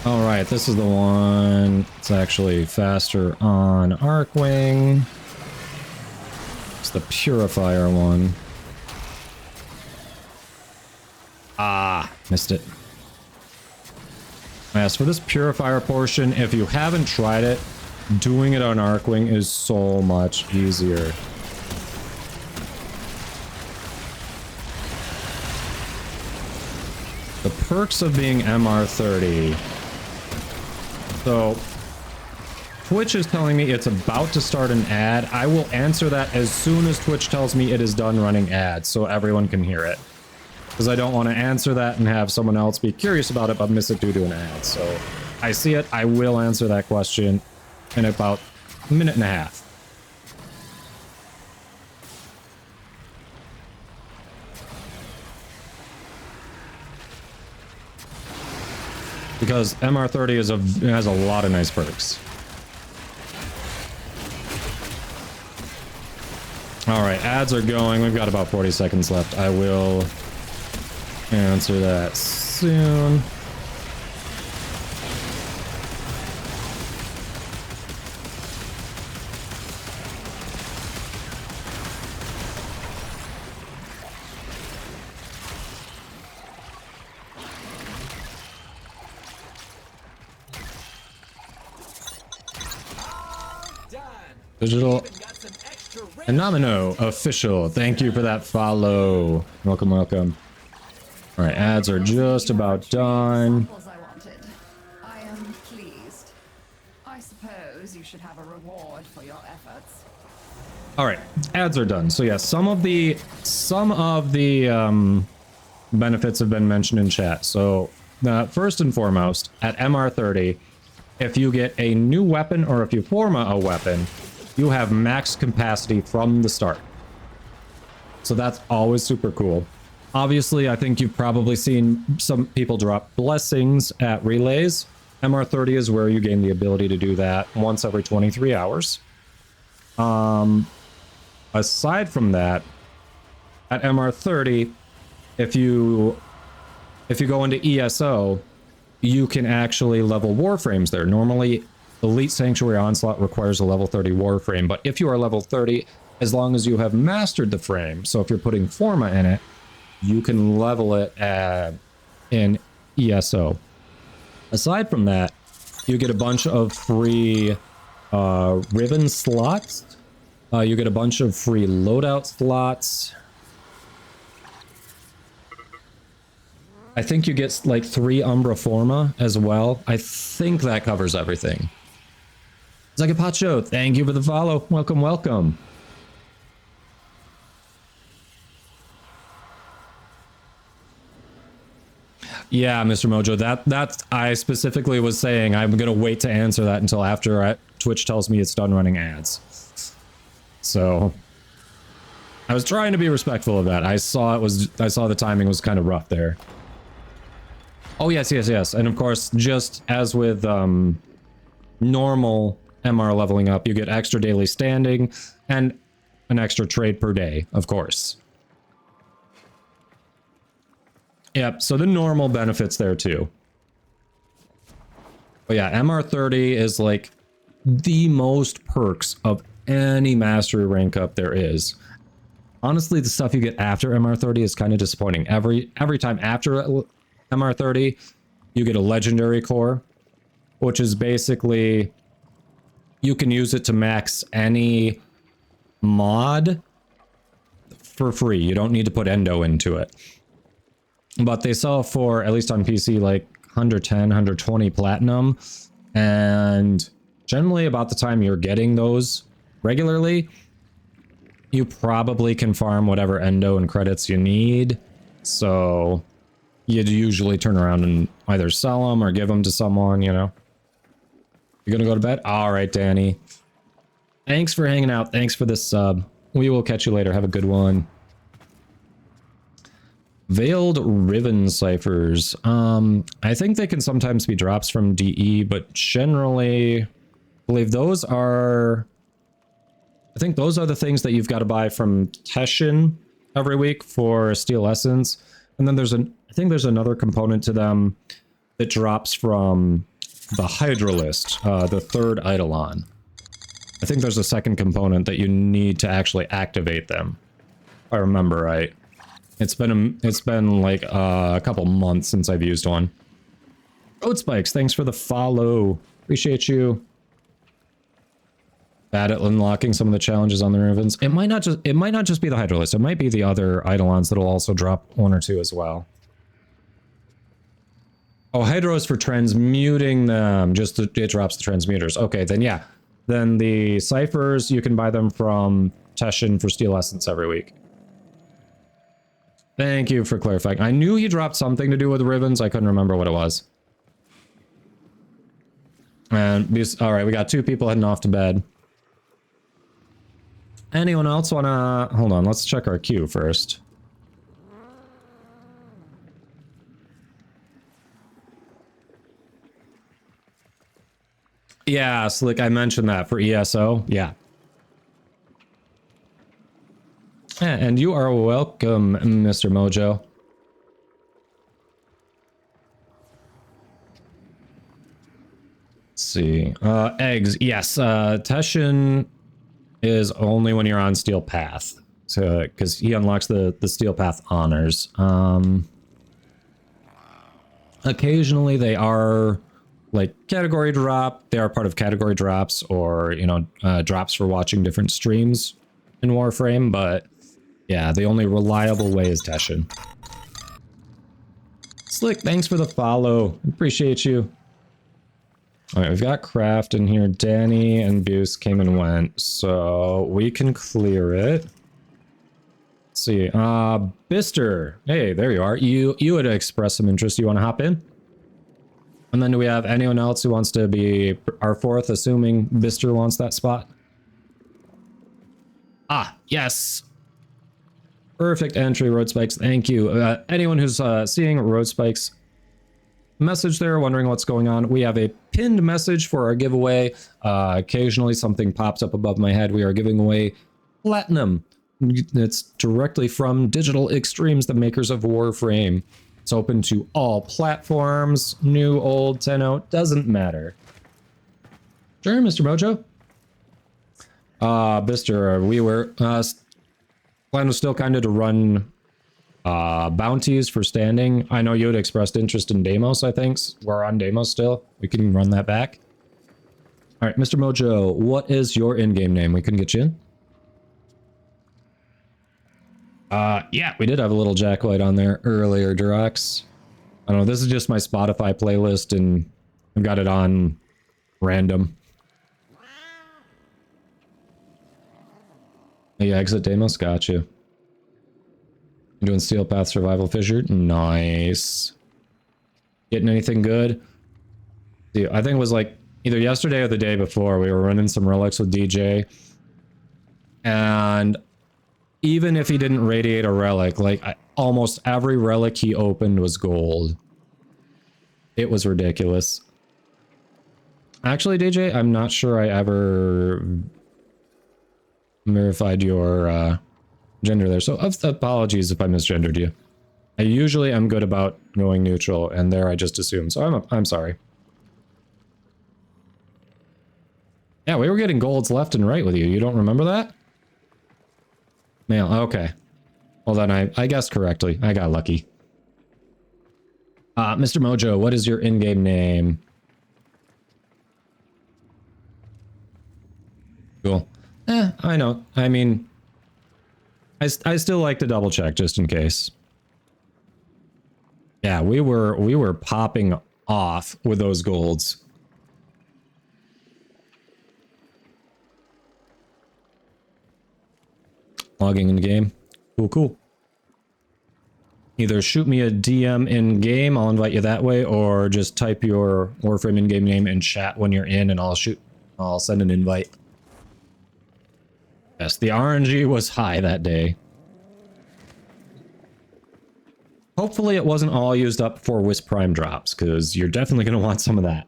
All right, this is the one. It's actually faster on Arcwing. It's the Purifier one. Ah, missed it. As for this Purifier portion, if you haven't tried it, doing it on Arcwing is so much easier. The perks of being MR30. So, Twitch is telling me it's about to start an ad. I will answer that as soon as Twitch tells me it is done running ads, so everyone can hear it. Because I don't want to answer that and have someone else be curious about it but miss it due to an ad. So, I see it. I will answer that question in about a minute and a half. Because MR30 has a lot of nice perks. Alright, ads are going. We've got about 40 seconds left. I will answer that soon. Digital Anomino official. Thank you for that follow. Welcome, welcome. All right, ads are just about done. I am pleased. I suppose you should have a reward for your efforts. All right, ads are done. So yeah, some of the benefits have been mentioned in chat. So first and foremost, at MR30, if you get a new weapon or if you forma a weapon, you have max capacity from the start. So that's always super cool. Obviously, I think you've probably seen some people drop blessings at relays. MR30 is where you gain the ability to do that once every 23 hours. Aside from that, at MR30, if you go into ESO, you can actually level warframes there. Normally, Elite Sanctuary Onslaught requires a level 30 warframe, but if you are level 30, as long as you have mastered the frame, so if you're putting Forma in it, you can level it in ESO. Aside from that, you get a bunch of free ribbon slots. You get a bunch of free loadout slots. I think you get like 3 Umbra Forma as well. I think that covers everything. Zagapacho, thank you for the follow. Welcome, welcome. Yeah, Mr. Mojo, that's I specifically was saying I'm gonna wait to answer that until after Twitch tells me it's done running ads. So I was trying to be respectful of that. I saw the timing was kind of rough there. Oh yes, yes, yes. And of course, just as with normal MR leveling up, you get extra daily standing and an extra trade per day, of course. Yep, so the normal benefits there too. But yeah, MR30 is like the most perks of any mastery rank up there is. Honestly, the stuff you get after MR30 is kind of disappointing. Every time after MR30, you get a legendary core, which is basically you can use it to max any mod for free. You don't need to put endo into it. But they sell for, at least on PC, like 110, 120 platinum. And generally about the time you're getting those regularly, you probably can farm whatever endo and credits you need. So you'd usually turn around and either sell them or give them to someone, you know. You gonna go to bed? All right, Danny. Thanks for hanging out. Thanks for this sub. We will catch you later. Have a good one. Veiled Ribbon Ciphers. I think they can sometimes be drops from DE, but generally, I believe those are... I think those are the things that you've got to buy from Teshin every week for Steel Essence. And then there's I think there's another component to them that drops from the Hydralist, the third Eidolon. I think there's a second component that you need to actually activate them, if I remember right. It's been like a couple months since I've used one. Road Spikes, thanks for the follow. Appreciate you. Bad at unlocking some of the challenges on the ribbons. It might not just be the Hydralist. It might be the other Eidolons that'll also drop 1 or 2 as well. Oh, Hydro is for transmuting them. It drops the transmuters. Okay, then yeah. Then the ciphers, you can buy them from Teshin for Steel Essence every week. Thank you for clarifying. I knew he dropped something to do with the ribbons. I couldn't remember what it was. And all right, we got 2 people heading off to bed. Anyone else wanna... Hold on, let's check our queue first. Yeah, Slick, I mentioned that for ESO. Yeah. And you are welcome, Mr. Mojo. Let's see. Eggs. Yes, Teshin is only when you're on Steel Path. So, because he unlocks the Steel Path honors. Occasionally they are like category drop. They are part of category drops or, you know, drops for watching different streams in Warframe, but yeah, the only reliable way is Teshin. Slick, thanks for the follow. Appreciate you. All right, we've got Craft in here. Danny and Buse came and went, so we can clear it. Let's see. Bister. Hey, there you are. You had expressed some interest. You want to hop in? And then do we have anyone else who wants to be our 4th, assuming Bister wants that spot? Ah, yes. Perfect entry, Road Spikes. Thank you. Anyone who's seeing Road Spikes message there, wondering what's going on, we have a pinned message for our giveaway. Occasionally something pops up above my head. We are giving away Platinum. It's directly from Digital Extremes, the makers of Warframe. It's open to all platforms, new, old, Tenno, doesn't matter. Sure, Mr. Mojo. Bister, we were... plan was still kind of to run bounties for standing. I know you had expressed interest in Deimos, I think. We're on Deimos still. We can run that back. All right, Mr. Mojo, what is your in-game name? We couldn't get you in. Yeah, we did have a little Jack White on there earlier, Durox. I don't know, this is just my Spotify playlist, and I've got it on random. Yeah, Exit Deimos, got you. You doing Steel Path Survival Fissure? Nice. Getting anything good? Dude, I think it was like either yesterday or the day before, we were running some relics with DJ. And even if he didn't radiate a relic, like almost every relic he opened was gold. It was ridiculous. Actually, DJ, I'm not sure I ever verified your gender there, so apologies if I misgendered you. I usually am good about going neutral, and there I just assume, so I'm sorry. Yeah, we were getting golds left and right with you. You don't remember that? Male, okay. Well then, I guessed correctly. I got lucky. Mr. Mojo, what is your in-game name? Cool. I know. I mean, I still like to double check just in case. Yeah, we were popping off with those golds. Logging in the game. Cool, cool. Either shoot me a DM in game, I'll invite you that way, or just type your Warframe in-game name in chat when you're in, and I'll send an invite. Yes, the RNG was high that day. Hopefully it wasn't all used up for Wisp Prime drops, because you're definitely going to want some of that.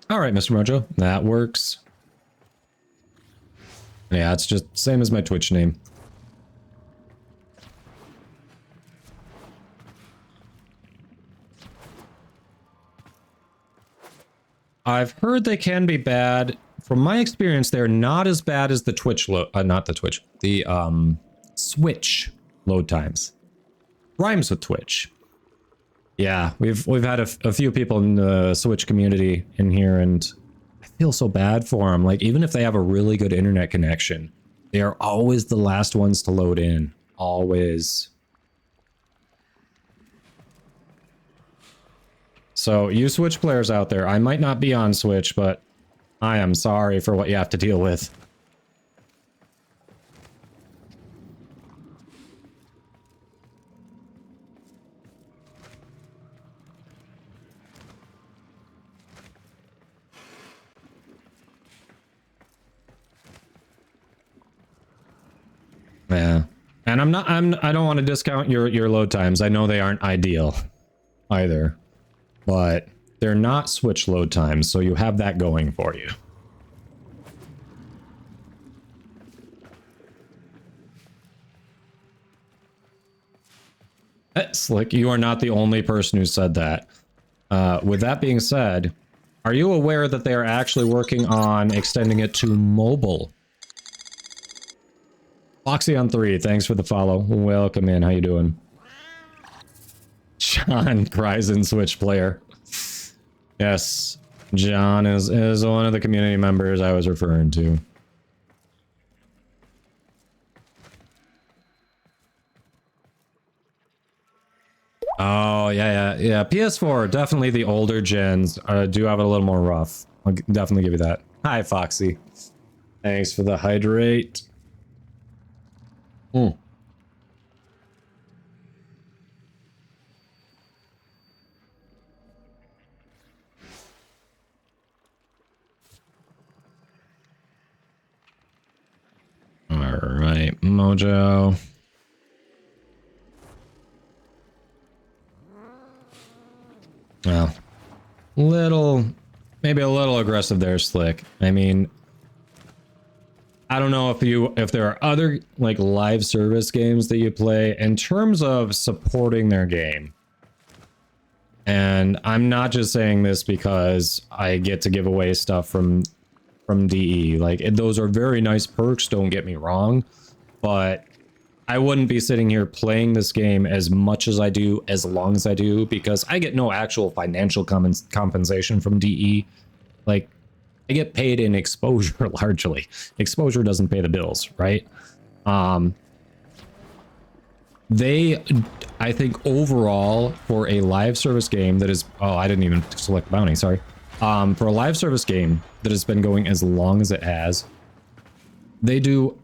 All right, Mr. Mojo, that works. Yeah, it's just same as my Twitch name. I've heard they can be bad. From my experience, they're not as bad as the Twitch the Switch load times. Rhymes with Twitch. Yeah, we've had a few people in the Switch community in here, and I feel so bad for them. Like, even if they have a really good internet connection, they are always the last ones to load in. Always. So, you Switch players out there, I might not be on Switch, but I am sorry for what you have to deal with. Yeah. And I don't want to discount your load times. I know they aren't ideal either, but they're not Switch load times, so you have that going for you. Slick, you are not the only person who said that. With that being said, are you aware that they are actually working on extending it to mobile? Foxy on 3, thanks for the follow. Welcome in, how you doing? John Kryzen Switch player. Yes, John is one of the community members I was referring to. Oh, yeah. PS4, definitely the older gens do have it a little more rough. I'll definitely give you that. Hi, Foxy. Thanks for the hydrate. All right, Mojo. Well, maybe a little aggressive there, Slick. I mean, I don't know if there are other like live service games that you play in terms of supporting their game. And I'm not just saying this because I get to give away stuff from DE. Like, those are very nice perks, don't get me wrong, but I wouldn't be sitting here playing this game as much as I do, as long as I do, because I get no actual financial compensation from DE. Like, I get paid in exposure largely. Exposure doesn't pay the bills, right? I think overall, for a live service game that is... Oh, I didn't even select bounty, sorry. For a live service game that has been going as long as it has, they do...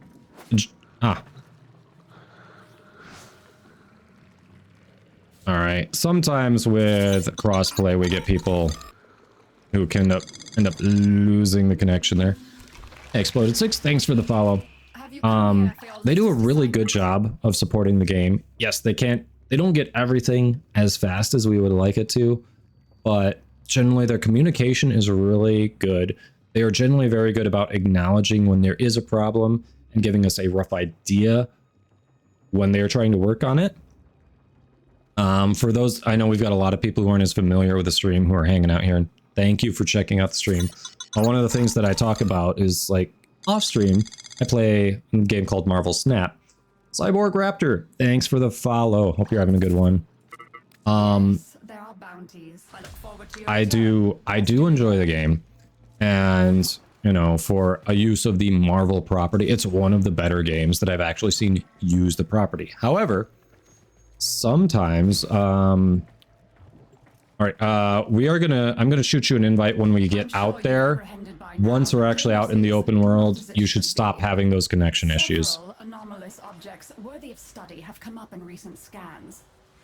Alright, sometimes with crossplay, we get people who can end up losing the connection there. Exploded 6, thanks for the follow. They do a really good job of supporting the game. Yes, they don't get everything as fast as we would like it to, but generally their communication is really good. They are generally very good about acknowledging when there is a problem and giving us a rough idea when they are trying to work on it. For those, I know we've got a lot of people who aren't as familiar with the stream who are hanging out here, and thank you for checking out the stream. One of the things that I talk about is, like, off stream, I play a game called Marvel Snap. Cyborg Raptor, thanks for the follow. Hope you're having a good one. There are bounties. I look forward to your I do enjoy the game, and you know, for a use of the Marvel property, it's one of the better games that I've actually seen use the property. However, sometimes, all right, I'm gonna shoot you an invite when we get out there. Once we're actually out in the open world, you should stop having those connection issues. Anomalous objects worthy of study have come up in recent scans.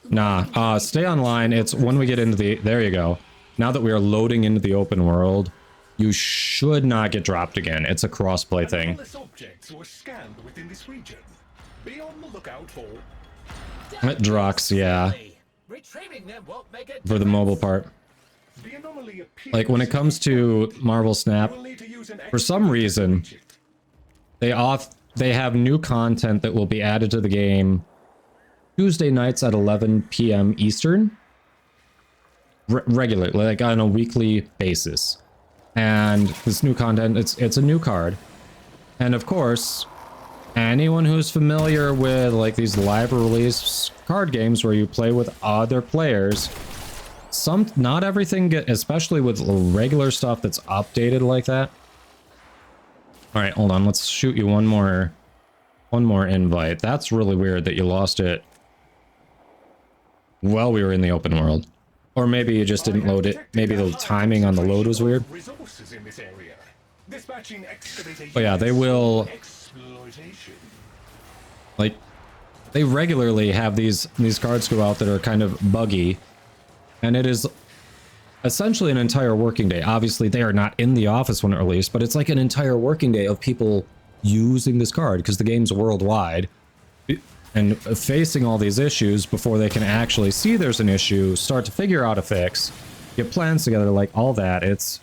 Nah, stay online. It's when we get into the... There you go. Now that we are loading into the open world, you should not get dropped again. It's a crossplay thing. Anomalous objects were scanned within this region. Be on the lookout for... Drox, yeah. Retrieving them won't make it For the mobile part. Like, when it comes to Marvel Snap, for some reason, they have new content that will be added to the game Tuesday nights at 11 p.m. Eastern. Regularly, like on a weekly basis. And this new content, it's a new card. And of course, anyone who's familiar with like these live release card games where you play with other players, not everything especially with regular stuff that's updated like that. All right, hold on, let's shoot you one more invite. That's really weird that you lost it while we were in the open world. Or maybe you just didn't load it. Maybe the timing on the load was weird. But yeah, they will... Like, they regularly have these cards go out that are kind of buggy. And it is essentially an entire working day. Obviously, they are not in the office when it released, but it's like an entire working day of people using this card because the game's worldwide. And facing all these issues before they can actually see there's an issue, start to figure out a fix, get plans together, like all that. It's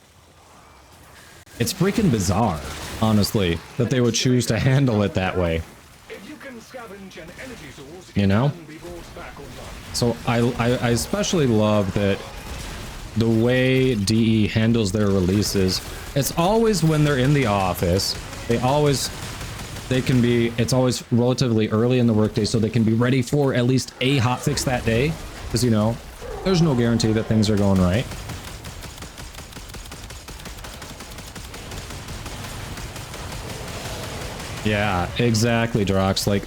freaking bizarre, honestly, that they would choose to handle it that way. You know? So I especially love that the way DE handles their releases, it's always when they're in the office. It's always relatively early in the workday, so they can be ready for at least a hotfix that day. Because, you know, there's no guarantee that things are going right. Yeah, exactly, Drox. Like,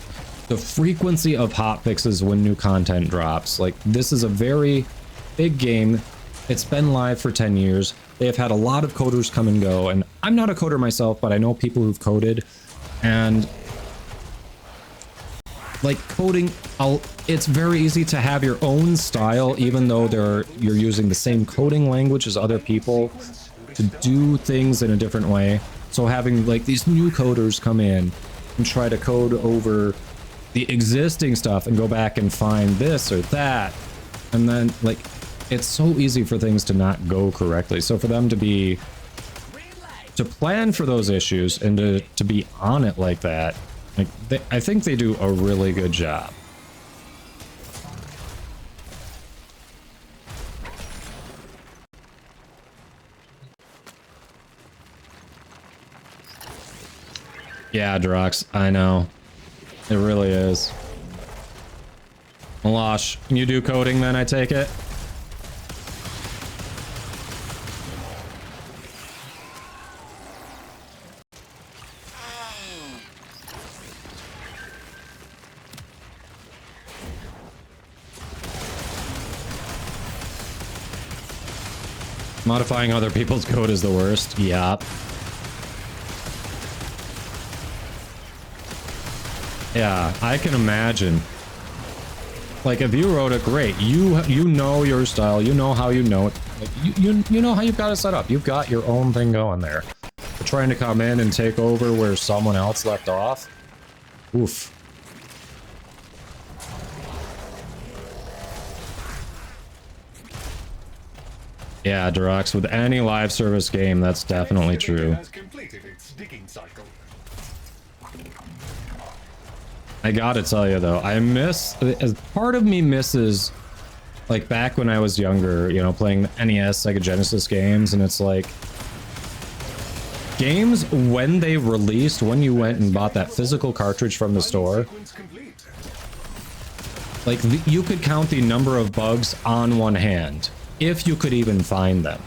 the frequency of hotfixes when new content drops. Like, this is a very big game. It's been live for 10 years. They have had a lot of coders come and go, and I'm not a coder myself, but I know people who've coded. And like coding, it's very easy to have your own style, even though you're using the same coding language as other people to do things in a different way. So having like these new coders come in and try to code over the existing stuff and go back and find this or that, and then like it's so easy for things to not go correctly. So for them to be to plan for those issues and to be on it like that, like I think they do a really good job. Yeah, Drox, I know. It really is. Malash, you do coding then, I take it? Modifying other people's code is the worst. Yup. Yeah, I can imagine. Like, if you wrote it, great. You know your style. You know how you know it. Like, you know how you've got it set up. You've got your own thing going there. But trying to come in and take over where someone else left off? Oof. Yeah, Durox, with any live service game, that's definitely true. I gotta tell you though, I miss, as part of me misses, like back when I was younger, you know, playing the NES, Sega Genesis games, and it's like, games when they released, when you went and bought that physical cartridge from the store, like you could count the number of bugs on one hand, if you could even find them.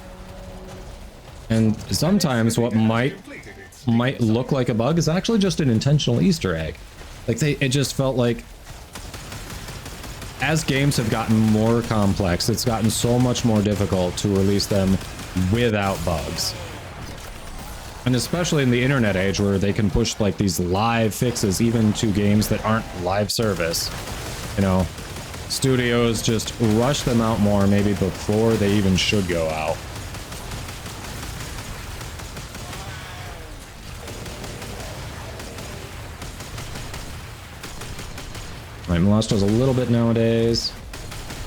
And sometimes what might look like a bug is actually just an intentional Easter egg. Like it just felt like as games have gotten more complex, it's gotten so much more difficult to release them without bugs. And especially in the internet age where they can push like these live fixes even to games that aren't live service. You know, studios just rush them out more maybe before they even should go out. Right, Molest does a little bit nowadays.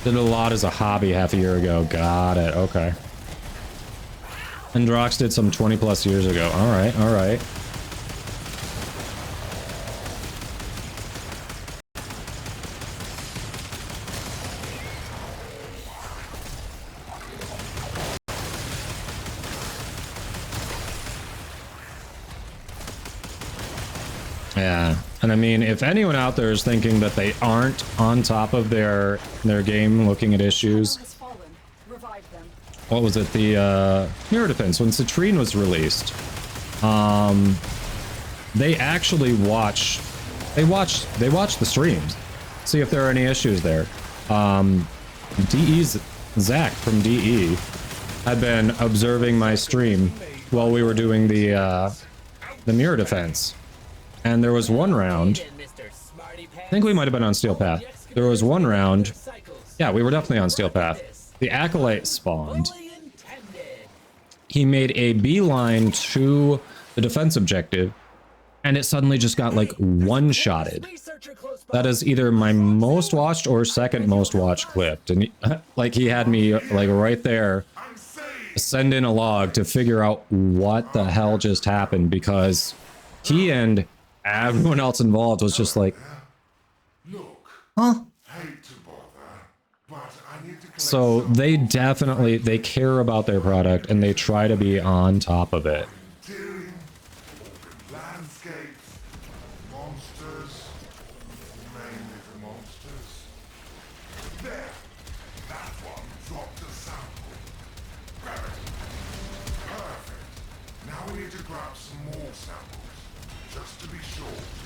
Did a lot as a hobby half a year ago. Got it, okay. And Drox did some 20 plus years ago. Alright, alright. Yeah, and I mean, if anyone out there is thinking that they aren't on top of their game looking at issues, what was it, the Mirror Defense, when Citrine was released, they actually watch the streams, see if there are any issues there. DE's Zach from DE had been observing my stream while we were doing the Mirror Defense. And there was one round, I think we might have been on Steel Path. There was one round, yeah, we were definitely on Steel Path. The Acolyte spawned. He made a beeline to the defense objective, and it suddenly just got like one-shotted. That is either my most watched or second most watched clip. And like he had me like right there, send in a log to figure out what the hell just happened, because he and everyone else involved was just like, huh? So they definitely, they care about their product and they try to be on top of it.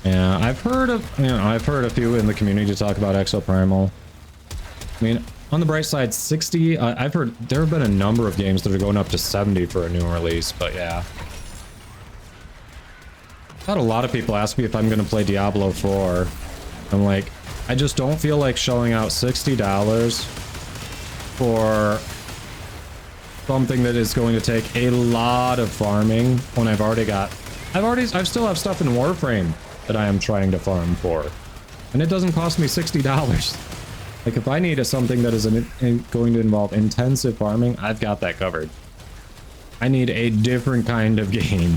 Yeah, I've heard of, I've heard a few in the community talk about Exoprimal. I mean, on the bright side, 60, I've heard there have been a number of games that are going up to 70 for a new release, but yeah. I've had a lot of people ask me if I'm going to play Diablo 4. I'm like, I just don't feel like shelling out $60 for something that is going to take a lot of farming when I've already got, I still have stuff in Warframe that I am trying to farm for, and it doesn't cost me $60. Like, if I need something that is going to involve intensive farming, I've got that covered. I need a different kind of game.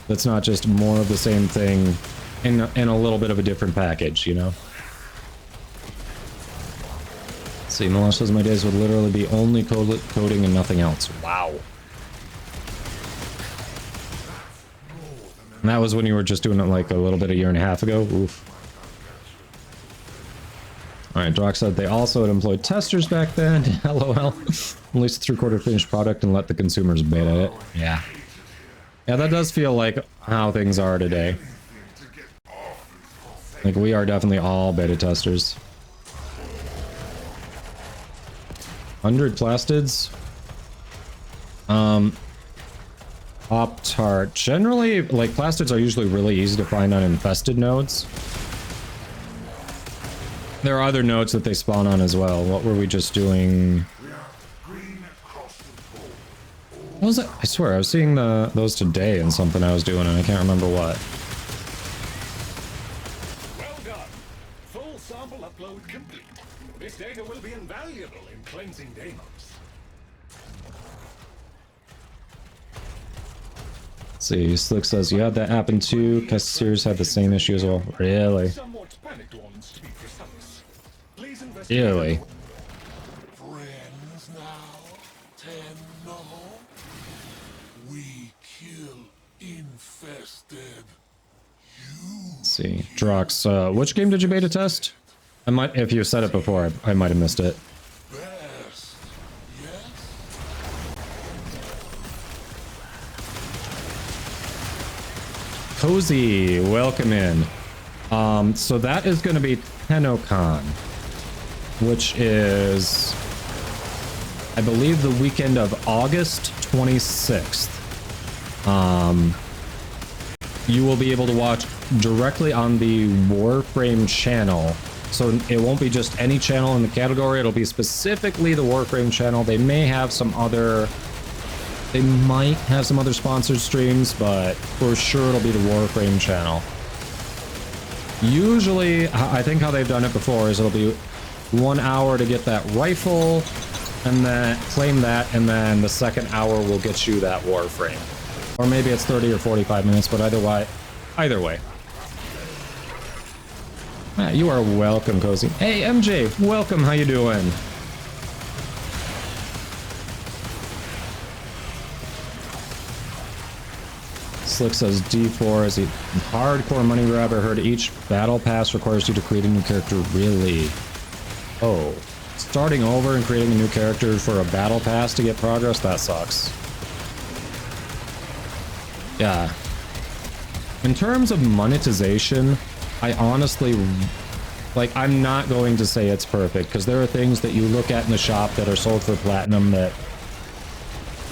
That's not just more of the same thing in a little bit of a different package, you know? Let's see, Malash says my days would literally be only coding and nothing else. Wow. And that was when you were just doing it like a little bit a year and a half ago? Oof. Alright, Drock said they also had employed testers back then. LOL. Release the 3/4 finished product and let the consumers beta it. Yeah. Yeah, that does feel like how things are today. Like, we are definitely all beta testers. 100 plastids? Pop-Tart. Generally, like, plastids are usually really easy to find on infested nodes. There are other nodes that they spawn on as well. What were we just doing? What was it? I swear, I was seeing those today in something I was doing, and I can't remember what. Well done. Full sample upload complete. This data will be invaluable in cleansing demons. Let's see, Slick says, you had that happen too. Cassiers had the same issue as well. Really? Somewhat panicked ones, to be precise. Please investigate. Really? Friends now, Tenno. We kill infested. Let's see. Drox, which game did you beta test? I might, if you said it before, I might have missed it. Best. Yes? Cozy, welcome in. So that is going to be Tennocon, which is, I believe, the weekend of August 26th. You will be able to watch directly on the Warframe channel. So it won't be just any channel in the category, it'll be specifically the Warframe channel. They may have some other... They might have some other sponsored streams, but for sure it'll be the Warframe channel. Usually, I think how they've done it before is it'll be 1 hour to get that rifle, and then claim that, and then the second hour will get you that Warframe. Or maybe it's 30 or 45 minutes, but either way. Ah, you are welcome, Cozy. Hey, MJ, welcome, how you doing? Slick says D4 is a hardcore money grabber. Heard each battle pass requires you to create a new character. Really? Oh. Starting over and creating a new character for a battle pass to get progress? That sucks. Yeah. In terms of monetization, I honestly... Like, I'm not going to say it's perfect, because there are things that you look at in the shop that are sold for platinum that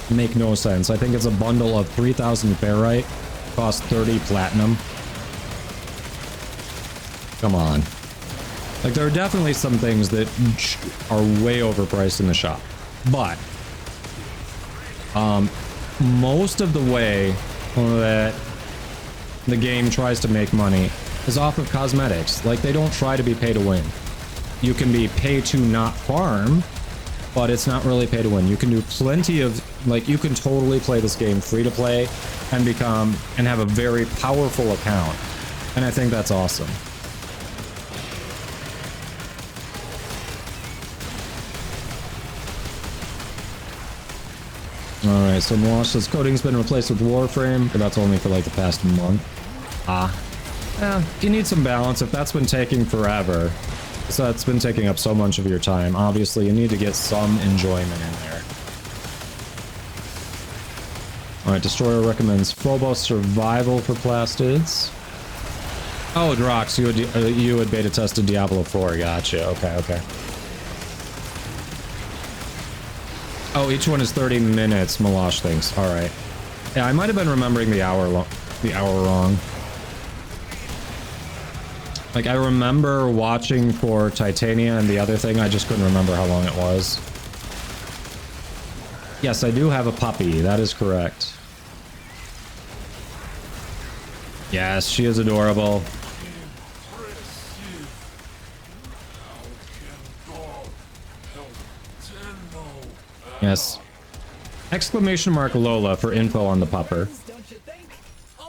make no sense. I think it's a bundle of 3,000 ferrite, costs 30 platinum. Come on. Like, there are definitely some things that are way overpriced in the shop. But, most of the way that the game tries to make money is off of cosmetics. Like, they don't try to be pay to win. You can be pay to not farm, but it's not really pay to win. You can do plenty of, like, you can totally play this game free to play and have a very powerful account. And I think that's awesome. Alright, so Moash says coding's been replaced with Warframe, but that's only for like the past month. Yeah, you need some balance. If that's been taking forever, so that's been taking up so much of your time, obviously you need to get some enjoyment in there. Alright, Destroyer recommends Phobos Survival for plastids. Oh, Drox, you had beta tested Diablo 4. Gotcha. Okay. Oh, each one is 30 minutes, Malash thinks. Alright. Yeah, I might have been remembering the hour wrong. Like, I remember watching for Titania and the other thing, I just couldn't remember how long it was. Yes, I do have a puppy, that is correct. Yes, she is adorable. Yes. Exclamation mark Lola for info on the pupper.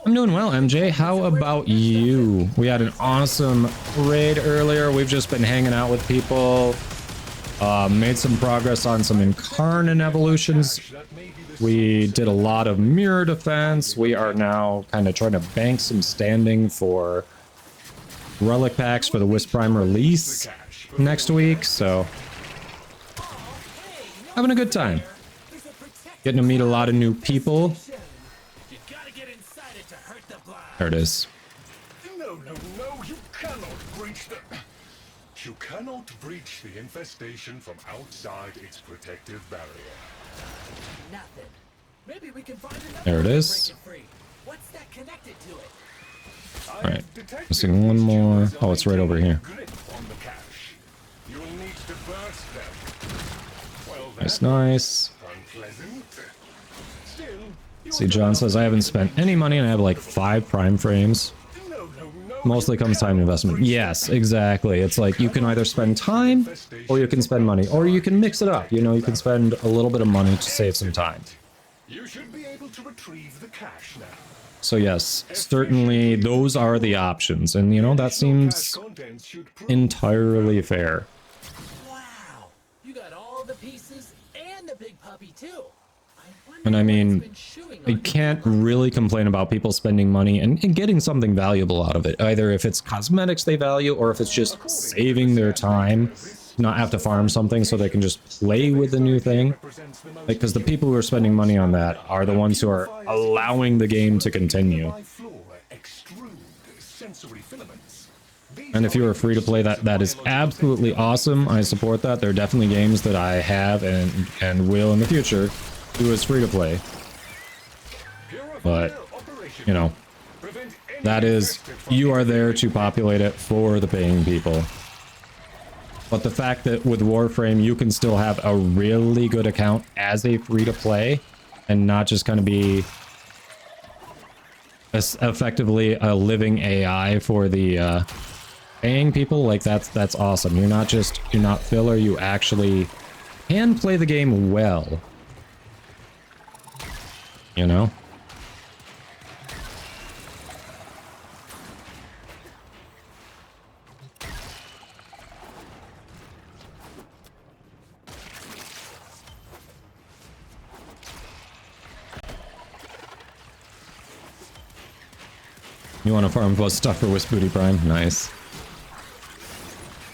I'm doing well, MJ. How about you? We had an awesome raid earlier. We've just been hanging out with people. Made some progress on some Incarnate evolutions. We did a lot of mirror defense. We are now kind of trying to bank some standing for relic packs for the Wisp Prime release next week. So, having a good time. Getting to meet a lot of new people. There it is. No, you cannot breach the... You cannot breach the infestation from outside its protective barrier. Nothing. Maybe we can find another There it way to is. break it free. What's that connected to it? Alright. Missing one more. Oh, it's right over here. You'll need to burst them. Well, Nice, nice. unpleasant. Still, See, John says, I haven't spent any money and I have like 5 prime frames. Mostly comes time investment. Yes, exactly. It's like you can either spend time or you can spend money, or you can mix it up. You know, you can spend a little bit of money to save some time. you should be able to retrieve the cache now. So yes, certainly those are the options. And you know, that seems entirely fair. Wow, you got all the pieces and the big puppy too. And I mean, I can't really complain about people spending money and getting something valuable out of it. Either if it's cosmetics they value, or if it's just saving their time, not have to farm something so they can just play with the new thing. Like, because the people who are spending money on that are the ones who are allowing the game to continue. And if you are free to play, that is absolutely awesome. I support that. There are definitely games that I have and will in the future do as free to play. But, you know, that is, you are there to populate it for the paying people. But the fact that with Warframe, you can still have a really good account as a free to play and not just kind of be effectively a living AI for the paying people, like that's awesome. You're not filler, you actually can play the game well. You know? You want to farm plus stuff for Wisp Booty Prime? Nice.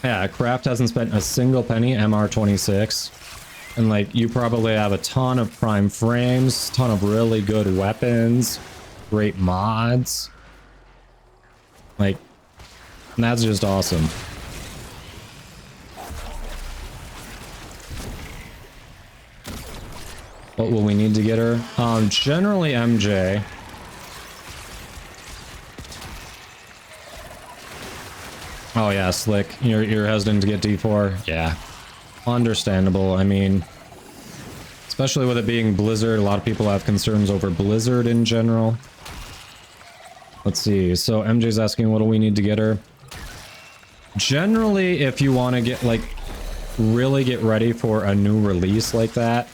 Yeah, Craft hasn't spent a single penny, MR26. And like, you probably have a ton of prime frames, ton of really good weapons, great mods. Like, that's just awesome. What will we need to get her? Generally MJ. Oh yeah, Slick. You're hesitant to get D4? Yeah. Understandable. I mean, especially with it being Blizzard, a lot of people have concerns over Blizzard in general. Let's see. So MJ's asking, what do we need to get her? Generally, if you want to get, like, really get ready for a new release like that,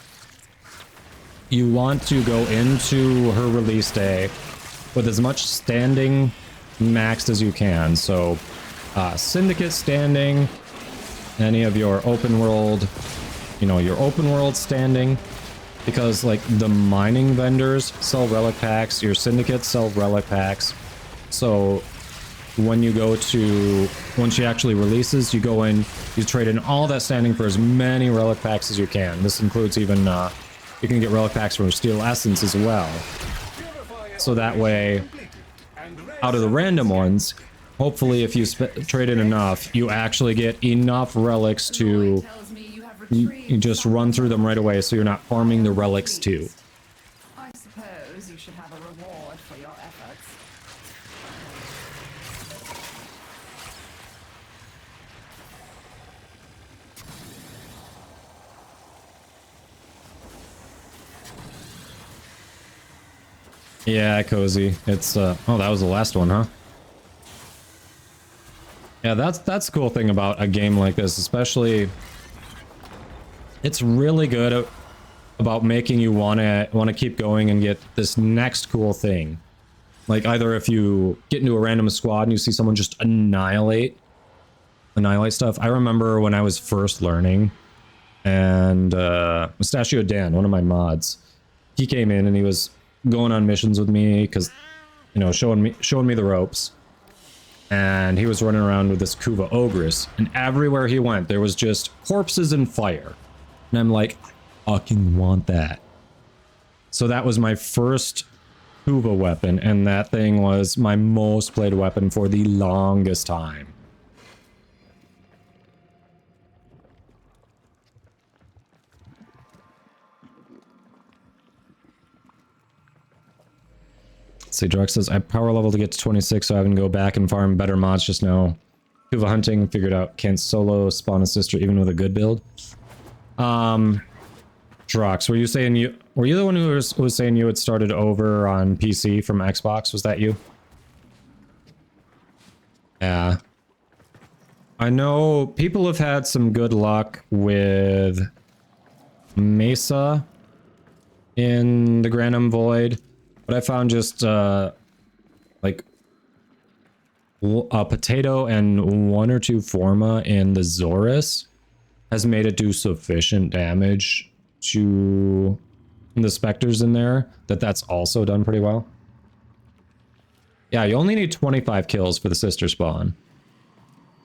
you want to go into her release day with as much standing maxed as you can. So, Syndicate standing, any of your open world, you know, your open world standing, because like the mining vendors sell relic packs, your syndicates sell relic packs. So when you go to, when she actually releases, you go in, you trade in all that standing for as many relic packs as you can. This includes even, you can get relic packs from Steel Essence as well. So that way, out of the random ones, hopefully if you trade in enough, you actually get enough relics to you just run through them right away, so you're not farming the relics too. I suppose you should have a reward for your efforts. Yeah, Cozy. It's oh, that was the last one, huh? Yeah, that's the cool thing about a game like this, especially it's really good about making you wanna keep going and get this next cool thing. Like either if you get into a random squad and you see someone just annihilate stuff. I remember when I was first learning, and Mustachio Dan, one of my mods, he came in and he was going on missions with me because, you know, showing me the ropes. And he was running around with this Kuva Ogress, and everywhere he went there was just corpses and fire. And I'm like, I fucking want that. So that was my first Kuva weapon, and that thing was my most played weapon for the longest time. See, Drux says, I power level to get to 26 so I can go back and farm better mods just now. Kuva hunting, figured out can't solo spawn a sister even with a good build. Drux, were you the one who was saying you had started over on PC from Xbox? Was that you? Yeah. I know people have had some good luck with Mesa in the Granum Void. But I found just, like, a potato and 1 or 2 Forma in the Zorus has made it do sufficient damage to the Spectres in there that's also done pretty well. Yeah, you only need 25 kills for the sister spawn.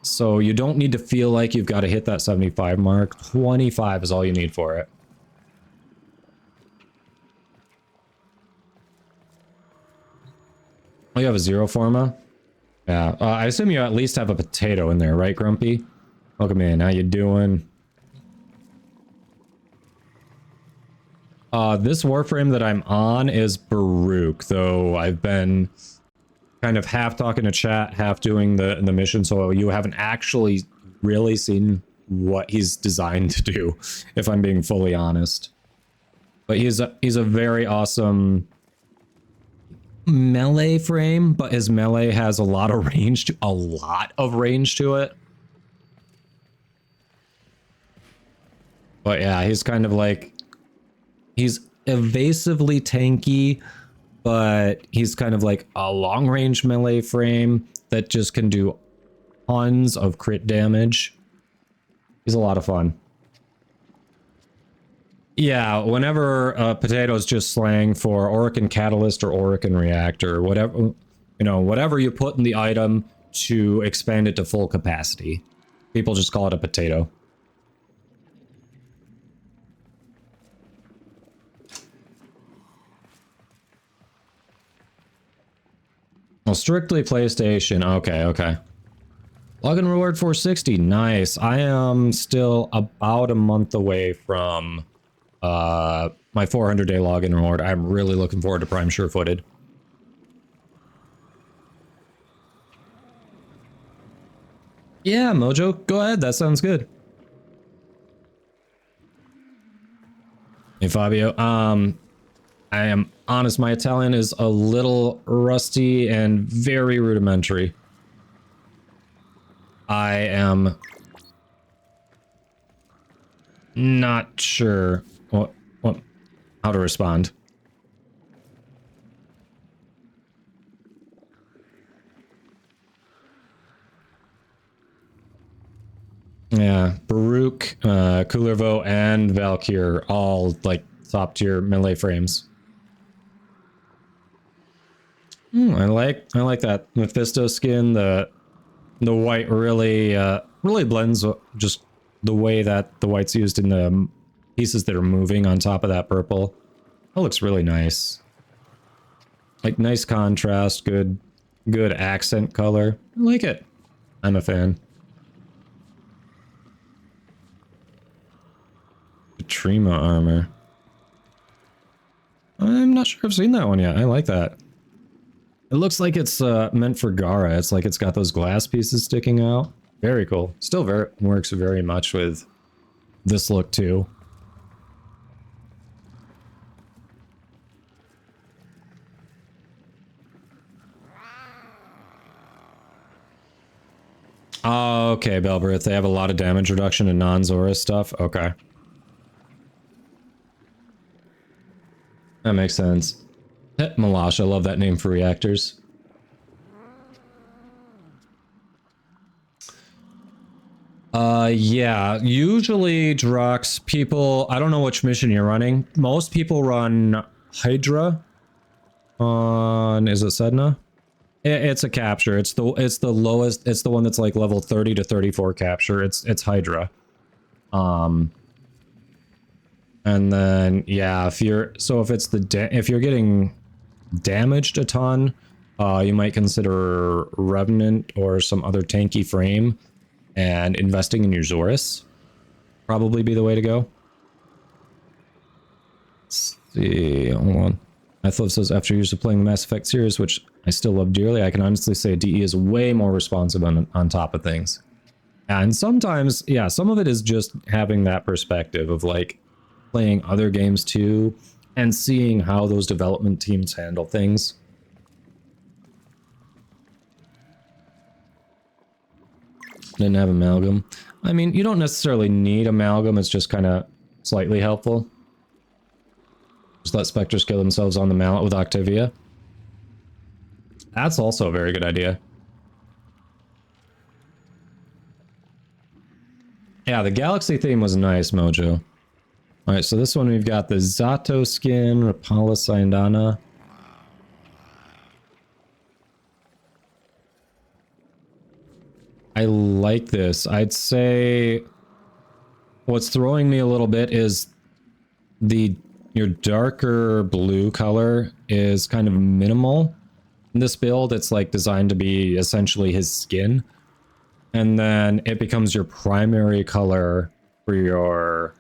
So you don't need to feel like you've got to hit that 75 mark. 25 is all you need for it. Oh, you have a 0 Forma? Yeah, I assume you at least have a potato in there, right, Grumpy? Welcome in, how you doing? This Warframe that I'm on is Baruch, though I've been kind of half talking to chat, half doing the mission, so you haven't actually really seen what he's designed to do, if I'm being fully honest. But he's a very awesome melee frame, but his melee has a lot of range to it. But yeah, he's kind of like, he's evasively tanky, but he's kind of like a long range melee frame that just can do tons of crit damage. He's a lot of fun. Yeah, whenever Potato's just slang for Orokin Catalyst or Orokin Reactor, whatever, you know, whatever you put in the item to expand it to full capacity. People just call it a potato. Well, strictly PlayStation. Okay, okay. Login reward 460. Nice. I am still about a month away from my 400-day login reward. I'm really looking forward to Prime Sure-Footed. Yeah, Mojo, go ahead. That sounds good. Hey, Fabio. I am honest, my Italian is a little rusty and very rudimentary. I am not sure how to respond. Yeah, Baruch, Kullervo, and Valkyr, all like top tier melee frames. I like that Mephisto skin. The white really really blends just the way that the white's used in the pieces that are moving on top of that purple. That looks really nice. Like nice contrast, good accent color. I like it. I'm a fan. Trima armor. I'm not sure I've seen that one yet. I like that. It looks like it's meant for Gara. It's like it's got those glass pieces sticking out. Very cool. Still works very much with this look too. Oh, okay, Belbrith. They have a lot of damage reduction in non-Zora stuff. Okay. That makes sense. Malash, I love that name for reactors. Yeah, usually Drux, people, I don't know which mission you're running. Most people run Hydra on, is it Sedna? It's a capture. It's the lowest, it's the one that's like level 30 to 34 capture. It's Hydra. And then yeah, if you're if you're getting damaged a ton, you might consider Revenant or some other tanky frame, and investing in your Zorus probably be the way to go. Let's see, hold on. Mythliff says, after years of playing the Mass Effect series, which I still love dearly, I can honestly say DE is way more responsive on top of things. And sometimes, yeah, some of it is just having that perspective of like playing other games too and seeing how those development teams handle things. Didn't have Amalgam. I mean, you don't necessarily need Amalgam, it's just kind of slightly helpful. Just let Spectres kill themselves on the mallet with Octavia. That's also a very good idea. Yeah, the Galaxy theme was nice, Mojo. Alright, so this one we've got the Zato skin, Rapala Sayandana. I like this. I'd say what's throwing me a little bit is your darker blue color is kind of minimal in this build. It's like designed to be essentially his skin. And then it becomes your primary color for your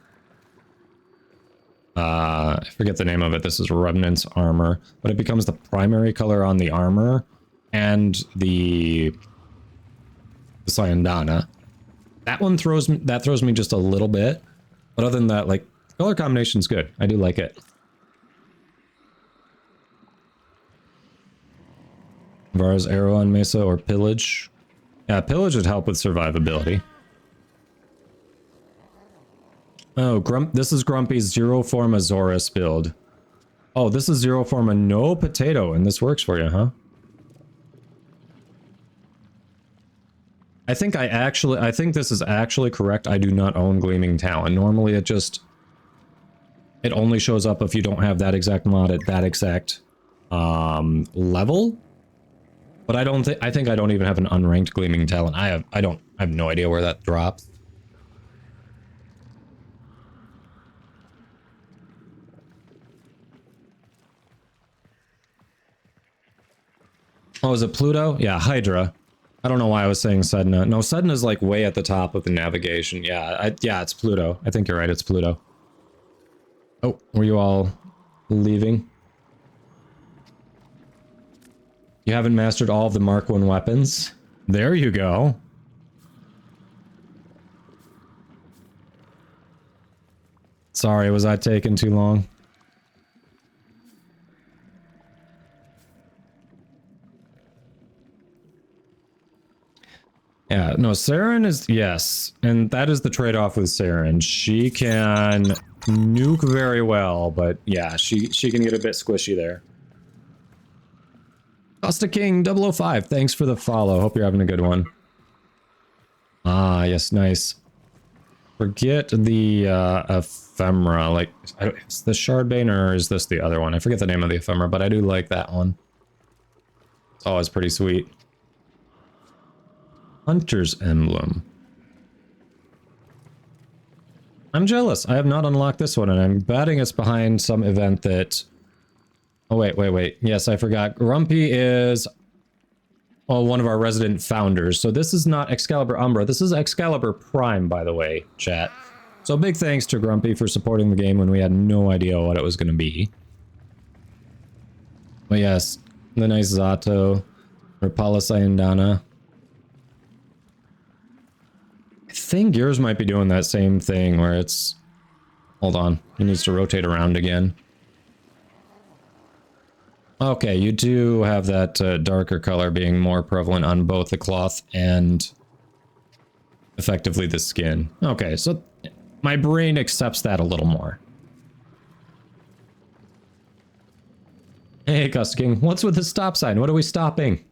I forget the name of it. This is Revenant's armor, but it becomes the primary color on the armor and the Sayandana. That one throws me just a little bit, but other than that, like, color combination's good. I do like it. Vara's arrow on Mesa or Pillage. Yeah, Pillage would help with survivability. Oh, this is Grumpy's Zero Form Azorus build. Oh, this is Zero Form a no potato, and this works for you, huh? I think this is actually correct. I do not own Gleaming Talon. Normally it only shows up if you don't have that exact mod at that exact level. But I think I don't even have an unranked Gleaming Talon. I have no idea where that drops. Oh, is it Pluto? Yeah, Hydra. I don't know why I was saying Sedna. No, Sedna's like way at the top of the navigation. Yeah, yeah, it's Pluto. I think you're right, it's Pluto. Oh, were you all leaving? You haven't mastered all of the Mark 1 weapons? There you go. Sorry, was I taking too long? Yeah, no, Saren is, yes, and that is the trade-off with Saren. She can nuke very well, but yeah, she can get a bit squishy there. Costa King 005, thanks for the follow. Hope you're having a good one. Ah, yes, nice. Forget the ephemera, like, is this Shardbane or is this the other one? I forget the name of the ephemera, but I do like that one. It's always pretty sweet. Hunter's Emblem. I'm jealous. I have not unlocked this one, and I'm betting it's behind some event that... Oh, wait. Yes, I forgot. Grumpy is one of our resident founders. So this is not Excalibur Umbra. This is Excalibur Prime, by the way, chat. So big thanks to Grumpy for supporting the game when we had no idea what it was going to be. But yes, the nice Zato, Rapala Sayandana. I think yours might be doing that same thing where it's... Hold on. It needs to rotate around again. Okay, you do have that darker color being more prevalent on both the cloth and effectively the skin. Okay, so my brain accepts that a little more. Hey, Gust King, what's with the stop sign? What are we stopping?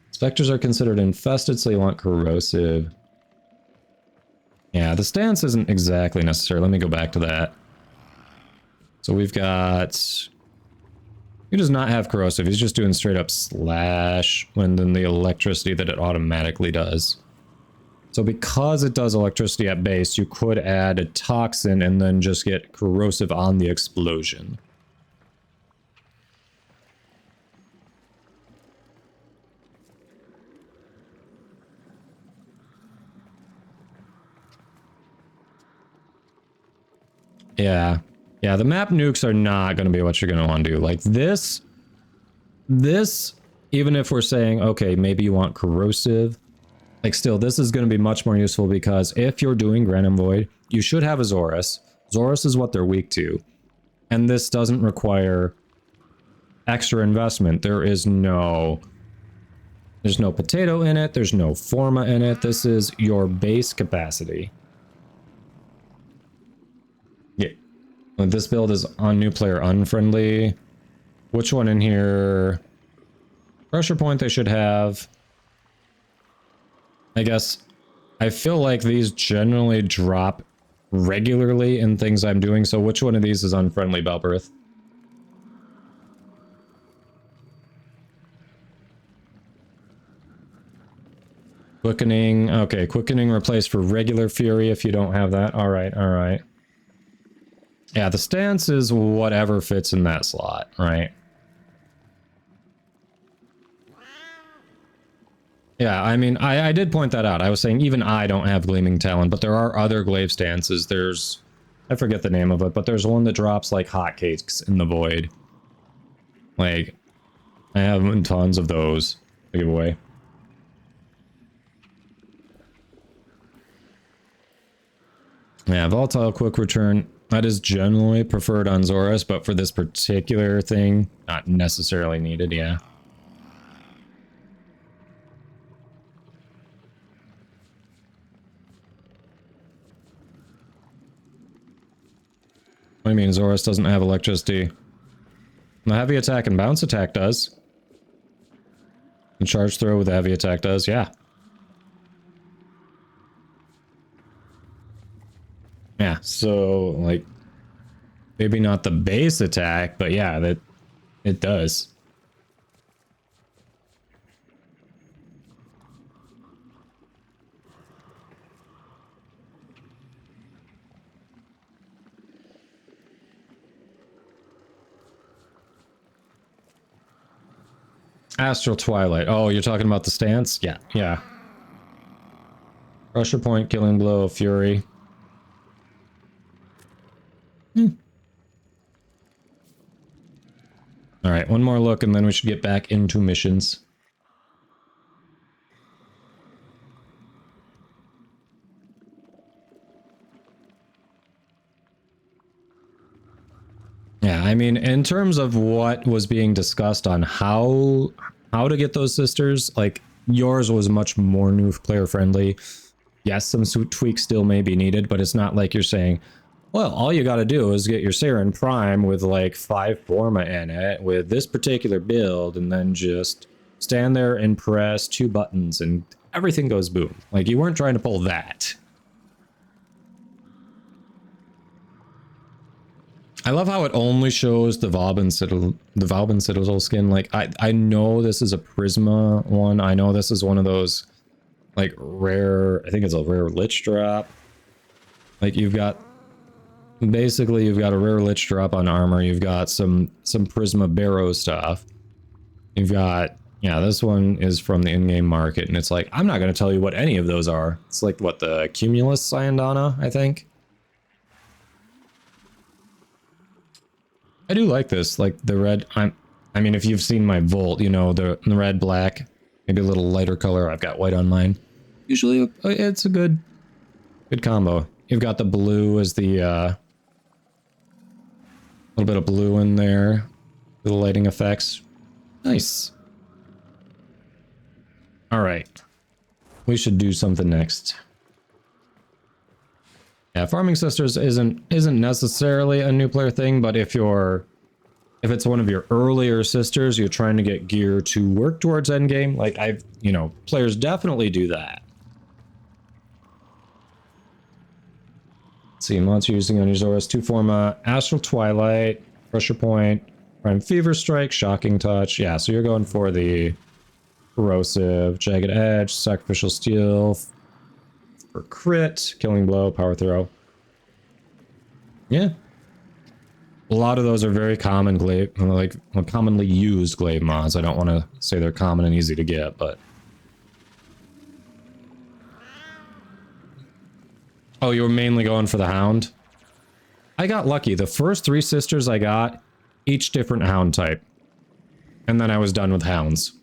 Spectres are considered infested, so you want corrosive. Yeah, the stance isn't exactly necessary. Let me go back to that. So we've got... He does not have corrosive. He's just doing straight up slash when then the electricity that it automatically does. So because it does electricity at base, you could add a toxin and then just get corrosive on the explosion. Yeah. Yeah, the map nukes are not going to be what you're going to want to do. Like this, even if we're saying, okay, maybe you want corrosive, like still, this is going to be much more useful because if you're doing Random Void, you should have a Zorus. Zorus is what they're weak to. And this doesn't require extra investment. There's no potato in it. There's no Forma in it. This is your base capacity. Yeah. This build is on new player unfriendly. Which one in here? Pressure point they should have. I guess I feel like these generally drop regularly in things I'm doing, so which one of these is unfriendly, Belberth? Quickening, okay, quickening replaced for regular fury if you don't have that. Alright, alright. Yeah, the stance is whatever fits in that slot, right? Yeah, I mean, I did point that out. I was saying even I don't have Gleaming Talon, but there are other glaive stances. There's... I forget the name of it, but there's one that drops like hotcakes in the void. Like, I have tons of those to give away. Yeah, Volatile Quick Return. That is generally preferred on Zorus, but for this particular thing, not necessarily needed, yeah. What do you mean Zorus doesn't have electricity? The heavy attack and bounce attack does. The charge throw with the heavy attack does, yeah. Yeah, so, like, maybe not the base attack, but yeah, that it does. Astral Twilight. Oh, you're talking about the stance? Yeah, yeah. Pressure point, killing blow, fury. Alright, one more look and then we should get back into missions. Yeah, I mean, in terms of what was being discussed on how to get those sisters, like, yours was much more new player friendly. Yes, some tweaks still may be needed, but it's not like you're saying, well, all you gotta do is get your Saren Prime with like 5 Forma in it with this particular build and then just stand there and press 2 buttons and everything goes boom. Like, you weren't trying to pull that. I love how it only shows the Valbin Citadel skin. Like, I know this is a Prisma one. I know this is one of those, like, rare... I think it's a rare Lich drop. Like, you've got... Basically, you've got a rare Lich drop on armor. You've got some Prisma Barrow stuff. You've got... Yeah, this one is from the in-game market. And it's like, I'm not going to tell you what any of those are. It's like, what, the Cumulus Syandana, I think? I do like this, like the red. I mean, if you've seen my Volt, you know, the red, black, maybe a little lighter color. I've got white on mine. Usually, it's a good combo. You've got the blue as the little bit of blue in there, the lighting effects. Nice. All right, we should do something next. Yeah, Farming Sisters isn't necessarily a new player thing, but if if it's one of your earlier sisters, you're trying to get gear to work towards endgame. Like players definitely do that. Let's see, mods you're using on your Zoras 2 forma, Astral Twilight, Pressure Point, Prime Fever Strike, Shocking Touch. Yeah, so you're going for the Corrosive, Jagged Edge, Sacrificial Steel, for crit, Killing Blow, Power Throw. Yeah. A lot of those are very common glaive, commonly used glaive mods. I don't want to say they're common and easy to get, but... Oh, you were mainly going for the Hound? I got lucky. The first 3 sisters I got, each different Hound type. And then I was done with Hounds.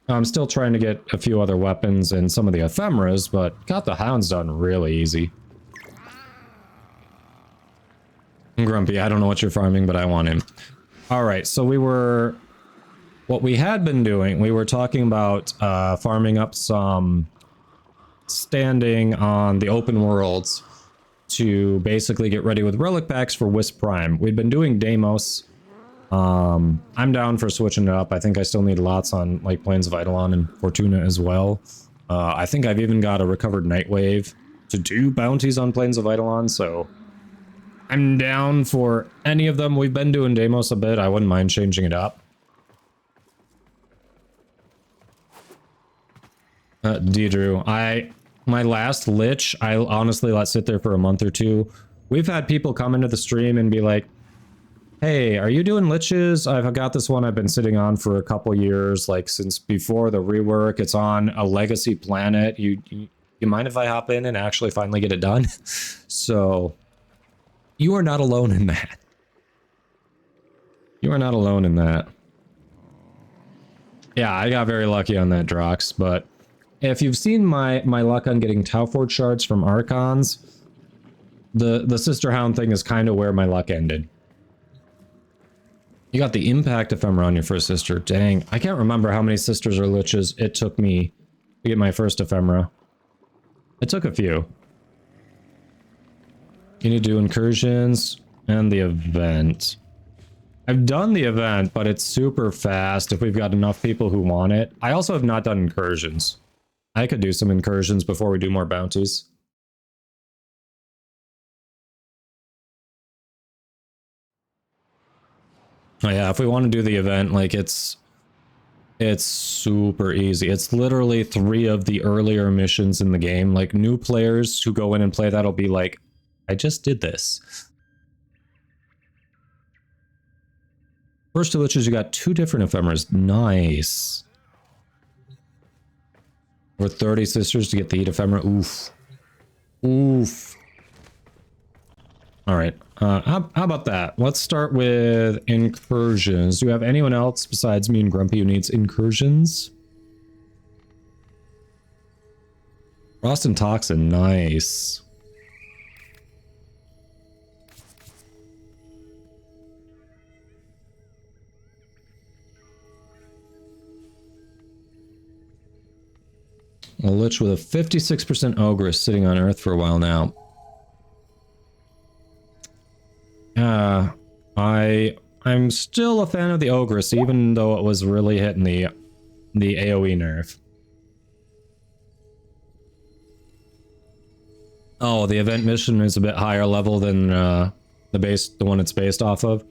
I'm still trying to get a few other weapons and some of the ephemeras, but got the Hounds done really easy. Grumpy, I don't know what you're farming, but I want him. Alright, so what we had been doing, we were talking about farming up some standing on the open worlds to basically get ready with relic packs for Wisp Prime. We've been doing Deimos. I'm down for switching it up. I think I still need lots on like Plains of Eidolon and Fortuna as well. I think I've even got a recovered Nightwave to do bounties on Plains of Eidolon, so I'm down for any of them. We've been doing Deimos a bit. I wouldn't mind changing it up. Deidre, my last Lich, I honestly let sit there for a month or 2. We've had people come into the stream and be like, hey, are you doing Liches? I've got this one I've been sitting on for a couple years, like since before the rework. It's on a legacy planet. You mind if I hop in and actually finally get it done? So, you are not alone in that. You are not alone in that. Yeah, I got very lucky on that Drox, but if you've seen my luck on getting Tauforge shards from Archons, the Sister Hound thing is kind of where my luck ended. You got the Impact Ephemera on your first sister. Dang, I can't remember how many sisters or liches it took me to get my first Ephemera. It took a few. You need to do incursions and the event. I've done the event, but it's super fast if we've got enough people who want it. I also have not done incursions. I could do some incursions before we do more bounties. Oh yeah, if we want to do the event, like it's super easy. It's literally 3 of the earlier missions in the game. Like new players who go in and play that'll be like, I just did this. First 2 liches, you got 2 different ephemeras. Nice. Or 30 sisters to get the heat ephemera. Oof. Oof. Alright. How about that? Let's start with incursions. Do you have anyone else besides me and Grumpy who needs incursions? Frost and Toxin. Nice. A Lich with a 56% Ogress sitting on Earth for a while now. I'm still a fan of the Ogress, even though it was really hitting the AoE nerf. Oh, the event mission is a bit higher level than the one it's based off of.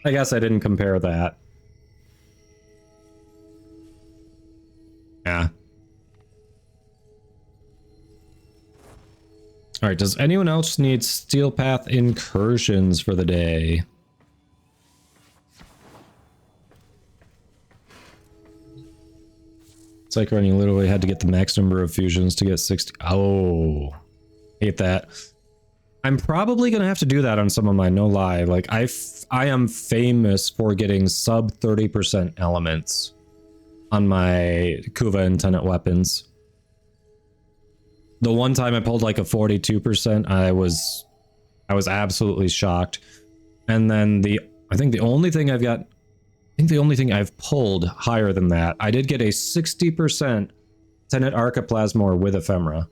I guess I didn't compare that. Yeah. Alright, does anyone else need Steel Path incursions for the day? It's like when you literally had to get the max number of fusions to get 60. Oh, hate that. I'm probably gonna have to do that on some of mine, no lie. Like, I am famous for getting sub 30% elements on my Kuva and Tenet weapons. The one time I pulled like a 42%, I was absolutely shocked. And then I think the only thing I've pulled higher than that, I did get a 60% Tenet Archiplasmor with ephemera.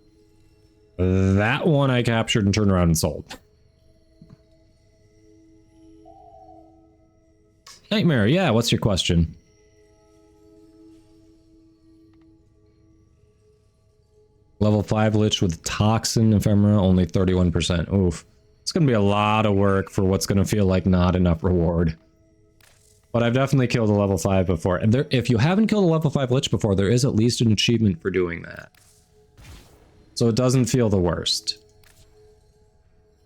That one I captured and turned around and sold. Nightmare, yeah, what's your question? Level 5 Lich with Toxin Ephemera, only 31%. Oof. It's going to be a lot of work for what's going to feel like not enough reward. But I've definitely killed a level 5 before. And there, if you haven't killed a level 5 Lich before, there is at least an achievement for doing that. So it doesn't feel the worst.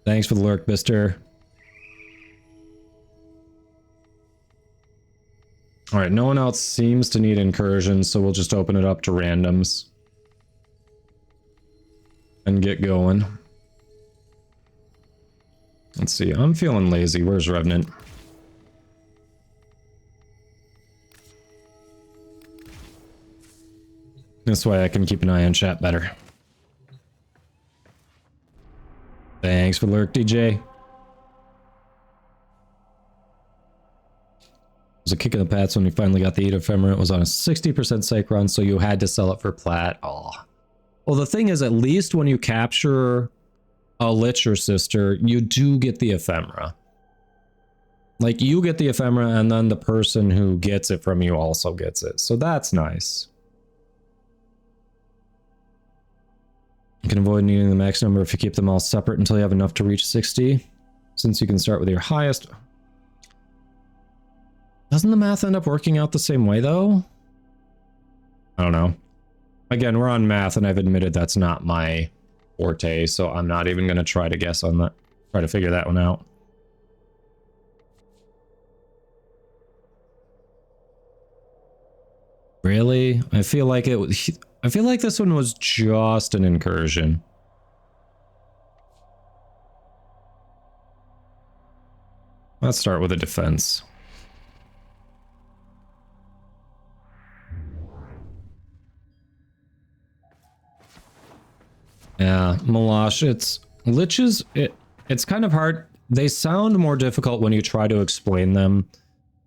Thanks for the lurk, Bister. Alright, no one else seems to need incursions, so we'll just open it up to randoms. And get going. Let's see, I'm feeling lazy. Where's Revenant? This way I can keep an eye on chat better. Thanks for the lurk, DJ. It was a kick in the pants when we finally got the 8 Ephemera. It was on a 60% psych run, so you had to sell it for plat. Oh. Well, the thing is, at least when you capture a Lich or Sister, you do get the Ephemera. Like, you get the Ephemera, and then the person who gets it from you also gets it. So that's nice. You can avoid needing the max number if you keep them all separate until you have enough to reach 60. Since you can start with your highest... Doesn't the math end up working out the same way, though? I don't know. Again, we're on math, and I've admitted that's not my forte, so I'm not even going to try to guess on that. Try to figure that one out. Really? I feel like it was... I feel like this one was just an incursion. Let's start with a defense. Yeah, Malash, it's... Liches, it's kind of hard. They sound more difficult when you try to explain them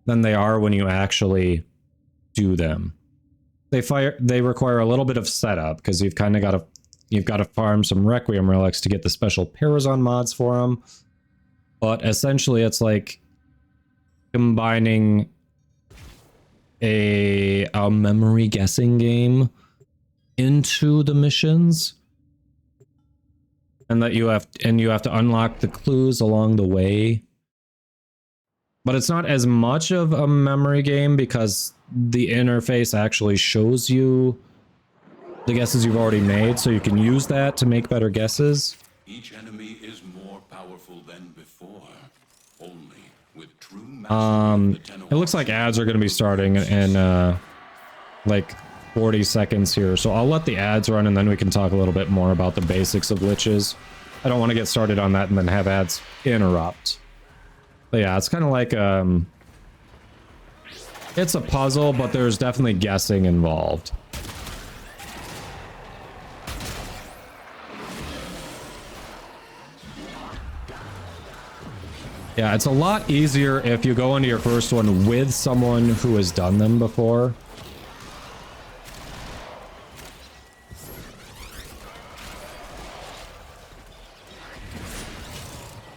than they are when you actually do them. They require a little bit of setup, because you've kind of got to... You've got to farm some Requiem relics to get the special Parazon mods for them. But essentially, it's like combining a memory guessing game into the missions. And that you have to unlock the clues along the way. But it's not as much of a memory game because the interface actually shows you the guesses you've already made, so you can use that to make better guesses. Each enemy is more powerful than before. Only with true mastery of the Tennocon. It looks like ads are going to be starting in like 40 seconds here, so I'll let the ads run and then we can talk a little bit more about the basics of Liches. I don't want to get started on that and then have ads interrupt. But yeah, it's kind of like it's a puzzle, but there's definitely guessing involved. Yeah, it's a lot easier if you go into your first one with someone who has done them before.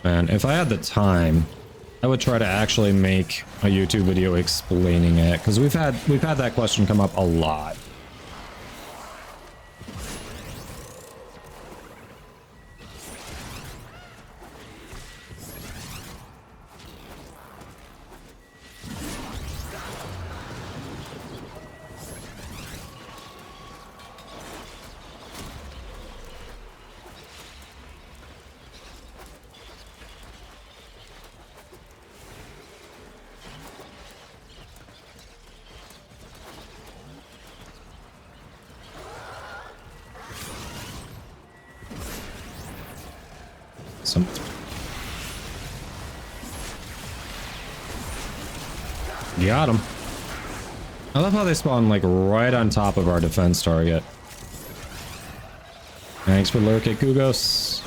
Man, if I had the time, I would try to actually make a YouTube video explaining it, because we've had that question come up a lot. Got him. I love how they spawn like right on top of our defense target. Thanks for lurk at Gugos.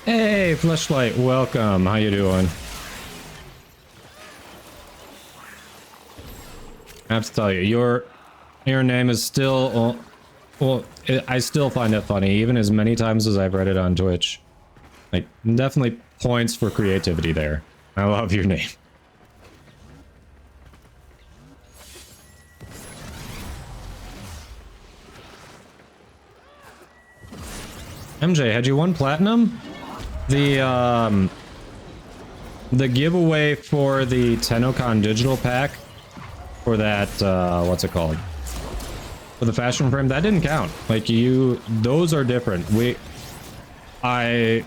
Hey, Fleshlight, welcome. How you doing? I have to tell you, your name is still... Well, I still find it funny, even as many times as I've read it on Twitch. Like, definitely points for creativity there. I love your name. MJ, had you won platinum? The giveaway for the Tennocon digital pack for that, what's it called? For the fashion frame, that didn't count. Like those are different. I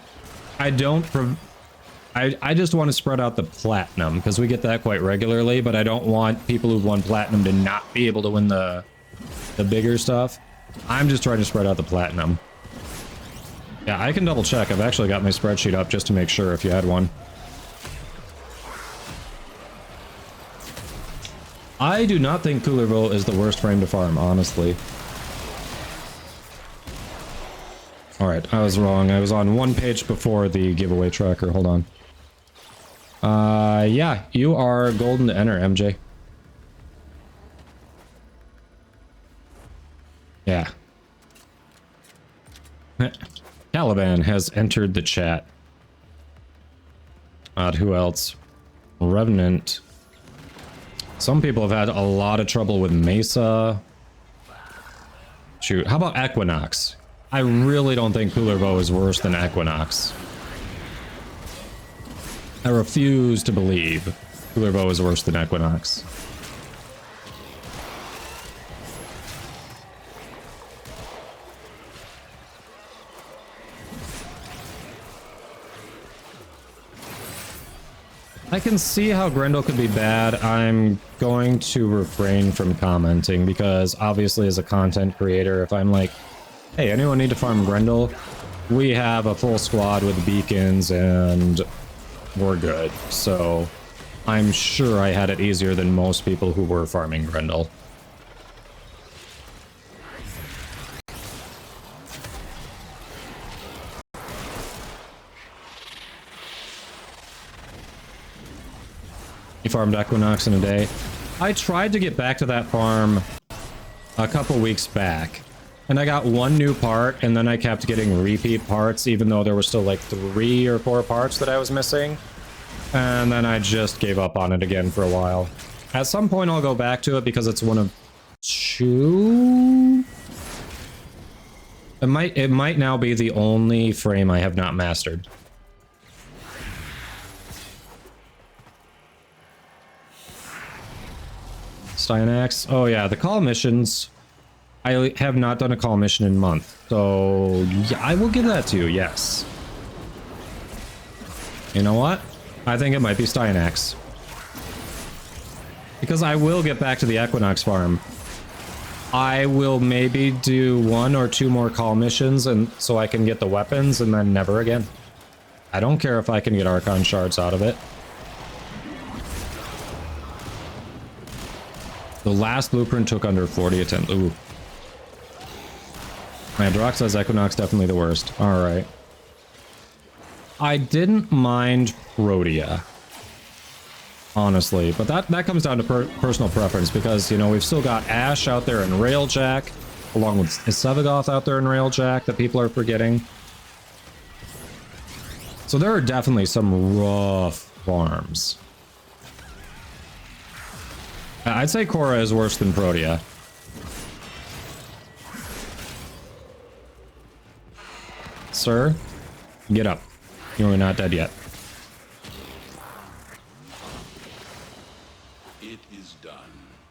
just want to spread out the platinum because we get that quite regularly, but I don't want people who've won platinum to not be able to win the bigger stuff. I'm just trying to spread out the platinum. Yeah, I can double check. I've actually got my spreadsheet up just to make sure if you had one. I do not think Coolerville is the worst frame to farm, honestly. Alright, I was wrong. I was on one page before the giveaway tracker. Hold on. Yeah, you are golden to enter, MJ. Yeah. Caliban has entered the chat. Who else? Revenant. Some people have had a lot of trouble with Mesa. Shoot, how about Equinox? I really don't think Coolerville is worse than Equinox. I refuse to believe Coolerville is worse than Equinox. I can see how Grendel could be bad. I'm going to refrain from commenting because obviously as a content creator, if I'm like, hey, anyone need to farm Grendel? We have a full squad with beacons and we're good. So I'm sure I had it easier than most people who were farming Grendel. You farmed Equinox in a day. I tried to get back to that farm a couple weeks back, and I got one new part, and then I kept getting repeat parts, even though there were still like 3 or 4 parts that I was missing. And then I just gave up on it again for a while. At some point I'll go back to it because it's one of 2... It might now be the only frame I have not mastered. Styanax. Oh yeah, the call missions. I have not done a call mission in a month. So yeah, I will give that to you, yes. You know what? I think it might be Styanax. Because I will get back to the Equinox farm. I will maybe do 1 or 2 more call missions and so I can get the weapons and then never again. I don't care if I can get Archon shards out of it. The last blueprint took under 40 attempts. Ooh. Man, Drox says Equinox definitely the worst. Alright. I didn't mind Protea. Honestly. But that comes down to personal preference because, you know, we've still got Ashe out there in Railjack, along with Sevagoth out there in Railjack that people are forgetting. So there are definitely some rough farms. I'd say Korra is worse than Protea. Sir, get up. You are not dead yet. It is done,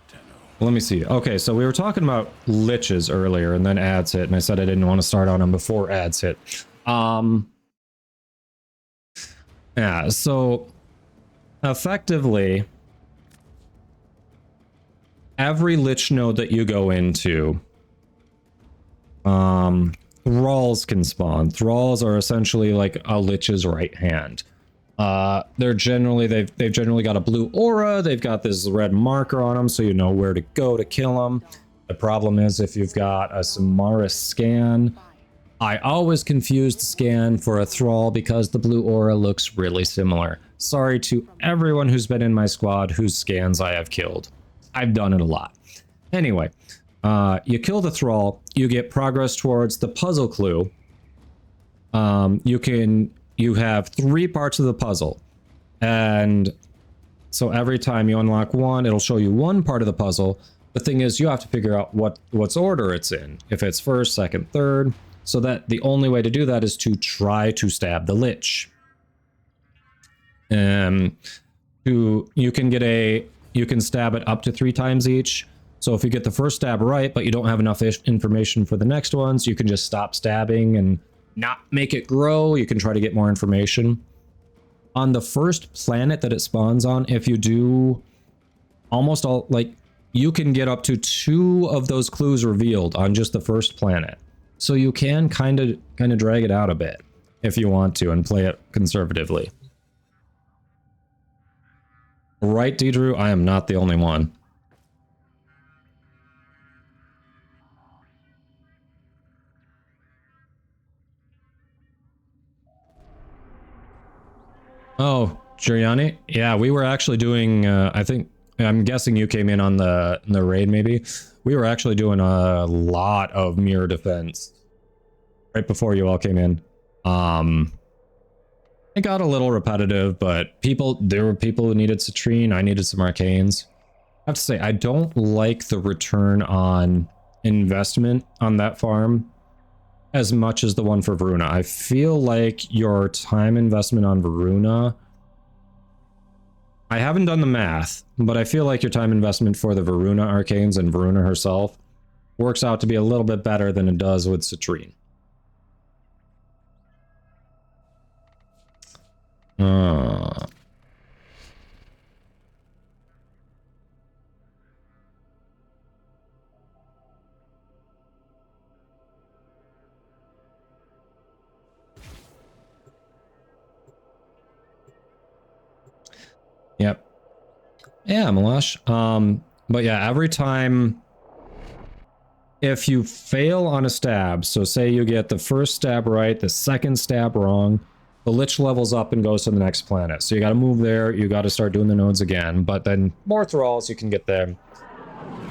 Tenno. Let me see. Okay, so we were talking about liches earlier, and then ads hit, and I said I didn't want to start on them before ads hit. Yeah, so effectively, every lich node that you go into, thralls can spawn. Thralls are essentially like a lich's right hand. They've generally got a blue aura. They've got this red marker on them, so you know where to go to kill them. The problem is if you've got a Samaris scan, I always confuse the scan for a thrall because the blue aura looks really similar. Sorry to everyone who's been in my squad whose scans I have killed. I've done it a lot. Anyway, you kill the thrall, you get progress towards the puzzle clue. You have 3 parts of the puzzle. And so every time you unlock one, it'll show you one part of the puzzle. The thing is, you have to figure out what's order it's in. If it's first, second, third. So that the only way to do that is to try to stab the Lich. You can stab it up to 3 times each. So if you get the first stab right, but you don't have enough information for the next ones, you can just stop stabbing and not make it grow. You can try to get more information. On the first planet that it spawns on, if you do almost all, like, you can get up to 2 of those clues revealed on just the first planet. So you can kind of drag it out a bit if you want to and play it conservatively. Right, Deidrew? I am not the only one. Oh, Giuliani? Yeah, we were actually doing, I'm guessing you came in on the raid maybe. We were actually doing a lot of mirror defense right before you all came in. It got a little repetitive, but there were people who needed Citrine. I needed some arcanes. I have to say, I don't like the return on investment on that farm as much as the one for Varuna. I feel like your time investment on Varuna, I haven't done the math, but I feel like your time investment for the Varuna arcanes and Varuna herself works out to be a little bit better than it does with Citrine. Yep. Yeah, Malash. But yeah, every time if you fail on a stab, so say you get the first stab right, the second stab wrong, the Lich levels up and goes to the next planet. So you got to move there, you got to start doing the nodes again, but then more thralls you can get there.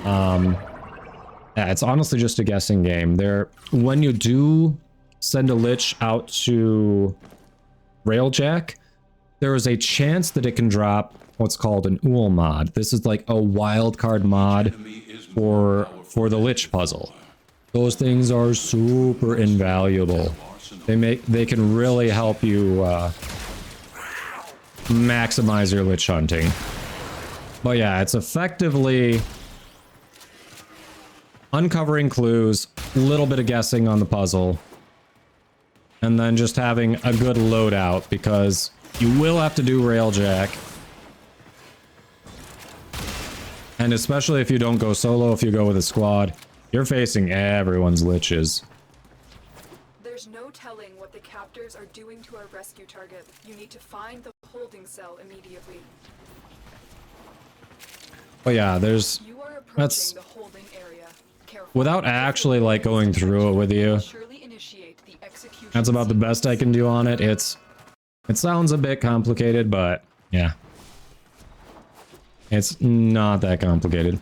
Yeah, it's honestly just a guessing game. When you do send a Lich out to Railjack, there is a chance that it can drop what's called an Ool mod. This is like a wildcard mod for the Lich puzzle. Those things are super invaluable. They can really help you maximize your Lich hunting. But yeah, it's effectively uncovering clues, a little bit of guessing on the puzzle, and then just having a good loadout, because you will have to do Railjack. And especially if you don't go solo, if you go with a squad, you're facing everyone's Liches. There's no telling what the captors are doing to our rescue target. You need to find the holding cell immediately. But yeah, that's the holding area. Careful. Without actually like going through it with you. That's about the best I can do on it. It sounds a bit complicated, but yeah. It's not that complicated.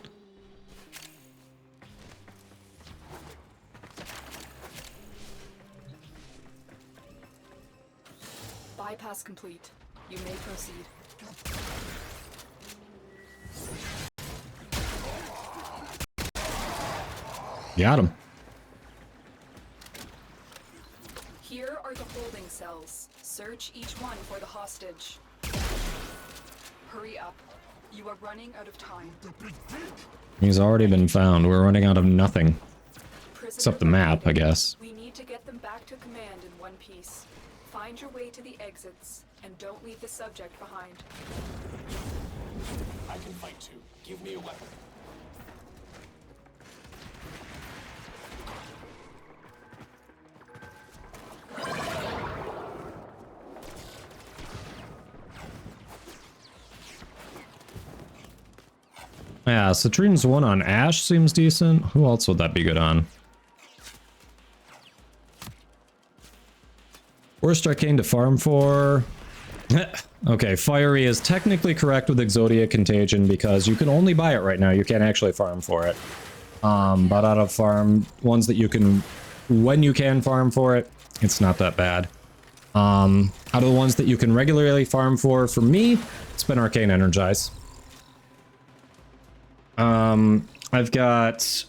Bypass complete. You may proceed. Got him. Here are the holding cells. Search each one for the hostage. Hurry up. You are running out of time. He's already been found. We're running out of nothing. Except the map, I guess. We need to get them back to command in one piece. Find your way to the exits, and don't leave the subject behind. I can fight too. Give me a weapon. Yeah, Citrine's one on Ash seems decent. Who else would that be good on? Worst arcane to farm for. Okay, Fiery is technically correct with Exodia Contagion because you can only buy it right now. You can't actually farm for it. But out of farm ones that you can, when you can farm for it, it's not that bad. Out of the ones that you can regularly farm for me, it's been Arcane Energize. I've got,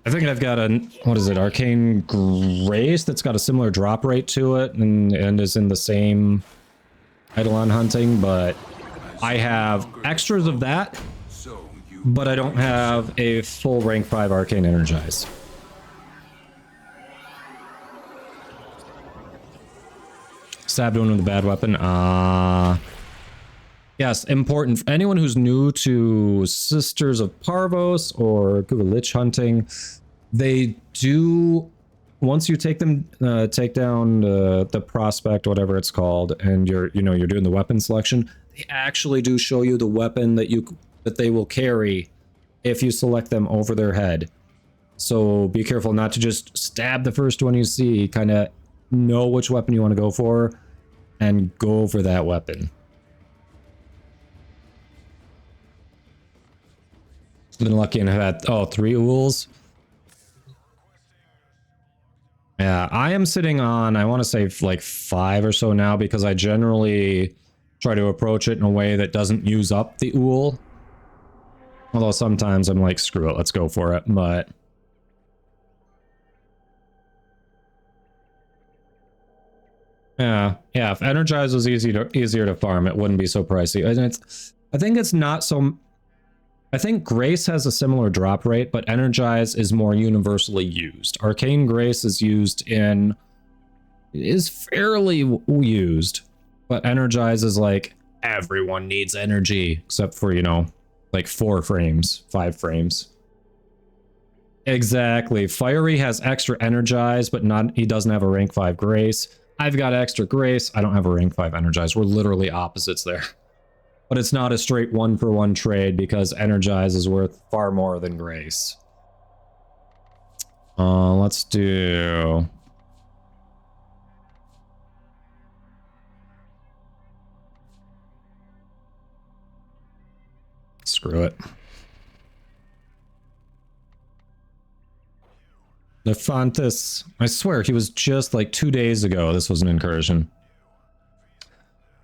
I think I've got a, what is it, Arcane Grace that's got a similar drop rate to it and is in the same Eidolon hunting, but I have extras of that, but I don't have a full rank 5 Arcane Energize. Stabbed one with a bad weapon. Yes, important. For anyone who's new to Sisters of Parvos or Google Lich hunting, they do, once you take them, take down the prospect, whatever it's called, and you're doing the weapon selection, they actually do show you the weapon that they will carry if you select them over their head. So be careful not to just stab the first one you see. Kind of know which weapon you want to go for and go for that weapon. Been lucky and have had 3 ools. Yeah, I am sitting on, I want to say like 5 or so now, because I generally try to approach it in a way that doesn't use up the ool. Although sometimes I'm like, screw it, let's go for it. But yeah, if Energize was easier to farm, it wouldn't be so pricey. And I think it's not so. I think Grace has a similar drop rate, but Energize is more universally used. Arcane Grace is fairly used, but Energize is like, everyone needs energy, except for, like 4 frames, 5 frames. Exactly. Fiery has extra Energize, but he doesn't have a rank 5 Grace. I've got extra Grace. I don't have a rank 5 Energize. We're literally opposites there. But it's not a straight 1-for-1 trade because Energize is worth far more than Grace. Let's do... Screw it. Nephantis. I swear, he was just like 2 days ago. This was an incursion.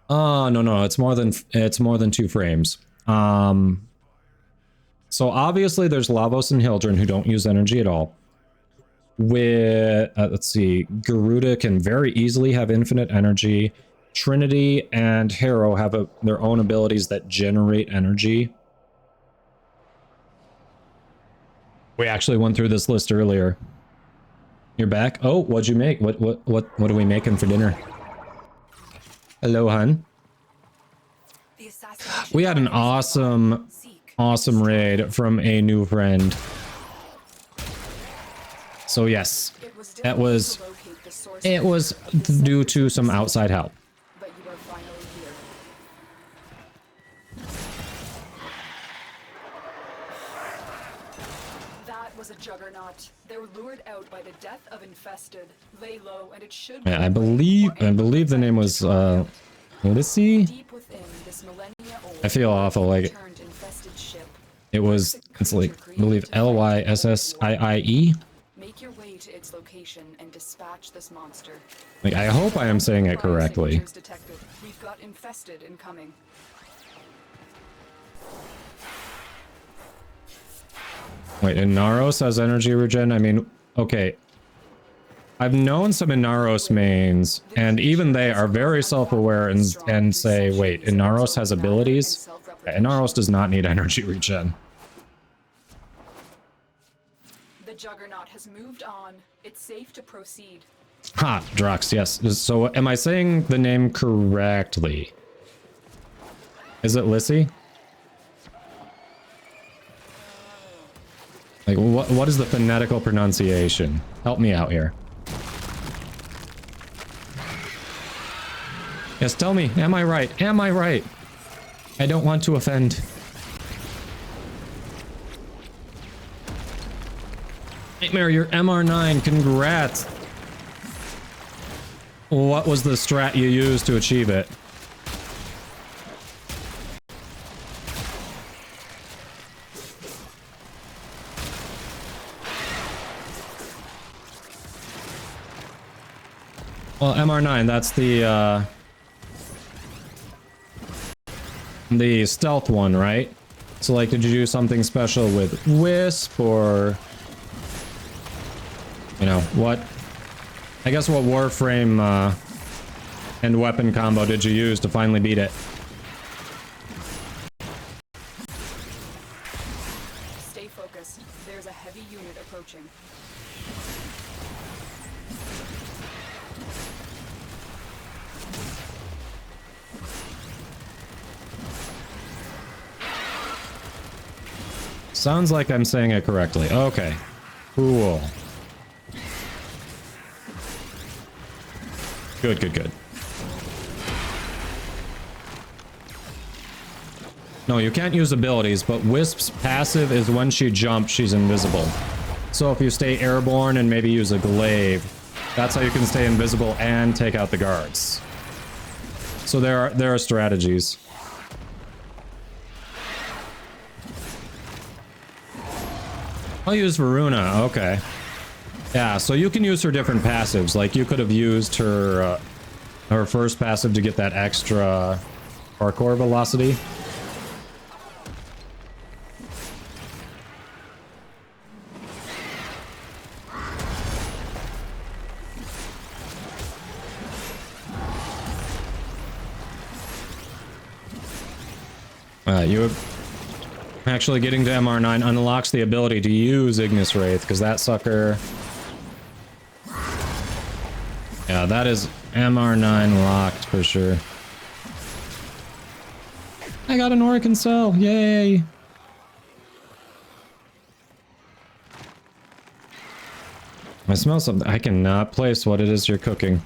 Oh, no, it's more than 2 frames. So obviously there's Lavos and Hildren who don't use energy at all. With, let's see, Garuda can very easily have infinite energy. Trinity and Harrow have their own abilities that generate energy. We actually went through this list earlier. You're back? Oh, what'd you make? What are we making for dinner? Hello, hun. We had an awesome raid from a new friend. So yes, it was due to some outside help. That was a juggernaut. They were lured out by the death of infested. Lay low, and it should. Yeah, I believe the name was Lissy. I feel awful. Like it's like I believe Lyssii. Make your way to its location and dispatch this monster. Like, I hope I am saying it correctly. We've got infested incoming. Wait, Inaros has energy regen? I mean, okay. I've known some Inaros mains, and even they are very self-aware and say, wait, Inaros has abilities? Inaros does not need energy regen. The Juggernaut has moved on. It's safe to proceed. Ha, Drox, yes. So am I saying the name correctly? Is it Lissy? Like, what is the phonetical pronunciation? Help me out here. Yes, tell me, am I right? Am I right? I don't want to offend. Nightmare, you're MR9, congrats! What was the strat you used to achieve it? Well, MR9, that's the stealth one, right? So, like, did you do something special with Wisp, or... You know, what... I guess what Warframe, and weapon combo did you use to finally beat it? Stay focused. There's a heavy unit approaching. Sounds like I'm saying it correctly. Okay. Cool. Good, good, good. No, you can't use abilities, but Wisp's passive is when she jumps, she's invisible. So if you stay airborne and maybe use a glaive, that's how you can stay invisible and take out the guards. So there are strategies. I'll use Varuna, okay. Yeah, so you can use her different passives. Like, you could have used her her first passive to get that extra parkour velocity. You actually getting to MR9 unlocks the ability to use Ignis Wraith, because that sucker... Yeah, that is MR9 locked for sure. I got an Orican cell, yay! I smell something. I cannot place what it is you're cooking.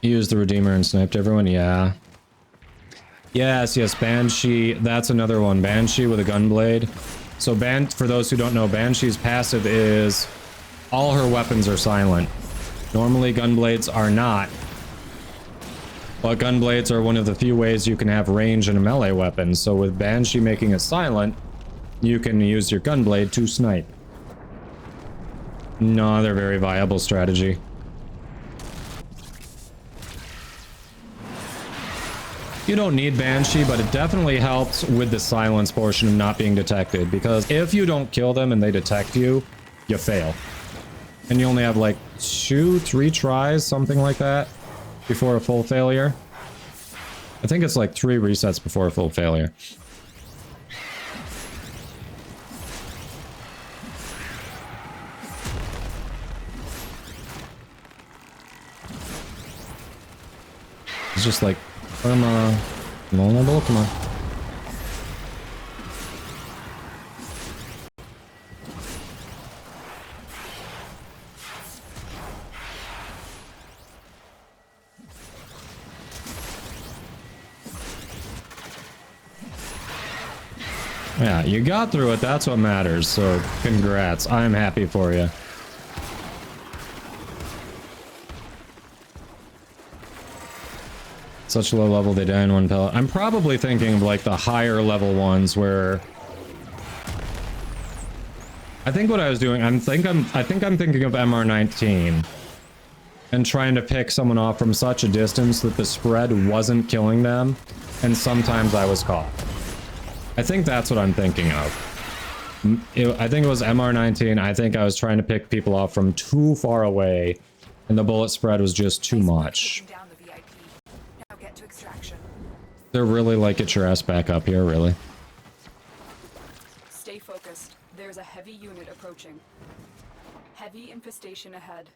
You used the Redeemer and sniped everyone? Yeah. Yes, yes, Banshee. That's another one. Banshee with a gunblade. So for those who don't know, Banshee's passive is all her weapons are silent. Normally gunblades are not. But gunblades are one of the few ways you can have range in a melee weapon. So with Banshee making it silent, you can use your gunblade to snipe. Another very viable strategy. You don't need Banshee, but it definitely helps with the silence portion of not being detected, because if you don't kill them and they detect you, you fail. And you only have like 2-3 tries, something like that, before a full failure. I think it's like 3 resets before a full failure. It's just like, vulnerable, come on. Yeah, you got through it, that's what matters, so congrats. I'm happy for you. Such low level, they die in one pellet. I'm probably thinking of like the higher level ones where... I think what I was doing, I think I'm thinking of MR19 and trying to pick someone off from such a distance that the spread wasn't killing them, and sometimes I was caught. I think that's what I'm thinking of. I think it was MR19. I think I was trying to pick people off from too far away, and the bullet spread was just too much. They're really like, get your ass back up here, really. Stay focused. There's a heavy unit approaching. Heavy infestation ahead.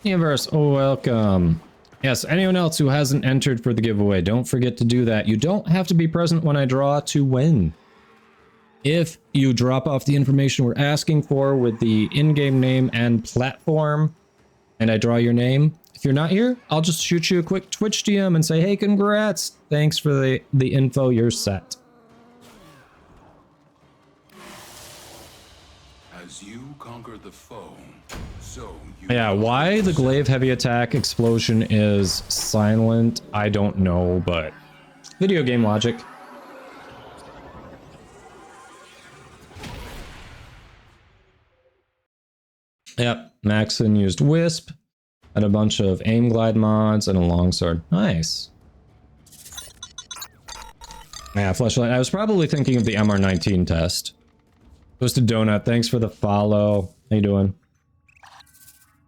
Universe, oh, welcome. Yes, anyone else who hasn't entered for the giveaway, don't forget to do that. You don't have to be present when I draw to win. If you drop off the information we're asking for with the in-game name and platform, and I draw your name, if you're not here, I'll just shoot you a quick Twitch DM and say, hey, congrats. Thanks for the info, you're set. As As you conquer the foe, so you... Yeah, why the glaive heavy attack explosion is silent, I don't know, but video game logic. Yep, Maxon used Wisp and a bunch of aim glide mods and a longsword. Nice. Yeah, flashlight. I was probably thinking of the MR19 test. Toasted Donut, thanks for the follow. How you doing?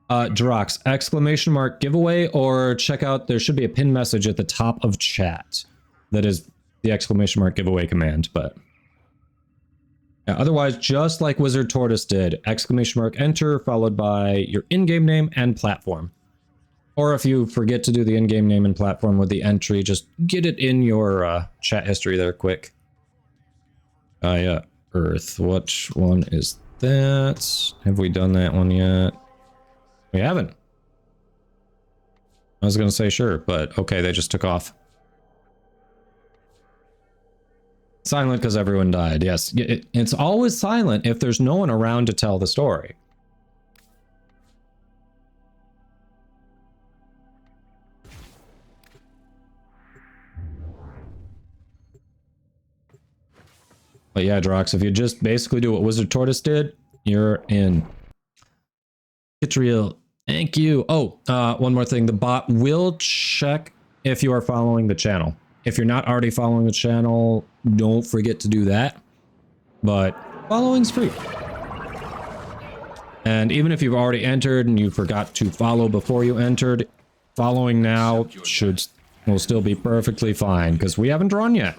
Drox, exclamation mark giveaway, or check out, there should be a pinned message at the top of chat. That is the exclamation mark giveaway command, but... Yeah, otherwise, just like Wizard Tortoise did, exclamation mark enter, followed by your in-game name and platform. Or if you forget to do the in-game name and platform with the entry, just get it in your chat history there quick. Gaia Earth, which one is that? Have we done that one yet? We haven't. I was gonna say sure, but okay, they just took off. Silent because everyone died. Yes, it's always silent if there's no one around to tell the story. But yeah, Drox, if you just basically do what Wizard Tortoise did, you're in. Kitriel, thank you. Oh, one more thing. The bot will check if you are following the channel. If you're not already following the channel, don't forget to do that. But following's free. And even if you've already entered and you forgot to follow before you entered, following now will still be perfectly fine because we haven't drawn yet.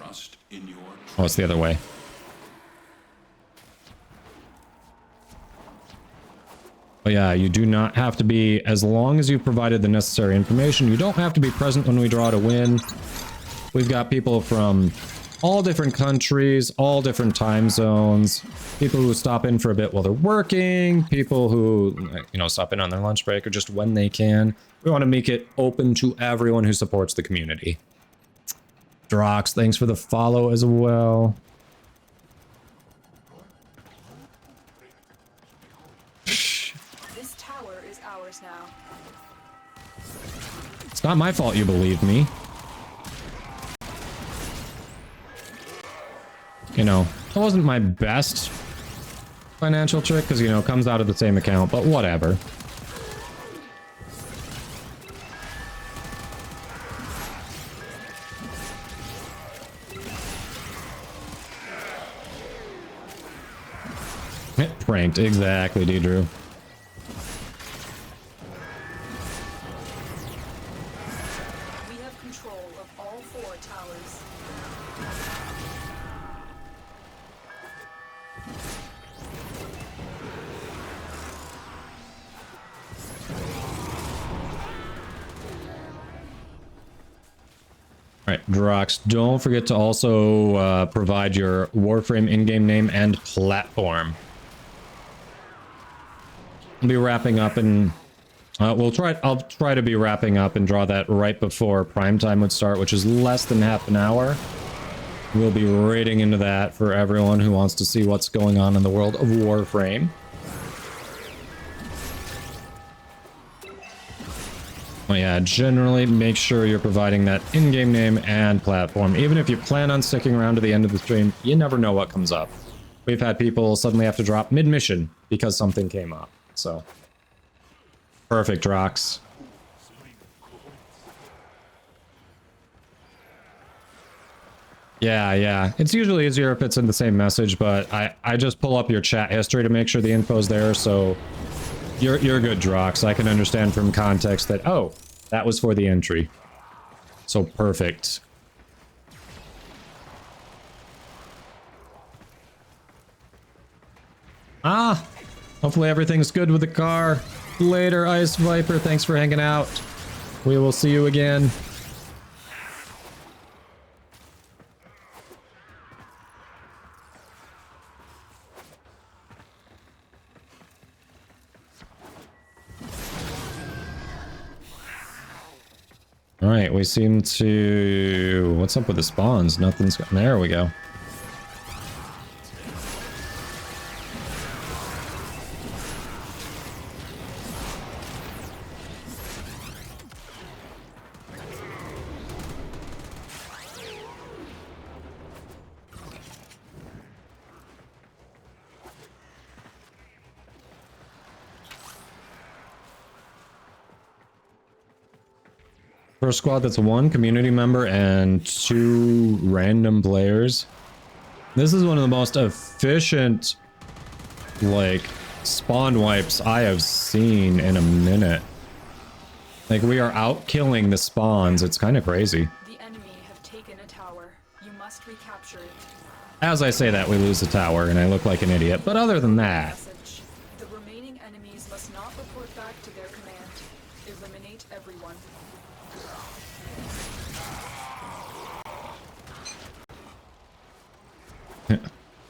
Oh, it's the other way. But yeah, you do not have to be, as long as you've provided the necessary information, you don't have to be present when we draw to win. We've got people from all different countries, all different time zones, people who stop in for a bit while they're working, people who, you know, stop in on their lunch break or just when they can. We want to make it open to everyone who supports the community. Drox, thanks for the follow as well. This tower is ours now. It's not my fault you believe me. You know, it wasn't my best financial trick because, you know, it comes out of the same account, but whatever. Pranked, exactly, Deidre. We have control of all 4 towers. All right, Drox, don't forget to also provide your Warframe in-game name and platform. I'll be wrapping up and I'll try to be wrapping up and draw that right before prime time would start, which is less than half an hour. We'll be raiding into that for everyone who wants to see what's going on in the world of Warframe. Well, yeah, generally make sure you're providing that in-game name and platform. Even if you plan on sticking around to the end of the stream, you never know what comes up. We've had people suddenly have to drop mid-mission because something came up. So, perfect, Drox. Yeah. It's usually easier if it's in the same message, but I just pull up your chat history to make sure the info's there, so you're good, Drox. I can understand from context that, oh, that was for the entry. So, perfect. Ah! Hopefully everything's good with the car. Later, Ice Viper. Thanks for hanging out. We will see you again. Alright, we seem to... What's up with the spawns? Nothing's... There we go. For a squad that's one community member and 2 random players, this is one of the most efficient, like, spawn wipes I have seen in a minute. Like, we are out killing the spawns. It's kind of crazy. The enemy have taken a tower. You must recapture it. As I say that, we lose the tower, and I look like an idiot. But other than that... Message. The remaining enemies must not report back to their command. Eliminate everyone.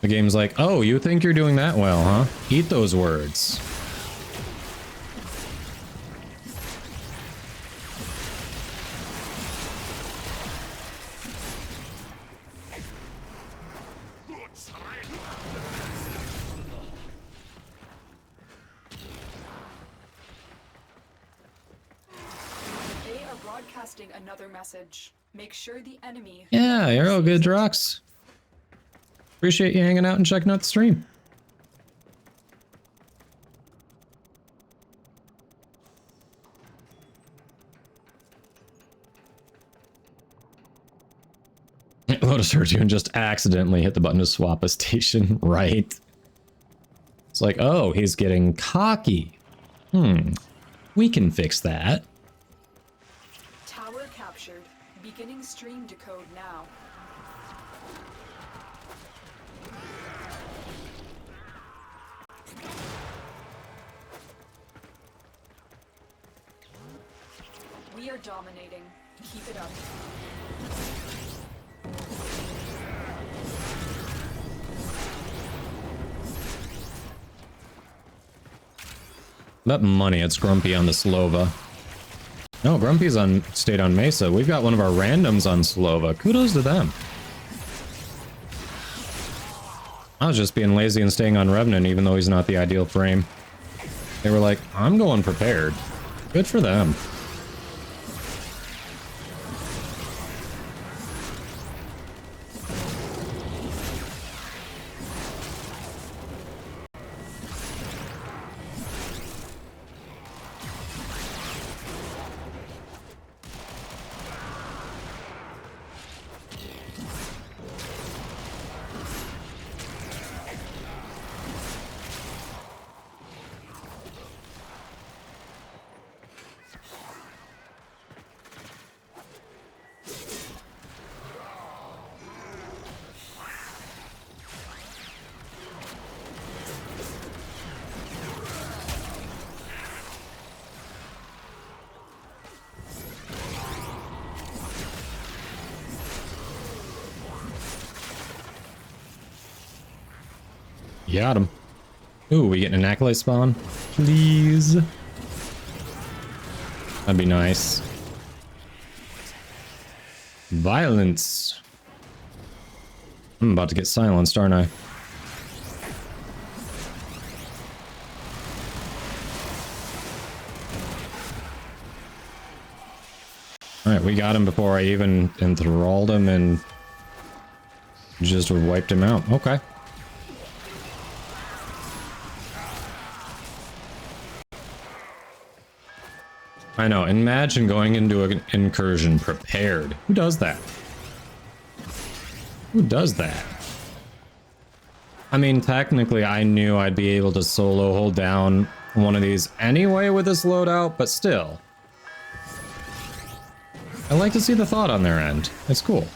The game's like, oh, you think you're doing that well, huh? Eat those words. They are broadcasting another message. Make sure the enemy... Yeah, you're all good, Drox. Appreciate you hanging out and checking out the stream. Lotus heard you and just accidentally hit the button to swap a station, right? It's like, oh, he's getting cocky. We can fix that. Tower captured. Beginning stream decode now. We are dominating. Keep it up. That money, it's Grumpy on the Slova. No, Grumpy's stayed on Mesa. We've got one of our randoms on Slova. Kudos to them. I was just being lazy and staying on Revenant, even though he's not the ideal frame. They were like, I'm going prepared. Good for them. Got him. Ooh, we getting an acolyte spawn? Please. That'd be nice. Violence. I'm about to get silenced, aren't I? Alright, we got him before I even enthralled him and just wiped him out. Okay. I know, imagine going into an incursion prepared. Who does that? Who does that? I mean, technically, I knew I'd be able to solo hold down one of these anyway with this loadout, but still. I like to see the thought on their end. It's cool.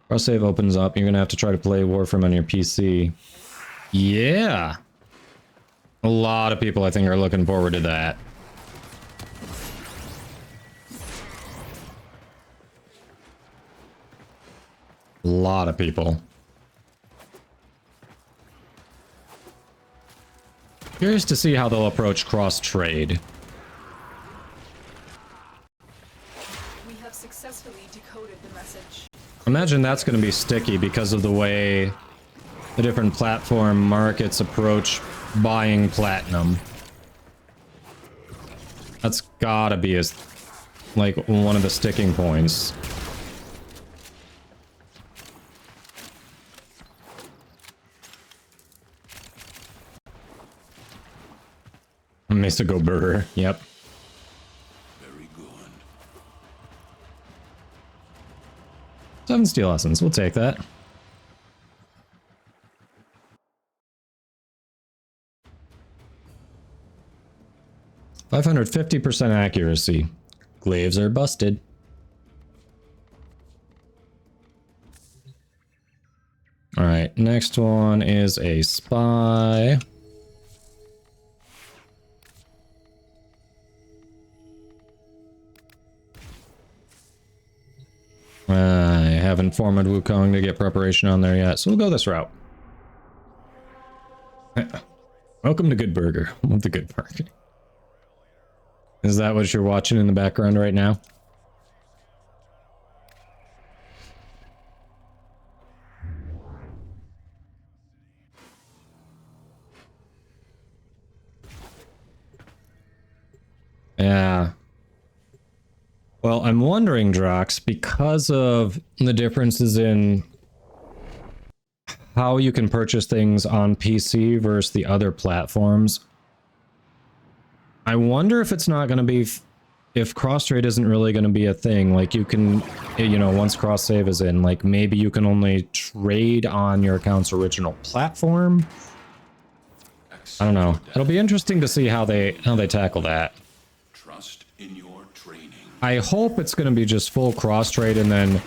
Cross save opens up. You're gonna have to try to play Warframe on your PC. Yeah. A lot of people, I think, are looking forward to that. A lot of people. Curious to see how they'll approach cross-trade. We have successfully decoded the message. Imagine that's going to be sticky because of the way the different platform markets approach buying platinum. That's gotta be like one of the sticking points. Mesa go burger. Yep. 7 steel essence, we'll take that. "550% accuracy. Glaives are busted." Alright, next one is a spy. I haven't formed Wukong to get preparation on there yet, so we'll go this route. Welcome to Good Burger. Love the Good Burger. Is that what you're watching in the background right now? Yeah. Well, I'm wondering, Drox, because of the differences in how you can purchase things on PC versus the other platforms, I wonder if it's not going to be, if cross-trade isn't really going to be a thing. Like, you can, you know, once cross-save is in, like, maybe you can only trade on your account's original platform. I don't know. It'll be interesting to see how they tackle that. Trust in your training. I hope it's going to be just full cross-trade, and then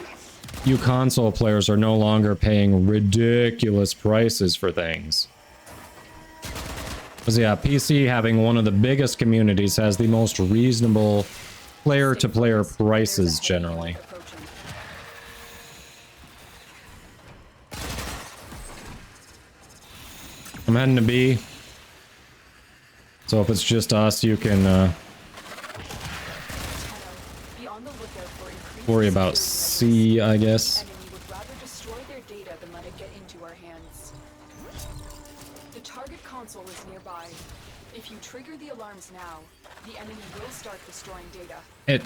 you console players are no longer paying ridiculous prices for things. Because yeah, PC, having one of the biggest communities, has the most reasonable player-to-player prices generally. I'm heading to B. So if it's just us, you can worry about C, I guess. Would rather destroy their data than let it get into our hands. The target console is nearby. If you trigger the alarms now, the enemy will start destroying data. It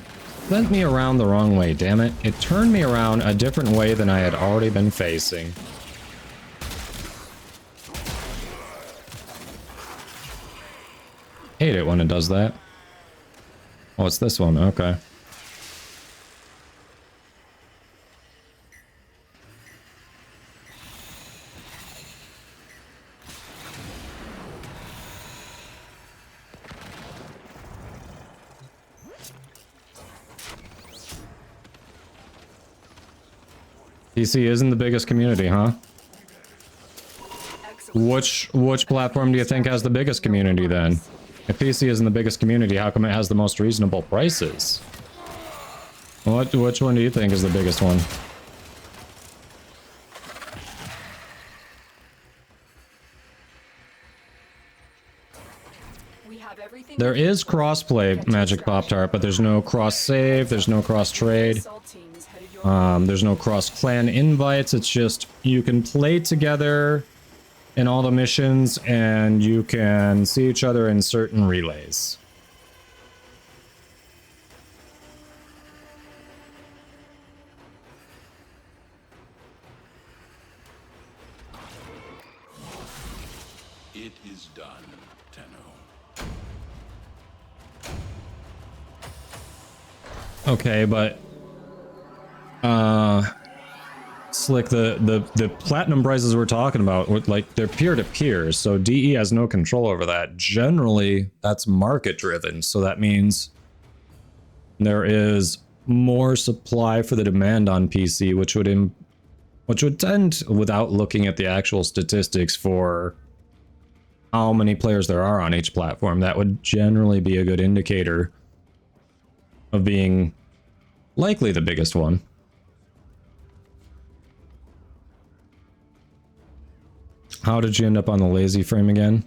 sent me around the wrong way, damn it. It turned me around a different way than I had already been facing. Hate it when it does that. Oh, it's this one, okay. PC isn't the biggest community, huh? Which platform do you think has the biggest community then? If PC isn't the biggest community, how come it has the most reasonable prices? Which one do you think is the biggest one? There is crossplay, Magic Pop-Tart, but there's no cross-save, there's no cross-trade. There's no cross-clan invites, it's just you can play together in all the missions and you can see each other in certain relays. It is done, Tenno. Okay, but Slick, the platinum prices we're talking about, like, they're peer-to-peer, so DE has no control over that. Generally, that's market-driven, so that means there is more supply for the demand on PC, which would tend, without looking at the actual statistics for how many players there are on each platform, that would generally be a good indicator of being likely the biggest one. How did you end up on the lazy frame again?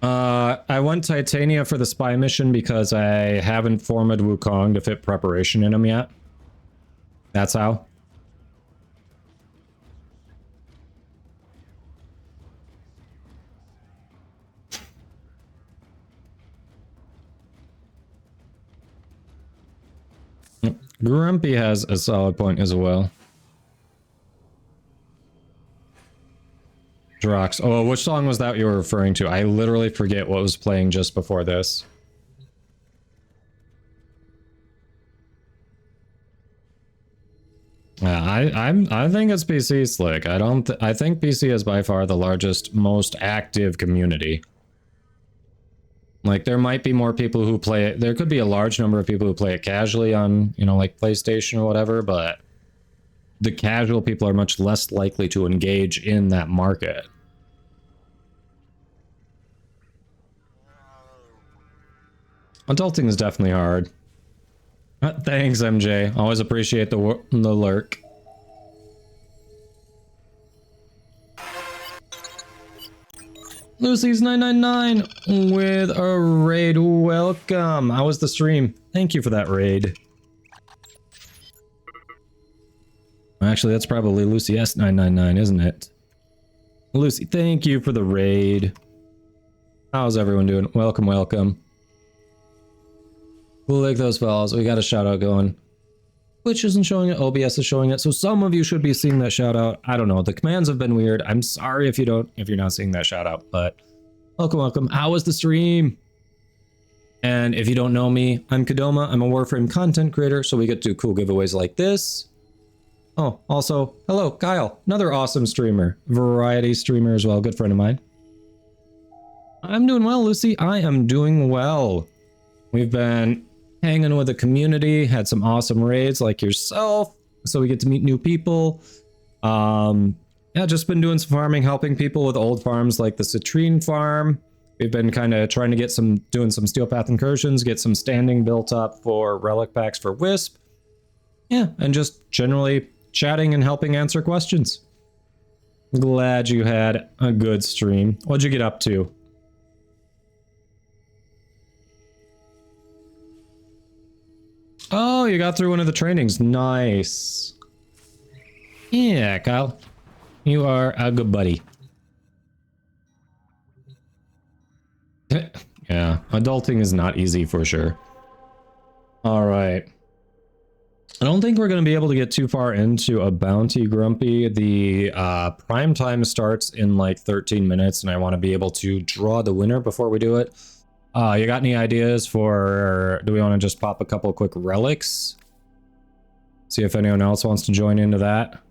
I went Titania for the spy mission because I haven't formed Wukong to fit preparation in him yet. That's how. Grumpy has a solid point as well. Drox. Oh, which song was that you were referring to? I literally forget what was playing just before this. Yeah, I think it's PC slick. I think PC is by far the largest, most active community. Like, there might be more people who play it. There could be a large number of people who play it casually on, you know, like PlayStation or whatever, but the casual people are much less likely to engage in that market. Adulting is definitely hard. Thanks, MJ. Always appreciate the lurk. Lucy's 999 with a raid. Welcome. How was the stream? Thank you for that raid. Actually, that's probably Lucy S999, isn't it? Lucy, thank you for the raid. How's everyone doing? Welcome, welcome. We'll like those fellas. We got a shout out going. Twitch isn't showing it, OBS is showing it, so some of you should be seeing that shout out. I don't know, the commands have been weird. I'm sorry if you're not seeing that shout out, but welcome, welcome. How was the stream? And if you don't know me, I'm Kadoma. I'm a Warframe content creator, so we get to do cool giveaways like this. Oh, also, hello, Kyle, another awesome streamer, variety streamer as well, good friend of mine. I'm doing well, Lucy. I am doing well. We've been hanging with the community, had some awesome raids like yourself, so we get to meet new people. Yeah, just been doing some farming, helping people with old farms like the Citrine farm. We've been kind of trying to get doing some Steel Path incursions, get some standing built up for relic packs for Wisp. Yeah, and just generally chatting and helping answer questions. Glad you had a good stream. What'd you get up to? Oh, you got through one of the trainings. Nice. Yeah, Kyle. You are a good buddy. Yeah, adulting is not easy for sure. All right. I don't think we're going to be able to get too far into a bounty, Grumpy. The prime time starts in like 13 minutes, and I want to be able to draw the winner before we do it. You got any ideas for, do we want to just pop a couple quick relics? See if anyone else wants to join into that.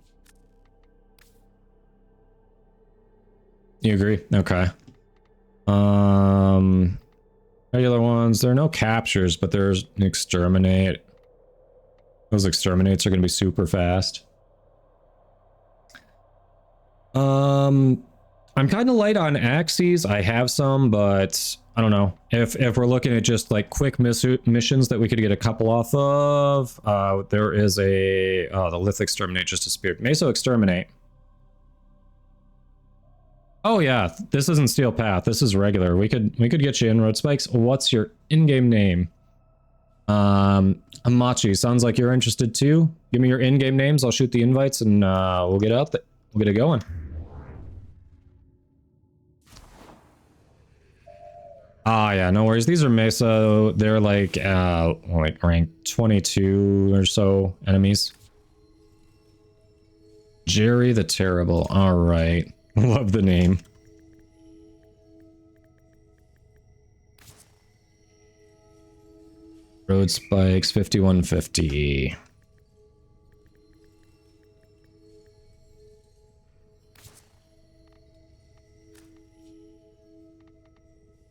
You agree? Okay. Regular ones, there are no captures, but there's an exterminate. Those exterminates are going to be super fast. I'm kind of light on axes. I have some, but I don't know. If we're looking at just like quick missions that we could get a couple off of, there is a the Lith Exterminate just disappeared. Meso Exterminate. Oh yeah, this isn't Steel Path. This is regular. We could get you Inroad Spikes. What's your in-game name? Amachi. Sounds like you're interested too. Give me your in-game names. I'll shoot the invites and we'll get out. We'll get it going. Ah, yeah, no worries. These are Mesa. They're like rank 22 or so enemies. Jerry the Terrible. All right. Love the name. Road Spikes 5150.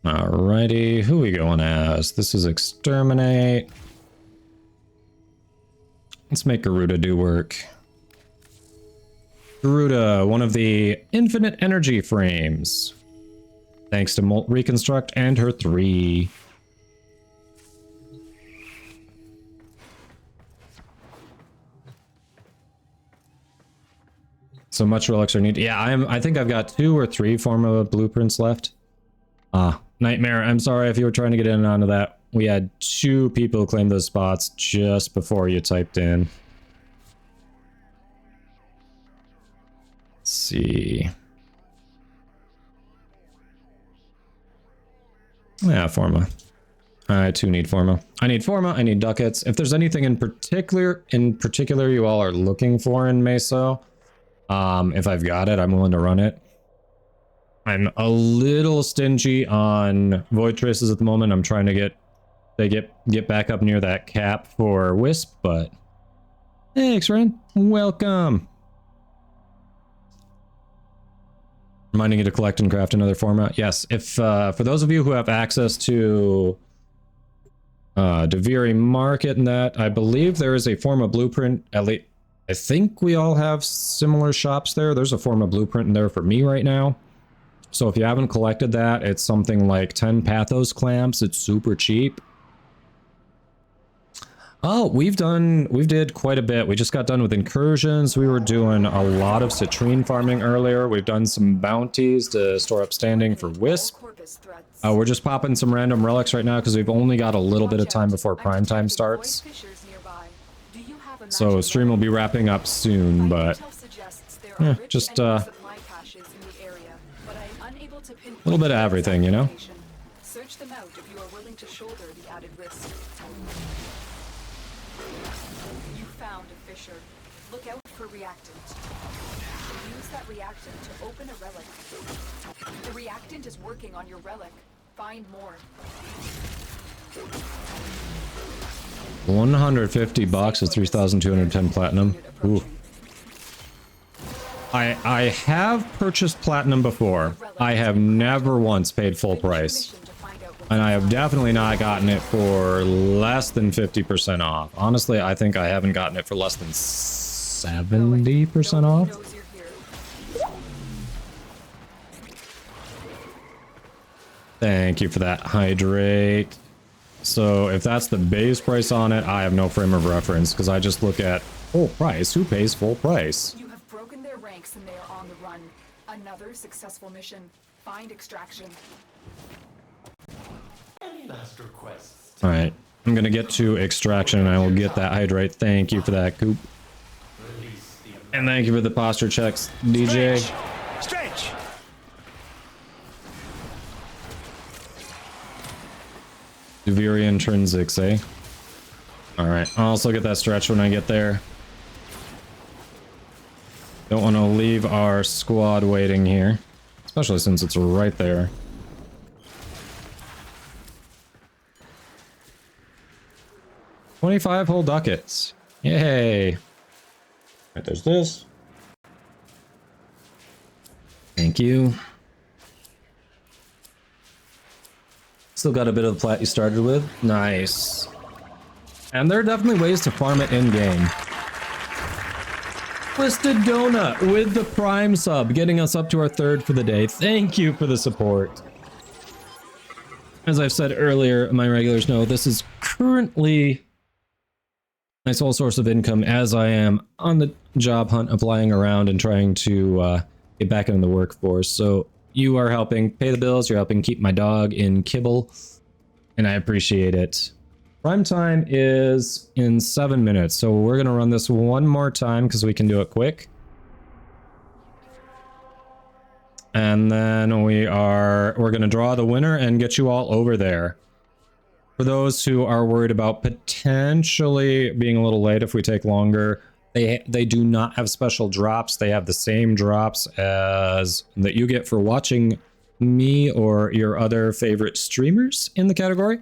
Alrighty, who are we going as? This is Exterminate. Let's make Garuda do work. Garuda, one of the infinite energy frames. Thanks to Molt Reconstruct and her 3. So much relics are needed. Yeah, I think I've got 2 or 3 Forma blueprints left. Nightmare, I'm sorry if you were trying to get in and onto that. We had 2 people claim those spots just before you typed in. Let's see. Yeah, Forma. I too need Forma. I need Forma, I need ducats. If there's anything in particular you all are looking for in Meso, if I've got it, I'm willing to run it. I'm a little stingy on Void Traces at the moment. I'm trying to get back up near that cap for Wisp, but Thanks, Ren. Welcome. Reminding you to collect and craft another format. Yes, if for those of you who have access to Deviri Market and that, I believe there is a Forma blueprint. At least I think we all have similar shops there. There's a Forma blueprint in there for me right now. So if you haven't collected that, it's something like 10 Pathos clamps. It's super cheap. Oh, we did quite a bit. We just got done with incursions. We were doing a lot of citrine farming earlier. We've done some bounties to store up standing for Wisp. We're just popping some random relics right now because we've only got a little bit of time before prime time starts. So stream will be wrapping up soon, but yeah, just a little bit of everything, you know? Search them out if you are willing to shoulder the added risk. You found a fissure. Look out for reactant. Use that reactant to open a relic. The reactant is working on your relic. Find more. $150 is 3,210 platinum. Ooh. I have purchased platinum before. I have never once paid full price. And I have definitely not gotten it for less than 50% off. Honestly, I think I haven't gotten it for less than 70% off. Thank you for that, Hydrate. So if that's the base price on it, I have no frame of reference because I just look at full price. Who pays full price? You have broken their ranks and they are on the run. Another successful mission. Find extraction. Any last requests? All right, I'm gonna get to extraction and I will get that Hydrate. Thank you for that, Coop. And thank you for the posture checks, DJ. Stretch! Deviri intrinsics, eh? Alright, I'll also get that stretch when I get there. Don't want to leave our squad waiting here. Especially since it's right there. $25 whole ducats. Yay! Right, there's this. Thank you. Still got a bit of the plat you started with. Nice. And there are definitely ways to farm it in-game. Twisted Donut with the Prime sub, getting us up to our 3rd for the day. Thank you for the support. As I've said earlier, my regulars know this is currently my sole source of income as I am on the job hunt, applying around and trying to get back into the workforce. So you are helping pay the bills, you're helping keep my dog in kibble, and I appreciate it. Prime time is in 7 minutes, so we're gonna run this one more time because we can do it quick. And then we're gonna draw the winner and get you all over there. For those who are worried about potentially being a little late if we take longer, they do not have special drops. They have the same drops as that you get for watching me or your other favorite streamers in the category.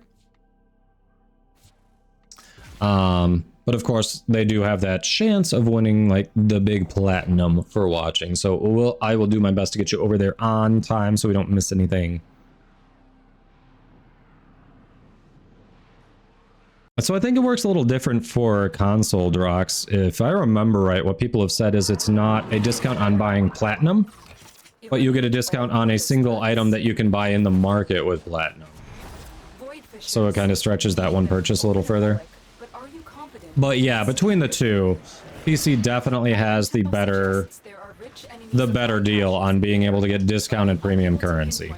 But of course, they do have that chance of winning like the big platinum for watching. So I will do my best to get you over there on time so we don't miss anything. So I think it works a little different for console Drox. If I remember right, what people have said is it's not a discount on buying platinum, but you get a discount on a single item that you can buy in the market with platinum. So it kind of stretches that one purchase a little further. But yeah, between the two, PC definitely has the better deal on being able to get discounted premium currency.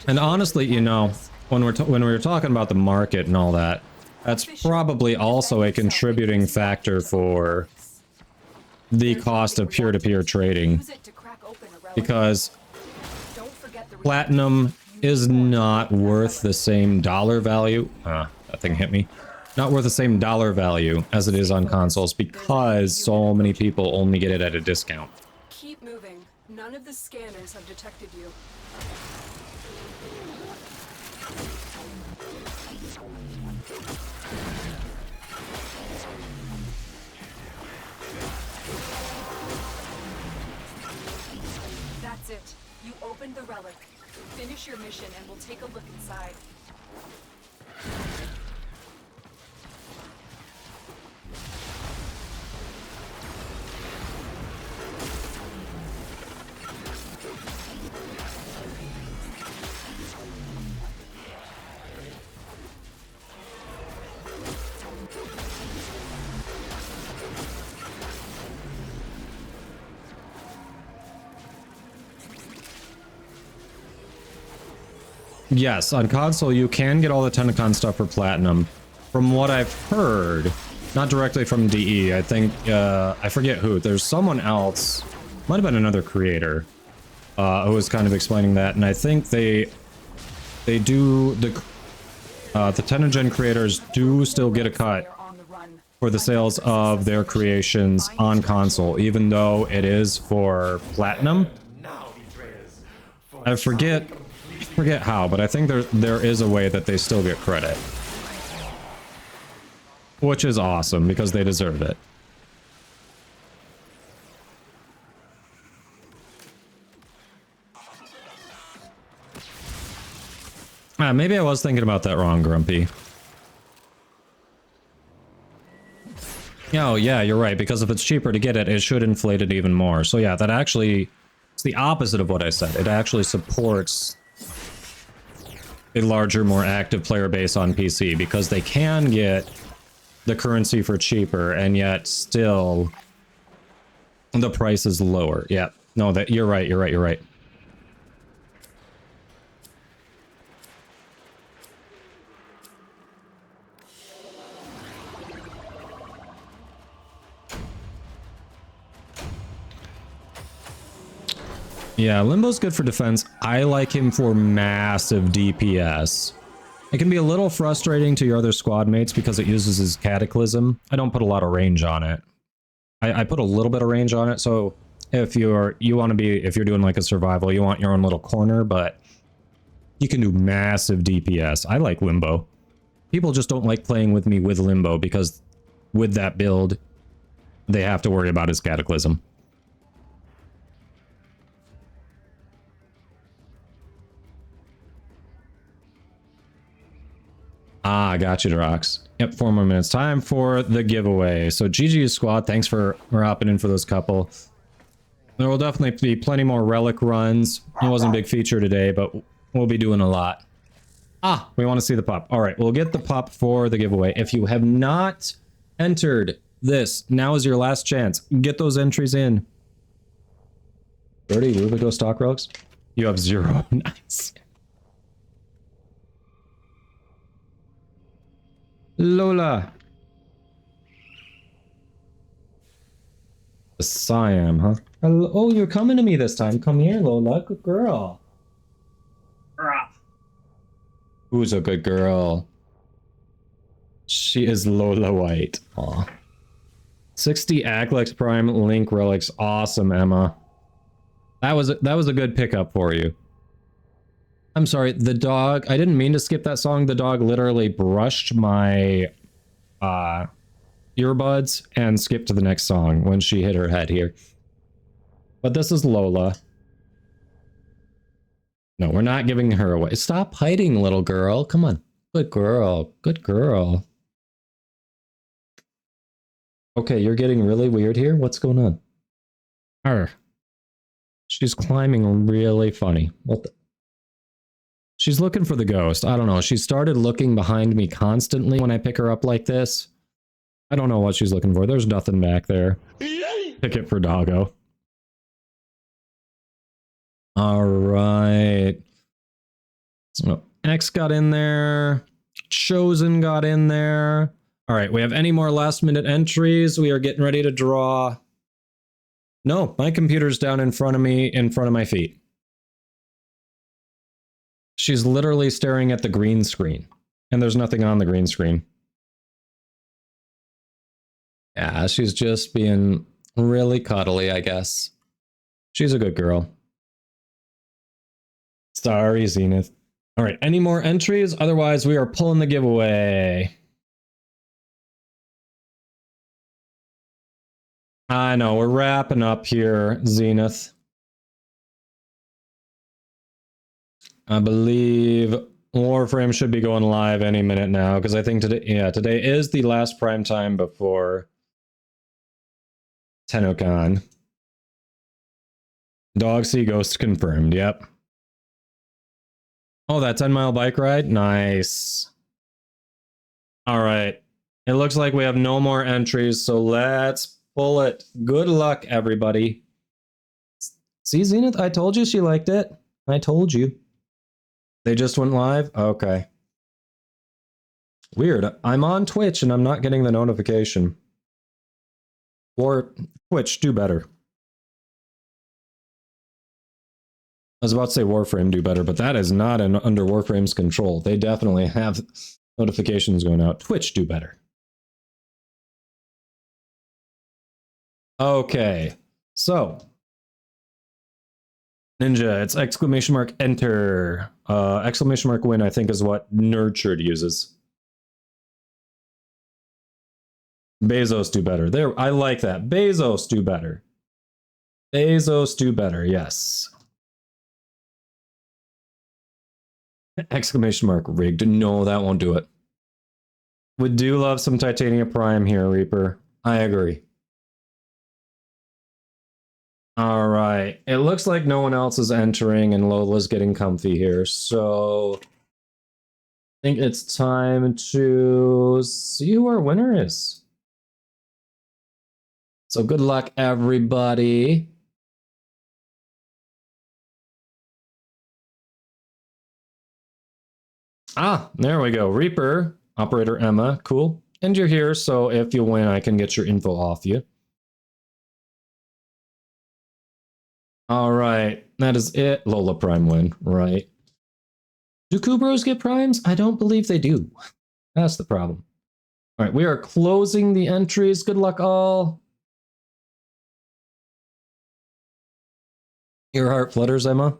And honestly, you know, when we were talking about the market and all that, that's probably also a contributing factor for the cost of peer-to-peer trading, because platinum is not worth the same dollar value. That thing hit me. Not worth the same dollar value as it is on consoles because so many people only get it at a discount. Keep moving. None of the scanners have detected you. the relic. Finish your mission and we'll take a look inside. Yes, on console you can get all the Tennocon stuff for platinum. From what I've heard, not directly from DE, I think, I forget who, there's someone else, might have been another creator, who was kind of explaining that, and I think they do, the Tennocon creators do still get a cut for the sales of their creations on console, even though it is for platinum. I forget how, but I think there is a way that they still get credit. Which is awesome, because they deserve it. Maybe I was thinking about that wrong, Grumpy. Oh, yeah, you're right, because if it's cheaper to get it, it should inflate it even more. So yeah, that actually... It's the opposite of what I said. It actually supports a larger, more active player base on PC, because they can get the currency for cheaper, and yet still the price is lower. Yeah, no, that you're right, you're right, you're right. Yeah, Limbo's good for defense. I like him for massive DPS. It can be a little frustrating to your other squad mates because it uses his Cataclysm. I don't put a lot of range on it. I put a little bit of range on it, so if you're doing like a survival, you want your own little corner, but you can do massive DPS. I like Limbo. People just don't like playing with me with Limbo because with that build, they have to worry about his Cataclysm. Ah, got you, Drox. Yep, 4 more minutes. Time for the giveaway. So GG squad, thanks for hopping in for those couple. There will definitely be plenty more relic runs. It wasn't a big feature today, but we'll be doing a lot. Ah, we want to see the pup. All right, we'll get the pup for the giveaway. If you have not entered this, now is your last chance. Get those entries in. 30 Rubico stock relics? You have 0. Nice. Lola. The Siam, huh? Hello. Oh, you're coming to me this time. Come here, Lola. Good girl. Who's a good girl? She is Lola White. Aw. 60 Aglex Prime Link Relics. Awesome, Emma. That was a good pickup for you. I'm sorry, the dog, I didn't mean to skip that song. The dog literally brushed my earbuds and skipped to the next song when she hit her head here. But this is Lola. No, we're not giving her away. Stop hiding, little girl. Come on. Good girl. Good girl. Okay, you're getting really weird here. What's going on? Arr. She's climbing really funny. What the? She's looking for the ghost. I don't know. She started looking behind me constantly when I pick her up like this. I don't know what she's looking for. There's nothing back there. Pick it for doggo. All right. So X got in there. Chosen got in there. All right. We have any more last minute entries? We are getting ready to draw. No, my computer's down in front of me, in front of my feet. She's literally staring at the green screen, and there's nothing on the green screen. Yeah, she's just being really cuddly, I guess. She's a good girl. Sorry, Zenith. All right, any more entries? Otherwise, we are pulling the giveaway. I know, we're wrapping up here, Zenith. I believe Warframe should be going live any minute now, because I think today is the last prime time before Tennocon. Dog see ghost confirmed, yep. Oh, that 10-mile bike ride? Nice. All right. It looks like we have no more entries, so let's pull it. Good luck, everybody. See, Zenith, I told you she liked it. I told you. They just went live? Okay. Weird. I'm on Twitch and I'm not getting the notification. Or Twitch, do better. I was about to say Warframe do better, but that is not under Warframe's control. They definitely have notifications going out. Twitch do better. Okay, so Ninja, it's exclamation mark enter. Exclamation mark win, I think, is what Nurtured uses. Bezos do better. There, I like that. Bezos do better. Bezos do better, yes. Exclamation mark rigged. No, that won't do it. We do love some Titania Prime here, Reaper. I agree. All right. It looks like no one else is entering and Lola's getting comfy here. So I think it's time to see who our winner is. So good luck, everybody. Ah, there we go. Reaper, Operator Emma, cool. And you're here, so if you win, I can get your info off you. All right, that is it. Lola Prime win, right? Do Kubros get primes? I don't believe they do. That's the problem. All right, we are closing the entries. Good luck, all. Your heart flutters, Emma.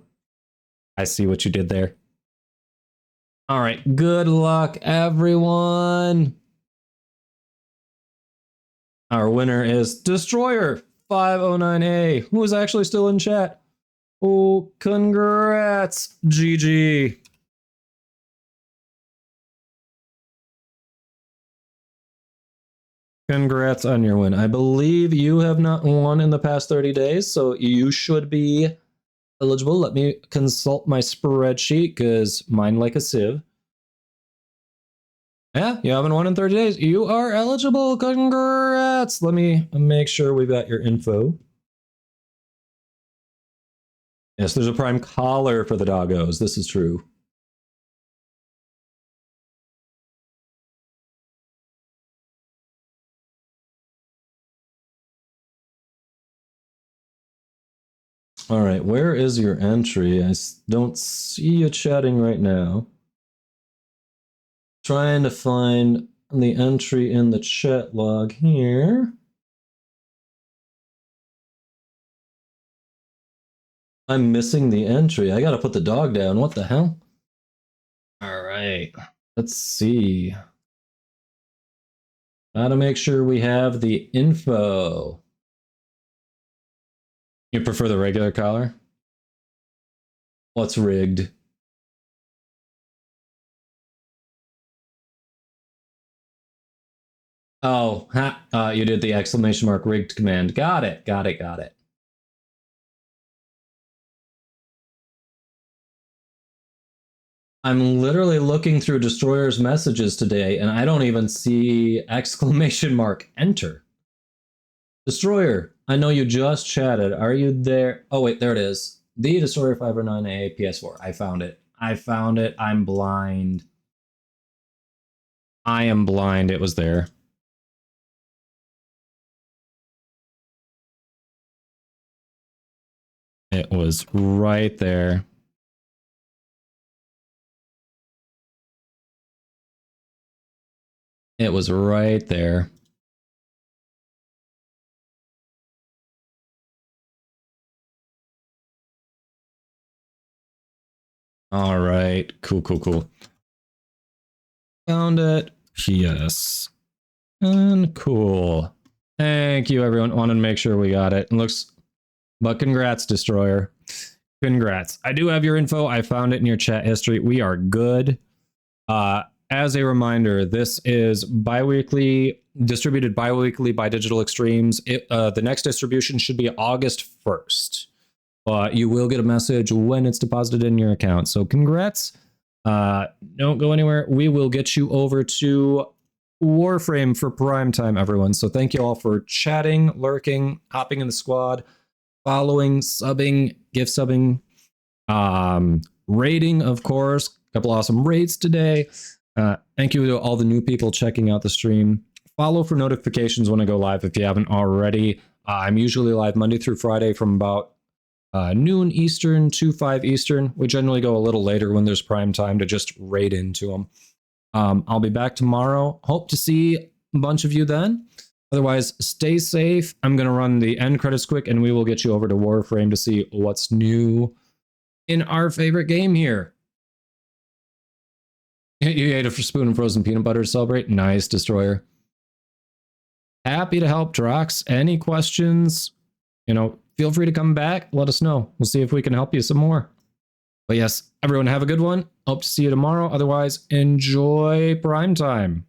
I see what you did there. All right, good luck, everyone. Our winner is Destroyer 509A, who is actually still in chat. Oh, congrats, GG. Congrats on your win. I believe you have not won in the past 30 days, so you should be eligible. Let me consult my spreadsheet, because mine like a sieve. Yeah, you haven't won in 30 days. You are eligible. Congrats. Let me make sure we've got your info. Yes, there's a prime collar for the doggos. This is true. All right, where is your entry? I don't see you chatting right now. Trying to find the entry in the chat log here. I'm missing the entry. I gotta put the dog down. What the hell? All right, let's see. Gotta make sure we have the info. You prefer the regular collar? What's rigged? Oh, you did the exclamation mark rigged command. Got it, got it, got it. I'm literally looking through Destroyer's messages today, and I don't even see exclamation mark enter. Destroyer, I know you just chatted. Are you there? Oh, wait, there it is. The Destroyer 509A PS4. I found it. I found it. I'm blind. I am blind. It was there. It was right there. It was right there. All right. Cool, cool, cool. Found it. Yes. And cool. Thank you, everyone. Wanted to make sure we got it. It looks... But congrats, Destroyer. Congrats. I do have your info. I found it in your chat history. We are good. As a reminder, this is bi-weekly, distributed bi-weekly by Digital Extremes. The next distribution should be August 1st. But you will get a message when it's deposited in your account. So congrats. Don't go anywhere. We will get you over to Warframe for prime time, everyone. So thank you all for chatting, lurking, hopping in the squad, following, subbing, gift subbing, rating, of course. A couple awesome raids today. Thank you to all the new people checking out the stream. Follow for notifications when I go live if you haven't already. I'm usually live Monday through Friday from about noon Eastern to 5 Eastern. We generally go a little later when there's prime time to just raid into them. I'll be back tomorrow. Hope to see a bunch of you then. Otherwise, stay safe. I'm going to run the end credits quick, and we will get you over to Warframe to see what's new in our favorite game here. You ate a spoon of frozen peanut butter to celebrate? Nice, Destroyer. Happy to help, Drox. Any questions? Feel free to come back. Let us know. We'll see if we can help you some more. But yes, everyone have a good one. Hope to see you tomorrow. Otherwise, enjoy prime time.